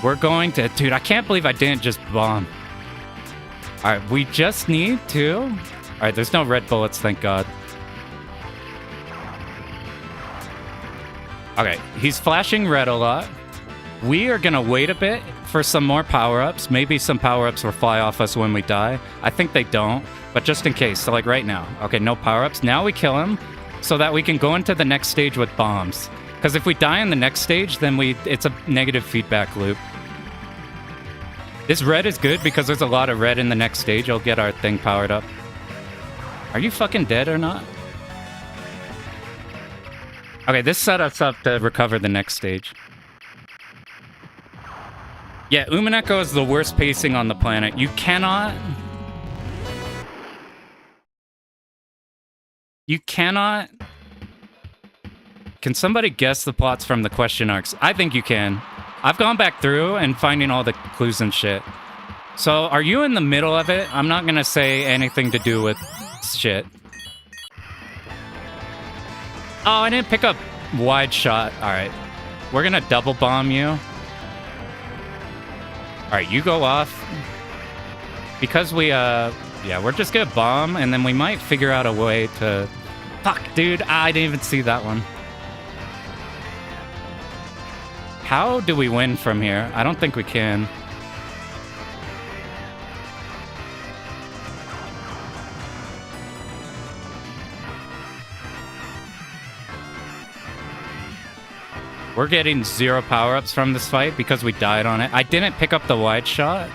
We're going to... Dude, I can't believe I didn't just bomb. Alright, we just need to... Alright, there's no red bullets, thank God. Okay, he's flashing red a lot. We are gonna wait a bit for some more power-ups. Maybe some power-ups will fly off us when we die. I think they don't, but just in case. So like right now. Okay, no power-ups. Now we kill him so that we can go into the next stage with bombs. Because if we die in the next stage, then it's a negative feedback loop. This red is good because there's a lot of red in the next stage. It'll get our thing powered up. Are you fucking dead or not? Okay, this set us up to recover the next stage. Yeah, Umineko is the worst pacing on the planet. You cannot... Can somebody guess the plots from the question arcs? I think you can. I've gone back through and finding all the clues and shit. So, are you in the middle of it? I'm not gonna say anything to do with shit. Oh, I didn't pick up wide shot. Alright. We're gonna double bomb you. Alright, you go off. Because we, yeah, we're just gonna bomb, and then we might figure out a way to... Fuck, dude. I didn't even see that one. How do we win from here? I don't think we can. We're getting 0 power-ups from this fight because we died on it. I didn't pick up the wide shot,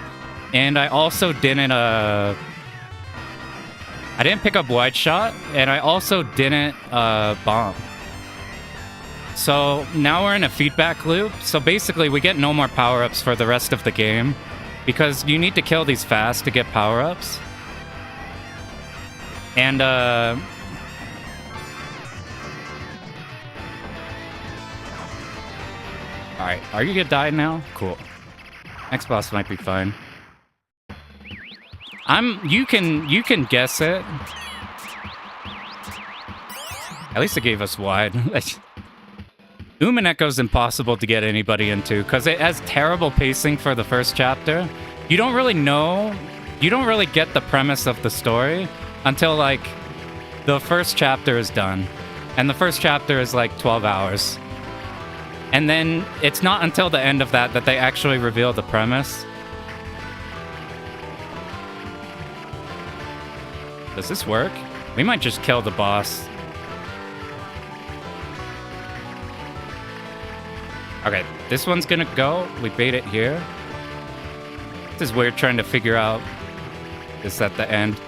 and I also didn't, I didn't pick up wide shot, and I also didn't bomb. So now we're in a feedback loop. So basically, we get no more power-ups for the rest of the game because you need to kill these fast to get power-ups. And all right, are you gonna die now? Cool. Next boss might be fine. You can guess it. At least it gave us wide. Umaneko's impossible to get anybody into because it has terrible pacing for the first chapter. You don't really get the premise of the story until like the first chapter is done. And the first chapter is like 12 hours. And then it's not until the end of that they actually reveal the premise. Does this work? We might just kill the boss. Okay, this one's gonna go. We bait it here. This is weird trying to figure out this at the end.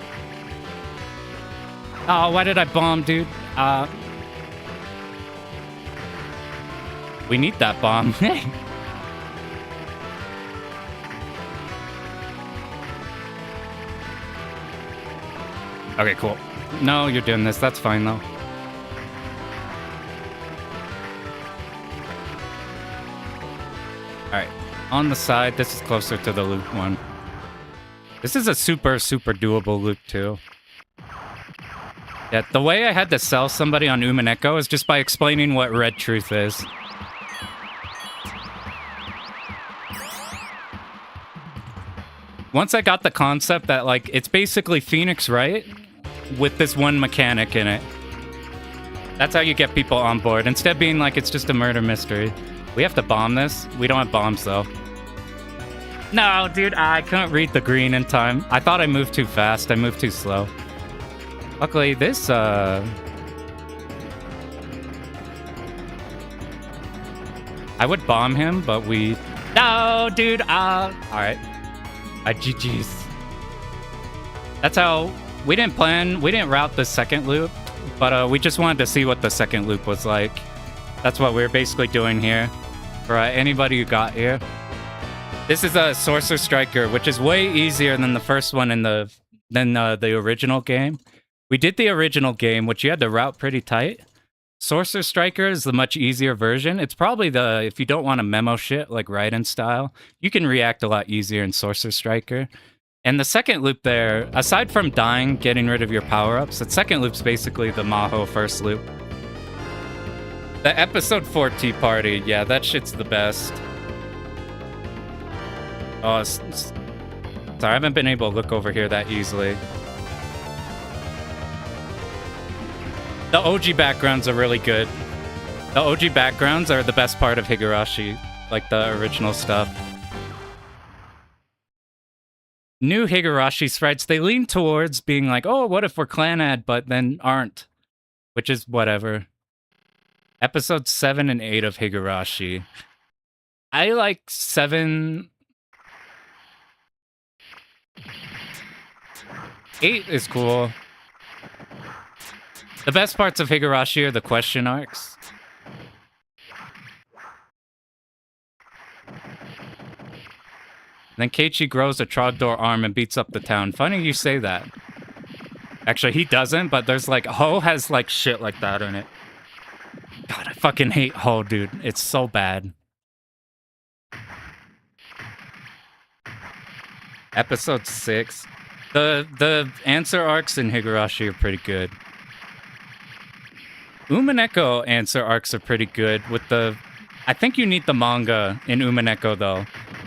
Oh, why did I bomb, dude? We need that bomb. Okay, cool. No, you're doing this. That's fine, though. Alright. On the side, this is closer to the loop one. This is a super, super doable loop, too. Yeah, the way I had to sell somebody on Umaneko is just by explaining what Red Truth is. Once I got the concept that, like, it's basically Phoenix Wright with this one mechanic in it. That's how you get people on board. Instead of being like, it's just a murder mystery. We have to bomb this. We don't have bombs, though. No, dude, I couldn't read the green in time. I thought I moved too fast. I moved too slow. Luckily, this, I would bomb him, but we... No, dude, alright. GG's. That's how... We didn't route the second loop, but we just wanted to see what the second loop was like. That's what we're basically doing here. For anybody who got here. This is a Sorcerer Striker, which is way easier than the first one in the original game. We did the original game, which you had to route pretty tight. Sorcerer Striker is the much easier version. It's probably if you don't want to memo shit like Raiden style, you can react a lot easier in Sorcerer Striker. And the second loop there, aside from dying, getting rid of your power-ups, the second loop's basically the Mahou first loop. The episode 4 tea party, yeah, that shit's the best. Oh, sorry, I haven't been able to look over here that easily. The OG backgrounds are really good. The OG backgrounds are the best part of Higurashi, like the original stuff. New Higurashi sprites, they lean towards being like, oh, what if we're clan-ad, but then aren't. Which is whatever. Episodes 7 and 8 of Higurashi. I like 7... 8 is cool. The best parts of Higurashi are the question arcs. Then Keiichi grows a Trogdor arm and beats up the town. Funny you say that. Actually, he doesn't, but there's like... Ho has like shit like that in it. God, I fucking hate Ho, dude. It's so bad. Episode 6. The answer arcs in Higurashi are pretty good. Umaneko answer arcs are pretty good with the... I think you need the manga in Umaneko, though.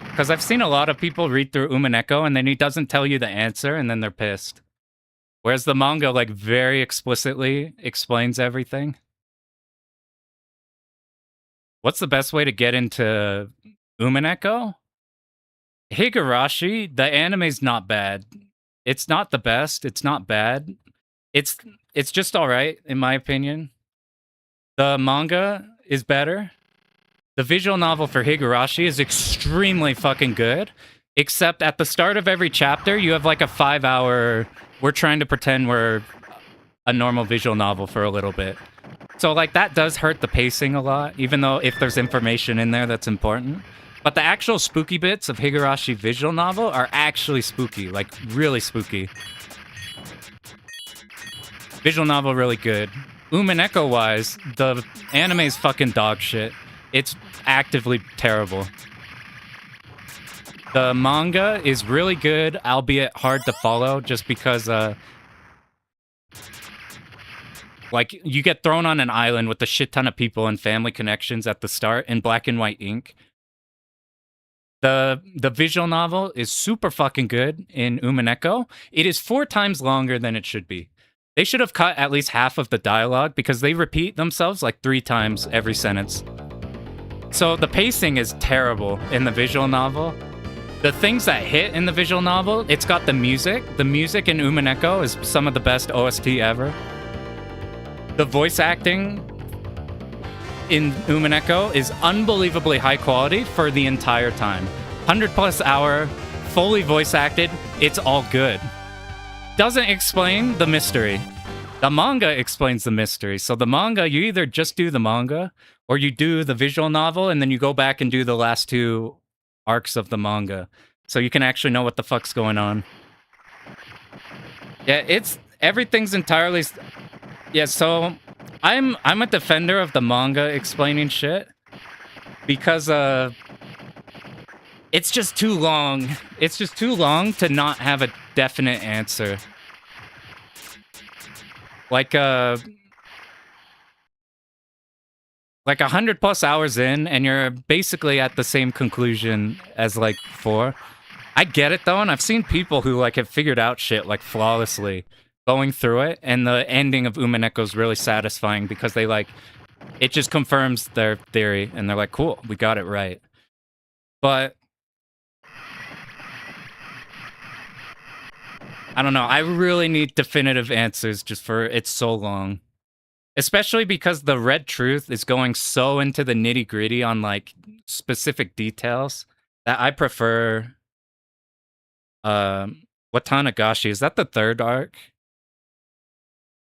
Because I've seen a lot of people read through Umaneko, and then he doesn't tell you the answer, and then they're pissed. Whereas the manga, like, very explicitly explains everything. What's the best way to get into Umaneko? Higurashi, the anime's not bad. It's not the best. It's not bad. It's just alright, in my opinion. The manga is better. The visual novel for Higurashi is extremely fucking good. Except at the start of every chapter, you have like a 5-hour we're trying to pretend we're a normal visual novel for a little bit. So, like, that does hurt the pacing a lot, even though if there's information in there that's important. But the actual spooky bits of Higurashi visual novel are actually spooky, like, really spooky. Visual novel, really good. Umineko-wise, the anime's fucking dog shit. It's actively terrible. The manga is really good, albeit hard to follow, just because, like, you get thrown on an island with a shit ton of people and family connections at the start in black and white ink. The visual novel is super fucking good in Umineko. It is 4 times longer than it should be. They should have cut at least half of the dialogue because they repeat themselves like 3 times every sentence. So the pacing is terrible in the visual novel. The things that hit in the visual novel, it's got the music. The music in Umineko is some of the best OST ever. The voice acting in Umineko is unbelievably high quality for the entire time. 100+ hour, fully voice acted, it's all good. Doesn't explain the mystery. The manga explains the mystery. So the manga, you either just do the manga or you do the visual novel and then you go back and do the last 2 arcs of the manga. So you can actually know what the fuck's going on. Yeah, everything's entirely... Yeah, so I'm a defender of the manga explaining shit because it's just too long. It's just too long to not have a definite answer. Like 100+ hours in, and you're basically at the same conclusion as like 4. I get it though, and I've seen people who like have figured out shit like flawlessly going through it, and the ending of Umineko is really satisfying because they like it just confirms their theory, and they're like, cool, we got it right. But I don't know. I really need definitive answers just for it's so long. Especially because the Red Truth is going so into the nitty-gritty on like specific details that I prefer Watanagashi. Is that the 3rd arc? Is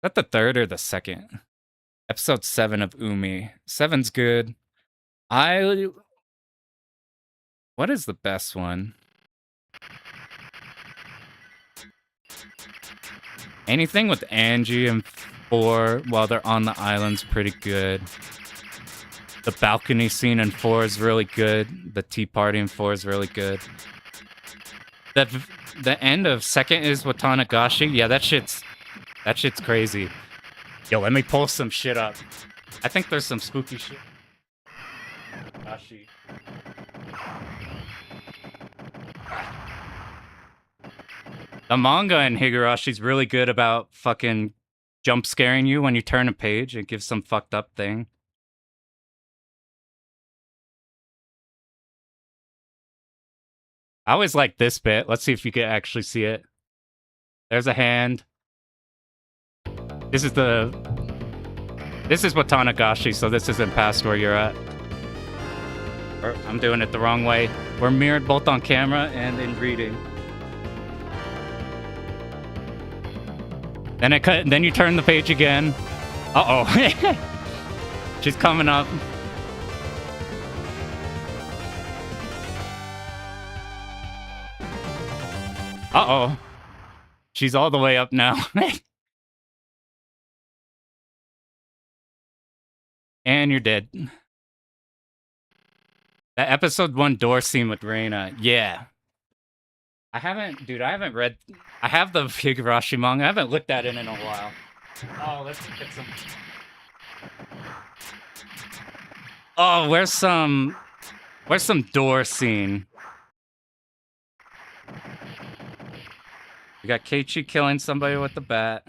that the 3rd or the 2nd? Episode 7 of Umi. 7's good. What is the best one? Anything with Angie and 4 while they're on the island's pretty good. The balcony scene in 4 is really good. The tea party in 4 is really good. The end of 2nd is Watanagashi. Yeah, that shit's crazy. Yo, let me pull some shit up. I think there's some spooky shit. Watanagashi. The manga in Higurashi's really good about fucking jump scaring you when you turn a page. It gives some fucked up thing. I always like this bit. Let's see if you can actually see it. There's a hand. This is Watanagashi, so this isn't past where you're at. Or I'm doing it the wrong way. We're mirrored both on camera and in reading. Then you turn the page again. Uh-oh. She's coming up. Uh-oh. She's all the way up now. And you're dead. That episode 1 door scene with Reina. Yeah. I haven't read... I have the Higurashi manga. I haven't looked at it in a while. Oh, let's get some... Oh, where's some door scene? We got Keiichi killing somebody with the bat.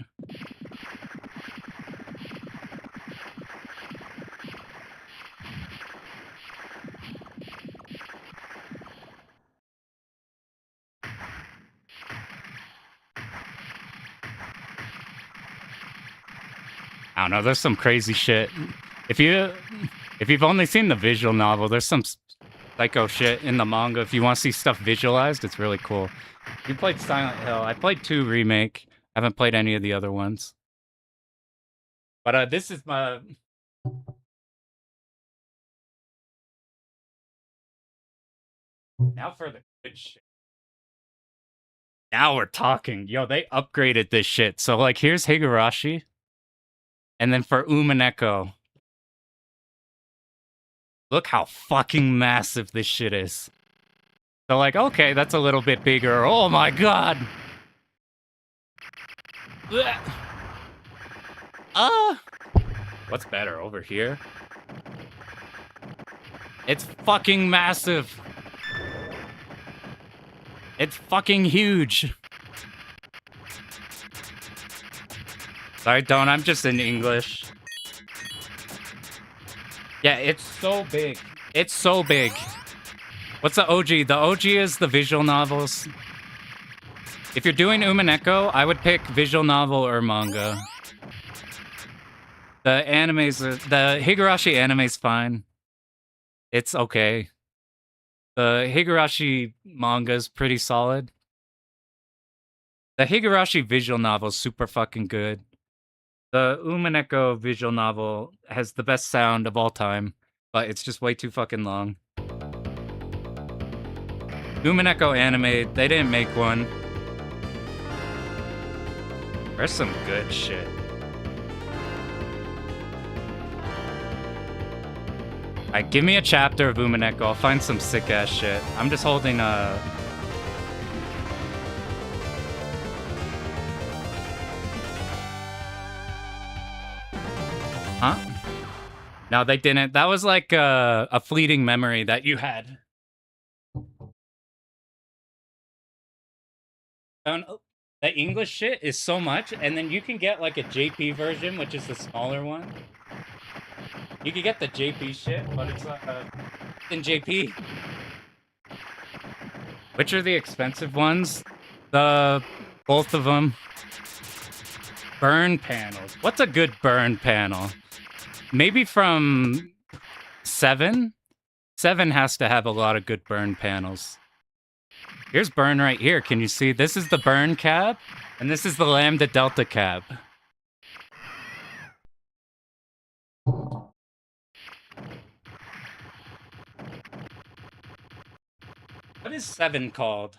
I don't know, there's some crazy shit. If you've only seen the visual novel, there's some psycho shit in the manga. If you want to see stuff visualized, it's really cool. You played Silent Hill. I played 2 Remake. Haven't played any of the other ones. But this is my... Now for the good shit. Now we're talking. Yo, they upgraded this shit. So, like, here's Higurashi. And then for Umineko. Look how fucking massive this shit is. So, like, okay, that's a little bit bigger. Oh my god! What's better, over here? It's fucking massive. It's fucking huge. Sorry, don't. I'm just in English. Yeah, it's so big. It's so big. What's the OG? The OG is the visual novels. If you're doing Umineko, I would pick visual novel or manga. The animes, the Higurashi anime's fine. It's okay. The Higurashi manga's pretty solid. The Higurashi visual novel's super fucking good. The Umineko visual novel has the best sound of all time, but it's just way too fucking long. Umineko anime, they didn't make one. There's some good shit. Alright, give me a chapter of Umineko. I'll find some sick ass shit. I'm just holding a... Huh? No, they didn't. That was like a fleeting memory that you had. The English shit is so much, and then you can get like a JP version, which is the smaller one. You can get the JP shit, but it's in JP. Which are the expensive ones? Both of them. Burn panels. What's a good burn panel? Maybe from 7? 7 has to have a lot of good burn panels. Here's burn right here. Can you see? This is the burn cab, and this is the lambda delta cab. What is 7 called?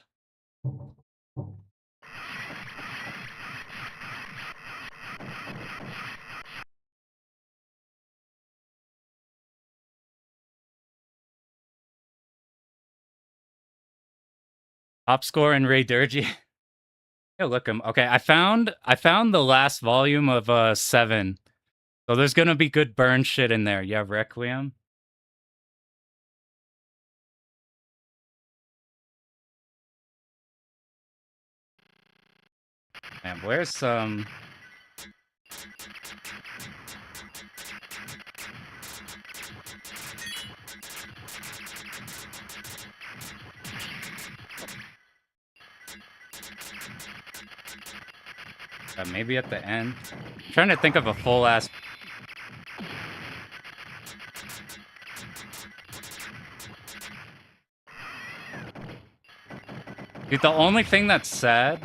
Top score and Ray Durgy. Yeah, look him. Okay, I found the last volume of 7. So there's gonna be good burn shit in there. Yeah, Requiem. Man, where's some... maybe at the end. I'm trying to think of a full ass... Dude, the only thing that's sad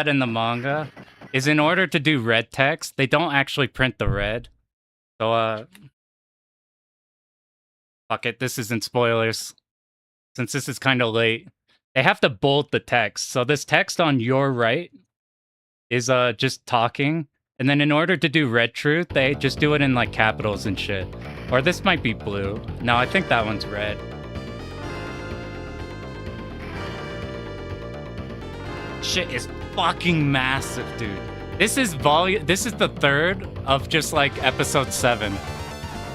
in the manga is in order to do red text, they don't actually print the red. So, fuck it, this isn't spoilers. Since this is kind of late. They have to bold the text. So this text on your right is just talking. And then in order to do red truth, they just do it in like capitals and shit. Or this might be blue. No, I think that one's red. Shit is fucking massive, dude. This is the third of just like episode 7.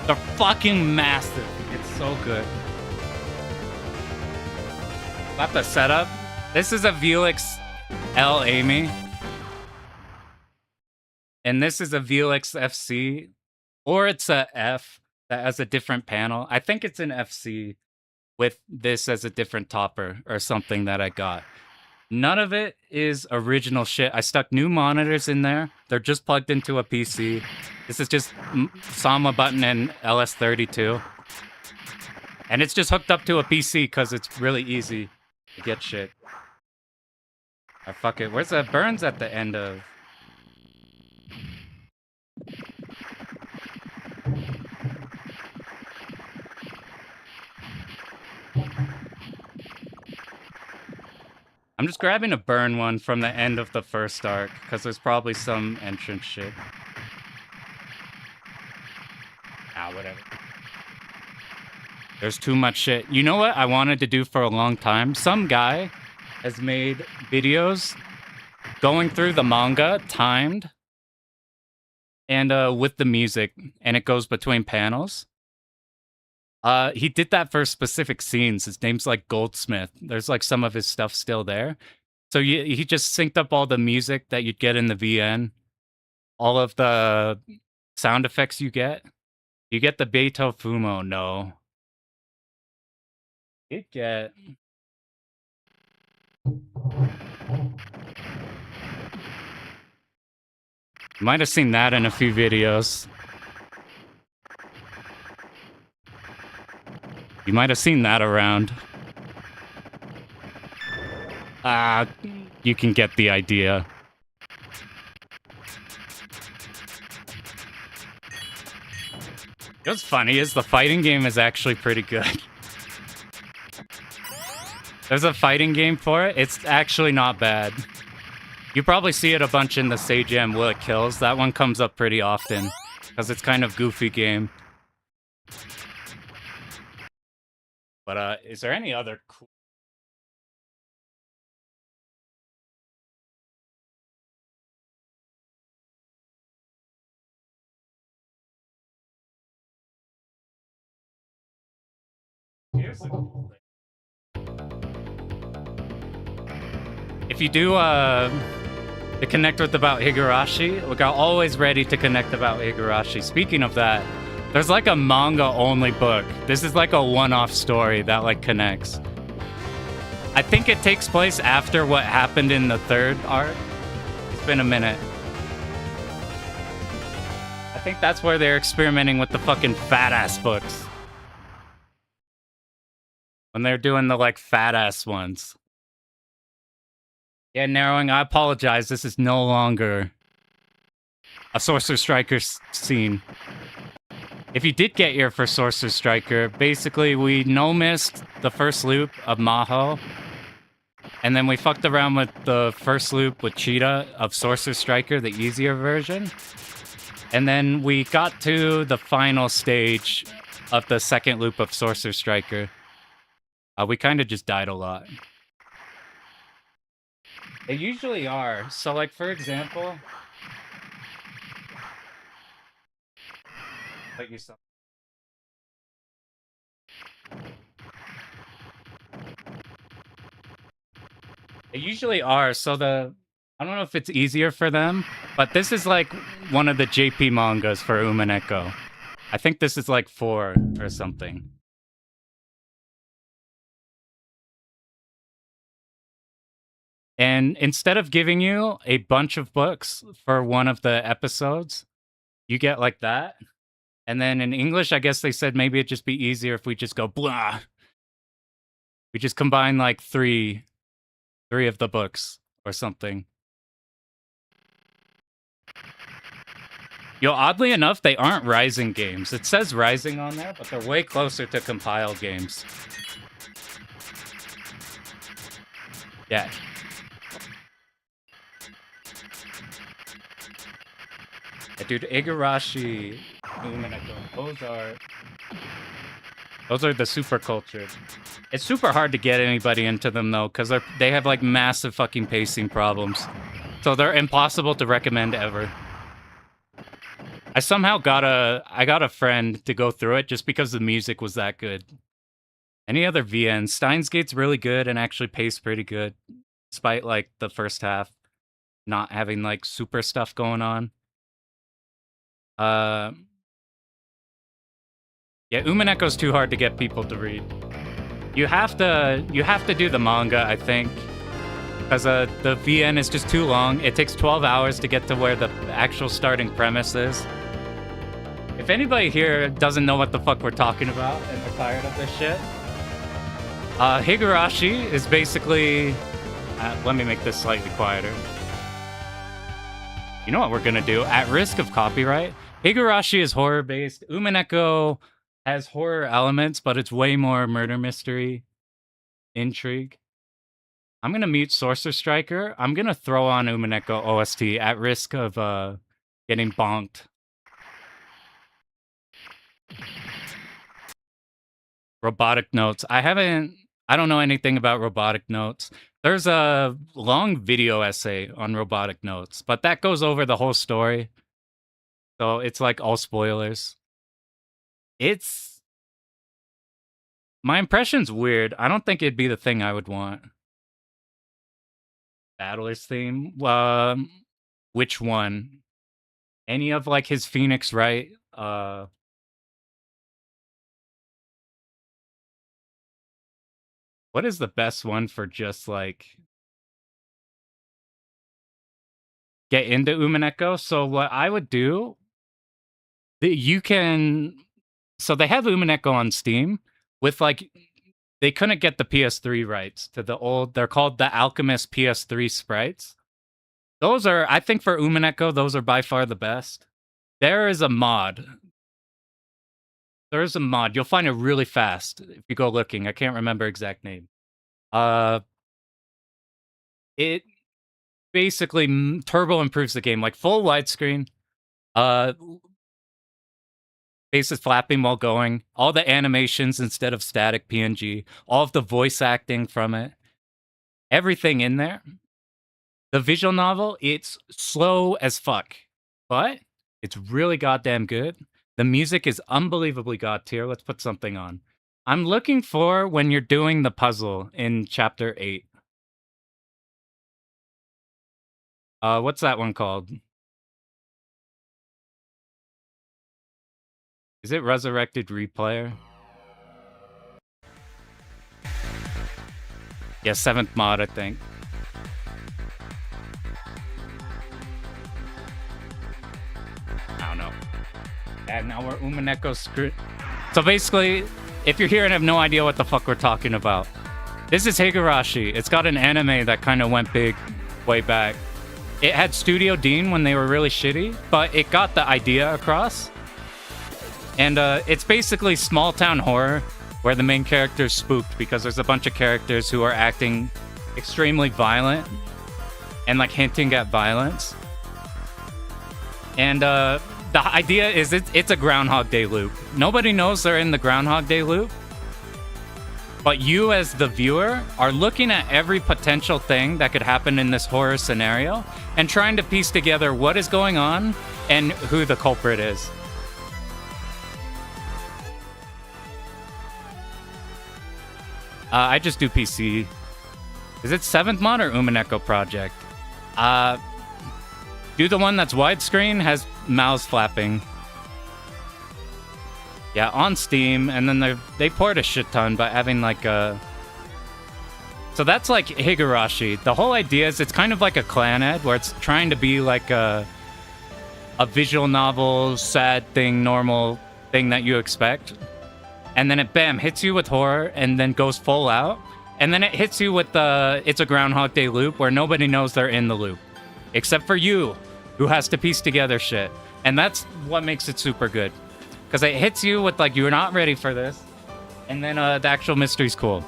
They're fucking massive. It's so good. Got the setup. This is a Velix L Amy. And this is a Velix FC. Or it's a F that has a different panel. I think it's an FC with this as a different topper or something that I got. None of it is original shit. I stuck new monitors in there. They're just plugged into a PC. This is just Sama button and LS32. And it's just hooked up to a PC because it's really easy to get shit. Oh, fuck it. Where's the Burns at the end of? I'm just grabbing a burn one from the end of the first arc, because there's probably some entrance shit. Ah, whatever. There's too much shit. You know what I wanted to do for a long time? Some guy has made videos going through the manga, timed, and with the music, and it goes between panels. He did that for specific scenes. His name's like Goldsmith. There's like some of his stuff still there. So he just synced up all the music that you'd get in the VN, all of the sound effects you get. You get the Beito Fumo, no. You get... You might have seen that in a few videos. You might have seen that around. You can get the idea. What's funny is the fighting game is actually pretty good. There's a fighting game for it. It's actually not bad. You probably see it a bunch in the Seijam Will It Kills. That one comes up pretty often because it's kind of goofy game. But is there any other cool... Here's a cool thing. If you do the connect with about Higurashi, look, I'm always ready to connect about Higurashi. Speaking of that, there's like a manga-only book. This is like a one-off story that like connects. I think it takes place after what happened in the third arc. It's been a minute. I think that's where they're experimenting with the fucking fat-ass books. When they're doing the like fat-ass ones. Yeah, narrowing, I apologize. This is no longer a Sorcerer Striker scene. If you did get here for Sorcerer Striker, basically we no-missed the first loop of Mahou. And then we fucked around with the first loop with Chita of Sorcerer Striker, the easier version. And then we got to the final stage of the second loop of Sorcerer Striker. We kind of just died a lot. They usually are. So, like, for example... Like you saw. They usually are. So I don't know if it's easier for them, but this is like one of the JP mangas for Umineko. I think this is like 4 or something. And instead of giving you a bunch of books for one of the episodes, you get like that. And then in English, I guess they said maybe it'd just be easier if we just go blah. We just combine like three of the books or something. Yo, oddly enough, they aren't Rising games. It says Rising on there, but they're way closer to compile games. Yeah. Yeah, dude, Igarashi, Umineko, those are the super cultured. It's super hard to get anybody into them though, because they have like massive fucking pacing problems. So they're impossible to recommend ever. I somehow got a friend to go through it just because the music was that good. Any other VN? Steins Gate's really good and actually paced pretty good, despite like the first half not having like super stuff going on. Yeah, Umineko's too hard to get people to read. You have to do the manga, I think, because the VN is just too long. It takes 12 hours to get to where the actual starting premise is. If anybody here doesn't know what the fuck we're talking about and they're tired of this shit, Higurashi is basically Let me make this slightly quieter. You know what we're gonna do? At risk of copyright, Higurashi is horror-based. Umineko has horror elements, but it's way more murder mystery intrigue. I'm gonna mute Sorcer Striker. I'm gonna throw on Umineko OST at risk of getting bonked. Robotic notes. I don't know anything about robotic notes. There's a long video essay on robotic notes, but that goes over the whole story. So it's like all spoilers. My impression's weird. I don't think it'd be the thing I would want. Battler's theme? Which one? Any of like his Phoenix Wright? What is the best one for just like get into Umineko? So what I would do, so they have Umineko on Steam with like, they couldn't get the PS3 rights to the old, they're called the Alchemist PS3 sprites. Those are, I think for Umineko, those are by far the best. There is a mod. There's a mod. You'll find it really fast if you go looking. I can't remember exact name. It basically turbo improves the game, like full widescreen. Faces flapping while going. All the animations instead of static PNG. All of the voice acting from it. Everything in there. The visual novel, it's slow as fuck. But it's really goddamn good. The music is unbelievably god tier. Let's put something on. I'm looking for when you're doing the puzzle in chapter 8. What's that one called? Is it Resurrected Replayer? Yeah, 7th mod, I think. I don't know. And now we're Umineko screwed. So basically, if you're here and have no idea what the fuck we're talking about, this is Higurashi. It's got an anime that kind of went big way back. It had Studio Dean when they were really shitty, but it got the idea across. And it's basically small town horror where the main character is spooked because there's a bunch of characters who are acting extremely violent and like hinting at violence. And the idea is it's a Groundhog Day loop. Nobody knows they're in the Groundhog Day loop. But you as the viewer are looking at every potential thing that could happen in this horror scenario and trying to piece together what is going on and who the culprit is. I just do PC. Is it 7th mod or Umineko Project? Do the one that's widescreen, has mouse flapping. Yeah, on Steam, and then they poured a shit ton by having like a... So that's like Higurashi. The whole idea is it's kind of like a clan ad where it's trying to be like a visual novel, sad thing, normal thing that you expect. And then it, bam, hits you with horror and then goes full out. And then it hits you with it's a Groundhog Day loop where nobody knows they're in the loop. Except for you, who has to piece together shit. And that's what makes it super good. Because it hits you with, like, you're not ready for this. And then the actual mystery's cool.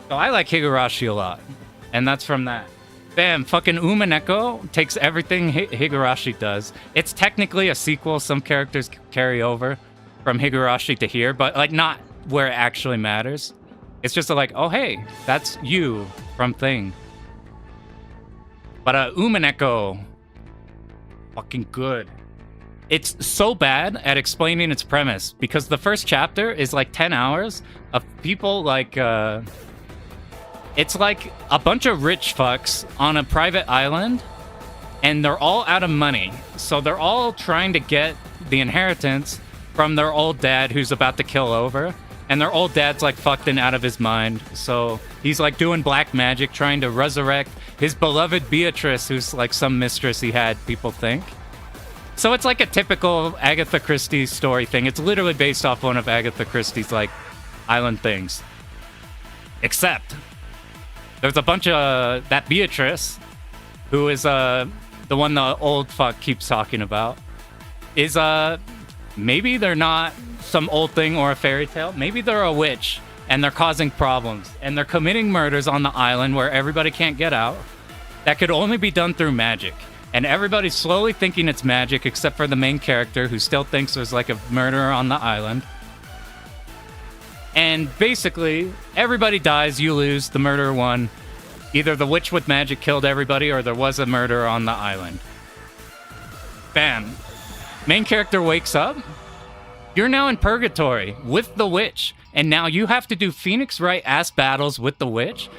So I like Higurashi a lot. And that's from that. Bam, fucking Umineko takes everything Higurashi does. It's technically a sequel. Some characters carry over from Higurashi to here, but, like, not where it actually matters. It's just like, oh, hey, that's you from Thing. But Umineko, fucking good. It's so bad at explaining its premise because the first chapter is like 10 hours of people like, it's like a bunch of rich fucks on a private island and they're all out of money. So they're all trying to get the inheritance from their old dad who's about to kill over. And their old dad's like fucked and out of his mind. So he's like doing black magic, trying to resurrect his beloved Beatrice, who's like some mistress he had, people think. So it's like a typical Agatha Christie story thing. It's literally based off one of Agatha Christie's like island things. Except there's a bunch of that Beatrice, who is the one the old fuck keeps talking about, is maybe they're not some old thing or a fairy tale. Maybe they're a witch and they're causing problems and they're committing murders on the island where everybody can't get out. That could only be done through magic. And everybody's slowly thinking it's magic except for the main character who still thinks there's like a murderer on the island. And basically, everybody dies, you lose, the murderer won. Either the witch with magic killed everybody or there was a murderer on the island. Bam. Main character wakes up. You're now in purgatory with the witch. And now you have to do Phoenix Wright ass battles with the witch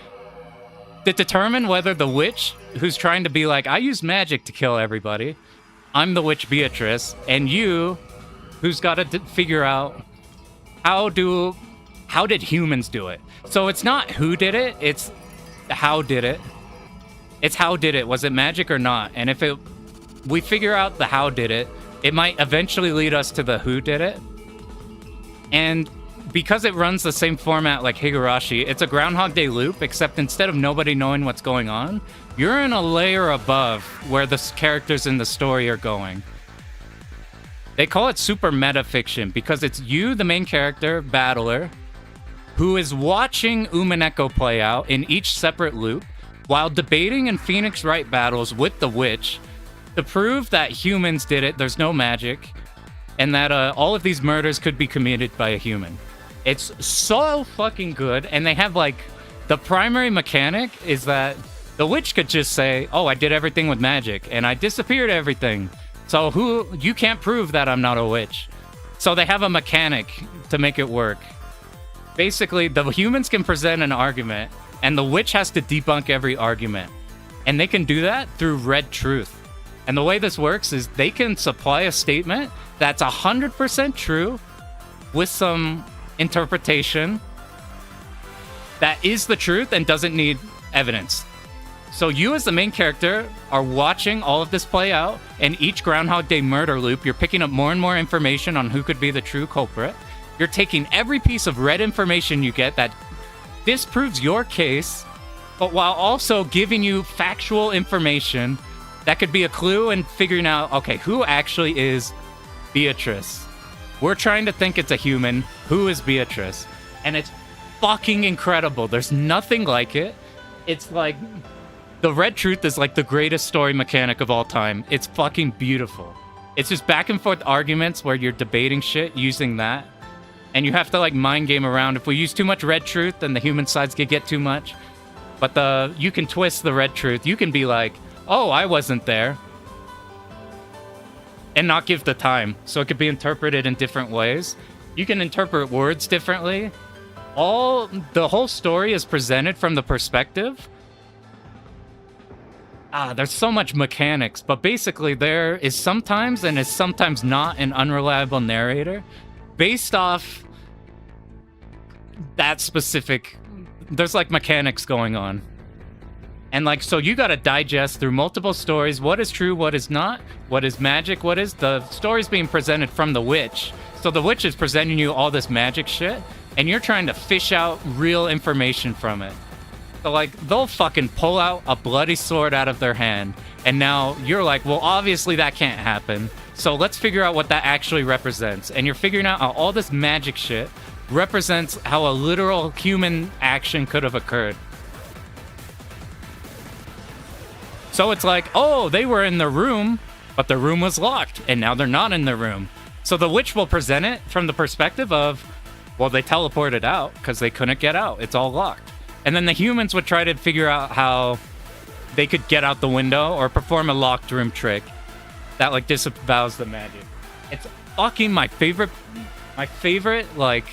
to determine whether the witch, who's trying to be like, I use magic to kill everybody, I'm the witch Beatrice, and you, who's got to figure out how did humans do it? So it's not who did it, it's how did it. It's how did it. Was it magic or not? And if we figure out the how did it, it might eventually lead us to the who did it. And because it runs the same format like Higurashi, it's a Groundhog Day loop, except instead of nobody knowing what's going on, you're in a layer above where the characters in the story are going. They call it super meta fiction because it's you, the main character, battler, who is watching Umineko play out in each separate loop while debating in Phoenix Wright battles with the witch to prove that humans did it, there's no magic, and that all of these murders could be committed by a human. It's so fucking good, and they have, like, the primary mechanic is that the witch could just say, oh, I did everything with magic, and I disappeared everything, so you can't prove that I'm not a witch. So they have a mechanic to make it work. Basically, the humans can present an argument, and the witch has to debunk every argument. And they can do that through red truth. And the way this works is they can supply a statement that's 100% true with some interpretation that is the truth and doesn't need evidence. So you as the main character are watching all of this play out, and each Groundhog Day murder loop, you're picking up more and more information on who could be the true culprit. You're taking every piece of red information you get that disproves your case, but while also giving you factual information that could be a clue and figuring out, okay, who actually is Beatrice? We're trying to think it's a human. Who is Beatrice? And it's fucking incredible. There's nothing like it. It's like, the red truth is like the greatest story mechanic of all time. It's fucking beautiful. It's just back and forth arguments where you're debating shit using that. And you have to like mind game around. If we use too much red truth, then the human sides could get too much. But you can twist the red truth. You can be like, oh, I wasn't there. And not give the time. So it could be interpreted in different ways. You can interpret words differently. The whole story is presented from the perspective. There's so much mechanics, but basically there is sometimes and is sometimes not an unreliable narrator based off that specific, there's like mechanics going on. And like, so you gotta digest through multiple stories, what is true, what is not, what is magic, what is, the story's being presented from the witch. So the witch is presenting you all this magic shit, and you're trying to fish out real information from it. So like, they'll fucking pull out a bloody sword out of their hand, and now you're like, well, obviously that can't happen, so let's figure out what that actually represents. And you're figuring out how all this magic shit represents how a literal human action could have occurred. So it's like, oh, they were in the room, but the room was locked, and now they're not in the room. So the witch will present it from the perspective of, well, they teleported out because they couldn't get out. It's all locked. And then the humans would try to figure out how they could get out the window or perform a locked room trick that like disavows the magic. It's fucking my favorite, like,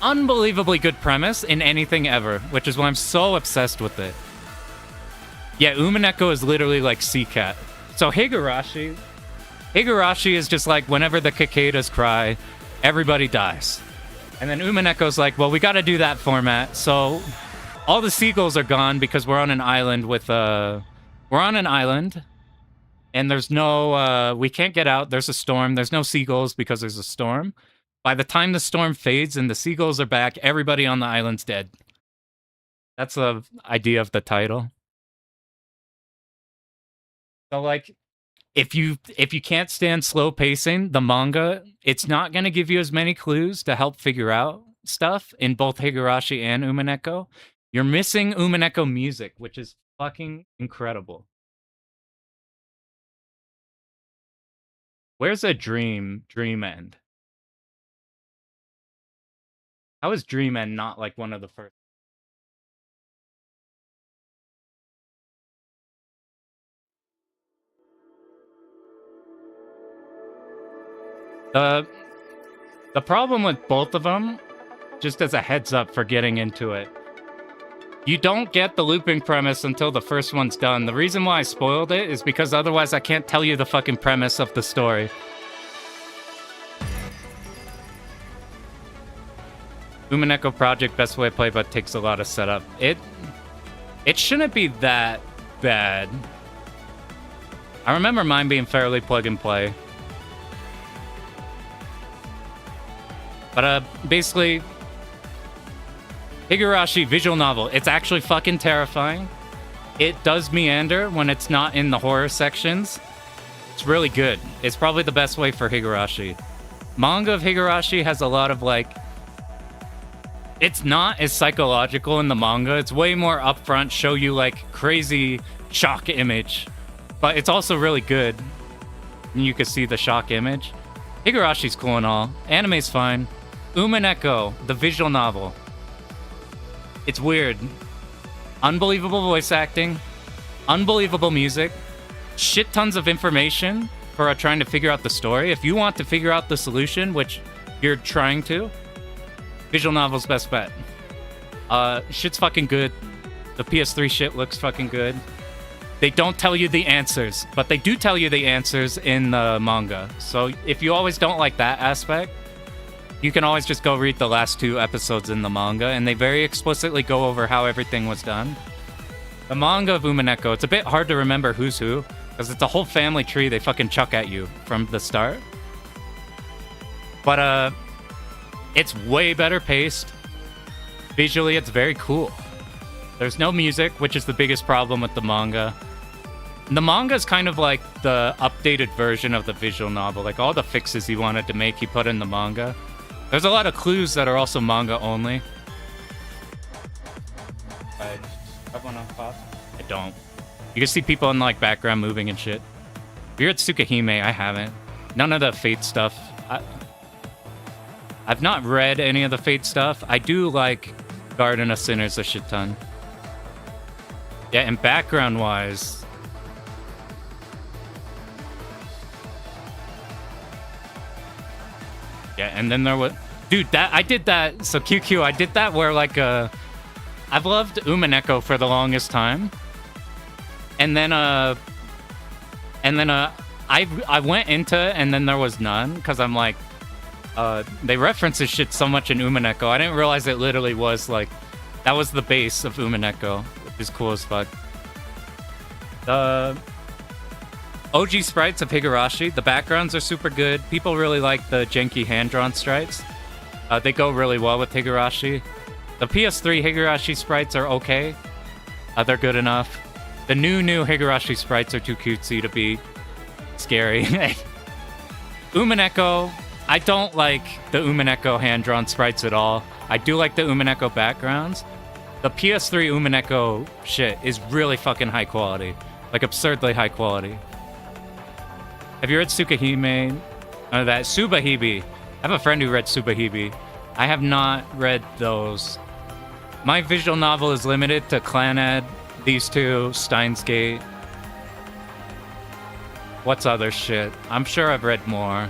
unbelievably good premise in anything ever, which is why I'm so obsessed with it. Yeah, Umineko is literally like Sea-Cat. So Higurashi is just like whenever the cicadas cry, everybody dies. And then Umineko's like, well, we got to do that format. So all the seagulls are gone because we're on an island and there's no, we can't get out. There's a storm. There's no seagulls because there's a storm. By the time the storm fades and the seagulls are back, everybody on the island's dead. That's the idea of the title. So like, if you can't stand slow pacing, the manga, it's not going to give you as many clues to help figure out stuff in both Higurashi and Umineko. You're missing Umineko music, which is fucking incredible. Where's a dream end? How is dream end not like one of the first? The problem with both of them, just as a heads up for getting into it, you don't get the looping premise until the first one's done. The reason why I spoiled it is because otherwise I can't tell you the fucking premise of the story. Umineko Project, best way to play, but takes a lot of setup. It shouldn't be that bad. I remember mine being fairly plug and play. But basically, Higurashi visual novel. It's actually fucking terrifying. It does meander when it's not in the horror sections. It's really good. It's probably the best way for Higurashi. Manga of Higurashi has a lot of like... It's not as psychological in the manga. It's way more upfront, show you like crazy shock image. But it's also really good. And you can see the shock image. Higurashi's cool and all. Anime's fine. Umineko, the visual novel. It's weird. Unbelievable voice acting. Unbelievable music. Shit tons of information for trying to figure out the story. If you want to figure out the solution, which you're trying to, visual novel's best bet. Shit's fucking good. The PS3 shit looks fucking good. They don't tell you the answers, but they do tell you the answers in the manga. So if you always don't like that aspect, you can always just go read the last 2 episodes in the manga, and they very explicitly go over how everything was done. The manga of Umineko, it's a bit hard to remember who's who, because it's a whole family tree they fucking chuck at you from the start. But, it's way better paced. Visually, it's very cool. There's no music, which is the biggest problem with the manga. The manga is kind of like the updated version of the visual novel. Like, all the fixes he wanted to make, he put in the manga. There's a lot of clues that are also manga only. I have one on pop? I don't. You can see people in like background moving and shit. If you're at Tsukahime, I haven't. None of the Fate stuff. I've not read any of the Fate stuff. I do like Garden of Sinners a shit ton. Yeah, and background-wise... Yeah, and then there was... Dude, I did that... So, QQ, I did that where, like, I've loved Umineko for the longest time. And then, I went into and then there was none, because I'm like... they reference this shit so much in Umineko. I didn't realize it literally was, like... That was the base of Umineko, which is cool as fuck. The... OG sprites of Higurashi, the backgrounds are super good. People really like the janky hand-drawn sprites. They go really well with Higurashi. The PS3 Higurashi sprites are okay. They're good enough. The new Higurashi sprites are too cutesy to be scary. Umineko, I don't like the Umineko hand-drawn sprites at all. I do like the Umineko backgrounds. The PS3 Umineko shit is really fucking high quality. Like, absurdly high quality. Have you read Tsukahime? That Subahibi. I have a friend who read Subahibi. I have not read those. My visual novel is limited to Clanad, these two, Steins Gate. What's other shit? I'm sure I've read more.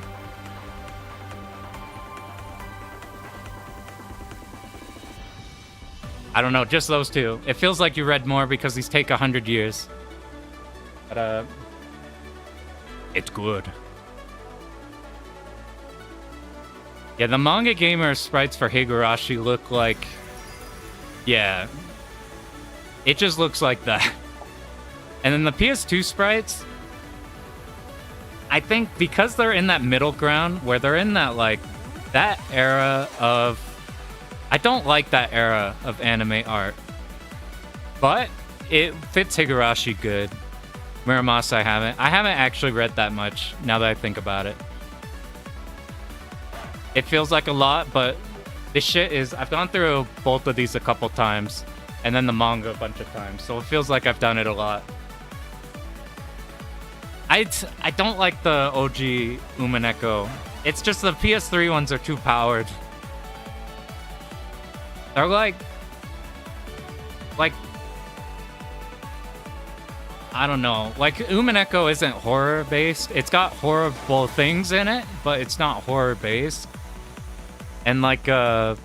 I don't know, just those two. It feels like you read more because these take 100 years. But, it's good. Yeah, the manga gamer sprites for Higurashi look like... Yeah. It just looks like that. And then the PS2 sprites... I think because they're in that middle ground, where they're in that, like... That era of... I don't like that era of anime art. But it fits Higurashi good. Muramasa I haven't. I haven't actually read that much now that I think about it. It feels like a lot, but this shit is... I've gone through both of these a couple times, and then the manga a bunch of times, so it feels like I've done it a lot. I don't like the OG Umineko. It's just the PS3 ones are too powered. They're like... I don't know. Like, Umineko isn't horror-based. It's got horrible things in it, but it's not horror-based. And like every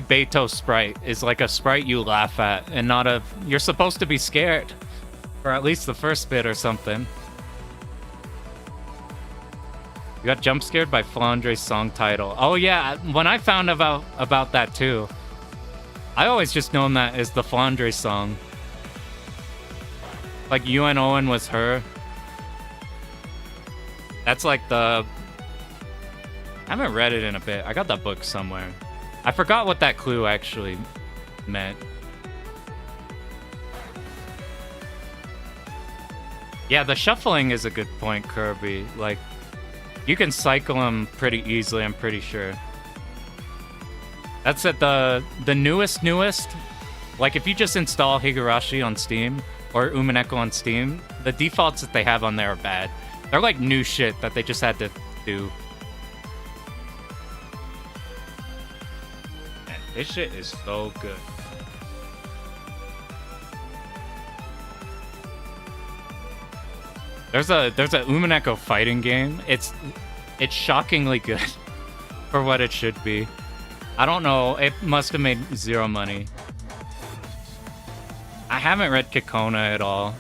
Beto sprite is like a sprite you laugh at, and not a... You're supposed to be scared. For at least the first bit or something. You got jump scared by Flandre's song title. Oh yeah, when I found about that too. I always just known that as the Flandre song. Like UN Owen was her. That's like the... I haven't read it in a bit. I got that book somewhere. I forgot what that clue actually meant. Yeah, the shuffling is a good point, Kirby. Like, you can cycle them pretty easily, I'm pretty sure. That's at the newest. Like, if you just install Higurashi on Steam, or Umineko on Steam, the defaults that they have on there are bad. They're like new shit that they just had to do. Man, this shit is so good. There's a Umineko fighting game. It's shockingly good for what it should be. I don't know. It must have made zero money. I haven't read Kikona at all.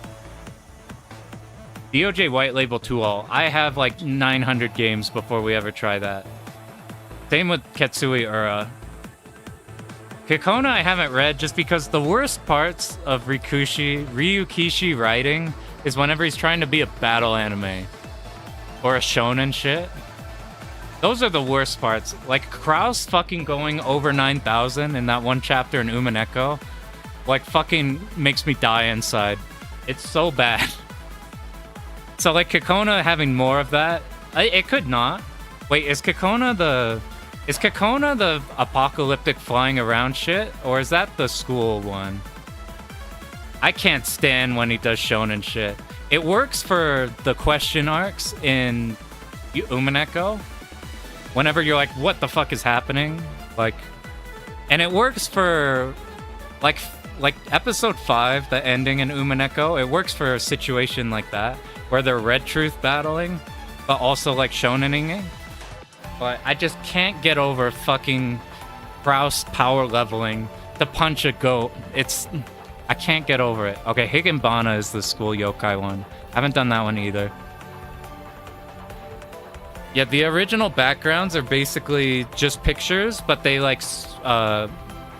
DOJ White Label 2-all. I have like 900 games before we ever try that. Same with Ketsui Ura. Kikona I haven't read just because the worst parts of Ryukishi writing is whenever he's trying to be a battle anime. Or a shonen shit. Those are the worst parts. Like Kraus fucking going over 9,000 in that one chapter in Umineko. Like fucking makes me die inside. It's so bad. So like Kikona having more of that, it could not. Wait, is Kikona the apocalyptic flying around shit, or is that the school one? I can't stand when he does shonen shit. It works for the question arcs in Umineko. Whenever you're like, what the fuck is happening? Like, and it works for like episode 5, the ending in Umineko. It works for a situation like that, where they're Red Truth battling, but also like shonening. But I just can't get over fucking Kraus power leveling to punch a goat. I can't get over it. Okay, Higginbana is the school yokai one. I haven't done that one either. Yeah, the original backgrounds are basically just pictures, but they like,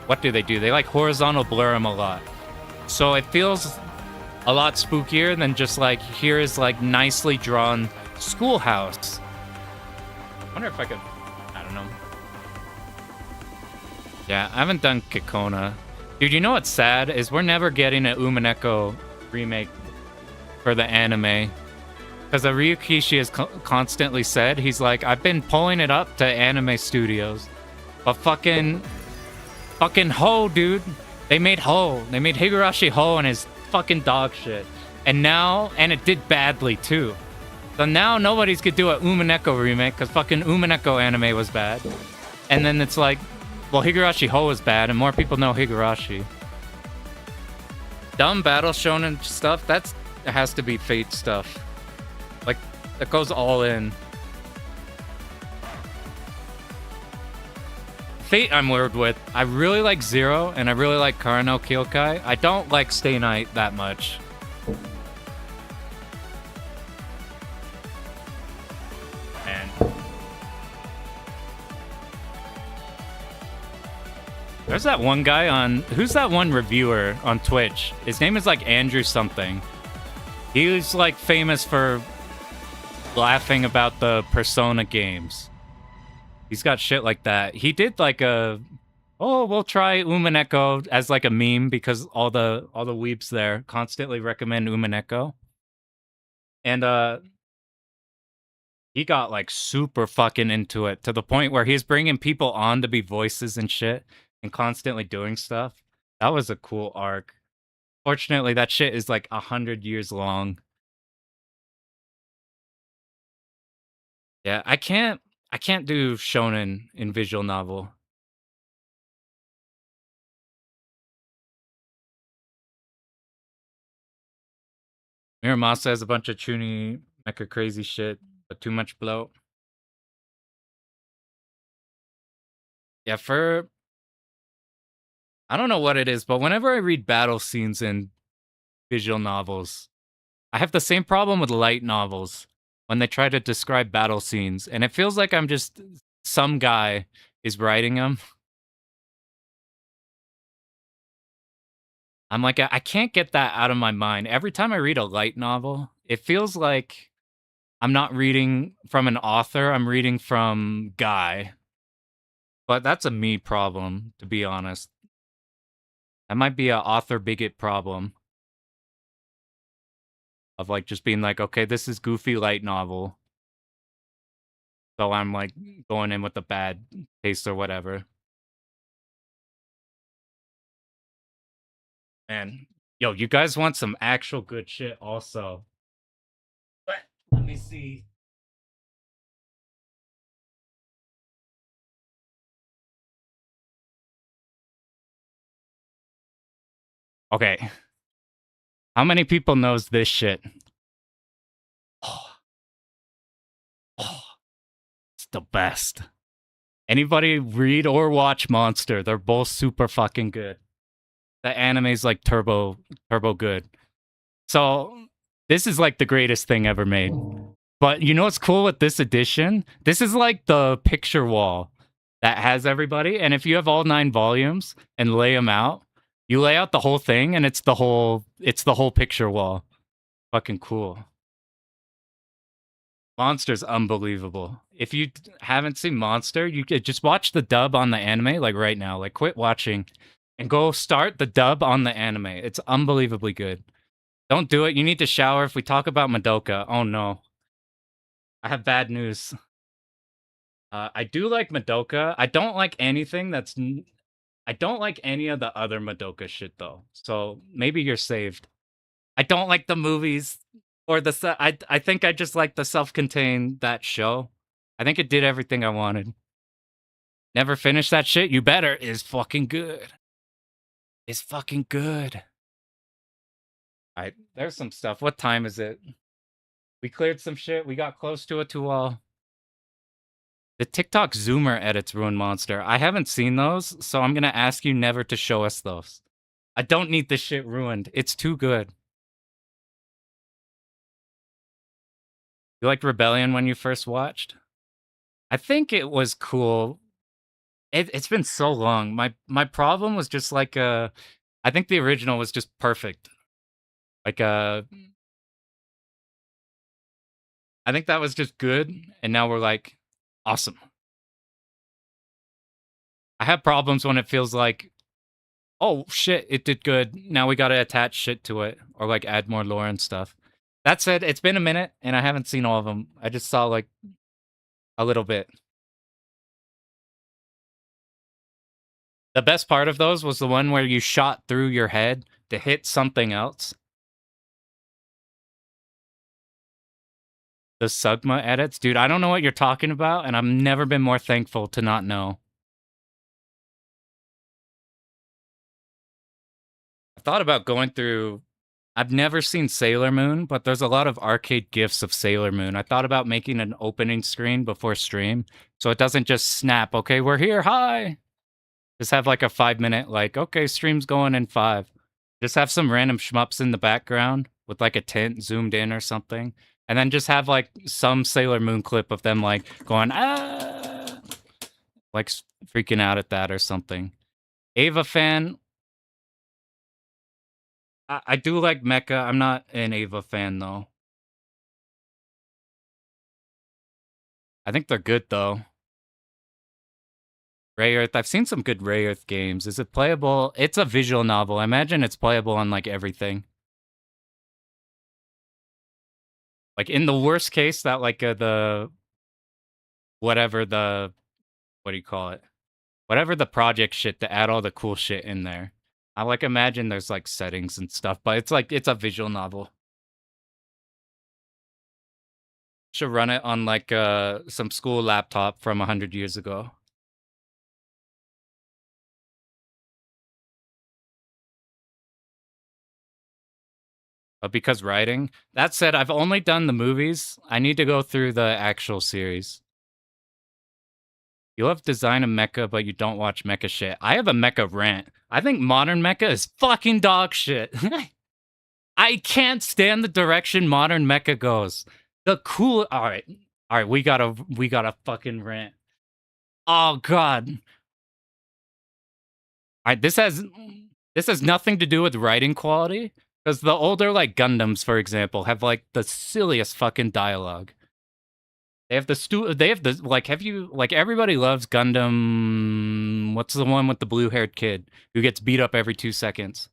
what do? They like horizontal blur them a lot. So it feels a lot spookier than just like, here is like nicely drawn schoolhouse. I wonder if I could, I don't know. Yeah, I haven't done Kikona. Dude, you know what's sad is we're never getting an Umineko remake for the anime. Because Ryukishi has constantly said, he's like, I've been pulling it up to anime studios. But fucking Ho, dude. They made Ho. They made Higurashi Ho and his fucking dog shit. And now, and it did badly too. So now nobody's could do a Umineko remake because fucking Umineko anime was bad. And then it's like, well, Higurashi Ho is bad and more people know Higurashi. Dumb battle shonen stuff, it has to be Fate stuff. Like, that goes all in. Fate I'm weird with. I really like Zero and I really like Karano Kyokai. I don't like Stay Night that much. Man. There's that one guy on... Who's that one reviewer on Twitch? His name is like Andrew something. He's like famous for laughing about the Persona games. He's got shit like that. He did like a oh, we'll try Umaneko as like a meme because all the weeps there constantly recommend Umaneko. And he got like super fucking into it to the point where he's bringing people on to be voices and shit and constantly doing stuff. That was a cool arc. Fortunately, that shit is like 100 years long. Yeah, I can't do shonen in visual novel. Miramasa has a bunch of chuny mecha crazy shit, but too much bloat. Yeah, for I don't know what it is, but whenever I read battle scenes in visual novels, I have the same problem with light novels when they try to describe battle scenes, and it feels like I'm just some guy is writing them. I'm like, I can't get that out of my mind. Every time I read a light novel, it feels like I'm not reading from an author, I'm reading from Guy. But that's a me problem, to be honest. That might be a author bigot problem of like just being like, okay, this is goofy light novel. So I'm like going in with a bad taste or whatever. Man, yo, you guys want some actual good shit also. But let me see. Okay. How many people knows this shit? Oh, oh, it's the best. Anybody read or watch Monster? They're both super fucking good. The anime's like turbo good. So this is like the greatest thing ever made. But you know what's cool with this edition? This is like the picture wall that has everybody. And if you have all 9 volumes and lay them out, you lay out the whole thing, and it's the whole picture wall. Fucking cool. Monster's unbelievable. If you haven't seen Monster, you could just watch the dub on the anime like right now. Like quit watching and go start the dub on the anime. It's unbelievably good. Don't do it. You need to shower. If we talk about Madoka, oh no. I have bad news. I do like Madoka. I don't like anything that's I don't like any of the other Madoka shit though. So maybe you're saved. I don't like the movies or the I think I just like the self-contained that show. I think it did everything I wanted. Never finished that shit. You better is fucking good. It's fucking good. All right, there's some stuff. What time is it? We cleared some shit. We got close to it too all. The TikTok Zoomer edits ruined Monster. I haven't seen those, so I'm gonna ask you never to show us those. I don't need this shit ruined. It's too good. You liked Rebellion when you first watched? I think it was cool. It's been so long. My problem was just like I think the original was just perfect. Like I think that was just good, and now we're like awesome. I have problems when it feels like, oh shit, it did good. Now we gotta attach shit to it or like add more lore and stuff. That said, it's been a minute and I haven't seen all of them. I just saw like a little bit. The best part of those was the one where you shot through your head to hit something else. The Sugma edits, dude, I don't know what you're talking about, and I've never been more thankful to not know. I thought about going through. I've never seen Sailor Moon, but there's a lot of arcade gifs of Sailor Moon. I thought about making an opening screen before stream, so it doesn't just snap, okay, we're here, hi! Just have like a 5-minute, like, okay, stream's going in 5. Just have some random shmups in the background with like a tint zoomed in or something. And then just have like some Sailor Moon clip of them like going, ah! Like freaking out at that or something. Ava fan. I do like Mecha. I'm not an Ava fan though. I think they're good though. Ray Earth. I've seen some good Ray Earth games. Is it playable? It's a visual novel. I imagine it's playable on like everything. Like in the worst case, that like the whatever the what do you call it? Whatever the project shit to add all the cool shit in there. I like imagine there's like settings and stuff, but it's like it's a visual novel. Should run it on like some school laptop from 100 years ago. But because writing, that said, I've only done the movies. I need to go through the actual series. You love design of mecha, but you don't watch mecha shit. I have a mecha rant. I think modern mecha is fucking dog shit. I can't stand the direction modern mecha goes. The cool. All right, we gotta fucking rant. Oh god. All right, this has nothing to do with writing quality, because the older like Gundams, for example, have like the silliest fucking dialogue. They have the like, have you, like, everybody loves Gundam, what's the one with the blue-haired kid who gets beat up every 2 seconds?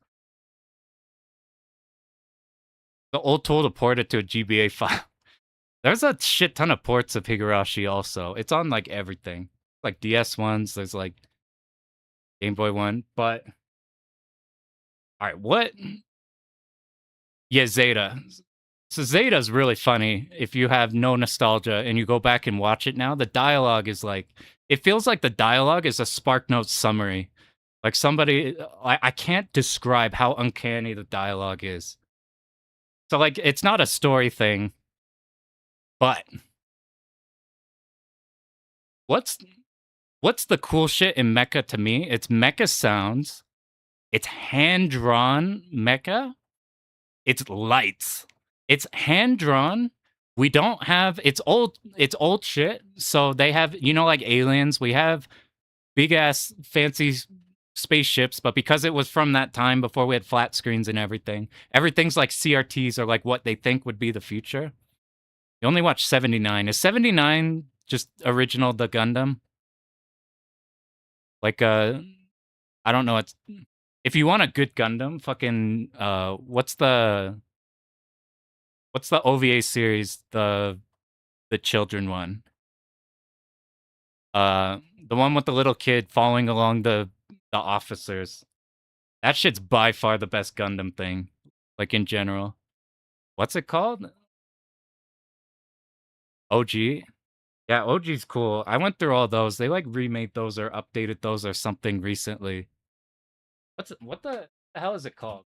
The old tool to port it to a GBA file. There's a shit ton of ports of Higurashi also. It's on, like, everything. Like, DS ones, there's, like, Game Boy one, but... Alright, what? Yeah, Zeta. So Zeta's really funny if you have no nostalgia and you go back and watch it now. The dialogue is like, it feels like the dialogue is a SparkNotes summary. Like somebody, I can't describe how uncanny the dialogue is. So like, it's not a story thing, but what's the cool shit in mecha to me? It's mecha sounds, it's hand-drawn mecha, it's lights. It's hand-drawn. We don't have... It's old shit. So they have... You know, like Aliens, we have big-ass fancy spaceships, but because it was from that time before we had flat screens and everything, everything's like CRTs or like what they think would be the future. You only watch 79. Is 79 just original the Gundam? Like, I don't know. It's... If you want a good Gundam, fucking... What's the OVA series, the children one? The one with the little kid following along the officers. That shit's by far the best Gundam thing, like in general. What's it called? OG? Yeah, OG's cool. I went through all those. They like remade those or updated those or something recently. What the hell is it called?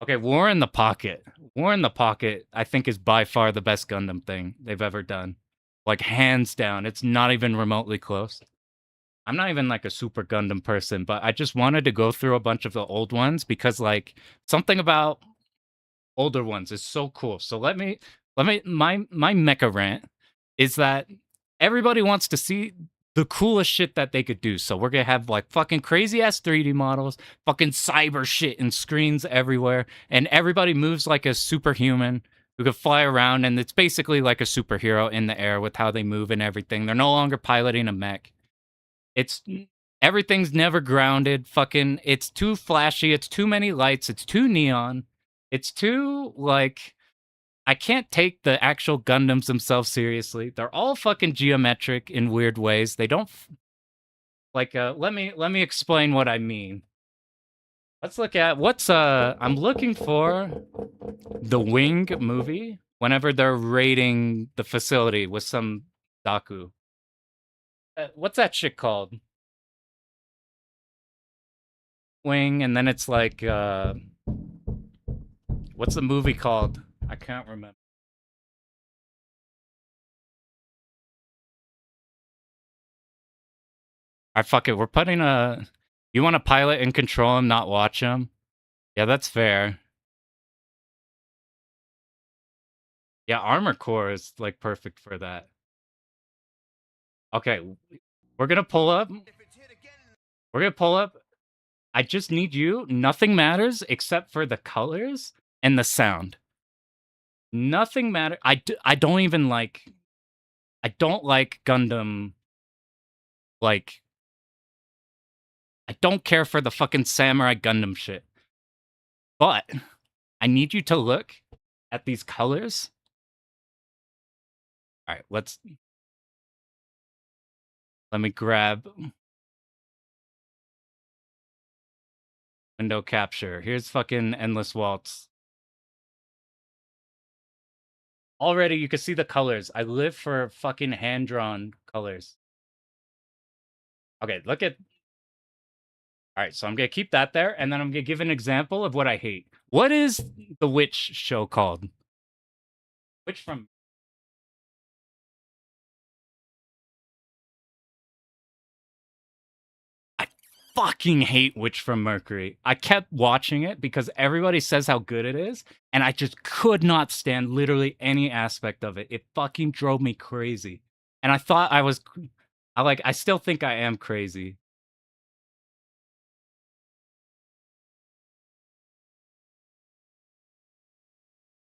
Okay, War in the Pocket. War in the Pocket, I think, is by far the best Gundam thing they've ever done. Like, hands down. It's not even remotely close. I'm not even, like, a super Gundam person, but I just wanted to go through a bunch of the old ones because, like, something about older ones is so cool. So my mecha rant is that everybody wants to see the coolest shit that they could do. So we're gonna have like fucking crazy ass 3D models, fucking cyber shit and screens everywhere, and everybody moves like a superhuman who could fly around, and it's basically like a superhero in the air with how they move and everything. They're no longer piloting a mech. It's everything's never grounded. Fucking, it's too flashy. It's too many lights. It's too neon. It's too like. I can't take the actual Gundams themselves seriously. They're all fucking geometric in weird ways. They don't like let me explain what I mean. Let's look at what's I'm looking for the Wing movie whenever they're raiding the facility with some Daku. What's that shit called? Wing, and then it's like what's the movie called? I can't remember. I fuck it. We're putting a... You want to pilot and control him, not watch him? Yeah, that's fair. Yeah, Armor Core is, like, perfect for that. Okay, we're gonna pull up. We're gonna pull up. I just need you. Nothing matters except for the colors and the sound. Nothing matters. I don't even like... I don't like Gundam, like, I don't care for the fucking Samurai Gundam shit. But I need you to look at these colors. All right, let me grab window capture. Here's fucking Endless Waltz. Already you can see the colors. I live for fucking hand-drawn colors. Okay, look at... Alright, so I'm gonna keep that there, and then I'm gonna give an example of what I hate. What is the witch show called? Witch from... I fucking hate Witch from Mercury. I kept watching it because everybody says how good it is, and I just could not stand literally any aspect of it. It fucking drove me crazy. And I thought I was... I still think I am crazy.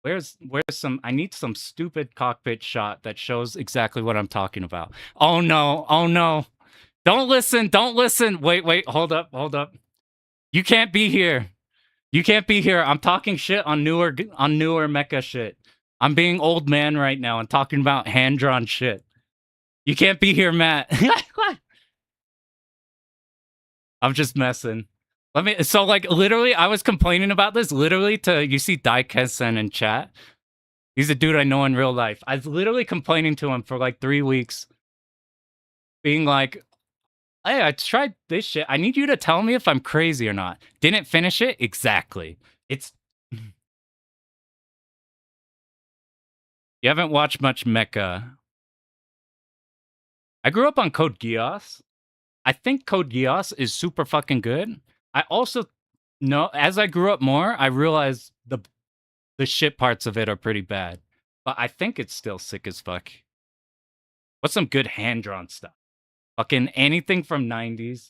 Where's some... I need some stupid cockpit shot that shows exactly what I'm talking about. Oh no, oh no. Don't listen, don't listen. Wait, hold up. You can't be here. You can't be here. I'm talking shit on newer mecha shit. I'm being old man right now and talking about hand-drawn shit. You can't be here, Matt. I'm just messing. So like literally I was complaining about this literally to, you see Daisakusen in chat. He's a dude I know in real life. I was literally complaining to him for like 3 weeks. Being like, hey, I tried this shit. I need you to tell me if I'm crazy or not. Didn't finish it? Exactly. It's... You haven't watched much mecha. I grew up on Code Geass. I think Code Geass is super fucking good. I also know, as I grew up more, I realized the shit parts of it are pretty bad. But I think it's still sick as fuck. What's some good hand-drawn stuff? Fucking anything from 90s.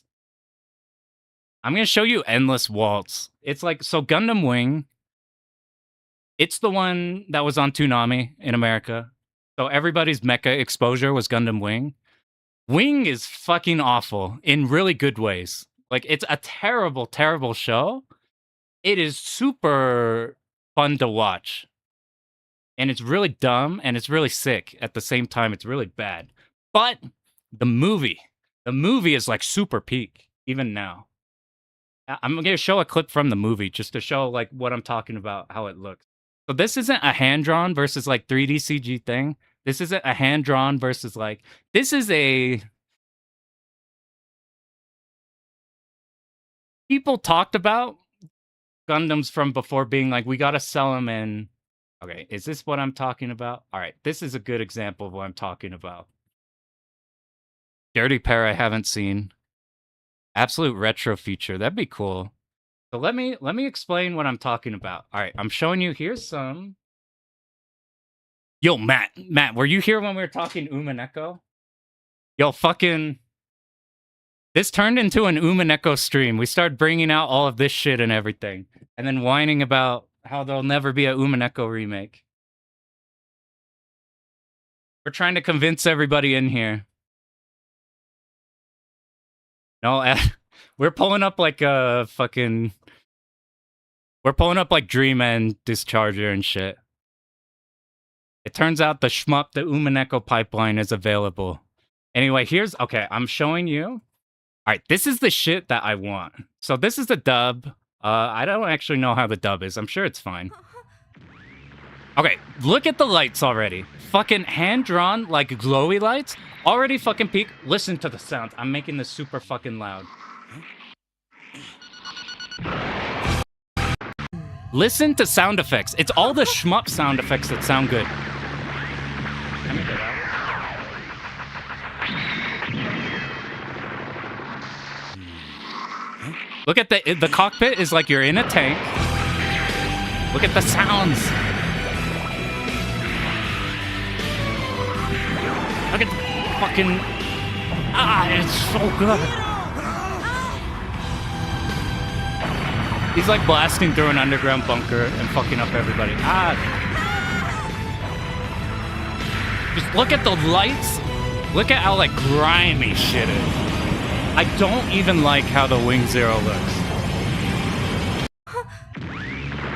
I'm gonna show you Endless Waltz. It's like, so Gundam Wing, it's the one that was on Toonami in America. So everybody's mecha exposure was Gundam Wing. Wing is fucking awful in really good ways. Like, it's a terrible, terrible show. It is super fun to watch. And it's really dumb, and it's really sick. At the same time, it's really bad. But the movie is like super peak, even now. I'm going to show a clip from the movie just to show like what I'm talking about, how it looks. So this isn't a hand-drawn versus like 3D CG thing. This isn't a hand-drawn versus like... This is a... People talked about Gundams from before being like, we gotta sell them in... Okay, is this what I'm talking about? Alright, this is a good example of what I'm talking about. Dirty Pair I haven't seen. Absolute retro feature, that'd be cool. So let me explain what I'm talking about. Alright, I'm showing you, here's some... Yo, Matt, were you here when we were talking Umineko? Yo, fucking... This turned into an Umineko stream. We started bringing out all of this shit and everything. And then whining about how there'll never be a Umineko remake. We're trying to convince everybody in here. No, we're pulling up like a fucking... We're pulling up like Dream and Discharger and shit. It turns out the shmup, the Umineko pipeline is available. Anyway, here's... Okay, I'm showing you. Alright, this is the shit that I want. So this is the dub. I don't actually know how the dub is. I'm sure it's fine. Okay, look at the lights already. Fucking hand-drawn, like, glowy lights. Already fucking peak. Listen to the sounds. I'm making this super fucking loud. Listen to sound effects. It's all the shmup sound effects that sound good. Can I get out? Look at the cockpit is like you're in a tank. Look at the sounds. Look at the fucking... it's so good. He's like blasting through an underground bunker and fucking up everybody. Just look at the lights. Look at how like grimy shit is. I don't even like how the Wing Zero looks.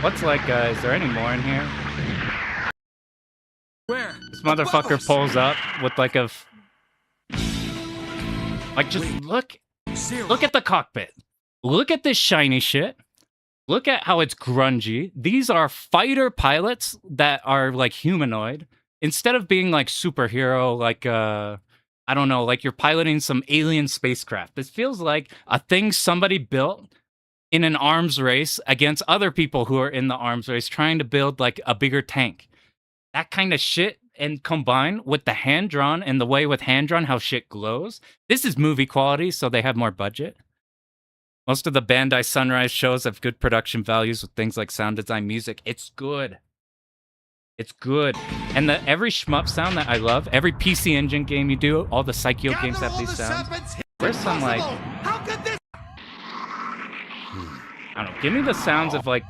What's like, is there any more in here? Where? This motherfucker pulls up with like a... Like, just look at the cockpit. Look at this shiny shit. Look at how it's grungy. These are fighter pilots that are like humanoid. Instead of being like superhero, like I don't know, like you're piloting some alien spacecraft. This feels like a thing somebody built in an arms race against other people who are in the arms race trying to build like a bigger tank. That kind of shit, and combined with the hand drawn and the way with hand drawn how shit glows. This is movie quality, so they have more budget. Most of the Bandai Sunrise shows have good production values with things like sound design, music. It's good. It's good. And every shmup sound that I love, every PC Engine game you do, all the Psycho games have these sounds. There's some like... I don't know. Give me the sounds of like...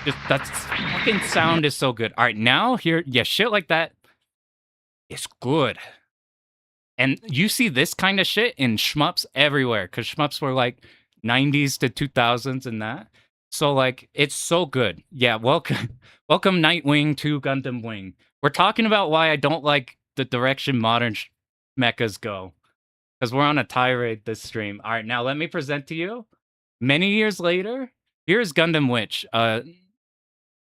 Just that fucking sound is so good. All right, now here... Yeah, shit like that is good. And you see this kind of shit in shmups everywhere, because shmups were like 90s to 2000s and that. So like, it's so good. Yeah, welcome Nightwing to Gundam Wing. We're talking about why I don't like the direction modern mechas go, because we're on a tirade this stream. All right, now let me present to you, many years later, here's Gundam Witch. I'm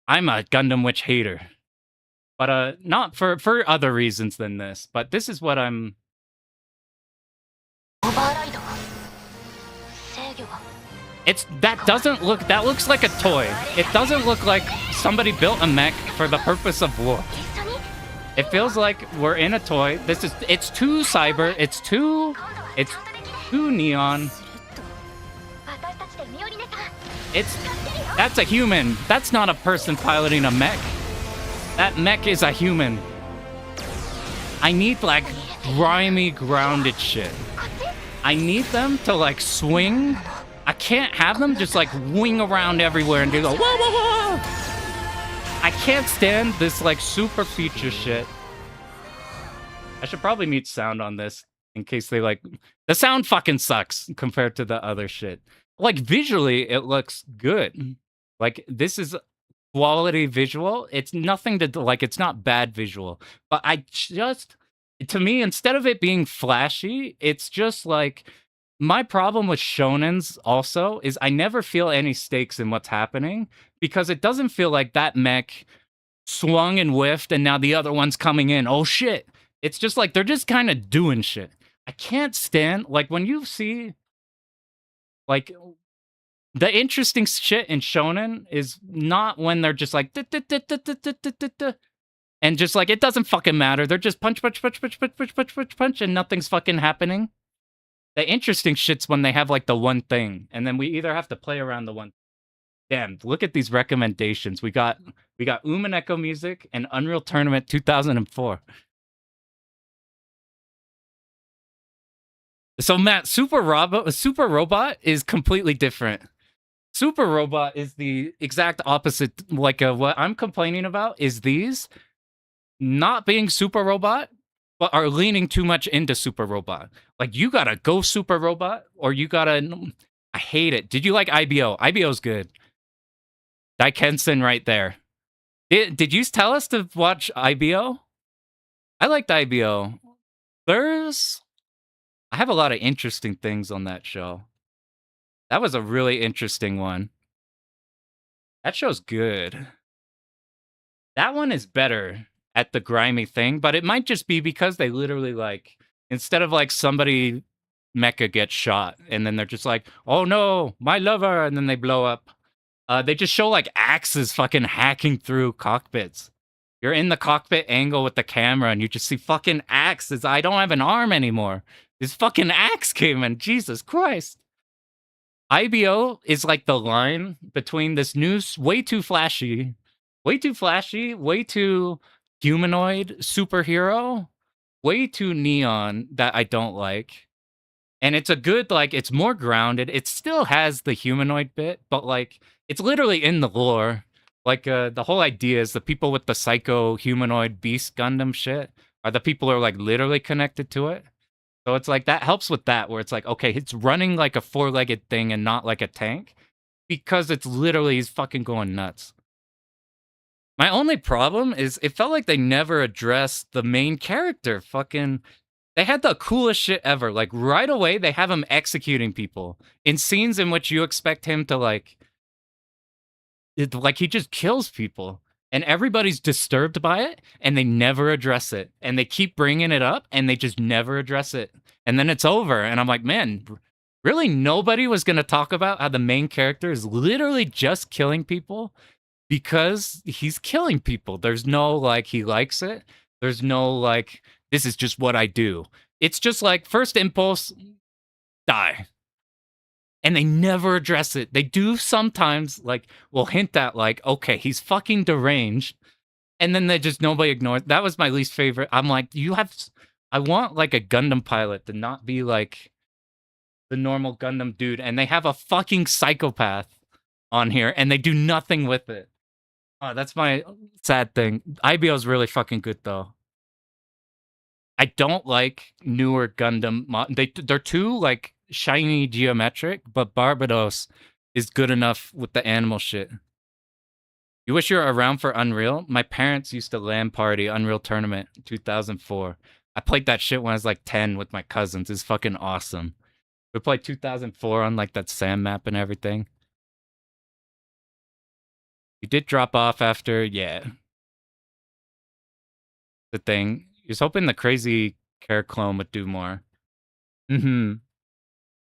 a Gundam Witch hater, but not for other reasons than this, but this is what I'm... That looks like a toy. It doesn't look like somebody built a mech for the purpose of war. It feels like we're in a toy. It's too cyber, it's too neon. That's a human. That's not a person piloting a mech. That mech is a human. I need like grimy, grounded shit. I need them to like swing. I can't have them just like wing around everywhere and do the whoa, whoa, whoa. I can't stand this like super feature shit. I should probably mute sound on this in case they like... The sound fucking sucks compared to the other shit. Like visually, it looks good. Like this is quality visual. It's nothing to like, it's not bad visual. But I just... To me, instead of it being flashy, it's just like... My problem with shonens also is I never feel any stakes in what's happening, because it doesn't feel like that mech swung and whiffed and now the other one's coming in. Oh shit. It's just like they're just kind of doing shit. I can't stand, like when you see like the interesting shit in shonen is not when they're just like and just like it doesn't fucking matter. They're just punch and nothing's fucking happening. The interesting shit's when they have like the one thing, and then we either have to play around the one. Damn, look at these recommendations. We got Umaneko music and Unreal Tournament 2004. So Matt, Super Robot is completely different. Super Robot is the exact opposite. Like what I'm complaining about is these not being Super Robot, but are leaning too much into Super Robot. Like, you gotta go Super Robot, or you gotta... I hate it. Did you like IBO? IBO's good. Daikensen right there. Did you tell us to watch IBO? I liked IBO. I have a lot of interesting things on that show. That was a really interesting one. That show's good. That one is better at the grimy thing, but it might just be because they literally like, instead of like somebody mecha gets shot and then they're just like, oh no, my lover, and then they blow up. They just show like axes fucking hacking through cockpits. You're in the cockpit angle with the camera and you just see fucking axes. I don't have an arm anymore. This fucking axe came in. Jesus Christ. IBO is like the line between this new, way too flashy, way too humanoid superhero, way too neon that I don't like. And it's a good, like, it's more grounded. It still has the humanoid bit, but like, it's literally in the lore. Like, the whole idea is the people with the psycho humanoid beast Gundam shit are the people who are like literally connected to it. So it's like that helps with that, where it's like, okay, it's running like a four-legged thing and not like a tank because it's literally he's fucking going nuts. My only problem is it felt like they never addressed the main character. Fucking, they had the coolest shit ever. Like right away, they have him executing people in scenes in which you expect him to like he just kills people. And everybody's disturbed by it, and they never address it. And they keep bringing it up, and they just never address it. And then it's over, and I'm like, man, really nobody was going to talk about how the main character is literally just killing people because he's killing people. There's no, like, he likes it. There's no, like, this is just what I do. It's just like, first impulse, die. And they never address it. They do sometimes, like, will hint at, like, okay, he's fucking deranged. And then they just, nobody ignores. That was my least favorite. I'm like, I want, like, a Gundam pilot to not be, like, the normal Gundam dude. And they have a fucking psychopath on here, and they do nothing with it. Oh, that's my sad thing. IBO's really fucking good, though. I don't like newer Gundam. They're too, like, shiny geometric, but Barbados is good enough with the animal shit. You wish you were around for Unreal? My parents used to LAN party Unreal Tournament 2004. I played that shit when I was like 10 with my cousins. It's fucking awesome. We played 2004 on like that sand map and everything. You did drop off after, yeah. The thing. He was hoping the crazy care clone would do more. Mm-hmm.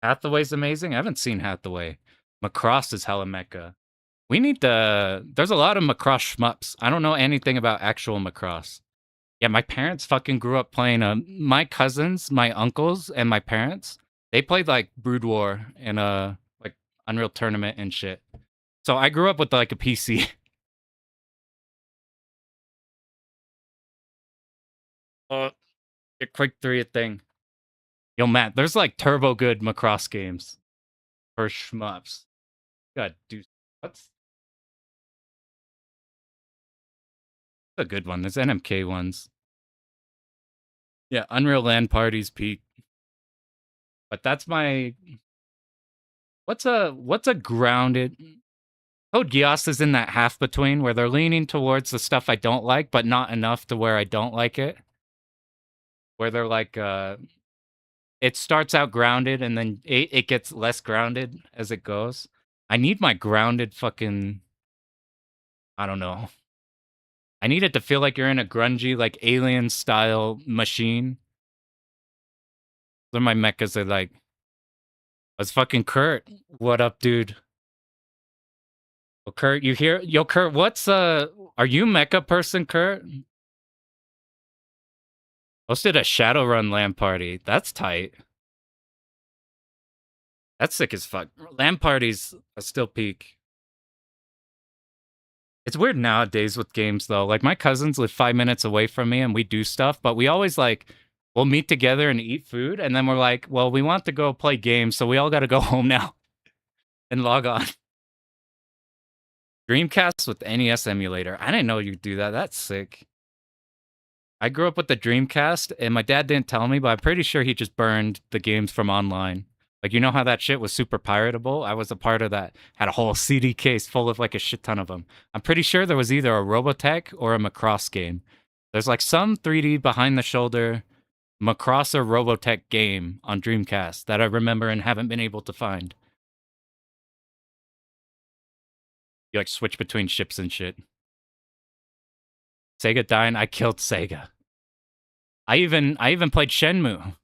Hathaway's amazing. I haven't seen Hathaway. Macross is hella mecha. We need to. There's a lot of Macross shmups. I don't know anything about actual Macross. Yeah, my parents fucking grew up playing. My cousins, my uncles, and my parents, they played like Brood War and like Unreal Tournament and shit. So I grew up with like a PC. Oh, get Quick 3 a thing. Yo, Matt, there's like turbo good Macross games for shmups. God, dude, what's a good one? There's NMK ones. Yeah, Unreal Land Parties peak. But that's my what's a grounded Code Geass is in that half between where they're leaning towards the stuff I don't like, but not enough to where I don't like it. Where they're like it starts out grounded and then it gets less grounded as it goes. I need my grounded fucking I don't know. I need it to feel like you're in a grungy, like alien style machine. Those are my mechas are like, that's fucking Kurt. What up, dude? Well, Kurt, you here? Yo, Kurt, what's are you mecha person, Kurt? Hosted a Shadowrun LAN party. That's tight. That's sick as fuck. LAN parties are still peak. It's weird nowadays with games though. Like my cousins live 5 minutes away from me and we do stuff, but we always like we'll meet together and eat food, and then we're like, well, we want to go play games, so we all gotta go home now and log on. Dreamcast with NES emulator. I didn't know you'd do that. That's sick. I grew up with the Dreamcast, and my dad didn't tell me, but I'm pretty sure he just burned the games from online. Like, you know how that shit was super piratable? I was a part of that. Had a whole CD case full of like a shit ton of them. I'm pretty sure there was either a Robotech or a Macross game. There's like some 3D behind the shoulder Macross or Robotech game on Dreamcast that I remember and haven't been able to find. You like switch between ships and shit. Sega dying, I killed Sega. I even played Shenmue.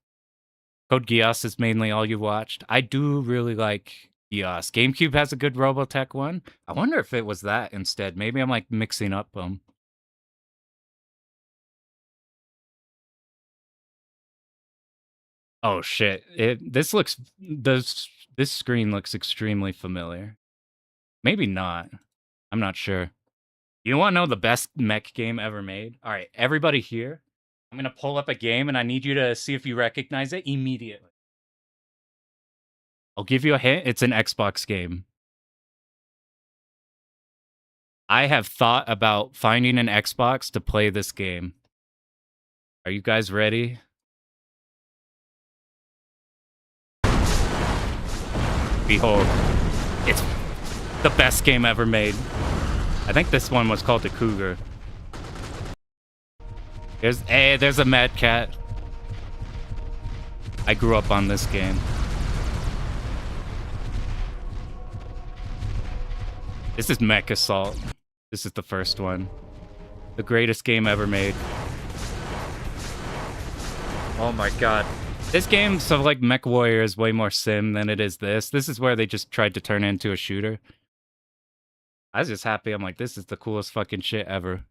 Code Geass is mainly all you watched. I do really like Geass. GameCube has a good Robotech one. I wonder if it was that instead. Maybe I'm like mixing up them. Oh shit! This screen looks extremely familiar. Maybe not. I'm not sure. You want to know the best mech game ever made? All right, everybody here. I'm gonna pull up a game, and I need you to see if you recognize it immediately. I'll give you a hint. It's an Xbox game. I have thought about finding an Xbox to play this game. Are you guys ready? Behold, it's the best game ever made. I think this one was called the Cougar. There's a Mad Cat. I grew up on this game. This is Mech Assault. This is the first one. The greatest game ever made. Oh my god. This game, so like Mech Warrior is way more sim than it is this. This is where they just tried to turn it into a shooter. I was just happy. I'm like, this is the coolest fucking shit ever.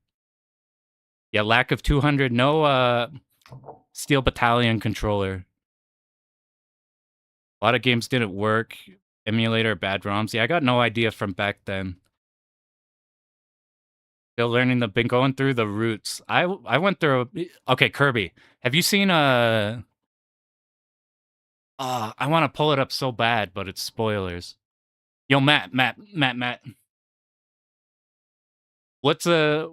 Yeah, lack of 200. No Steel Battalion controller. A lot of games didn't work. Emulator, bad ROMs. Yeah, I got no idea from back then. Still learning been going through the roots. I went through. Okay, Kirby. Have you seen I want to pull it up so bad, but it's spoilers. Yo, Matt. What's a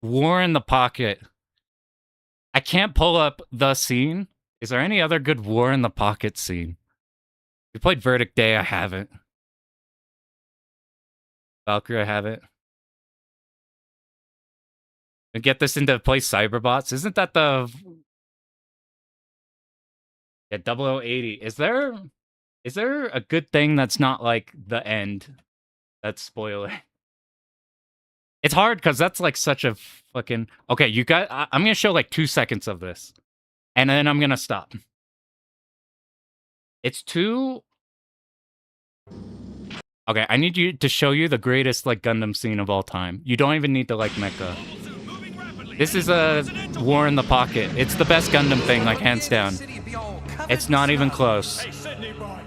War in the Pocket? I can't pull up the scene. Is there any other good War in the Pocket scene? You played Verdict Day, I haven't. Valkyrie, I haven't. And get this into play Cyberbots. Isn't that the... Yeah, 0080. Is there a good thing that's not like the end? That's spoiler. It's hard because that's like such a fucking... Okay, you got... I'm going to show like 2 seconds of this. And then I'm going to stop. It's too... Okay, I need you to show you the greatest like Gundam scene of all time. You don't even need to like mecha. This is a War in the Pocket. It's the best Gundam thing, like hands down. It's not even close. Hey, Sydney boy.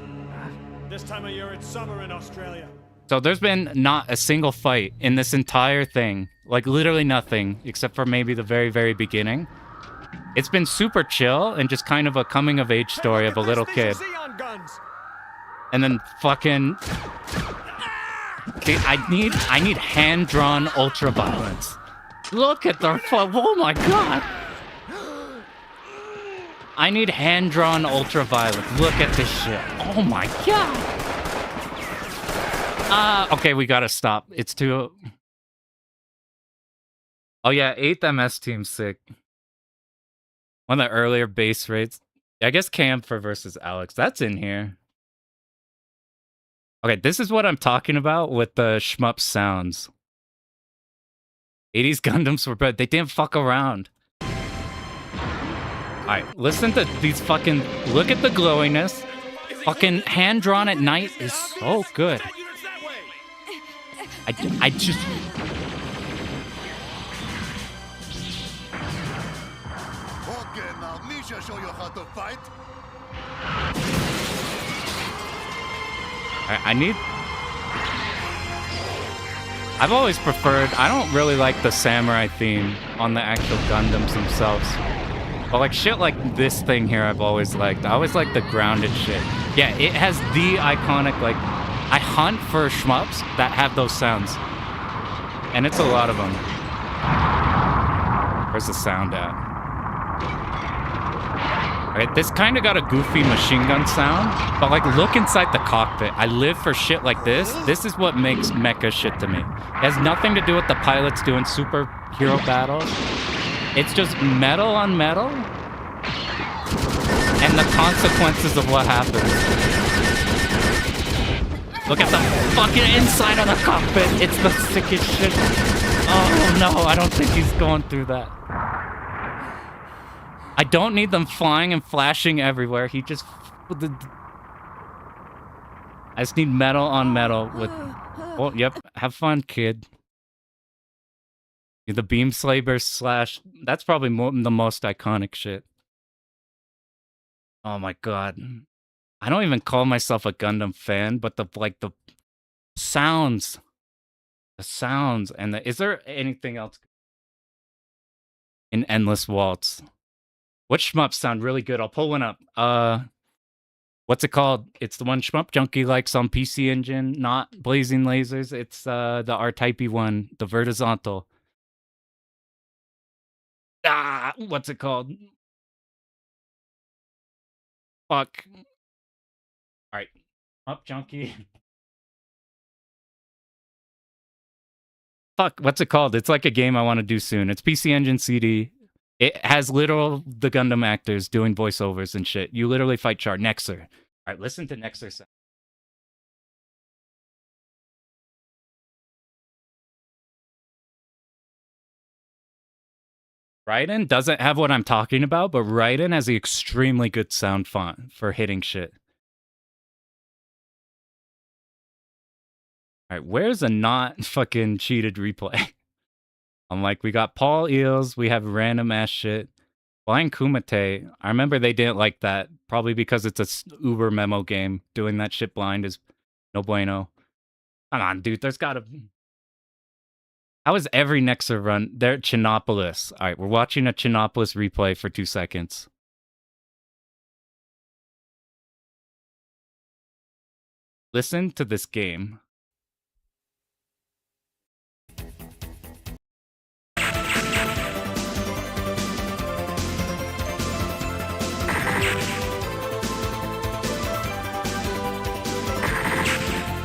This time of year it's summer in Australia. So there's been not a single fight in this entire thing. Like literally nothing, except for maybe the very, very beginning. It's been super chill and just kind of a coming of age story of a little kid. And then fucking... I need hand-drawn ultra-violence. Look at the... Oh my god! I need hand-drawn ultra-violence. Look at this shit. Oh my god! Okay, we gotta stop. It's too... Oh yeah, 8th MS team's sick. One of the earlier base rates. I guess Camphor versus Alex. That's in here. Okay, this is what I'm talking about with the shmup sounds. 80s Gundams were bad. They didn't fuck around. Alright, listen to these fucking... Look at the glowiness. Fucking hand-drawn at night is so good. I just... Okay, now Misha show you how to fight. I need... I've always preferred... I don't really like the samurai theme on the actual Gundams themselves. But like shit like this thing here I've always liked. I always like the grounded shit. Yeah, it has the iconic, like... I hunt for shmups that have those sounds. And it's a lot of them. Where's the sound at? Right, this kind of got a goofy machine gun sound, but like look inside the cockpit. I live for shit like this. This is what makes mecha shit to me. It has nothing to do with the pilots doing superhero battles. It's just metal on metal and the consequences of what happens. Look at the fucking inside of the cockpit. It's the sickest shit. Oh no, I don't think he's going through that. I don't need them flying and flashing everywhere. He just... I just need metal on metal with... Oh, yep. Have fun, kid. The beam slaver slash... That's probably the most iconic shit. Oh my god. I don't even call myself a Gundam fan, but the sounds. The sounds and the... Is there anything else? In Endless Waltz. What shmups sound really good? I'll pull one up. What's it called? It's the one Shmup Junkie likes on PC Engine, not Blazing Lasers. It's the R-Typey one, the Vertizontal. What's it called? Fuck. Alright. Up, junkie. Fuck, what's it called? It's like a game I want to do soon. It's PC Engine CD. It has literal the Gundam actors doing voiceovers and shit. You literally fight Char. Nexer. Alright, listen to Nexer sound. Raiden doesn't have what I'm talking about, but Raiden has the extremely good sound font for hitting shit. Alright, where's a not fucking cheated replay? I'm like, we got Paul Eels, we have random ass shit. Blind Kumite, I remember they didn't like that, probably because it's a Uber memo game. Doing that shit blind is no bueno. Come on, dude, there's gotta... How is every Nexer run? They're Chinopolis. Alright, we're watching a Chinopolis replay for 2 seconds. Listen to this game.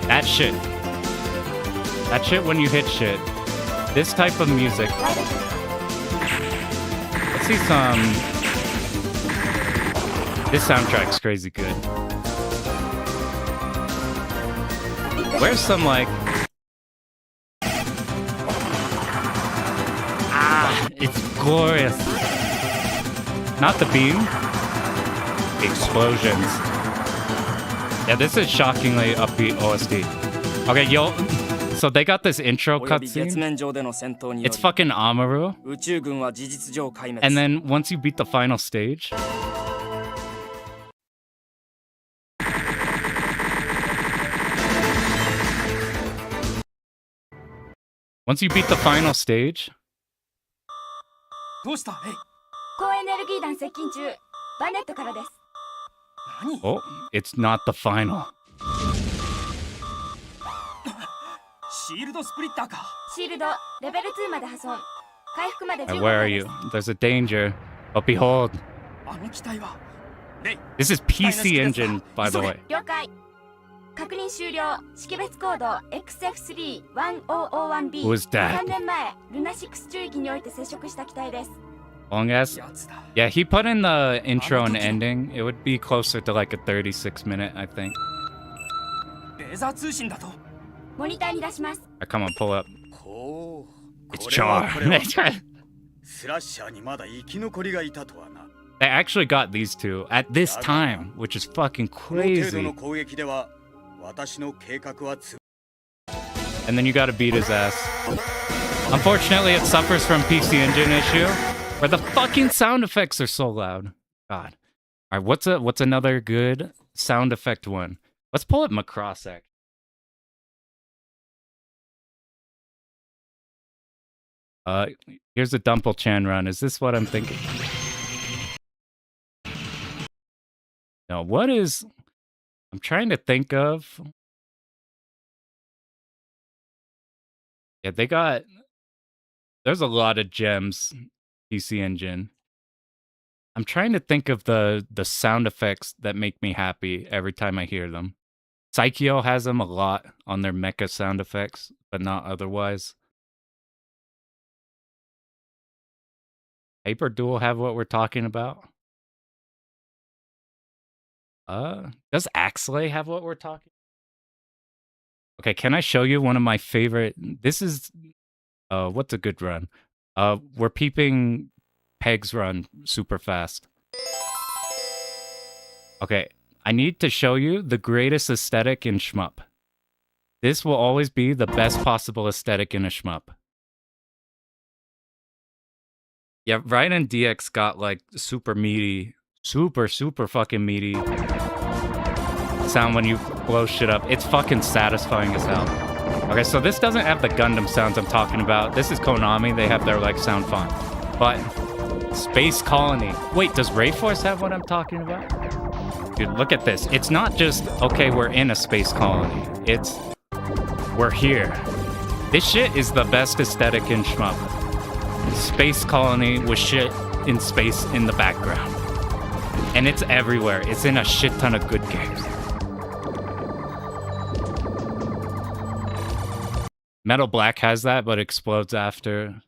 That shit. That shit when you hit shit. This type of music. Let's see some... This soundtrack's crazy good. Where's some, like... Ah, it's glorious. Not the beam. The explosions. Yeah, this is shockingly upbeat OST. Okay, yo... So they got this intro cutscene. It's fucking Amaru. And then once you beat the final stage... Once you beat the final stage... Oh, it's not the final. Where are you? There's a danger. But behold. This is PC Engine, by the way. Who is that? Long ass? Yeah, he put in the intro and ending. It would be closer to like a 36-minute, I think. Come on, pull up. It's Char. They actually got these two at this time, which is fucking crazy. And then you gotta beat his ass. Unfortunately, it suffers from PC Engine issue, where the fucking sound effects are so loud. God. Alright, what's another good sound effect one? Let's pull up Macross. Here's a Dumple Chan run. Is this what I'm thinking? No, what is... I'm trying to think of... Yeah, they got... There's a lot of gems, PC Engine. I'm trying to think of the sound effects that make me happy every time I hear them. Psycho has them a lot on their mecha sound effects, but not otherwise. Hyper Duel have what we're talking about? Does Axley have what we're talking? Okay, can I show you one of my favorite? This is what's a good run? We're peeping Peg's run super fast. Okay, I need to show you the greatest aesthetic in shmup. This will always be the best possible aesthetic in a shmup. Yeah, Raiden DX got like super meaty, super fucking meaty sound when you blow shit up. It's fucking satisfying as hell. Okay, so this doesn't have the Gundam sounds I'm talking about. This is Konami. They have their like sound font. But Space Colony. Wait, does Rayforce have what I'm talking about? Dude, look at this. It's not just, okay, we're in a space colony. It's, we're here. This shit is the best aesthetic in shmup. Space colony with shit in space in the background. And it's everywhere. It's in a shit ton of good games. Metal Black has that, but explodes after.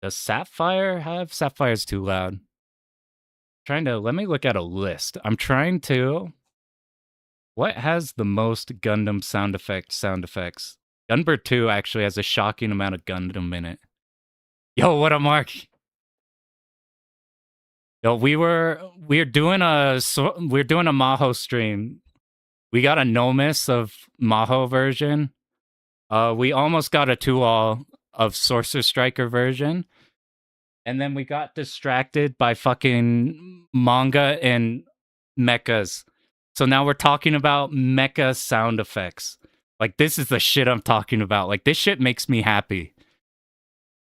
Does Sapphire have? Sapphire's too loud. Let me look at a list. I'm trying to. What has the most Gundam sound effects? Gunbird 2 actually has a shocking amount of Gundam in it. Yo, what up, Mark? Yo, we're doing a Mahou stream. We got a Nomis of Mahou version. We almost got a 2-all of Sorcer Striker version. And then we got distracted by fucking manga and mechas. So now we're talking about mecha sound effects. Like, this is the shit I'm talking about. Like, this shit makes me happy.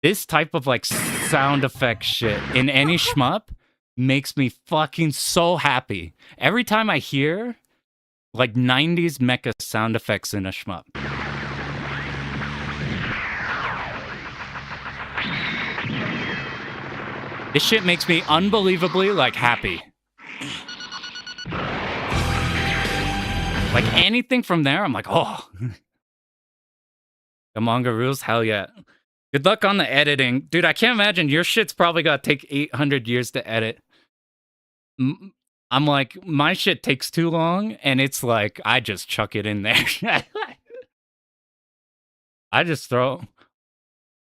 This type of, like, sound effect shit in any shmup makes me fucking so happy. Every time I hear, like, 90s mecha sound effects in a shmup. This shit makes me unbelievably, like, happy. Like, anything from there, I'm like, oh. The manga rules? Hell yeah. Good luck on the editing. Dude, I can't imagine. Your shit's probably got to take 800 years to edit. I'm like, my shit takes too long, and it's like, I just chuck it in there. I just throw...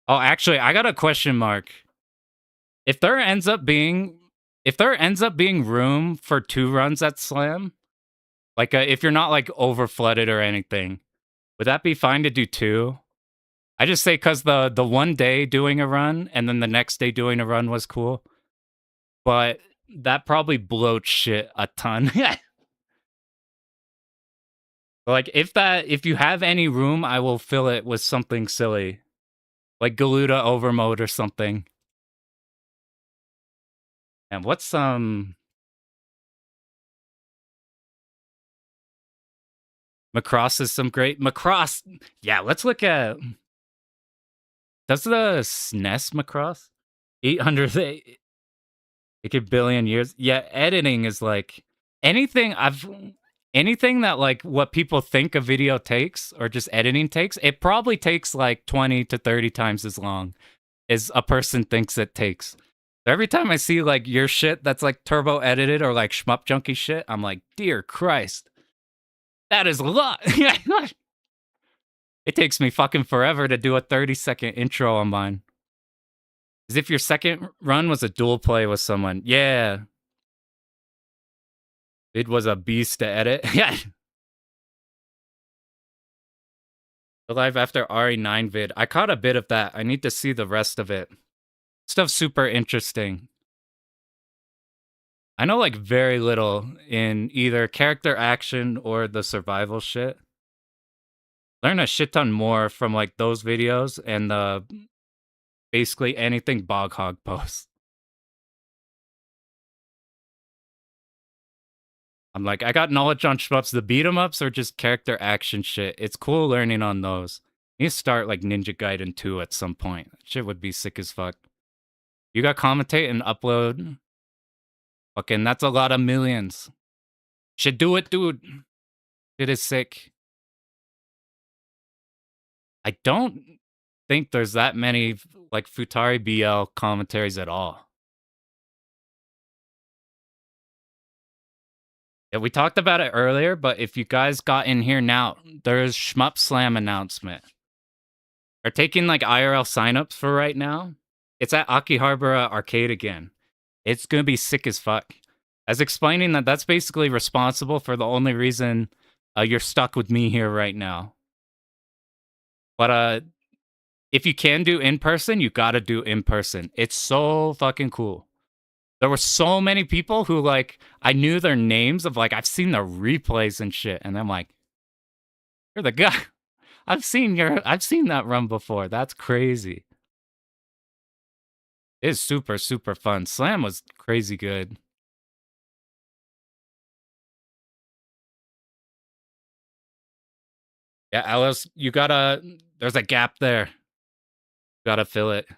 Oh, actually, I got a question mark. If there ends up being room for 2 runs at Slam, like if you're not like over flooded or anything, would that be fine to do 2? I just say because the one day doing a run and then the next day doing a run was cool, but that probably bloats shit a ton. Like if you have any room, I will fill it with something silly, like Galuda Overmode or something. And what's Macross is some great Macross. Yeah, let's look at. Does the SNES Macross 800 billion years? Yeah, editing is like anything that like what people think a video takes or just editing takes. It probably takes like 20 to 30 times as long as a person thinks it takes. Every time I see like your shit that's like turbo edited or like shmup junkie shit, I'm like, dear Christ, that is a lot. It takes me fucking forever to do a 30-second intro on mine. As if your second run was a dual play with someone. Yeah. It was a beast to edit. Yeah. The live after RE9 vid. I caught a bit of that. I need to see the rest of it. Stuff's super interesting. I know like very little in either character action or the survival shit. Learn a shit ton more from like those videos and basically anything Bog Hog posts. I'm like, I got knowledge on shmups. The beat 'em ups are just character action shit. It's cool learning on those. You need to start like Ninja Gaiden 2 at some point. That shit would be sick as fuck. You got commentate and upload. Fucking, that's a lot of millions. Should do it, dude. It is sick. I don't think there's that many like Futari BL commentaries at all. Yeah, we talked about it earlier, but if you guys got in here now, there's Shmup Slam announcement. They're taking like IRL signups for right now. It's at Akihabara Arcade again. It's gonna be sick as fuck. As explaining that that's basically responsible for the only reason you're stuck with me here right now. But if you can do in person, you gotta do in person. It's so fucking cool. There were so many people who like I knew their names of like I've seen their replays and shit, and I'm like, you're the guy. I've seen that run before. That's crazy. It's super, super fun. Slam was crazy good. Yeah, Alice, there's a gap there. You gotta fill it.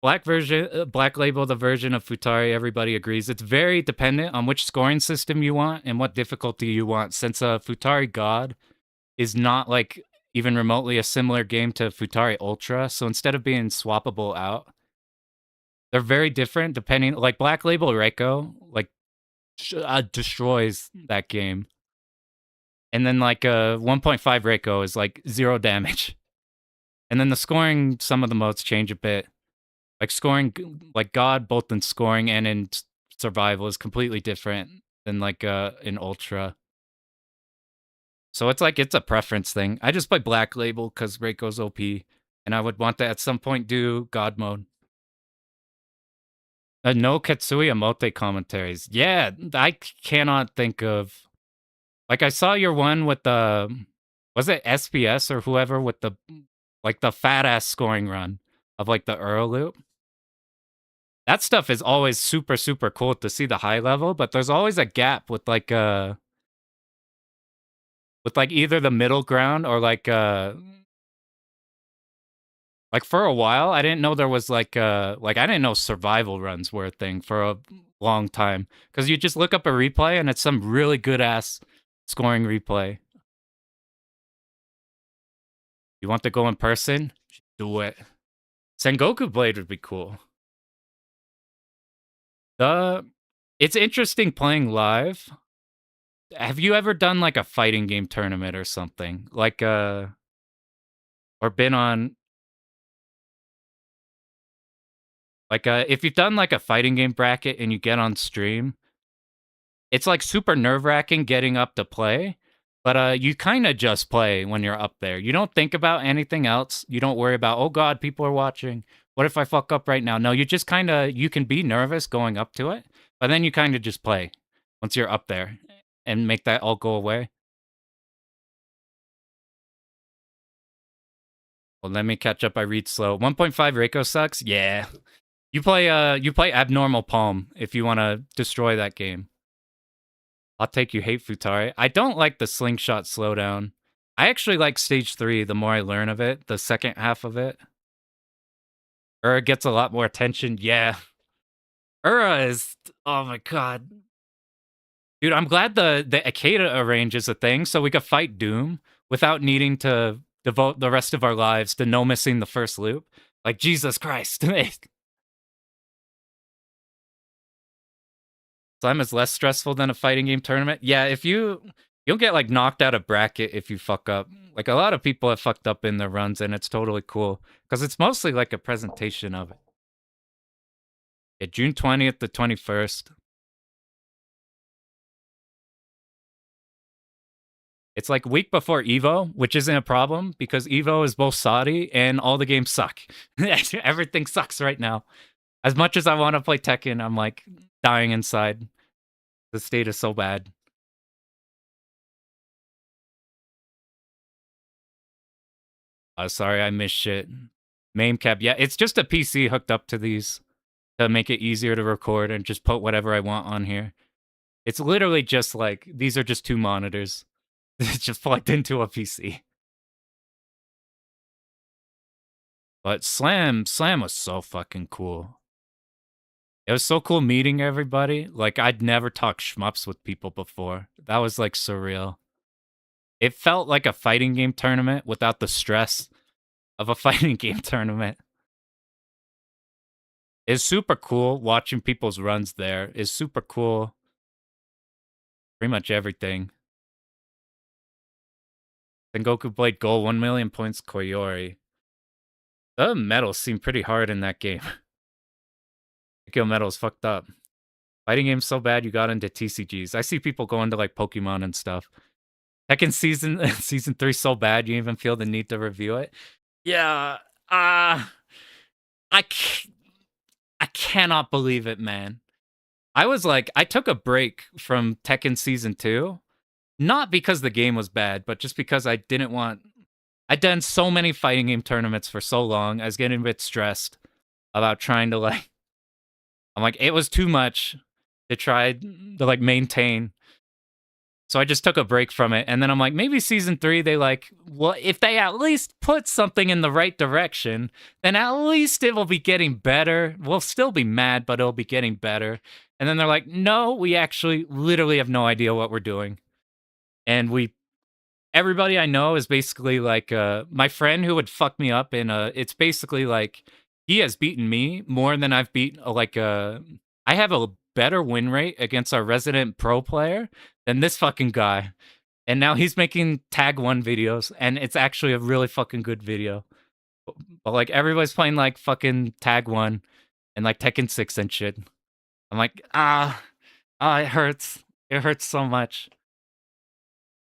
Black Label, the version of Futari, everybody agrees. It's very dependent on which scoring system you want and what difficulty you want, since Futari God is not like even remotely a similar game to Futari Ultra. So instead of being swappable out, they're very different depending. Like Black Label Reiko, like destroys that game, and then like 1.5 Reiko is like 0 damage, and then the scoring. Some of the modes change a bit. Like scoring, like God, both in scoring and in survival, is completely different than like in Ultra. So it's like it's a preference thing. I just play Black Label because Reiko's OP, and I would want to at some point do God mode. No Ketsui Emote commentaries. Yeah, I cannot think of. Like I saw your one with the, was it SPS or whoever with the, like the fat ass scoring run of like the Earl loop. That stuff is always super, super cool to see the high level, but there's always a gap with like either the middle ground or like for a while I didn't know there was like I didn't know survival runs were a thing for a long time, because you just look up a replay and it's some really good ass scoring replay. You want to go in person? Do it. Sengoku Blade would be cool. It's interesting playing live. Have you ever done like a fighting game tournament or something? Like or been on like if you've done like a fighting game bracket and you get on stream, it's like super nerve-wracking getting up to play, but you kind of just play when you're up there. You don't think about anything else. You don't worry about, oh God, people are watching. What if I fuck up right now? No, you just kind of, you can be nervous going up to it, but then you kind of just play once you're up there and make that all go away. Well, let me catch up. I read slow. 1.5 Reiko sucks? Yeah. You play Abnormal Palm if you want to destroy that game. I'll take you hate Futari. I don't like the slingshot slowdown. I actually like stage 3 the more I learn of it, the second half of it. Ura gets a lot more attention. Yeah. Ura is, oh my God. Dude, I'm glad the Akeda range is a thing, so we could fight Doom without needing to devote the rest of our lives to no missing the first loop. Like, Jesus Christ. Slime is less stressful than a fighting game tournament. Yeah, if you'll get like knocked out of bracket if you fuck up. Like a lot of people have fucked up in their runs, and it's totally cool because it's mostly like a presentation of it. Yeah, June 20th to 21st. It's like week before Evo, which isn't a problem because Evo is both Saudi and all the games suck. Everything sucks right now. As much as I want to play Tekken, I'm like dying inside. The state is so bad. Sorry, I missed shit. MAME cap. Yeah, it's just a PC hooked up to these to make it easier to record and just put whatever I want on here. It's literally just like, these are just 2 monitors. It's just plugged into a PC. But Slam was so fucking cool. It was so cool meeting everybody. Like, I'd never talked shmups with people before. That was, like, surreal. It felt like a fighting game tournament without the stress of a fighting game tournament. It's super cool watching people's runs there. It's super cool. Pretty much everything. Sengoku Blade Goal, 1 million points, Koyori. The medals seem pretty hard in that game. Kill medals fucked up. Fighting game's so bad you got into TCGs. I see people go into like Pokemon and stuff. Tekken season 3 so bad you even feel the need to review it. Yeah, I cannot believe it, man. I took a break from Tekken season 2, not because the game was bad, but just because I didn't want. I'd done so many fighting game tournaments for so long. I was getting a bit stressed about trying to like. I'm like, it was too much to try to like maintain. So I just took a break from it. And then I'm like, maybe season 3, they like, well, if they at least put something in the right direction, then at least it will be getting better. We'll still be mad, but it'll be getting better. And then they're like, no, we actually literally have no idea what we're doing. And we everybody I know is basically like my friend who would fuck me up in it's basically like he has beaten me more than I've beaten I have a better win rate against our resident pro player than this fucking guy. And now he's making tag 1 videos and it's actually a really fucking good video. But like everybody's playing like fucking tag 1 and like Tekken 6 and shit. I'm like, it hurts. It hurts so much.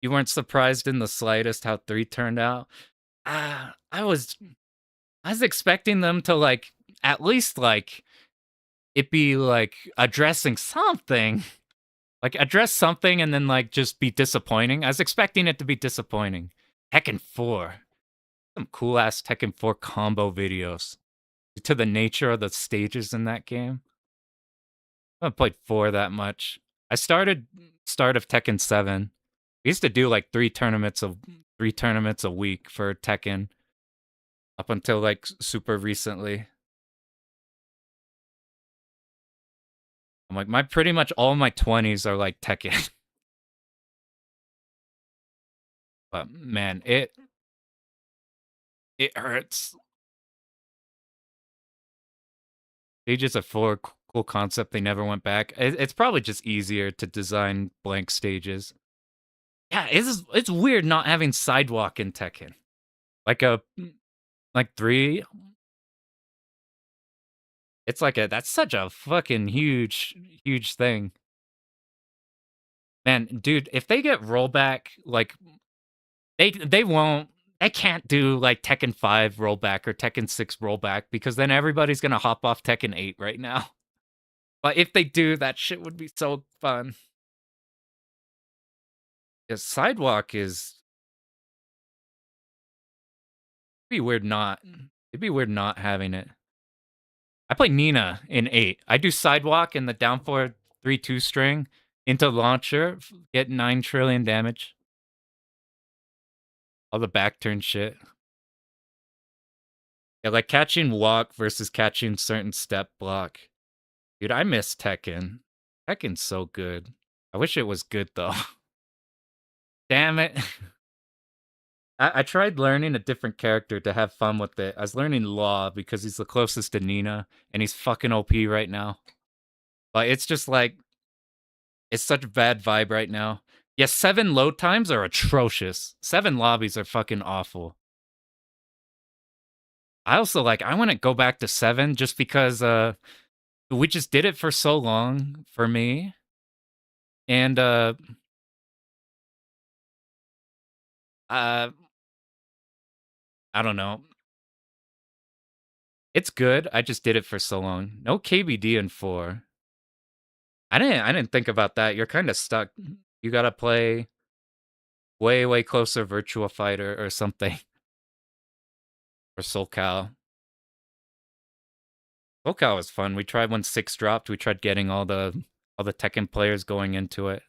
You weren't surprised in the slightest how 3 turned out? I was expecting them to like at least like it be like addressing something. Like address something and then like just be disappointing. I was expecting it to be disappointing. Tekken 4. Some cool ass Tekken 4 combo videos. To the nature of the stages in that game. I haven't played 4 that much. I started start of Tekken 7. We used to do like 3 tournaments a week for Tekken up until like super recently. I'm like pretty much all my 20s are like Tekken. But man, it hurts. Stages of 4, cool concept. They never went back. It's probably just easier to design blank stages. Yeah, it's weird not having sidewalk in Tekken. Like 3. It's like that's such a fucking huge thing. Man, dude, if they get rollback, like they can't do like Tekken 5 rollback or Tekken 6 rollback because then everybody's gonna hop off Tekken 8 right now. But if they do, that shit would be so fun. Yeah, sidewalk is it'd be weird not having it. I play Nina in 8. I do sidewalk in the down 4 3-2 string into launcher, get 9 trillion damage. All the back turn shit. Yeah, like catching walk versus catching certain step block. Dude, I miss Tekken. Tekken's so good. I wish it was good though. Damn it. I tried learning a different character to have fun with it. I was learning Law because he's the closest to Nina, and he's fucking OP right now. But it's just like, it's such a bad vibe right now. Yeah, 7 load times are atrocious. 7 lobbies are fucking awful. I also like, I want to go back to 7 just because we just did it for so long for me. And I don't know. It's good. I just did it for so long. No KBD in 4. I didn't think about that. You're kind of stuck. You gotta play way closer Virtua Fighter or something. Or Soul Cal. Soul Cal was fun. We tried when 6 dropped. We tried getting all the Tekken players going into it.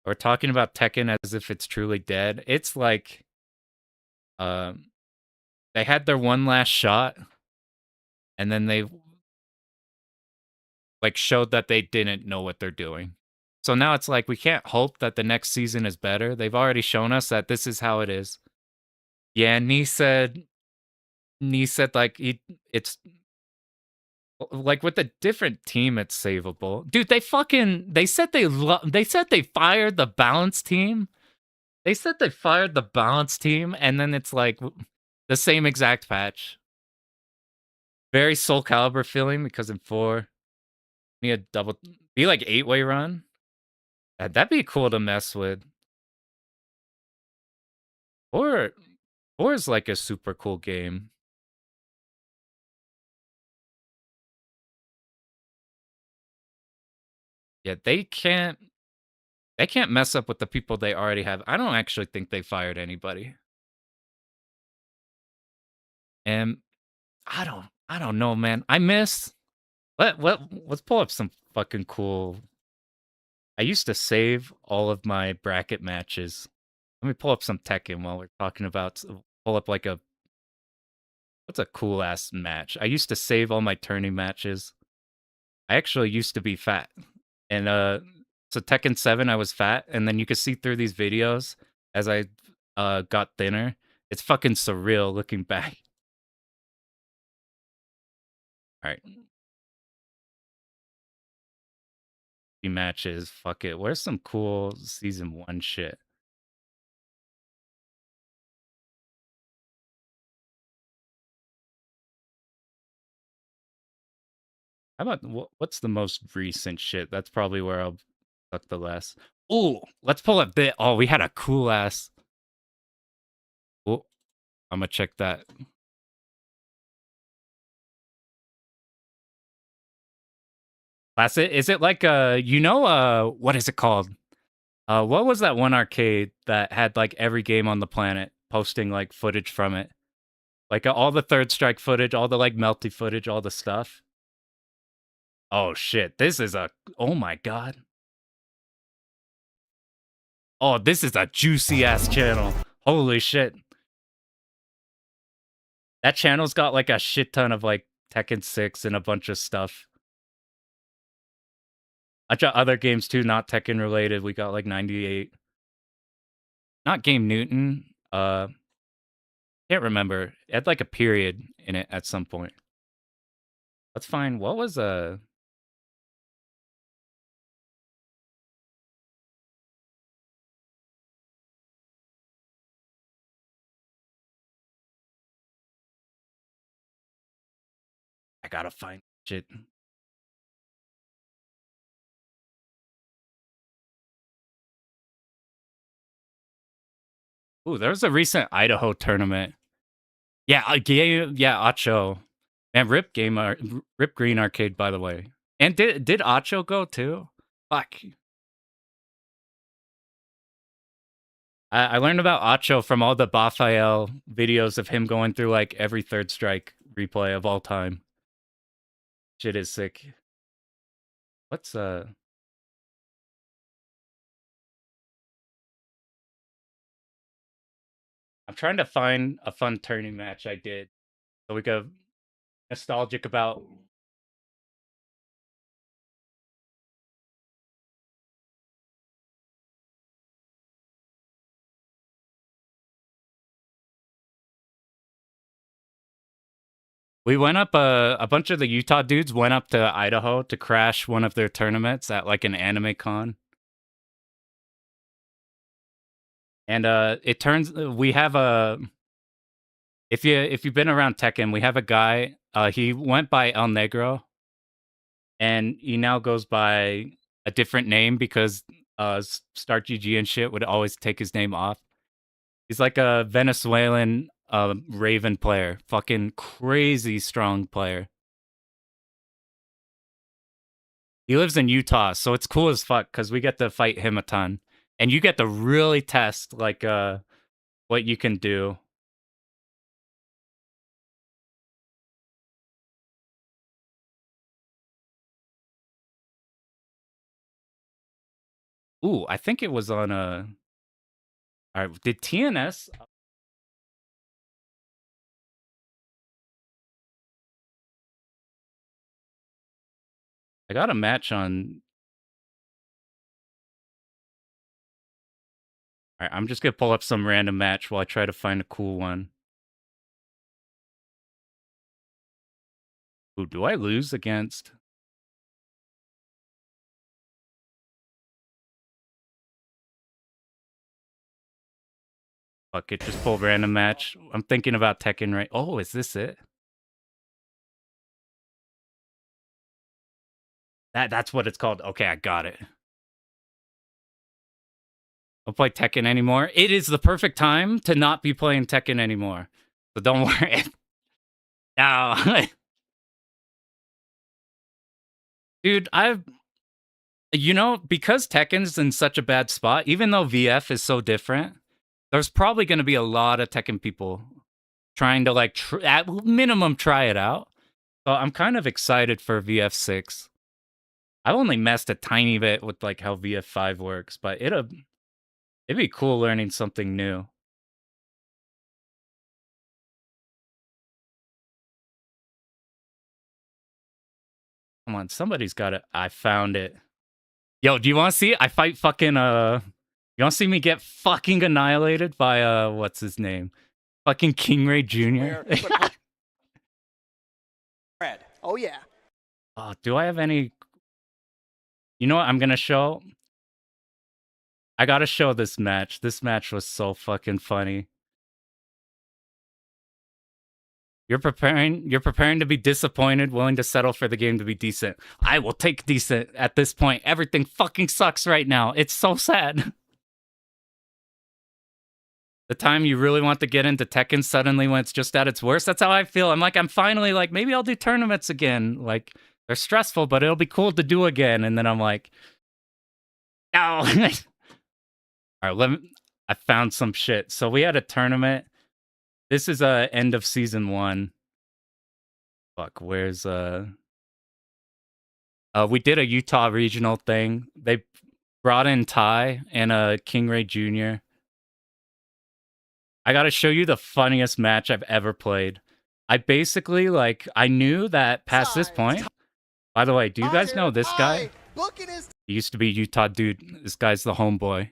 We're talking about Tekken as if it's truly dead. It's like they had their one last shot and then they like showed that they didn't know what they're doing. So now it's like we can't hope that the next season is better. They've already shown us that this is how it is. Yeah, Nee said like it's like with a different team it's savable. Dude, they said they fired the balance team. They said they fired the balance team and then it's like the same exact patch. Very Soul Calibur feeling because in 4 need a be like 8-way run. That'd be cool to mess with. 4 is like a super cool game. Yeah, they can't mess up with the people they already have. I don't actually think they fired anybody. And I don't know, man. I miss let's pull up some fucking cool. I used to save all of my bracket matches. Let me pull up some Tekken while we're talking about pull up like what's a cool ass match. I used to save all my tourney matches. I actually used to be fat. And So Tekken 7, I was fat, and then you could see through these videos as I got thinner. It's fucking surreal looking back. All right. Matches. Fuck it. Where's some cool season 1 shit? How about what's the most recent shit? That's probably where I'll suck the less. Oh, let's pull up bit. Oh, we had a cool ass. Oh, I'm gonna check that. Classic. Is it like what is it called? What was that one arcade that had like every game on the planet posting like footage from it? Like all the Third Strike footage, all the like melty footage, all the stuff. Oh shit, this is oh my god. Oh, this is a juicy ass channel. Holy shit. That channel's got like a shit ton of like Tekken 6 and a bunch of stuff. I got other games too, not Tekken related. We got like 98. Not Game Newton. Can't remember. It had like a period in it at some point. Let's find what was I gotta find shit. Ooh, there was a recent Idaho tournament. Yeah, yeah, Acho. And Rip Green Arcade, by the way. And did Acho go too? Fuck. I learned about Acho from all the Baphael videos of him going through like every Third Strike replay of all time. Shit is sick. What's I'm trying to find a fun tourney match I did so we go nostalgic about. We went up a bunch of the Utah dudes went up to Idaho to crash one of their tournaments at like an anime con. And it turns we have a if you've been around Tekken, we have a guy, he went by El Negro and he now goes by a different name because Start GG and shit would always take his name off. He's like a Venezuelan Raven player, fucking crazy strong player. He lives in Utah, so it's cool as fuck because we get to fight him a ton, and you get to really test like what you can do. Ooh, I think it was on a. All right, did TNS? I got a match on. All right, I'm just gonna pull up some random match while I try to find a cool one. Ooh, do I lose against? Fuck it, just pull random match. I'm thinking about Tekken right. Oh, is this it? That's what it's called. Okay, I got it. Don't play Tekken anymore. It is the perfect time to not be playing Tekken anymore. So don't worry. No. Dude, because Tekken's in such a bad spot, even though VF is so different, there's probably going to be a lot of Tekken people trying to like at minimum try it out. So I'm kind of excited for VF6. I've only messed a tiny bit with like how VF5 works, but it'd be cool learning something new. Come on, somebody's got it. I found it. Yo, do you want to see? I fight fucking You want to see me get fucking annihilated by what's his name? Fucking King Ray Jr. Oh yeah. Oh, do I have any? You know what? I'm gonna show. I gotta show this match. This match was so fucking funny. You're preparing to be disappointed, willing to settle for the game to be decent. I will take decent at this point. Everything fucking sucks right now. It's so sad. The time you really want to get into Tekken suddenly when it's just at its worst. That's how I feel. I'm finally like, maybe I'll do tournaments again. Like, they're stressful, but it'll be cool to do again. And then I'm like, no. All right, I found some shit. So we had a tournament. This is end of season 1. Fuck, where's we did a Utah regional thing. They brought in Ty and King Ray Jr. I gotta show you the funniest match I've ever played. I basically, like, I knew that past this point. By the way, do you guys know this guy? He used to be a Utah dude. This guy's the homeboy.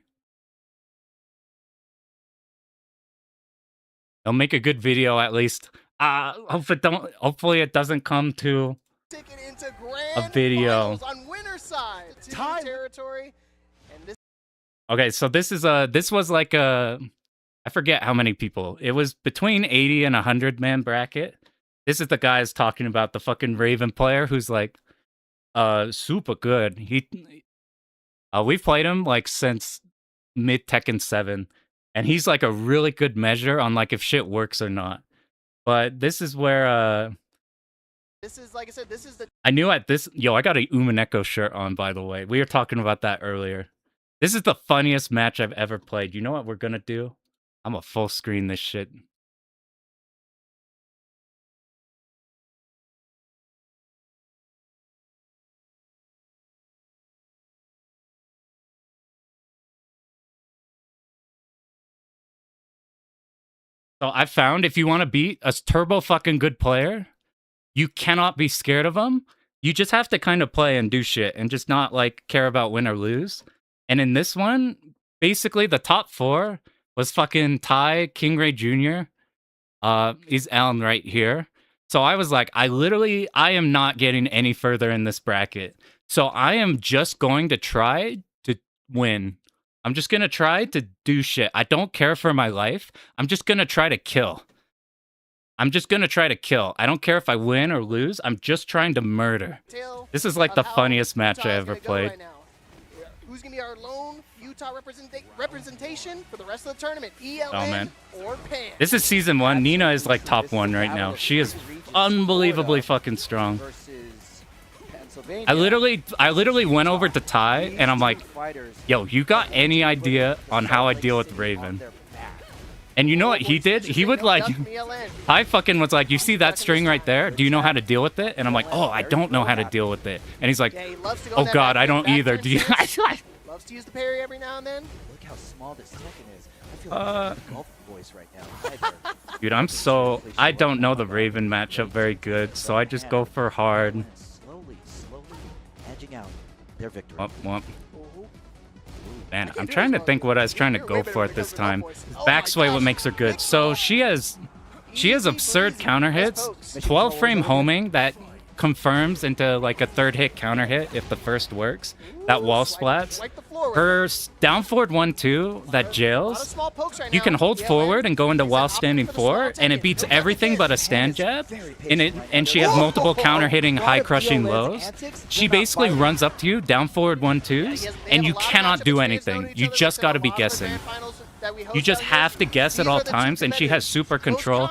They'll make a good video at least. Hopefully it doesn't come to a video. Okay, so this was like a, I forget how many people. It was between 80 and 100 man bracket. This is the guys talking about the fucking Raven player who's like super good. We've played him like since mid Tekken 7. And he's like a really good measure on like if shit works or not. But this is where this is, like I said, this is the I knew at this I got a Umaneko shirt on, by the way. We were talking about that earlier. This is the funniest match I've ever played. You know what we're gonna do? I'm gonna full screen this shit. So I found if you want to beat a turbo fucking good player, you cannot be scared of them. You just have to kind of play and do shit and just not like care about win or lose. And in this one, basically the top 4 was fucking Ty, King Ray Jr. Is Alan right here. So I was like, I am not getting any further in this bracket. So I am just going to try to win. I'm just going to try to do shit. I don't care for my life. I'm just going to try to kill. I don't care if I win or lose. I'm just trying to murder. This is like the funniest match I ever played. Who's going to be our lone Utah representation for the rest of the tournament? ELN man. or PAN? This is season 1. Nina is like top 1 right now. She is unbelievably fucking strong. I literally went over to Ty and I'm like, yo, you got any idea on how I deal with Raven? And you know what he did? He would like, Ty fucking was like, you see that string right there? Do you know how to deal with it? And I'm like, oh, I don't know how to deal with it. And he's like, oh god, I don't either. Do you? Loves to use the parry every now and then. Look how small this Tekken is. I feel like a golf voice right now. Dude, I don't know the Raven matchup very good, so I just go for hard. Slowly edging out their victory. Womp. Man, I'm trying to think what I was trying to go for at this time. Backsway what makes her good. So she has absurd counter hits, 12 frame homing that confirms into like a 3rd hit counter hit if the first works. That wall splats. Her down forward 1-2 that jails. You can hold forward and go into while standing 4, and it beats everything but a stand jab. And she has multiple counter hitting high crushing lows. She basically runs up to you, down forward 1-2s, and you cannot do anything. You just got to be guessing. You just have to guess at all times, and she has super control.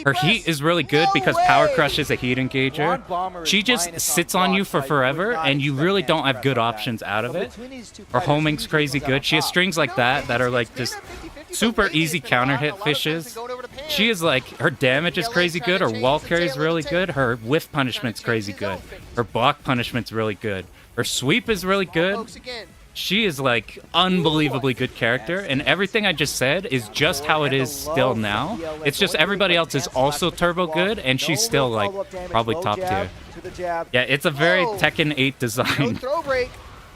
Her heat is really good because Power Crush is a heat engager. She just sits on you for forever, and you really don't have good options out of it. Her homing's crazy good. She has strings like that are like just super easy counter hit fishes. She is like, her damage is crazy good. Her wall carry is really good. Her whiff punishment's crazy good. Her block punishment's really good. Her sweep is really good. She is like unbelievably good character, and everything I just said is just how it is still now. It's just everybody else is also turbo good, and she's still like probably top tier. Yeah, it's a very Tekken 8 design.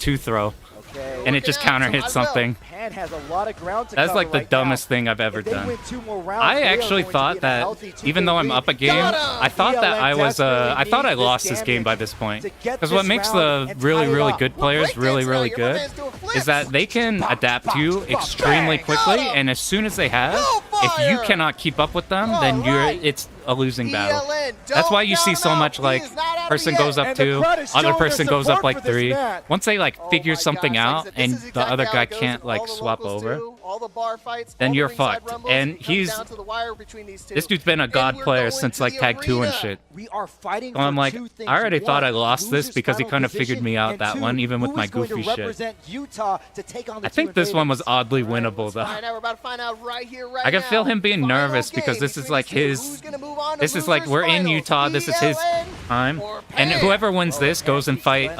2 throw, Okay. and it just counter hits something. Pan has a lot of ground to That's cover like the right dumbest now. thing I've ever If they done. win 2 more rounds, I they are actually going to be thought in a that healthy 2-game even though I'm lead. up a game, I thought that I was I thought I desperately lost needs this game by this this point. to get Because what this makes round the and really tie it really up. good players really good is that they can adapt to you extremely quickly, and as soon as they have, if you cannot keep up with them, then you're it's a losing battle. ELN, That's why don't you see count so him much out. like He is not out of person it goes yet. up And the 2, crowd is other showing their person goes up support like for this 3. match. Once they like Oh figure my something gosh, like I out said, this and is the exactly other how guy it goes can't in like all the swap locals over, do, all the bar fights, then all the you're ringside fucked. rumbles, And it comes he's down to the wire between these two. this dude's been a And god we're player going since to like the Tag 2 and arena. shit. We are fighting So I'm for like, two things. I already thought I One, lost this loser's because he final kind of figured position, me out and that two, one, even with who my is going to goofy shit. represent Utah to take on the I two think this one was invaders. oddly All right, winnable let's though. find out. We're about to find out right here, right I can now. feel him being Final nervous because game this is between like these two. his. Who's gonna move on to This is like losers we're in finals? Utah. This is his ELN time, or and Pan? whoever wins this goes and fight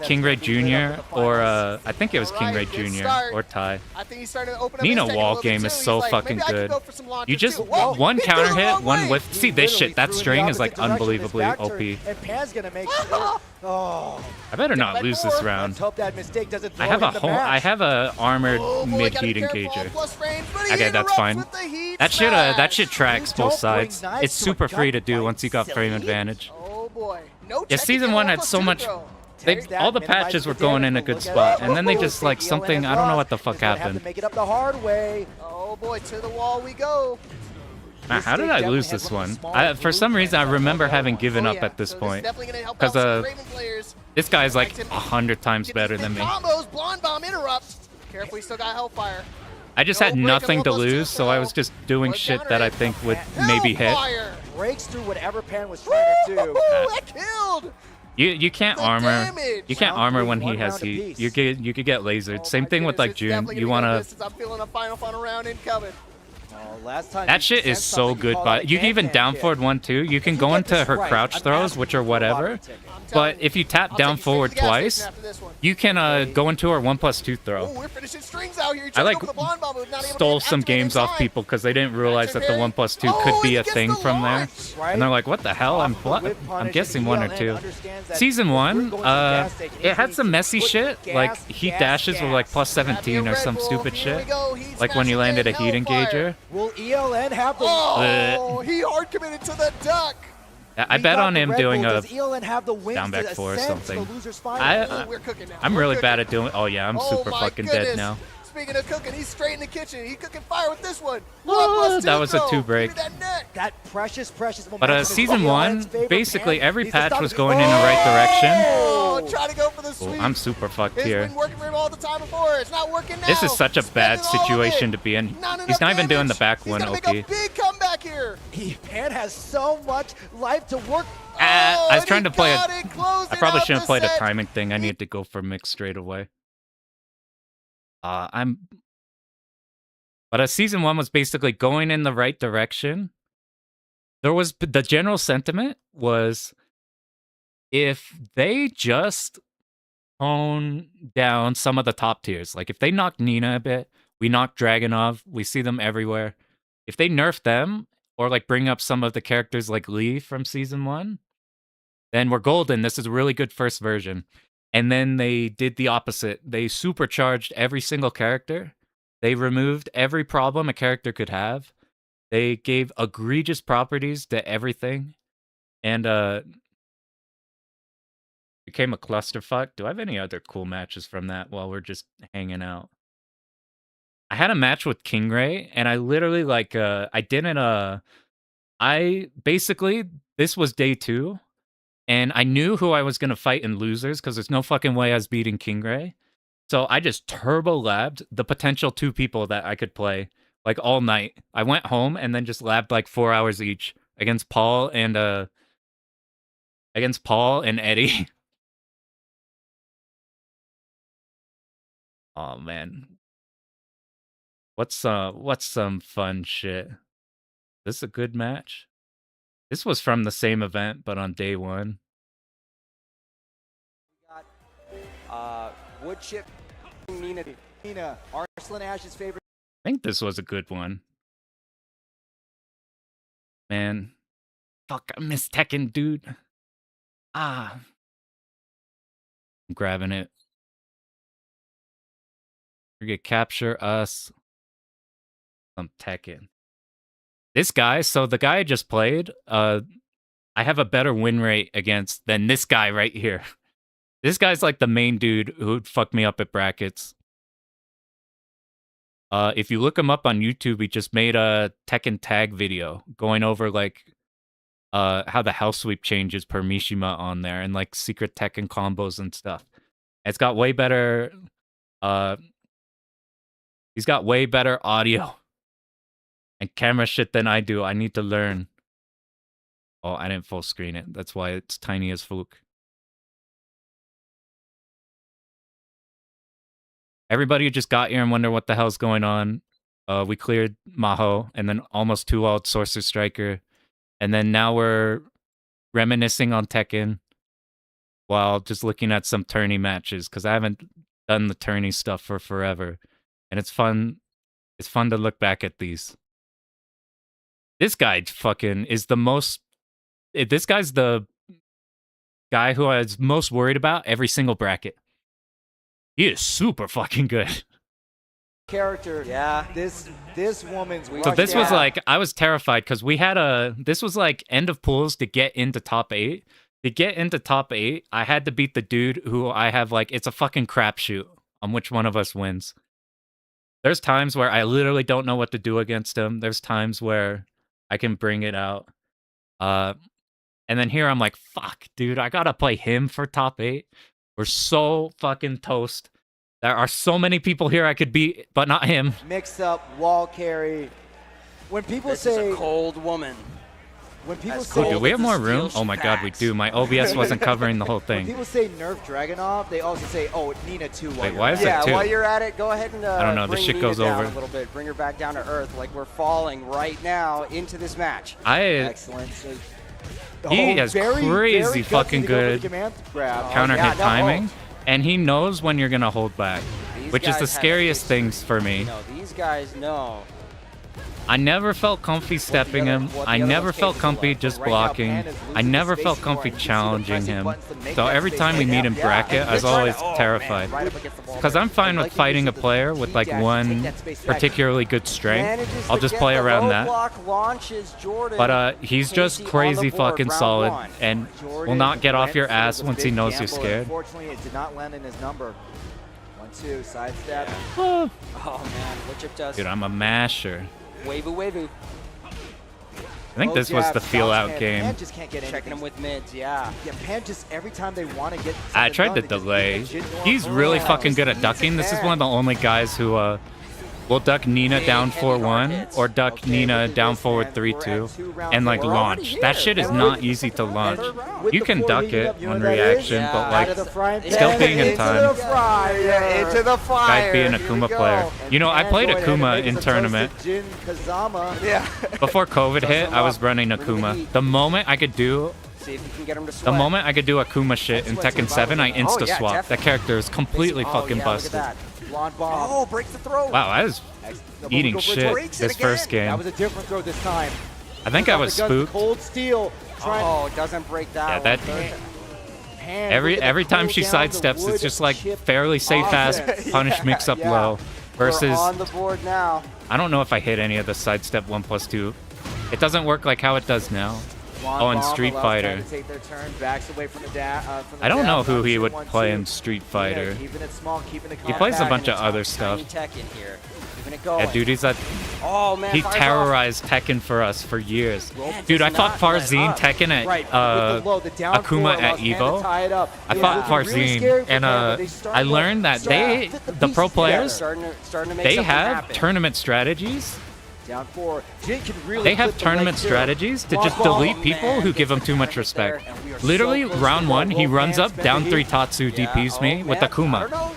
King Ray Jr. or I think it was King Ray Alright, good Jr. start. or Ty. I think he's starting to open up Nina his tech a wall little bit game too. is He's so like, fucking maybe I could good. go for some launches You just too. Whoa, one he threw counter the hit, wrong one way. whiff. See this shit? That string is like unbelievably OP. And Pan's gonna make sure. Oh, I better not Red lose four. this round. let's hope that mistake doesn't throw I have him a the whole. match. I have a armored Oh, boy, mid gotta be heat careful, engager. plus frames, but he Okay, that's interrupts fine. with the heat That smash. shit tracks You both don't bring sides. knives It's to a super free to gunfight, do once you got frame silly. advantage. Oh boy, no. Yeah, check season again, 1 had plus so two much. throw. Takes that, All the minimizes patches were the going in a damage, good but look spot, at and then they it. just like ELN something. has I don't know what lost. the fuck He's gonna have happened. to make it up the hard way. Oh boy, to the wall we go. Man, how did This I stage lose definitely this has one one? of the smallest For some reason, I remember having given Oh, up yeah. at this So point. This is definitely gonna help 'Cause, out some Raven players. This guy's like Like to 100 times Get better these than big me. Combos, blonde bomb interrupt. Careful, he still got Hellfire. I just No had break nothing and to one plus two lose, so I throw. was just doing One shit counter that I hit. think would maybe hit. Hellfire. Breaks through whatever Pan was Woo! trying to do. That killed. You can't The armor. damage. You can't Round armor three, when he one has round heat. apiece. You could get lasered. Oh Same my thing with goodness, like it's June. definitely You gonna be wanna. good distance. I'm feeling a final round incoming. Oh, last time That you shit is sensed so something, you good, called out but a you can even can-can down kick. forward 1-2. You can If go get into this her right, crouch I'm throws, asking which for are a lottery whatever. ticket. I'm telling But you, if you tap I'll down take you straight to forward the gas station twice, after this one. you can go into her 1+2 Oh, throw. we're finishing strings out here. He I tried to like go for the blonde bomb, but not able to stole get some activated in games off time. people because they didn't realize that the Parry. 1+2 Oh, could and be he a gets thing the from there. launch. Right? And they're like, what the hell? I'm guessing 1 or 2. Season 1, it had some messy shit, like heat dashes were like plus 17 or some stupid shit. Like when you landed a heat engager. Will ELN have the Oh, he hard committed to the duck. I We bet got on the him Red doing Bull. a. Does ELN have the wins down back to four or ascend to something. the losers final? I- We're cooking now. I'm We're really cooking. bad at doing. Oh yeah, I'm Oh super my fucking goodness. dead now. Speaking of cooking, he's straight in the kitchen. He's cooking fire with this one. Oh, that was a two 2 break. Give me that neck. That precious momentum. But is season in one, ELN's favor. basically Pan every needs to patch stop was it. going in the right direction. Oh, try to go for the Oh, sweep. I'm super fucked It's here. been working for him all the time before. It's not working now. This is such a bad Spending all of situation it. to be in. Not He's enough not even doing the damage. back He's one gonna OP. make a big comeback here. Pan has so much life to work. I was and trying he to play got it. it, closing I probably out shouldn't have the played a set. timing thing. I needed to go for mix straight away. But season 1 was basically going in the right direction. There was the general sentiment was if they just tone down some of the top tiers, like if they knock Nina a bit, we knock Dragonov, we see them everywhere. If they nerf them or like bring up some of the characters like Lee from season 1, then we're golden. This is a really good first version. And then they did the opposite. They supercharged every single character. They removed every problem a character could have. They gave egregious properties to everything. And became a clusterfuck. Do I have any other cool matches from that while we're just hanging out? I had a match with King Ray, and I literally like I basically this was day 2, and I knew who I was gonna fight in losers because there's no fucking way I was beating King Ray. So I just turbo labbed the potential 2 people that I could play like all night. I went home and then just labbed like 4 hours each against Paul and Eddie. Oh man. What's some fun shit? This is a good match. This was from the same event, but on day 1. Wood chip. Nina. Arslan Ash's favorite. I think this was a good one. Man. Fuck, I miss Tekken, dude. I'm grabbing it. We're gonna capture us. Some Tekken. This guy, so the guy I just played, I have a better win rate against than this guy right here. This guy's like the main dude who'd fuck me up at brackets. If you look him up on YouTube, he just made a Tekken tag video going over like how the house sweep changes per Mishima on there and like secret Tekken combos and stuff. It's got way better he's got way better audio and camera shit than I do. I need to learn. Oh, I didn't full screen it. That's why it's tiny as fluke. Everybody who just got here and wonder what the hell's going on. We cleared Mahou and then almost 2-0'd Sorcer Striker. And then now we're reminiscing on Tekken while just looking at some tourney matches because I haven't done the tourney stuff for forever. And it's fun. It's fun to look back at these. This guy fucking is the most... This guy's the guy who I was most worried about every single bracket. He is super fucking good. Character. Yeah. This woman's. So this was like, I was terrified because we had this was like end of pools to get into top 8. To get into top 8, I had to beat the dude who I have like, it's a fucking crapshoot on which one of us wins. There's times where I literally don't know what to do against him. There's times where I can bring it out. And then here I'm like, fuck, dude, I gotta play him for top 8. We're so fucking toast. There are so many people here I could beat, but not him. Mixed up wall carry. When people This say is a cold woman. when people As say Oh, do we have more room? Steel Oh my god, we packs. do. My OBS wasn't covering the whole when thing. people say nerf Dragunov, they also say, "Oh, Nina 2." Wait, why is Yeah, it 2? while you're at it, go ahead and I don't know, this bring shit Nina goes down over. a little bit. Bring her back down to earth, like we're falling right now into this match. Excellent. So, He has crazy gutsy fucking to go for the good command grab. counter yeah, hit no, timing, and he knows when you're gonna hold back, These which is the guys have scariest history. things for me. No, these guys know. I never felt comfy stepping him. I never felt comfy just blocking. I never felt comfy challenging him. So every time we meet in bracket, I was always terrified. Because I'm fine with fighting a player with like one particularly good strength. I'll just play around that. But he's just crazy fucking solid and will not get off your ass once he knows you're scared. Unfortunately, it did not land in his number. 1-2 sidestep. Oh man, what Chip does. Dude, I'm a masher. Wavoo, wavoo. I think this was the feel out game. Pan just can't get Checking him anything. with mids, yeah. Yeah, Pan just every time they want to get. I something tried done, to they just delay. leave that shit going He's for really a while. fucking good at ducking. This is one of the only guys who will duck Nina down 4-1 or duck Nina down forward 3-2 and like launch. That shit is not easy to launch. With You the can four duck heating it up, you know on what that is? reaction, Yeah. but Out like of the frying pan, still being in into time. the fryer. Into the fire. Guy being a Here we Akuma go. player. And You know, I Pan played going ahead and Akuma making in some tournament. toasted Jin Kazama. Yeah. Before COVID hit, I was running Akuma. The moment I could do See if you can get him to the sweat. moment I could do Akuma shit in Tekken 7, I insta yeah, swap. That definitely. character is completely Oh, fucking yeah, look at busted. that. Blonde bomb. Oh, breaks the throw. Wow, I was Excellent. eating Go for a shit breaks it this first again. That game. was a different throw this time. I think I was Off the guns, spooked. Cold steel. Trying Oh, it doesn't break that. Yeah, one. that Pan, every look at the every time cool she down, the sidesteps, wood it's just like chip fairly safe ass offense. punish mix up Yeah. low. We're Versus, on the board now. I don't know if I hit any of the sidestep 1+2. It doesn't work like how it does now. Blonde Oh, in bomb Street allows Fighter. Pan to take their turn, backs away from the from the I don't know dab, who he knocks would it 1-2. play in Street Fighter. Yeah, keeping it small, keeping the He plays a compact. bunch of other Tiny stuff. tech in here. Keeping it going. Yeah, dude, he's Oh man, he fires terrorized Tekken for us for years. Man, Dude, I does fought not let Farzine up. Tekken at Right, with the low, the down Akuma four at allows Pan to Evo. tie it up. I It fought was really Farzine, scary for and Pan, but they start I to learned that start to they, fit the the pro pieces players, together. starting to make they something have happen. tournament strategies. Down four. Jin can really They have clip the leg, tournament too. strategies to Long just ball. delete people man, who give him gets too the much target there, respect. and we are so Literally, close to round the one, he goal. runs Pan up, spent down the 3 heat. Tatsu, DPs me with Akuma.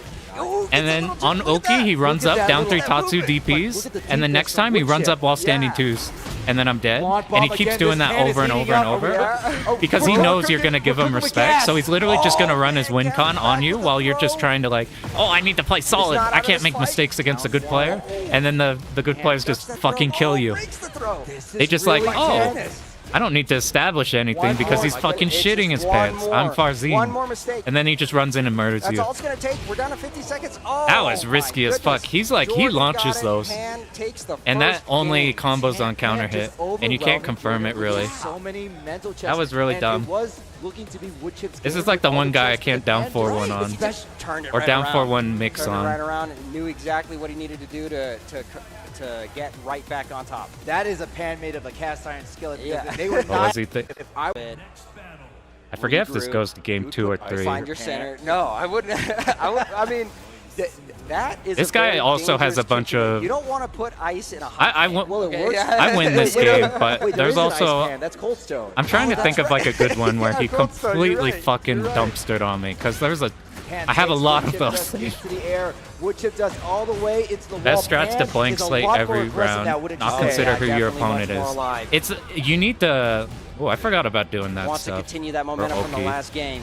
And then on Oki, he runs Look at up, that down little 3 Tatsu movement. Look DPs, at the and the deep next from time he wood runs chip. up while standing Yeah. twos, and then I'm dead. Blonde And he bomb keeps again. doing This that Pan is over and heating over and up. over. Yeah. Oh, Because he we're knows cooking- you're going to give we're him cooking with respect, gas. so he's literally just going to Oh, run his win man, con back on to you the while you're just throw. trying to like, oh, I need to play solid. not I out of can't this make fight. mistakes against a good player. And then the good players just fucking kill you. Breaks the throw. This They is just really like, oh, tense. I don't need to establish anything because more. he's My fucking goodness, it's shitting just his one pants. I'm more. Farzine. One more mistake. And then he just runs in and murders That's you. all it's going to take. We're down to 50 seconds. Oh, That was my risky as fuck. goodness. He's like, he Jordan launches got it. those. Pan takes the And that first only game. combos on counter hit. And you can't confirm it really. So many mental checks. That was really and dumb. It was looking to be wood chips. This game is like the with all one guy I checks, can't but down then 4-1 right, on. He just turned it Or right down around. 4-1 mix Turned it on. right around and knew exactly what he needed to do to get right back on top. That is a pan made of a cast iron skillet. Because Yeah. They were What not. was he If I I forget if this Regroup. goes to game 2 or 3. Find your center. No, I wouldn't. I mean, that is. This a guy very also has a dangerous bunch kick to win. of- You don't want to put ice in a hot I pan. won't- Well, it Okay, works. yeah. I win this Wait, game, but Wait, there there's is an ice also... pan. That's cold stone. I'm trying to think of like a good one where he Yeah, Cold Stone, you're completely right, fucking you're right. dumpstered on me. Because there's a... Pan I have a takes, lot wood of chip those. does kicks to the air. Wood chip does all the way into the wall. Best strats to Pan blank is a slate lot more every aggressive round. now, wouldn't you Not say? consider Yeah, who your definitely opponent much more is. alive. It's... You need to... Oh, I forgot about doing that Wants to stuff. continue that momentum from the okay. last game.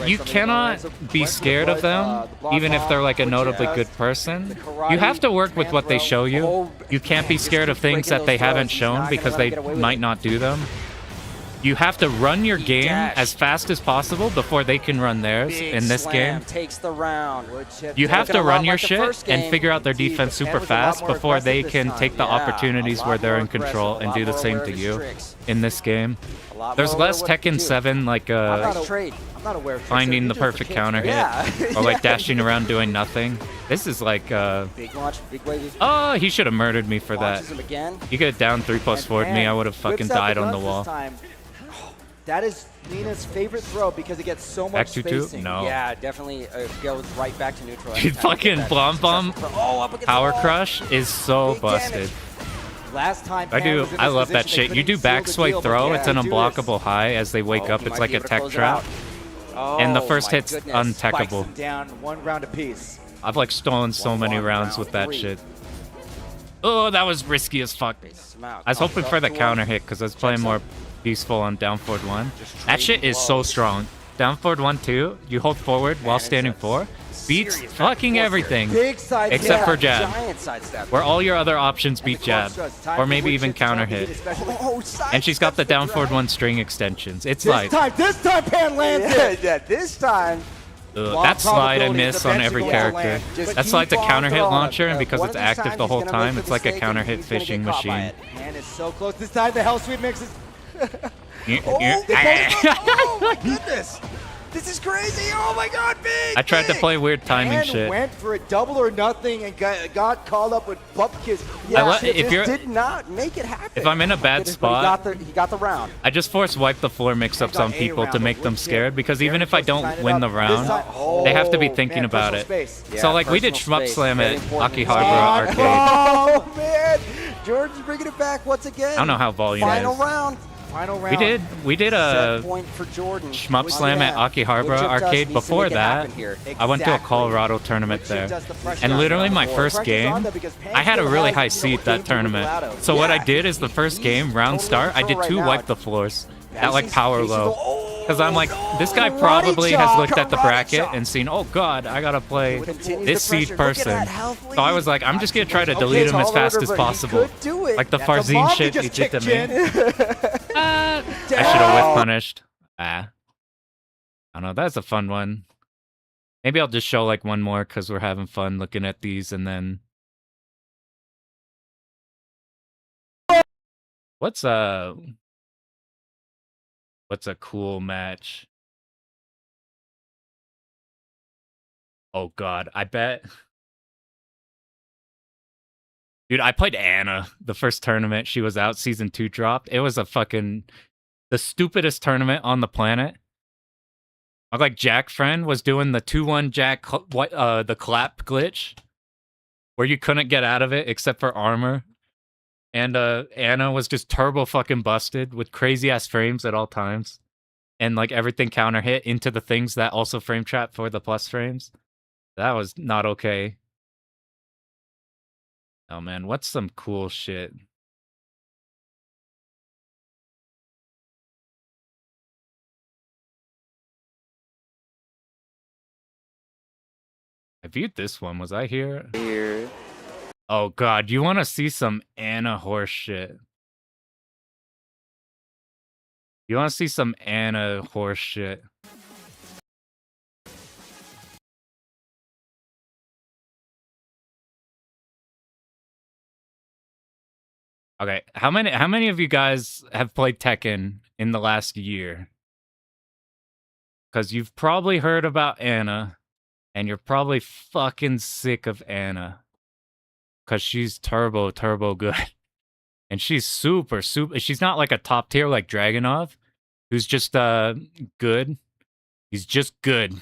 You cannot be scared of them, even if they're like a notably good person. You have to work with what they show you. You can't be scared of things that they haven't shown because they might not do them. You have to run your game as fast as possible before they can run theirs in this game. Takes the round. You have to Looking a run lot your like the shit first and game. figure out their Indeed, defense the super Pan was a lot fast more before they aggressive this can time. take the Yeah, opportunities a where lot they're more in control aggressive, a and lot do the more same aware to of his you tricks. in this game. A lot There's more aware less of what to Tekken do. 7 like Nice trade. I'm not aware of tricks. finding the They're just for perfect kids, counter right? hit Yeah. or like dashing around doing nothing. This is like Big launch, big wave. oh, he should have murdered me for that. Launches him again. You could have down 3+4'd me, I would have fucking Whips out died on the guns wall. this time. That is Nina's favorite throw because it gets so Back much 2-2? spacing. No. Yeah, definitely goes right back to neutral. Dude, fucking Blom Bomb Oh, up against Power the wall. Crush is so Big busted. damage. Last time I Pan do. was in I this love that position, they shit. You do couldn't seal back the swipe deal, but throw. yeah, It's an they do this. unblockable high as they wake Oh, up. he It's might like be a able to tech close it trap. out. Oh, And the first my hit's goodness. Spikes untechable. them down one round apiece. I've like stolen so many One rounds round with that three. shit. Oh, that was risky as fuck. Bases him out. I was Comes hoping up for the to him. counter hit because I was playing more peaceful on down forward 1. That shit is so strong. Down forward 1 2, you hold forward while it's standing a 4, beats serious fucking back and forth everything. Big side Except for jab. jab. Giant sidestep. Where all your other options And the beat jab. corkscrews. Time Or for maybe wood even chips to counter try to hit. get especially- Oh, And she's got the sidesteps down the forward drag. 1 string extensions. It's This like, time Pan lands it. Yeah, this time. Long that slide I probability miss is on eventually every going to character. land. Just That's keep like the on counter hit throwing. launcher, and because One it's of these active times the he's whole gonna time, make it's the like a mistake counter and hit he's gonna get fishing caught by machine. it. Pan is so close this time. The Hell Sweep mixes. Oh my goodness! This is crazy! Oh my God, big! I tried to play weird timing Pan shit. went for a double or nothing and got called up with butt kiss. Yeah, if this you're- did not make it happen. If I'm in a bad Goodness, but spot, he got the round. I just force wipe the floor mix-ups Got on a people to round, make but them wood chip. scared, because even Very if I close to tying don't it win up. the This round, time- they have to be Oh, thinking man, about personal it. space. Yeah, So like we did personal Shmup space, Slam very at important. Akihabara Arcade. Oh man, George's bringing it back once again. I don't know how volume Final is. round. Final We round. did Set a point for Jordan. Shmup Look Slam at that. Akihabara Wood chip dust Arcade. needs to Before make it that, happen here. I went to a Exactly. Colorado tournament Wood chip there. does the pressure And on literally the my board. first Pressure's on game, them because Pan I had a still really has, high you know, seed a that game from tournament. Colorado. So what I Yeah, did is the first he's game, round totally start, I in did control 2 right wipe now. the floors. Yeah, At like he's- power he's low. oh, Because I'm like, this guy karate probably has chop, looked at the karate bracket chop. and seen, oh god, I gotta play Continues this the seed pressure. Look at person. that health So I lead. was like, I'm just gonna try to Okay, delete him as tall fast order, as but he possible. could do it. Like the That's a Farzine bomb he shit just he did to kicked, me. Jin. I should have whiff punished. I don't know, that's a fun one. Maybe I'll just show like one more because we're having fun looking at these, and then what's a cool match? Oh god, I bet. Dude, I played Anna the first tournament. She was out, season 2 dropped. It was the stupidest tournament on the planet. Like Jack Friend was doing the 2-1 Jack the clap glitch where you couldn't get out of it except for armor. And Anna was just turbo fucking busted with crazy ass frames at all times. And like everything counter hit into the things that also frame trap for the plus frames. That was not okay. Oh man, what's some cool shit? I viewed this one. Was I here? Here. Oh god, you want to see some Anna horse shit? You want to see some Anna horse shit? Okay, how many of you guys have played Tekken in the last year? Because you've probably heard about Anna, and you're probably fucking sick of Anna. Because she's turbo good. And she's super. She's not like a top tier like Dragunov, who's just good. He's just good.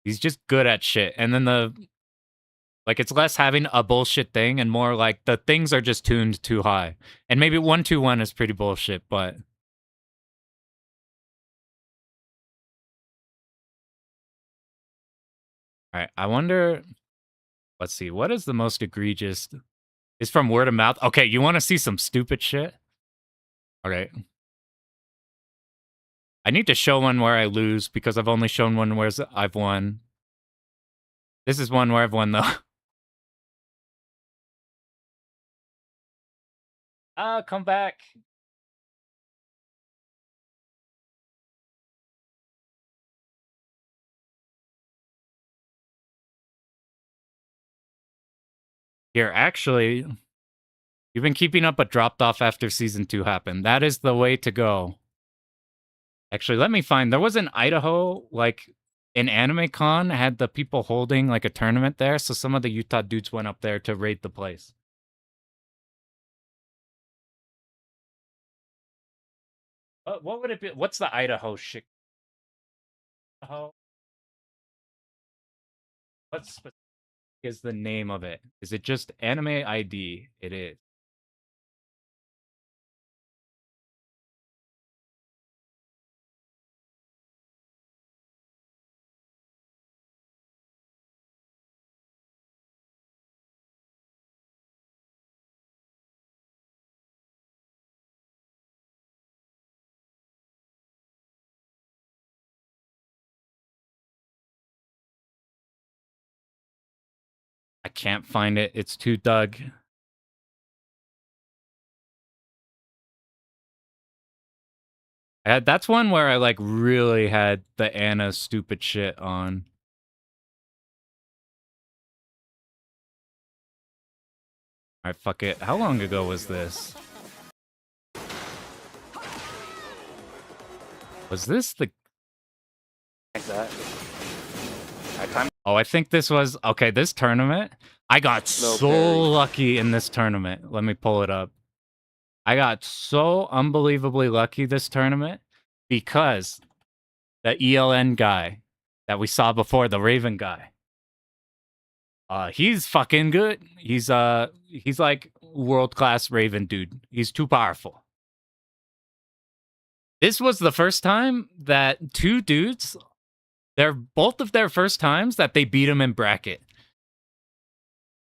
He's just good at shit. And then it's less having a bullshit thing and more like the things are just tuned too high. And maybe 1-2-1 is pretty bullshit, but all right, I wonder. Let's see. What is the most egregious? It's from word of mouth. Okay, you want to see some stupid shit? Okay. I need to show one where I lose because I've only shown one where I've won. This is one where I've won, though. Come back. Here, actually, you've been keeping up but dropped off after Season 2 happened. That is the way to go. Actually, let me find. There was an Idaho, like, an anime con had the people holding, like, a tournament there, so some of the Utah dudes went up there to raid the place. What would it be? What's the Idaho shit? Idaho? What's is the name of it? Is it just Anime ID? It is. I can't find it. It's too dug. That's one where I like really had the Anna stupid shit on. Alright, fuck it. How long ago was this? Was this the... Oh, I think this was... Okay, this tournament. I got so lucky in this tournament. Let me pull it up. I got so unbelievably lucky this tournament because the ELN guy that we saw before, the Raven guy, he's fucking good. He's like world-class Raven dude. He's too powerful. This was the first time that two dudes, they're both of their first times that they beat him in bracket.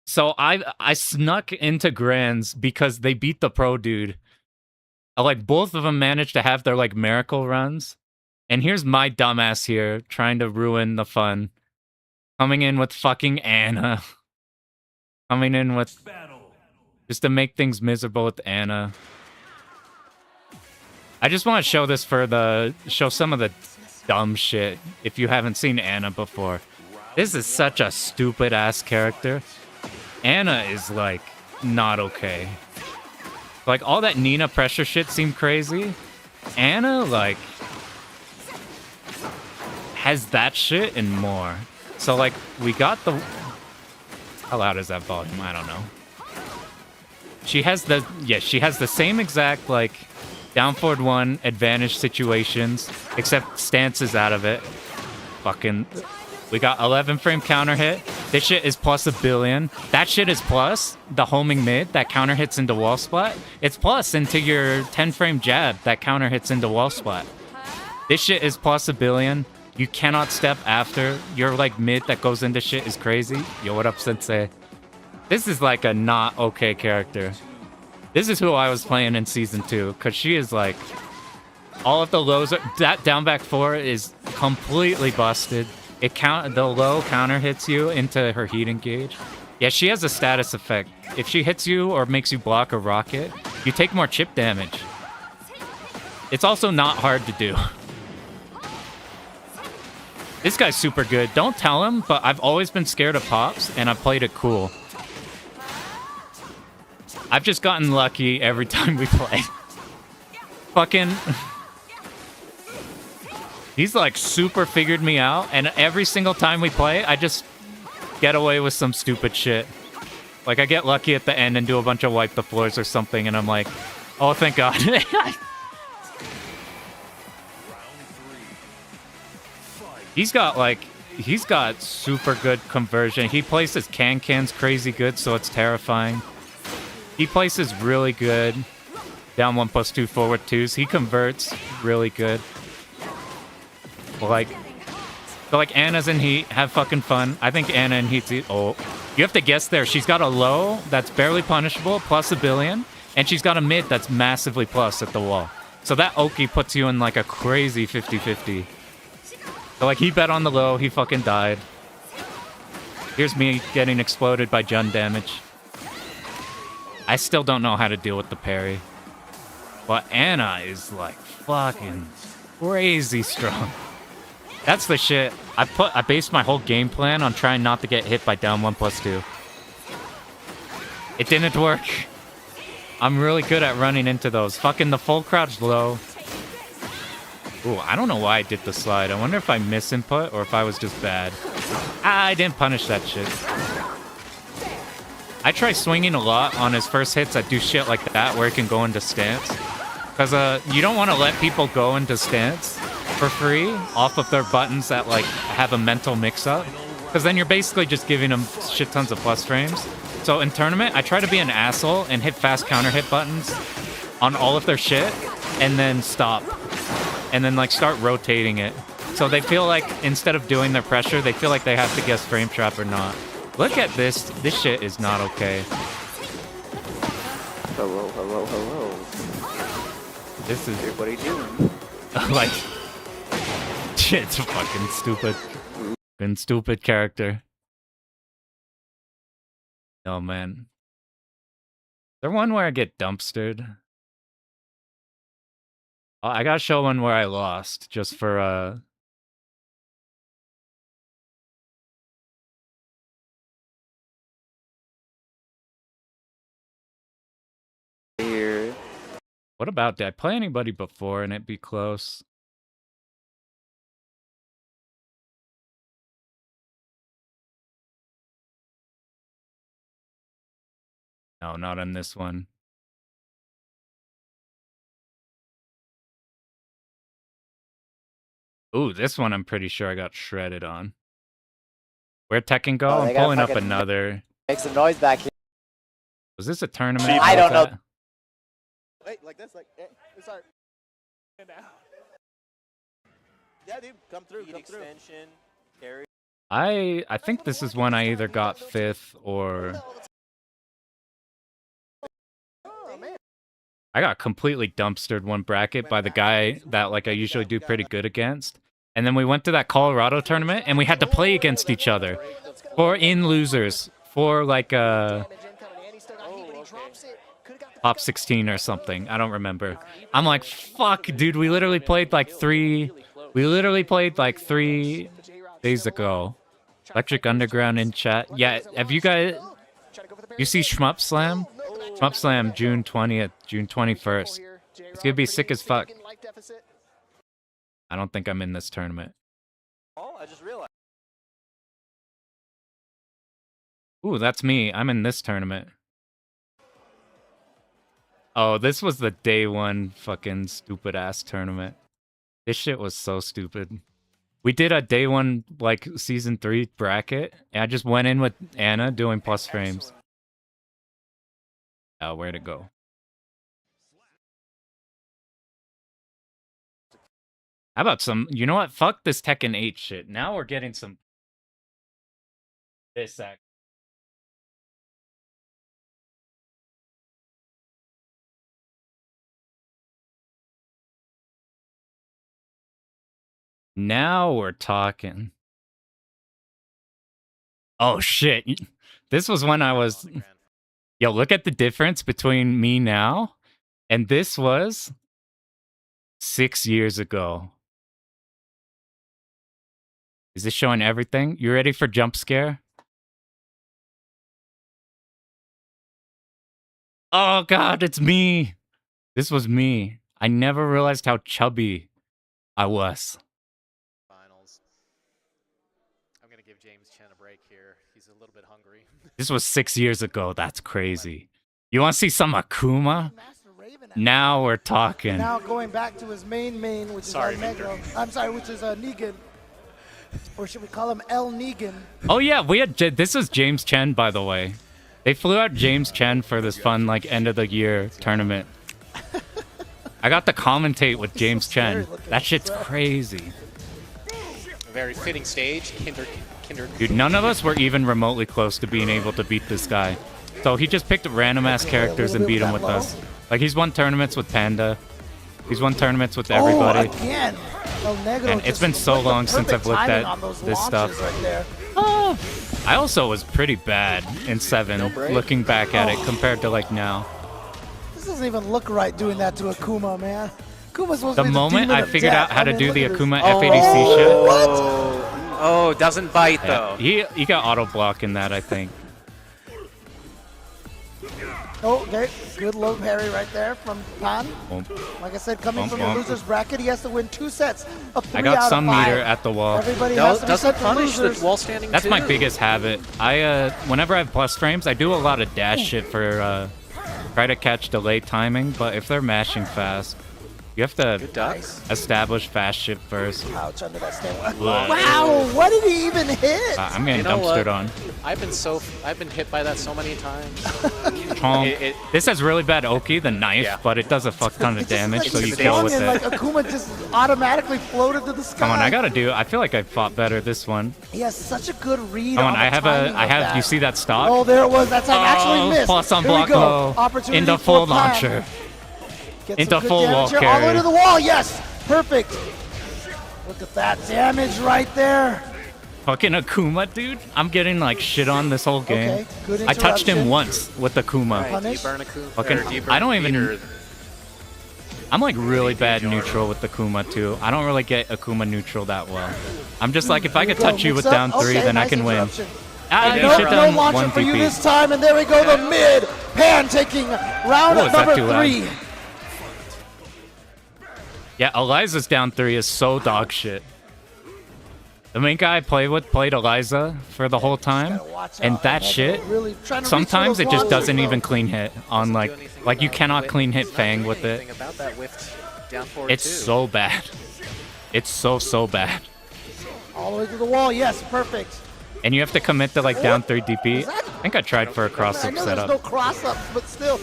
So I snuck into Grands because they beat the pro dude. Like, both of them managed to have their, like, miracle runs. And here's my dumbass here, trying to ruin the fun. Coming in with fucking Anna. Coming in with... Just to make things miserable with Anna. I just want to show this for the... Show some of the dumb shit, if you haven't seen Anna before. This is such a stupid-ass character. Anna is, like, not okay. Like, all that Nina pressure shit seemed crazy. Anna, like, has that shit and more. So, like, we got the... How loud is that volume? I don't know. She has the... Yeah, she has the same exact, like, down forward one advantage situations, except stances out of it. Fucking... We got 11 frame counter hit. This shit is plus 1 billion. That shit is plus the homing mid that counter hits into wall splat. It's plus into your 10 frame jab that counter hits into wall splat. This shit is plus 1 billion. You cannot step after. Your like mid that goes into shit is crazy. Yo, what up, Sensei? This is like a not okay character. This is who I was playing in season 2, because she is like... All of the lows... That down back 4 is completely busted. The low counter hits you into her heat engage. Yeah, she has a status effect. If she hits you or makes you block a rocket, you take more chip damage. It's also not hard to do. This guy's super good. Don't tell him, but I've always been scared of pops, and I've played it cool. I've just gotten lucky every time we play. Fucking... He's like super figured me out, and every single time we play, I just get away with some stupid shit. Like, I get lucky at the end and do a bunch of wipe the floors or something, and I'm like, oh, thank God. He's got super good conversion. He places can-cans crazy good, so it's terrifying. He places really good. Down 1+2, forward 2s. He converts really good. Like, so like Anna's in Heat, have fucking fun. I think Anna in Heat's... Oh, you have to guess there. She's got a low that's barely punishable, plus a billion, and she's got a mid that's massively plus at the wall. So that Oki puts you in like a crazy 50-50. So like he bet on the low, he fucking died. Here's me getting exploded by Jun damage. I still don't know how to deal with the parry. But Anna is like fucking crazy strong. That's the shit. I based my whole game plan on trying not to get hit by down 1+2. It didn't work. I'm really good at running into those. Fucking the full crouch low. Ooh, I don't know why I did the slide. I wonder if I misinput or if I was just bad. I didn't punish that shit. I try swinging a lot on his first hits. I do shit like that where he can go into stance. Because you don't want to let people go into stance for free off of their buttons that like have a mental mix-up. Because then you're basically just giving them shit tons of plus frames. So in tournament, I try to be an asshole and hit fast counter hit buttons on all of their shit and then stop. And then like start rotating it. So they feel like instead of doing their pressure, they feel like they have to guess frame trap or not. Look at this. This shit is not okay. Hello, hello, hello. This is... What are you doing? like... Shit's fucking stupid. Fucking stupid character. Oh, man. Is there one where I get dumpstered? Oh, I gotta show one where I lost, just for, Here. What about, did I play anybody before and it be close? No, not on this one. Ooh, this one I'm pretty sure I got shredded on. Where'd Tekken go? Oh, they I'm got pulling up fucking- another. Make some noise back here. Was this a tournament? I don't know. that? Wait, like this, like, sorry. Yeah, dude, come through, come through. Extension. Carry. I think this is when I either got 5th or... Oh, man. I got completely dumpstered one bracket by the guy that like I usually do pretty good against. And then we went to that Colorado tournament and we had to play against each other. For in losers. For like top 16 or something. I don't remember. I'm like, fuck, dude, we literally played like 3 days ago. Electric Underground in chat. Yeah, have you guys... You see Shmup Slam? Shmup Slam, June 20th, June 21st. It's gonna be sick as fuck. I don't think I'm in this tournament. Oh, I just realized. Ooh, that's me. I'm in this tournament. Oh, this was the day one fucking stupid ass tournament. This shit was so stupid. We did a day one, like, season 3 bracket, and I just went in with Anna doing plus frames. Oh, where'd it go? How about some... You know what? Fuck this Tekken 8 shit. Now we're getting some... This act. Now we're talking. Oh shit. This was when I was... Yo, look at the difference between me now and this was 6 years ago. Is this showing everything? You ready for jump scare? Oh god, it's me. This was me. I never realized how chubby I was. Finals. I'm gonna give James Chen a break here. He's a little bit hungry. This was 6 years ago. That's crazy. You want to see some Akuma? Now we're talking. Now going back to his main, which is Negro. I'm sorry, which is Negan. Or should we call him El Negan? Oh yeah, we had. This is James Chen, by the way. They flew out James Chen for this fun like end of the year tournament. I got to commentate with James Chen. That shit's crazy. A very fitting stage. Kinder. Dude, none of us were even remotely close to being able to beat this guy. So he just picked random ass characters and beat him with us. Like he's won tournaments with Panda. He's won tournaments with everybody. Again. And it's been so long since I've looked at this stuff. Oh, I also was pretty bad in 7, looking back at it compared to like now. This doesn't even look right doing that to Akuma, man. Akuma's supposed The to be moment demon I of figured death. out how to do the look at Akuma this. FADC shit. Oh, doesn't bite though. He got auto block in that, I think. Oh, okay. Good low parry right there from Pan. Like I said, coming from the loser's bracket, he has to win 2 sets of 3 I got out some of 5. meter at the wall. Everybody has to be Doesn't set to punish the losers. wall standing That's too. my biggest habit. I whenever I have plus frames, I do a lot of dash shit for try to catch delay timing. But if they're mashing fast, you have to establish fast shit first. Ouch, under that stand. Wow, what did he even hit? I'm getting You know dumpstered what? on. I've been hit by that so many times. This has really bad Oki, the knife, but it does a fuck ton of damage, so you kill with it. Like Akuma just automatically floated to the sky. Come on, I feel like I fought better this one. He has such a good read. Come on, the I timing of that. you see that stock? Oh, there it was. That's actually missed. Plus on Here we block go. low. Opportunity Into for full Pan. launcher. Get Into some good full damage wall here. All the way carry. to the wall. Yes, perfect. Look at that damage right there. Fucking Akuma, dude. I'm getting like shit on this whole game. Okay, good I touched him interruption. once with Akuma. Do you burn a coup? Fucking, Or do you burn I don't a even. meter? I'm like really bad neutral with Akuma too. I don't really get Akuma neutral that well. I'm just like, if I could touch you with down 3, then I can win. Ah, you should No done launcher 1 for you DP. this time, and there we go, the mid. Pan taking round What was that, number too loud? 3. Yeah, Eliza's down 3 is so dog shit. The main guy I play with played Eliza for the whole time, and that shit, Really trying to sometimes reach it for those just doesn't launchers, even clean hit on like you cannot clean hit Fang with it. Anything about that whiffed down forward It's too. so bad. It's so bad. all the way to the wall. Yes, perfect. And you have to commit to like down 3 DP. I think I tried for a I cross-up know there's no setup. cross-ups, but still.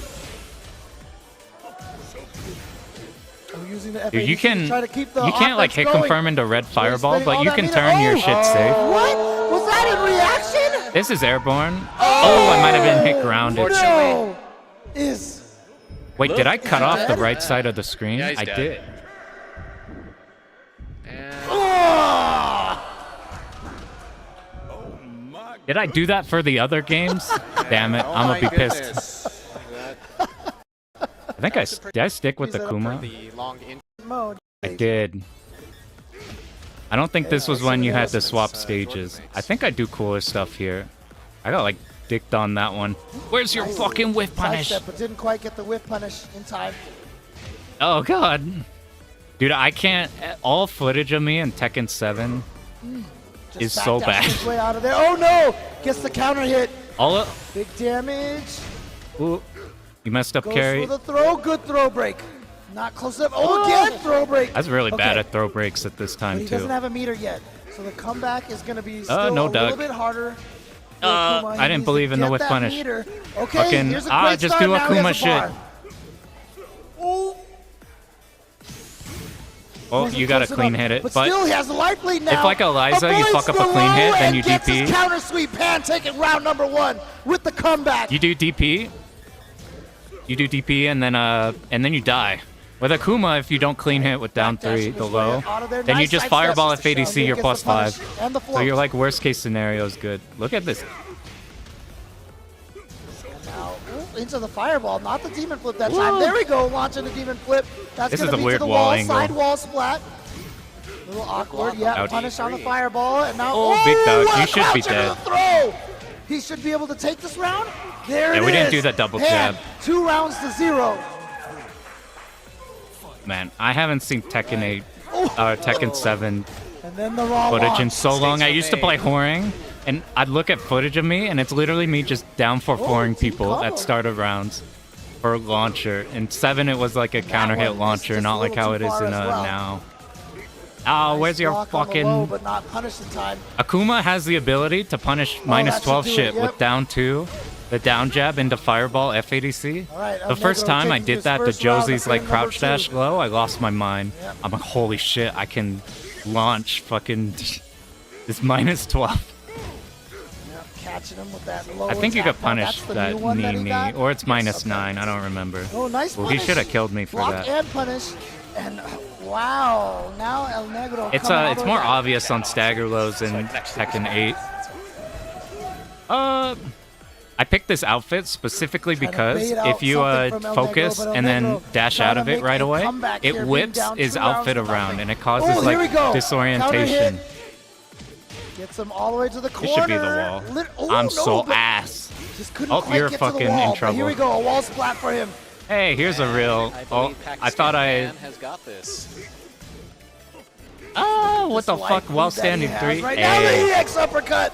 I'm using the Dude, you FADC can to try to keep the you can't like offense hit going. confirm into red fireball, spending but all you that can meter. turn your Oh! shit safe. What? Was that in reaction? This is airborne. Oh, I might have been hit grounded. No. Is Wait, did I cut off the right side of the screen? Yeah, he's I dead. did. Did I do that for the other games? Damn it, I'm gonna be pissed. I think did I stick with the Kuma? The long in mode. I did. I don't think this was when you had to swap stages. I think I do cooler stuff here. I got like dicked on that one. Where's your fucking whiff punish? Sidestep, but didn't quite get the whiff punish in time. Oh god. Dude, I can't. All footage of me in Tekken 7 Just is so backdashed bad. his way out of there. Oh no! Gets the counter hit. All of, Big damage. ooh, you messed up Goes carry. for the throw. Good throw break. Not close enough. Oh, again, throw break. I was really bad Okay. at throw breaks at this But time he too. doesn't have a meter yet. So the comeback is going to be still no a duck. little bit harder. for Akuma. He I didn't needs believe to in the get whiff that punish. meter. Okay, Fucking, here's a great just start. do Now he has Akuma a shit. bar. Oh, Oh, wasn't you gotta close clean enough. hit it. But But still, he has a life lead now. if like Eliza, you Avoids fuck up the a clean hit, low then and you gets his DP. counter sweep. Pan taking round number 1 with the comeback. You do DP. You do DP and then you die. With Akuma, if you don't clean hit with down 3, the low, then you just fireball at ADC, you're plus 5. And the So you're like worst case scenario is good. Look at this. Now, into the fireball, not the demon flip that time. There we go, launching the demon flip. That's This gonna is a be weird to the wall wall, angle. side wall splat. A little awkward, yeah. Ouch. Punish on the fireball, and now Oh, big dog, what you a should be crouch into dead. the throw. He should be able to take this round. There Yeah, it we didn't is. do that double Pan, jab. 2 rounds to 0. Man, I haven't seen Tekken 8 or Tekken 7 And then the raw footage in launch. so long. I used to play whoring, and I'd look at footage of me, and it's literally me just down for whoring people at start of rounds for launcher. In 7, it was like a counter hit one is launcher, just not a like little how too it is far in as well. now. Oh, where's your Block on the fucking... low, but not punish in time. Akuma has the ability to punish minus that should 12 do it, shit yep. with down 2, the down jab into fireball FADC. All right, The first Allegro time I taking did his that to first round of Josie's like frame number crouch dash 2. low, I lost my mind. Yep. I'm like, holy shit, I can launch fucking this minus 12. Yep, catching him with that low I think you attack. could Now, punish that's the that new one that he knee, got? or it's minus okay. 9, I don't remember. Oh, nice Well, he punish. should have killed me for Block that. and punish. And wow, now El Negro It's coming all it's the more way back. obvious on stagger lows in Tekken 8. I picked this outfit specifically Trying to because bait out if you something from El focus Negro, but El and then Negro dash trying out to of it make right a away, comeback it here, being whips down his 2 rounds outfit to around nothing. and it causes Oh, here we like go. disorientation. Counter hit. Gets him all the way to the It corner. should be the wall. Oh, I'm no, so but ass. Just couldn't Oh, quite you're get to the fucking wall, in but trouble. Here we go, a wall splat for him. Hey, here's a real. Oh, I thought I. has got this. Oh, what the Slight fuck? lead While that he standing has 3. Right now, the Hey. EX uppercut.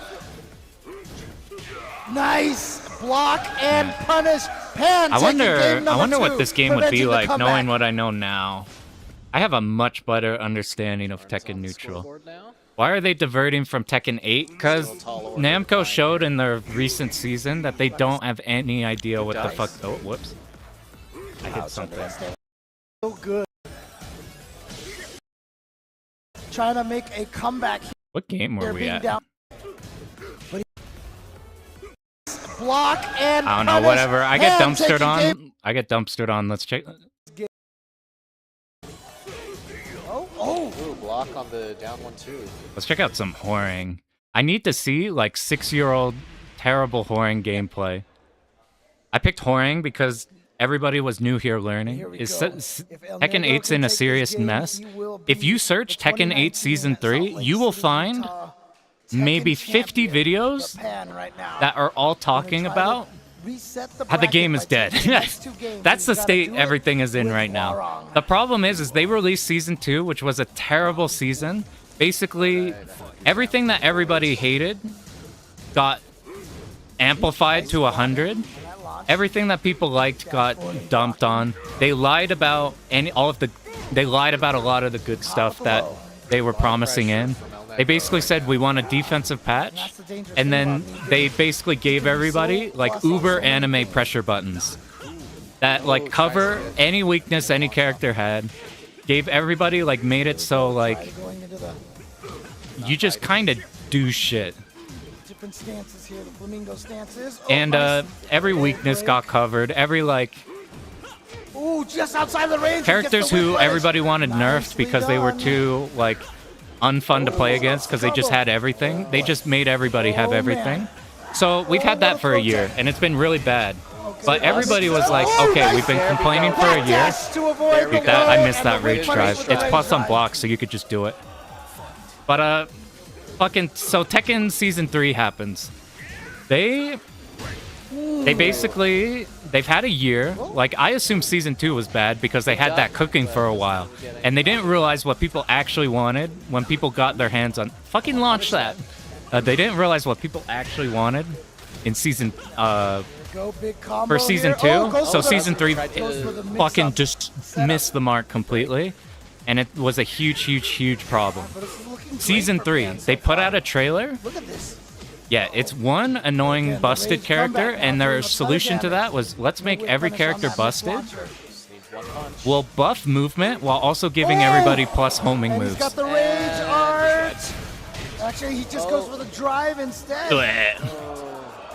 Nice block and punish. Pan I taking game wonder number what 2, this game would be preventing the like knowing comeback. what I know now. I have a much better understanding of Tekken Neutral. Scoreboard now. Why are they diverting from Tekken 8? Because Namco showed in their recent season that they don't have any idea what the fuck. Oh, whoops. I hit something. So good. Trying to make a comeback here. What game were we being at? down. But block and I don't know, punish. whatever. I get Pan dumpstered taking game- on. I get dumpstered on. Let's check. Oh, Ooh, block on the down 1-2. Let's check out some whoring. I need to see like 6-year-old terrible whoring gameplay. I picked whoring because everybody was new here learning. Here we Is go. Tekken If El 8's Negro in can a take serious this game, mess. he will If be you search the Tekken 8 2019 Season at 3, Salt Lake you will City, find Utah maybe Tekken 50 champion, videos Japan right now. that are all talking Gonna try to about reset how the bracket game by is dead. taking the next 2 games. That's the He's gotta state do it everything is in with right now. Warong. The problem is they released Season 2, which was a terrible season. Basically, everything that everybody hated got amplified to 100. Everything that people liked got dumped on. They lied about they lied about a lot of the good stuff that they were promising in. They basically said we want a defensive patch, and then they basically gave everybody like uber anime pressure buttons that like cover any weakness any character had. Gave everybody like made it so like Going into the you just kind of do shit. different stances here, the flamingo stances. Oh, And nice. every weakness got covered. Every like Ooh, just outside the range. characters who everybody wanted nerfed because they were too like unfun to play against because they just had everything. They just made everybody have everything. So we've had that for a year and it's been really bad. But everybody was like, okay, we've been complaining for a year. To avoid Dude, the that, low I missed and that the rage punish drive. with the It's rage plus on drive. blocks, so you could just do it. But fucking so Tekken Season 3 happens. They basically they've had a year. Like I assume Season 2 was bad because they had that cooking for a while, and they didn't realize what people actually wanted when people got their hands on. Fucking launch that. They didn't realize what people actually wanted in season Go big combo for season here. 2. Oh, goes So for the- season 3 goes for the mix fucking up. just missed the mark completely, and it was a huge problem. But it's looking great Season for 3, fans they so put far. out a trailer. Look at this. Yeah, it's one annoying Again, busted raised character, comeback now and doing their a ton of solution to damage. that was let's make With every punish on character that busted. launcher. Just needs one punch. We'll buff movement while also giving Oh! everybody plus homing And moves. he's got the rage art. Actually, he just goes for the drive instead. Bleh.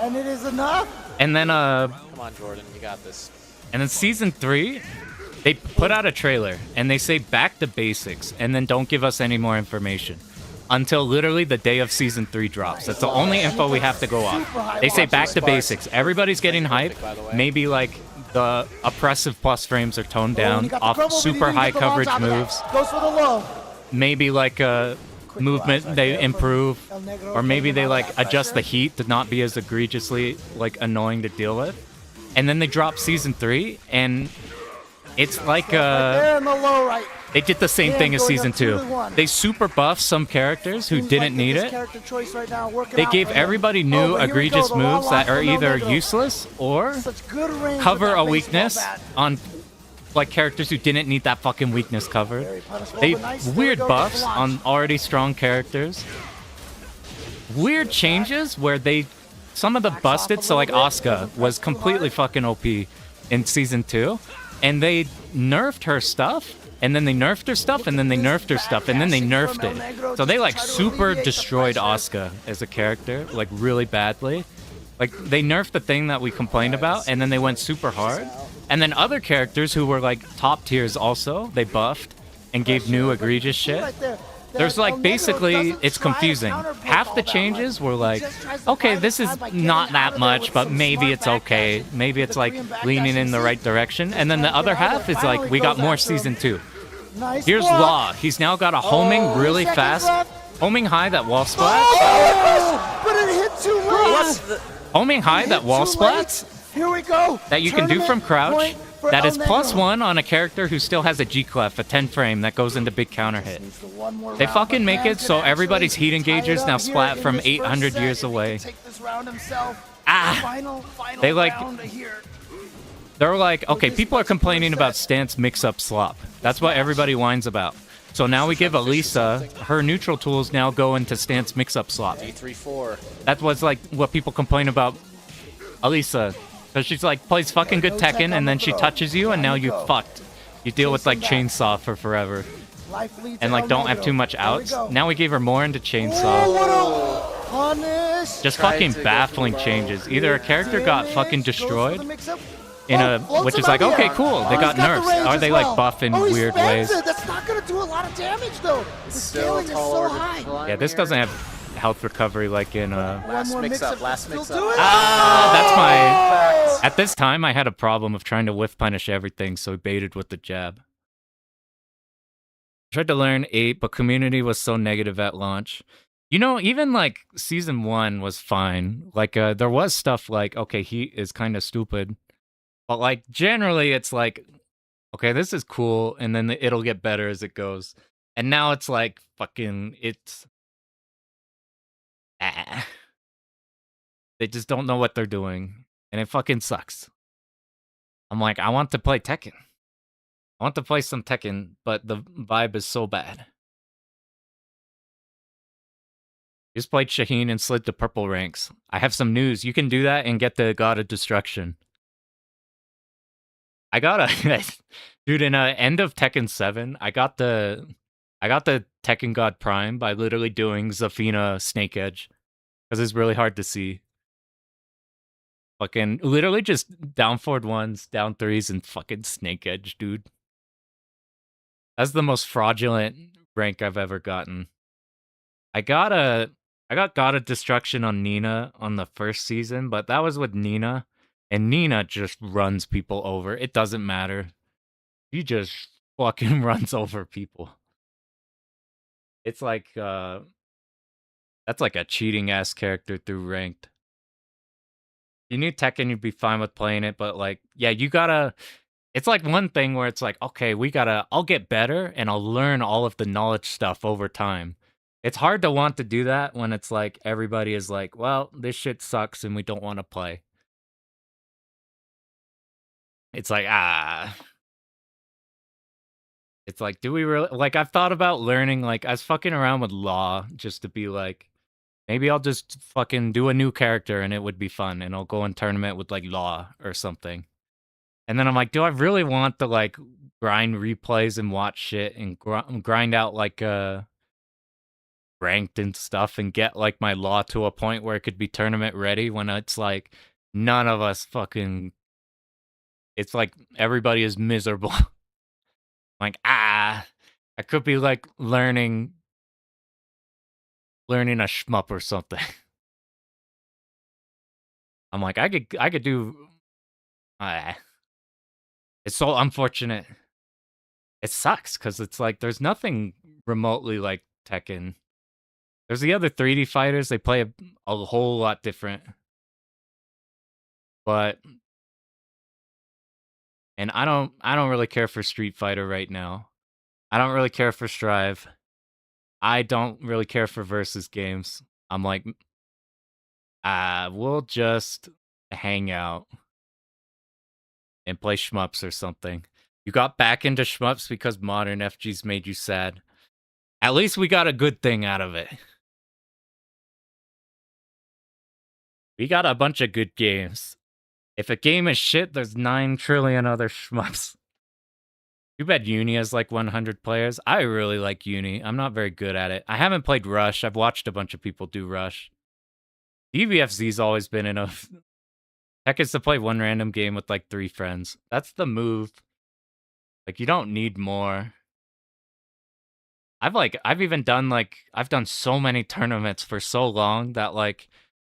And it is enough. And then Come on, Jordan, you got this. and then season 3, they put out a trailer and they say back to basics and then don't give us any more information until literally the day of season 3 drops. That's the only info we have to go off. They say back to basics. Everybody's getting hype. Maybe like the oppressive plus frames are toned down off super high coverage moves. Goes for the low. Maybe like a movement they improve, or maybe they like adjust the heat to not be as egregiously like annoying to deal with. And then they drop season 3, and it's like There in the low right. they did the same thing as season 2. They super buffed some characters who didn't need it. They gave everybody new egregious moves that are either useless or cover a weakness on like characters who didn't need that fucking weakness covered. They weird buffs on already strong characters. Weird changes where they some of the busted, so like Asuka was completely fucking OP in season 2, and they nerfed her stuff, and then they nerfed her stuff, and then they nerfed her stuff, and then they nerfed it. So they like super destroyed Asuka as a character, like really badly. Like they nerfed the thing that we complained about, and then they went super hard. And then other characters who were like top tiers also, they buffed and gave new egregious shit. There's like basically, it's confusing. Half the changes were like, okay, this is not that much, but maybe it's okay. Maybe it's like leaning in the right direction. And then the other half is like, we got more season 2. Here's Law. He's now got a homing really fast. Homing high that wall splats. But it hit too late. Homing high that wall splats. Here we go. That you can do from crouch. That is +1 on a character who still has a G-clef, a 10 frame that goes into big counter hit. They fucking make it so everybody's heat engagers now splat from 800 years away. They like... They're like, okay, people are complaining about stance mix-up slop. That's what everybody whines about. So now we give Elisa, her neutral tools now go into stance mix-up slop. That was like what people complain about Elisa. Because she's like, plays fucking good Tekken, and then she touches you, and now you fucked. You deal with like Chainsaw for forever. And like don't have too much outs. Now we gave her more into Chainsaw. Just fucking baffling changes. Either a character got fucking destroyed, in a, which is like, okay, cool, they got nerfs. Are they like buff in weird ways? That's not going to do a lot of damage though. The scaling is so high. Yeah, this doesn't have health recovery like in Last mix-up. that's my... At this time, I had a problem of trying to whiff punish everything, so I baited with the jab. I tried to learn 8, but community was so negative at launch. You know, even like season 1 was fine. Like there was stuff like, okay, he is kind of stupid. But like generally it's like, okay, this is cool, and then it'll get better as it goes. And now it's like fucking it's they just don't know what they're doing, and it fucking sucks. I'm like, I want to play Tekken. I want to play some Tekken, but the vibe is so bad. Just played Shaheen and slid to purple ranks. I have some news. You can do that and get the God of Destruction. I got a dude in end of Tekken 7. I got the Tekken God Prime by literally doing Zafina Snake Edge, because it's really hard to see. Fucking literally just down forward 1s, down 3s, and fucking Snake Edge, dude. That's the most fraudulent rank I've ever gotten. I got God of Destruction on Nina on the first season, but that was with Nina, and Nina just runs people over. It doesn't matter. He just fucking runs over people. It's like that's like a cheating ass character through ranked. You knew Tekken, you'd be fine with playing it, but like, yeah, you gotta. It's like one thing where it's like, okay, I'll get better and I'll learn all of the knowledge stuff over time. It's hard to want to do that when it's like everybody is like, well, this shit sucks and we don't want to play. It's like, It's like, do we really... Like, I've thought about learning, like, I was fucking around with Law just to be like, maybe I'll just fucking do a new character and it would be fun, and I'll go in tournament with, like, Law or something. And then I'm like, do I really want to, like, grind replays and watch shit and grind out, like, ranked and stuff and get, like, my Law to a point where it could be tournament ready when it's like, none of us fucking... It's like, everybody is miserable. Like, I could be, like, learning learning a shmup or something. I'm like, I could do. It's so unfortunate. It sucks because it's like there's nothing remotely like Tekken. There's the other 3D fighters. They play a whole lot different, but and I don't really care for Street Fighter right now. I don't really care for Strive. I don't really care for versus games. I'm like, we'll just hang out and play shmups or something. You got back into shmups because modern FGs made you sad. At least we got a good thing out of it. We got a bunch of good games. If a game is shit, there's 9 trillion other shmups. Too bad Uni has like 100 players. I really like Uni. I'm not very good at it. I haven't played Rush. I've watched a bunch of people do Rush. DVFZ's always been enough. Heck is to play one random game with like 3 friends. That's the move. Like, you don't need more. I've even done I've done so many tournaments for so long that like,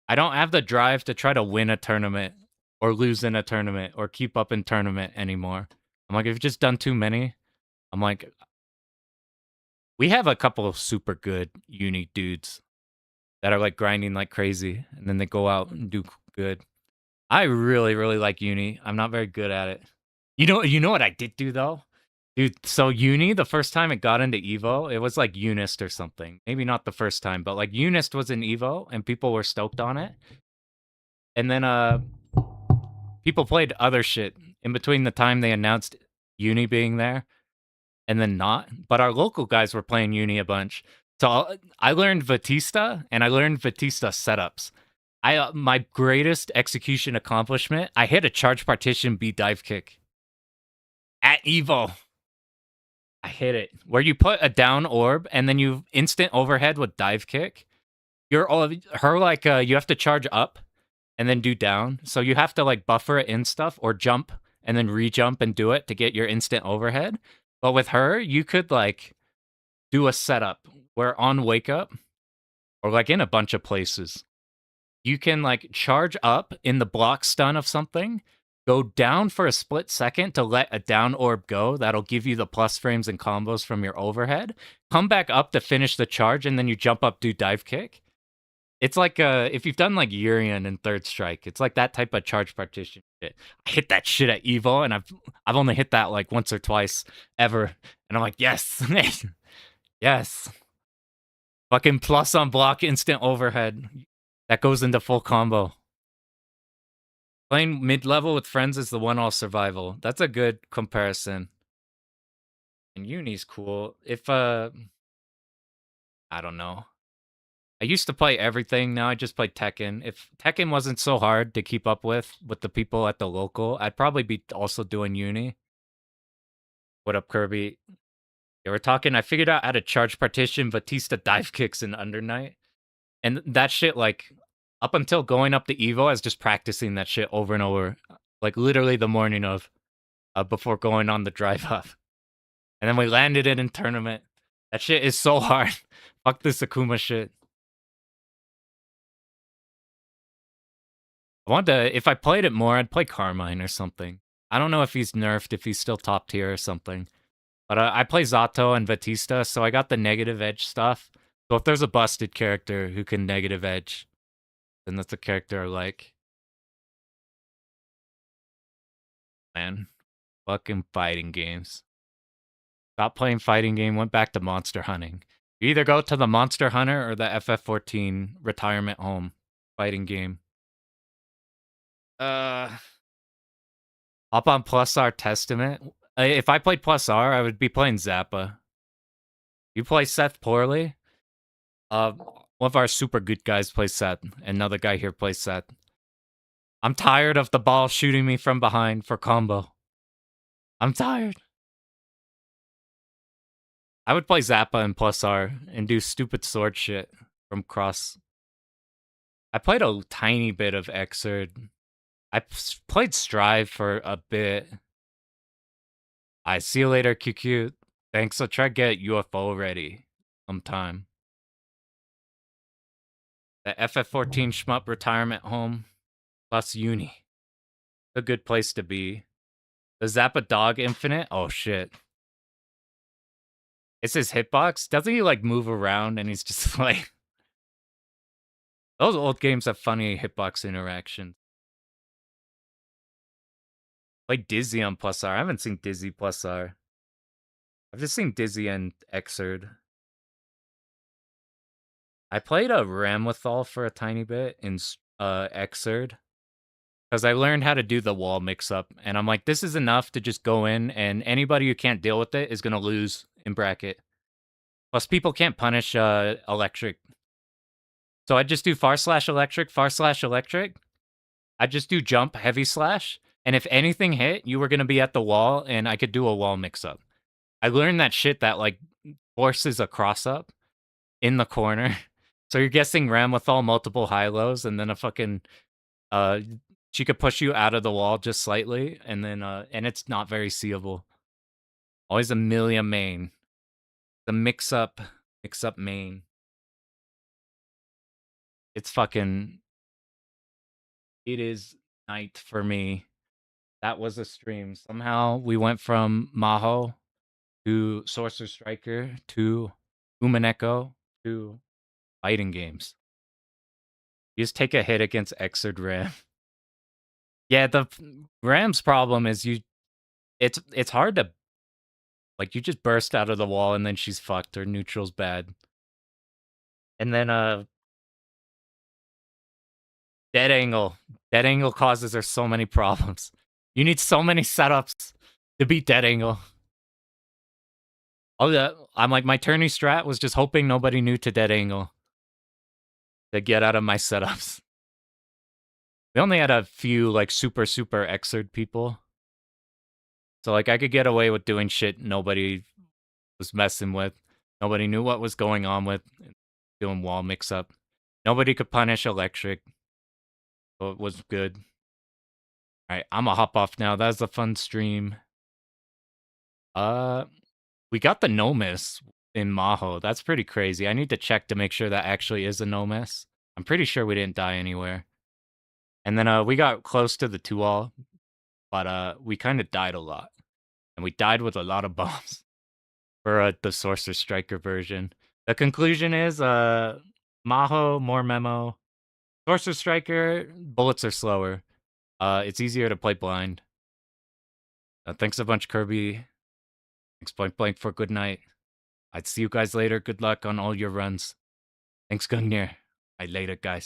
I don't have the drive to try to win a tournament or lose in a tournament or keep up in tournament anymore. I'm like, I've just done too many. I'm like, we have a couple of super good Uni dudes that are like grinding like crazy, and then they go out and do good. I really, really like Uni. I'm not very good at it. You know what I did do though? Dude, so Uni, the first time it got into Evo, it was like Unist or something. Maybe not the first time, but like Unist was in Evo and people were stoked on it. And then people played other shit in between the time they announced Uni being there and then not. But our local guys were playing Uni a bunch. So I learned Batista and I learned Batista setups. My greatest execution accomplishment, I hit a charge partition B dive kick at Evo. I hit it. Where you put a down orb and then you instant overhead with dive kick. You have to charge up and then do down. So you have to like buffer it in stuff or jump and then re-jump and do it to get your instant overhead. But with her, you could like do a setup where on wake up or like in a bunch of places, you can like charge up in the block stun of something, go down for a split second to let a down orb go. That'll give you the plus frames and combos from your overhead. Come back up to finish the charge, and then you jump up, do dive kick. It's like if you've done like Urian in Third Strike, it's like that type of charge partition shit. I hit that shit at Evo, and I've only hit that like once or twice ever, and I'm like, yes, yes, fucking plus on block instant overhead that goes into full combo. Playing mid-level with friends is the one-all survival. That's a good comparison. And Uni's cool. If, I don't know. I used to play everything, now I just play Tekken. If Tekken wasn't so hard to keep up with the people at the local, I'd probably be also doing Uni. What up, Kirby? Yeah, we're talking, I figured out how to charge partition Batista dive kicks in Under Night. And that shit, like, up until going up to Evo, I was just practicing that shit over and over. Like, literally the morning of, before going on the drive up. And then we landed it in tournament. That shit is so hard. Fuck this Akuma shit. If I played it more, I'd play Carmine or something. I don't know if he's nerfed, if he's still top tier or something. But I play Zato and Batista, so I got the negative edge stuff. So if there's a busted character who can negative edge, then that's a character I like. Man, fucking fighting games. Stopped playing fighting game, went back to monster hunting. You either go to the Monster Hunter or the FF14 retirement home fighting game. Hop on Plus R Testament. If I played Plus R, I would be playing Zappa. You play Seth poorly? One of our super good guys plays Seth. Another guy here plays Seth. I'm tired of the ball shooting me from behind for combo. I'm tired. I would play Zappa and Plus R and do stupid sword shit from cross. I played a tiny bit of Xrd. I played Strive for a bit. I see you later, QQ. Thanks. I'll try to get UFO ready sometime. The FF14 shmup retirement home plus uni. A good place to be. The Zappa Dog Infinite? Oh shit. It's his hitbox? Doesn't he like move around and he's just like... Those old games have funny hitbox interactions. Like Dizzy on Plus R. I haven't seen Dizzy Plus R. I've just seen Dizzy and Xrd. I played a Ramlethal for a tiny bit in Xrd. Because I learned how to do the wall mix-up. And I'm like, this is enough to just go in and anybody who can't deal with it is going to lose in bracket. Plus people can't punish electric. So I just do far/electric, far/electric. I just do jump, heavy slash. And if anything hit, you were going to be at the wall and I could do a wall mix-up. I learned that shit that like forces a cross-up in the corner. So you're guessing Ramlethal multiple high-lows and then a fucking... she could push you out of the wall just slightly and then and it's not very seeable. Always Amelia main. The mix-up main. It's fucking... It is night for me. That was a stream. Somehow we went from Mahou to Sorcerer Striker to Umaneko to fighting games. You just take a hit against Xrd Ram. Yeah, the Ram's problem is it's hard to... Like, you just burst out of the wall and then she's fucked. Her neutral's bad. And then, dead angle. Dead angle causes her so many problems. You need so many setups to beat dead angle. Oh, yeah. I'm like, my tourney strat was just hoping nobody knew to dead angle to get out of my setups. We only had a few, like, super Xrd people. So, like, I could get away with doing shit nobody was messing with. Nobody knew what was going on with doing wall mix-up. Nobody could punish electric. So it was good. Alright, I'm gonna hop off now. That was a fun stream. We got the no miss in Mahou. That's pretty crazy. I need to check to make sure that actually is a no miss. I'm pretty sure we didn't die anywhere. And then we got close to the 2-all, but we kind of died a lot. And we died with a lot of bombs for the Sorcerer Striker version. The conclusion is Mahou, more memo. Sorcerer Striker, bullets are slower. It's easier to play blind. Thanks a bunch, Kirby. Thanks, Point Blank, for good night. I'd see you guys later. Good luck on all your runs. Thanks, Gungnir. Later, guys.